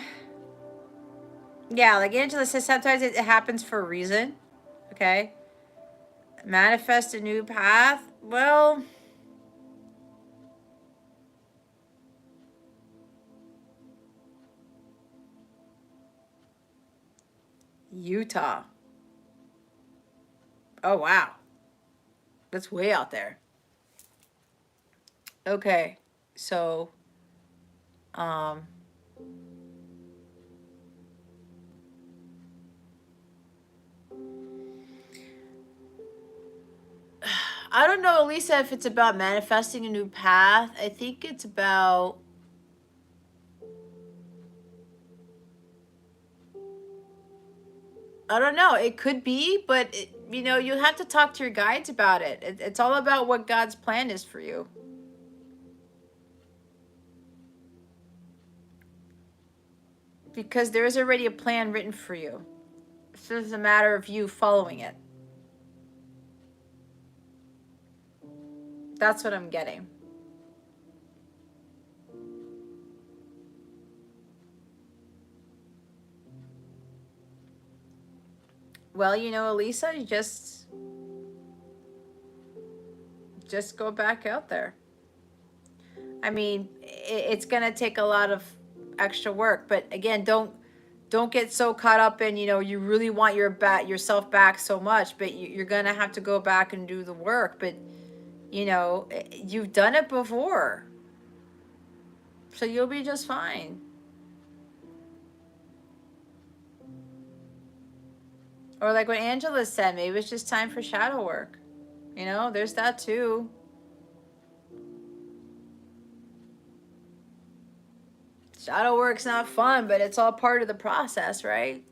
A: like Angela says, sometimes it happens for a reason. Okay. Manifest a new path. Well, Utah. Oh, wow. That's way out there. Okay. So, I don't know, Elisa, if it's about manifesting a new path. I think it's about I don't know. It could be, but you know, you have to talk to your guides about it. It's all about what God's plan is for you. because there is already a plan written for you. It's just a matter of you following it. That's what I'm getting. Well, you know, Elisa, you just go back out there. I mean, it's going to take a lot of extra work, but again, don't get so caught up in, you know, you really want yourself back so much, but you're going to have to go back and do the work. But, you know, you've done it before, so you'll be just fine. Or like what Angela said, maybe it's just time for shadow work. You know, there's that too. Shadow work's not fun, but it's all part of the process, right?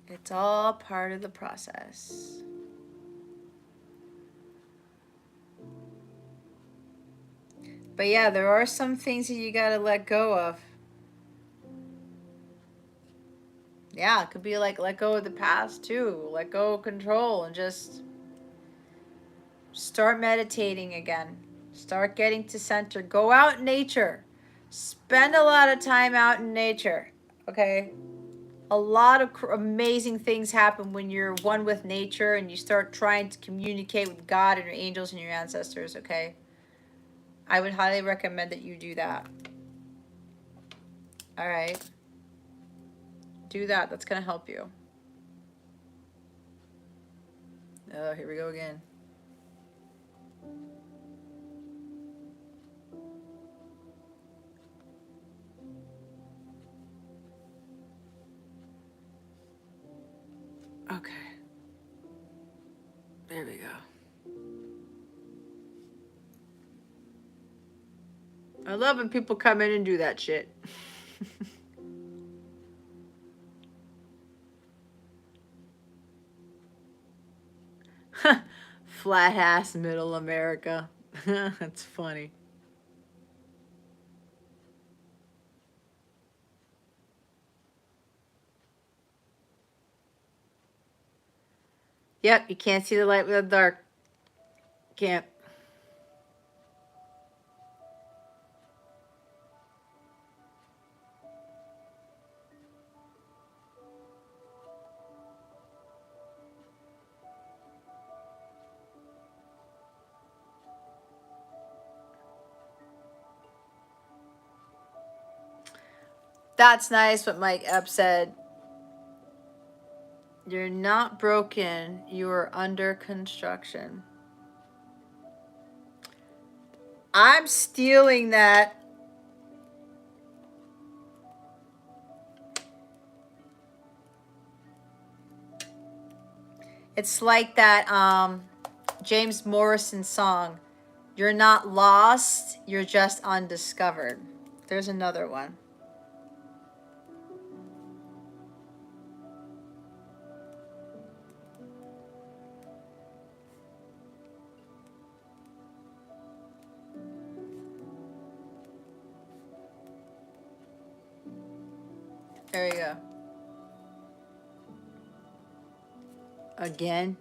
A: It's all part of the process. But yeah, there are some things that you gotta let go of. Yeah, it could be like let go of the past too. Let go of control and just start meditating again. Start getting to center. Go out in nature. Spend a lot of time out in nature. Okay? A lot of amazing things happen when you're one with nature and you start trying to communicate with God and your angels and your ancestors, okay? I would highly recommend that you do that. All right? Do that. That's going to help you. Oh, here we go again. Okay. There we go. I love when people come in and do that shit. Flat ass middle America. That's funny. Yep, you can't see the light with the dark. Can't. That's nice what Mike Epps said. You're not broken, you are under construction. I'm stealing that. It's like that James Morrison song. You're not lost, you're just undiscovered. There's another one. There you go. Again.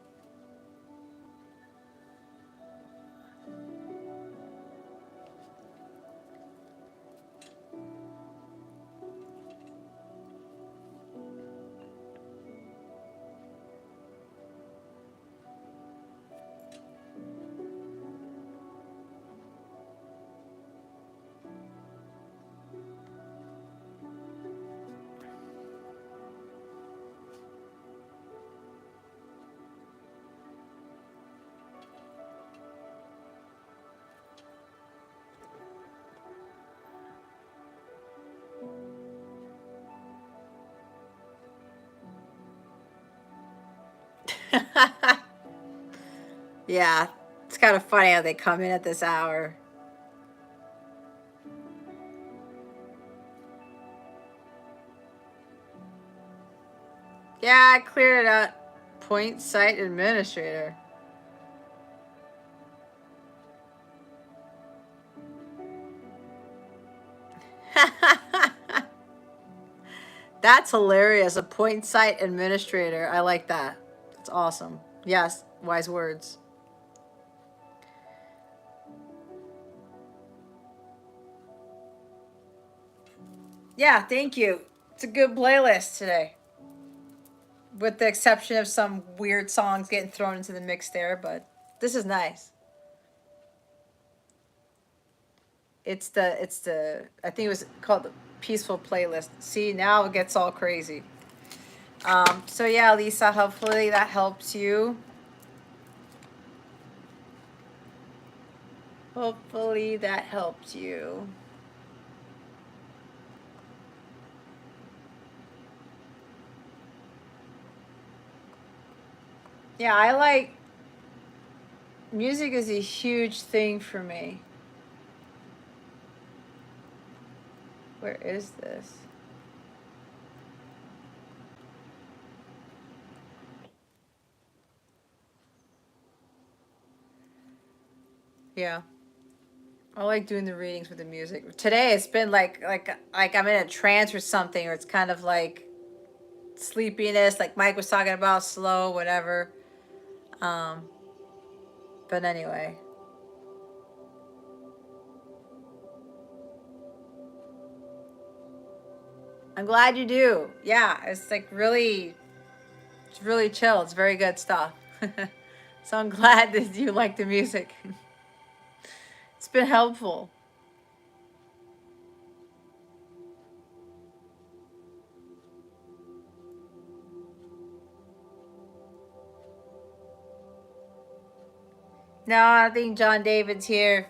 A: Yeah, it's kind of funny how they come in at this hour. Yeah, I cleared it out. Point site administrator. That's hilarious. A point site administrator. I like that. That's awesome. Yes, wise words. Yeah, thank you. It's a good playlist today. With the exception of some weird songs getting thrown into the mix there, but this is nice. It's the I think it was called the peaceful playlist. See, now it gets all crazy. So yeah, Lisa, hopefully that helps you. Hopefully that helps you. Yeah, I like music is a huge thing for me. Where is this? Yeah. I like doing the readings with the music. Today it's been like I'm in a trance or something, or it's kind of like sleepiness, like Mike was talking about, slow, whatever. Um, but anyway. I'm glad you do. Yeah, it's like really, it's really chill. It's very good stuff. So I'm glad that you like the music. It's been helpful. No, I think John David's here.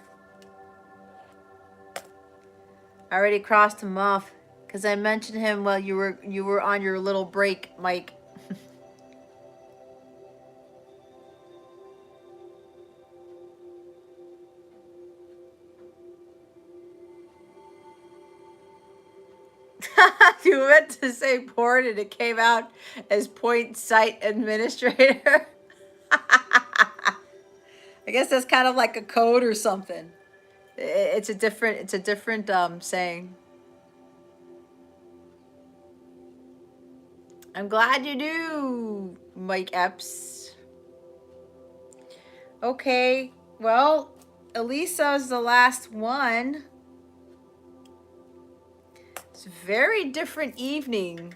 A: I already crossed him off because I mentioned him while you were on your little break, Mike. You meant to say port and it came out as point site administrator. I guess that's kind of like a code or something. It's a different saying. I'm glad you do, Mike Epps. Okay, well, Elisa's the last one. It's a very different evening.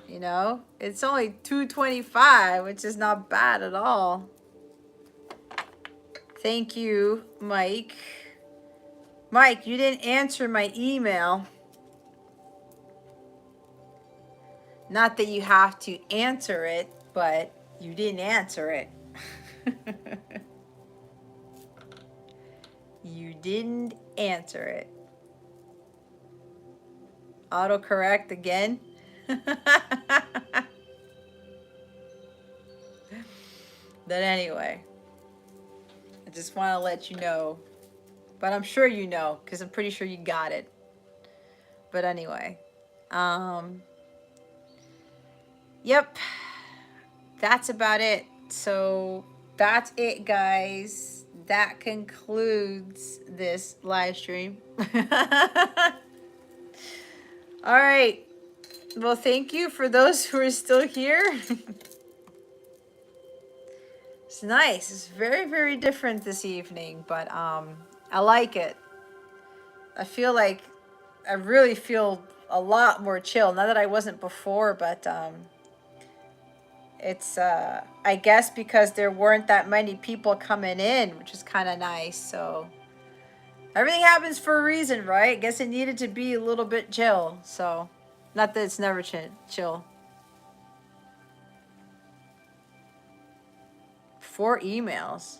A: You know, it's only 2:25, which is not bad at all. Thank you, Mike. Mike, you didn't answer my email. Not that you have to answer it, but you didn't answer it. You didn't answer it. Autocorrect again. But anyway, I just want to let you know. But I'm sure you know, because I'm pretty sure you got it. But anyway, yep, that's about it. So that's it, guys. That concludes this live stream. All right. Well, thank you for those who are still here. It's nice. It's very, very different this evening, but I like it. I feel like I really feel a lot more chill. Not that I wasn't before, but it's I guess because there weren't that many people coming in, which is kind of nice. So everything happens for a reason, right? I guess it needed to be a little bit chill. So not that it's never chill. 4 emails.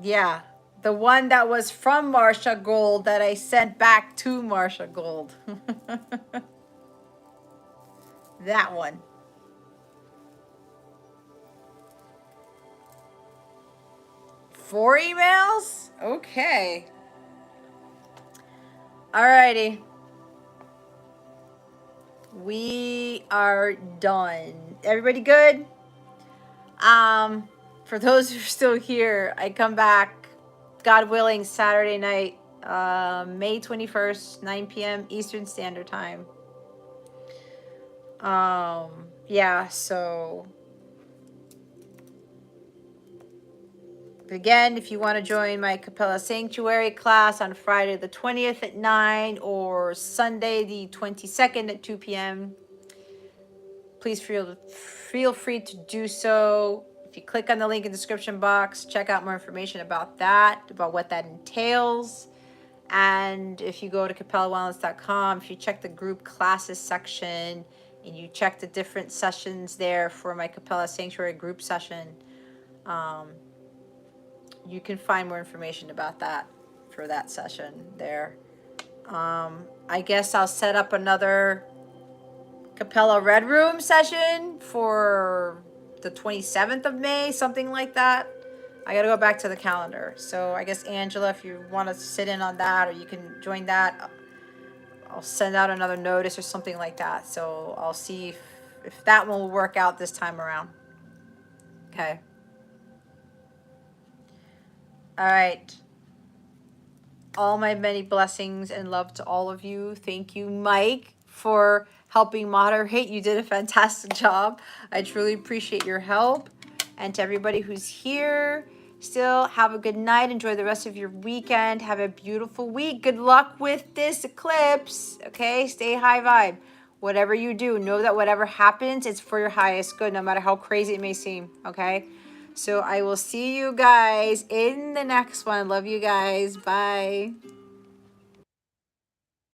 A: Yeah. The one that was from Marsha Gold that I sent back to Marsha Gold. That one. Four emails? Okay. Alrighty. We are done. Everybody good? For those who are still here, I come back, God willing, Saturday night, May 21st, 9 p.m. Eastern Standard Time. Yeah, so again, if you want to join my Capella Sanctuary class on Friday the 20th at 9 or Sunday the 22nd at 2 p.m., please feel free to do so. If you click on the link in the description box, check out more information about that, about what that entails. And if you go to capellawellness.com, if you check the group classes section and you check the different sessions there for my Capella Sanctuary group session, you can find more information about that for that session there. I guess I'll set up another Capella Red Room session for the 27th of May, something like that. I gotta go back to the calendar. So I guess Angela, if you want to sit in on that or you can join that, I'll send out another notice or something like that. So I'll see if that one will work out this time around. Okay. All right. All my many blessings and love to all of you. Thank you, Mike, for helping moderate. You did a fantastic job. I truly appreciate your help. And to everybody who's here, still have a good night. Enjoy the rest of your weekend. Have a beautiful week. Good luck with this eclipse. Okay, stay high vibe. Whatever you do, know that whatever happens, it's for your highest good, no matter how crazy it may seem. Okay, so I will see you guys in the next one. Love you guys. Bye.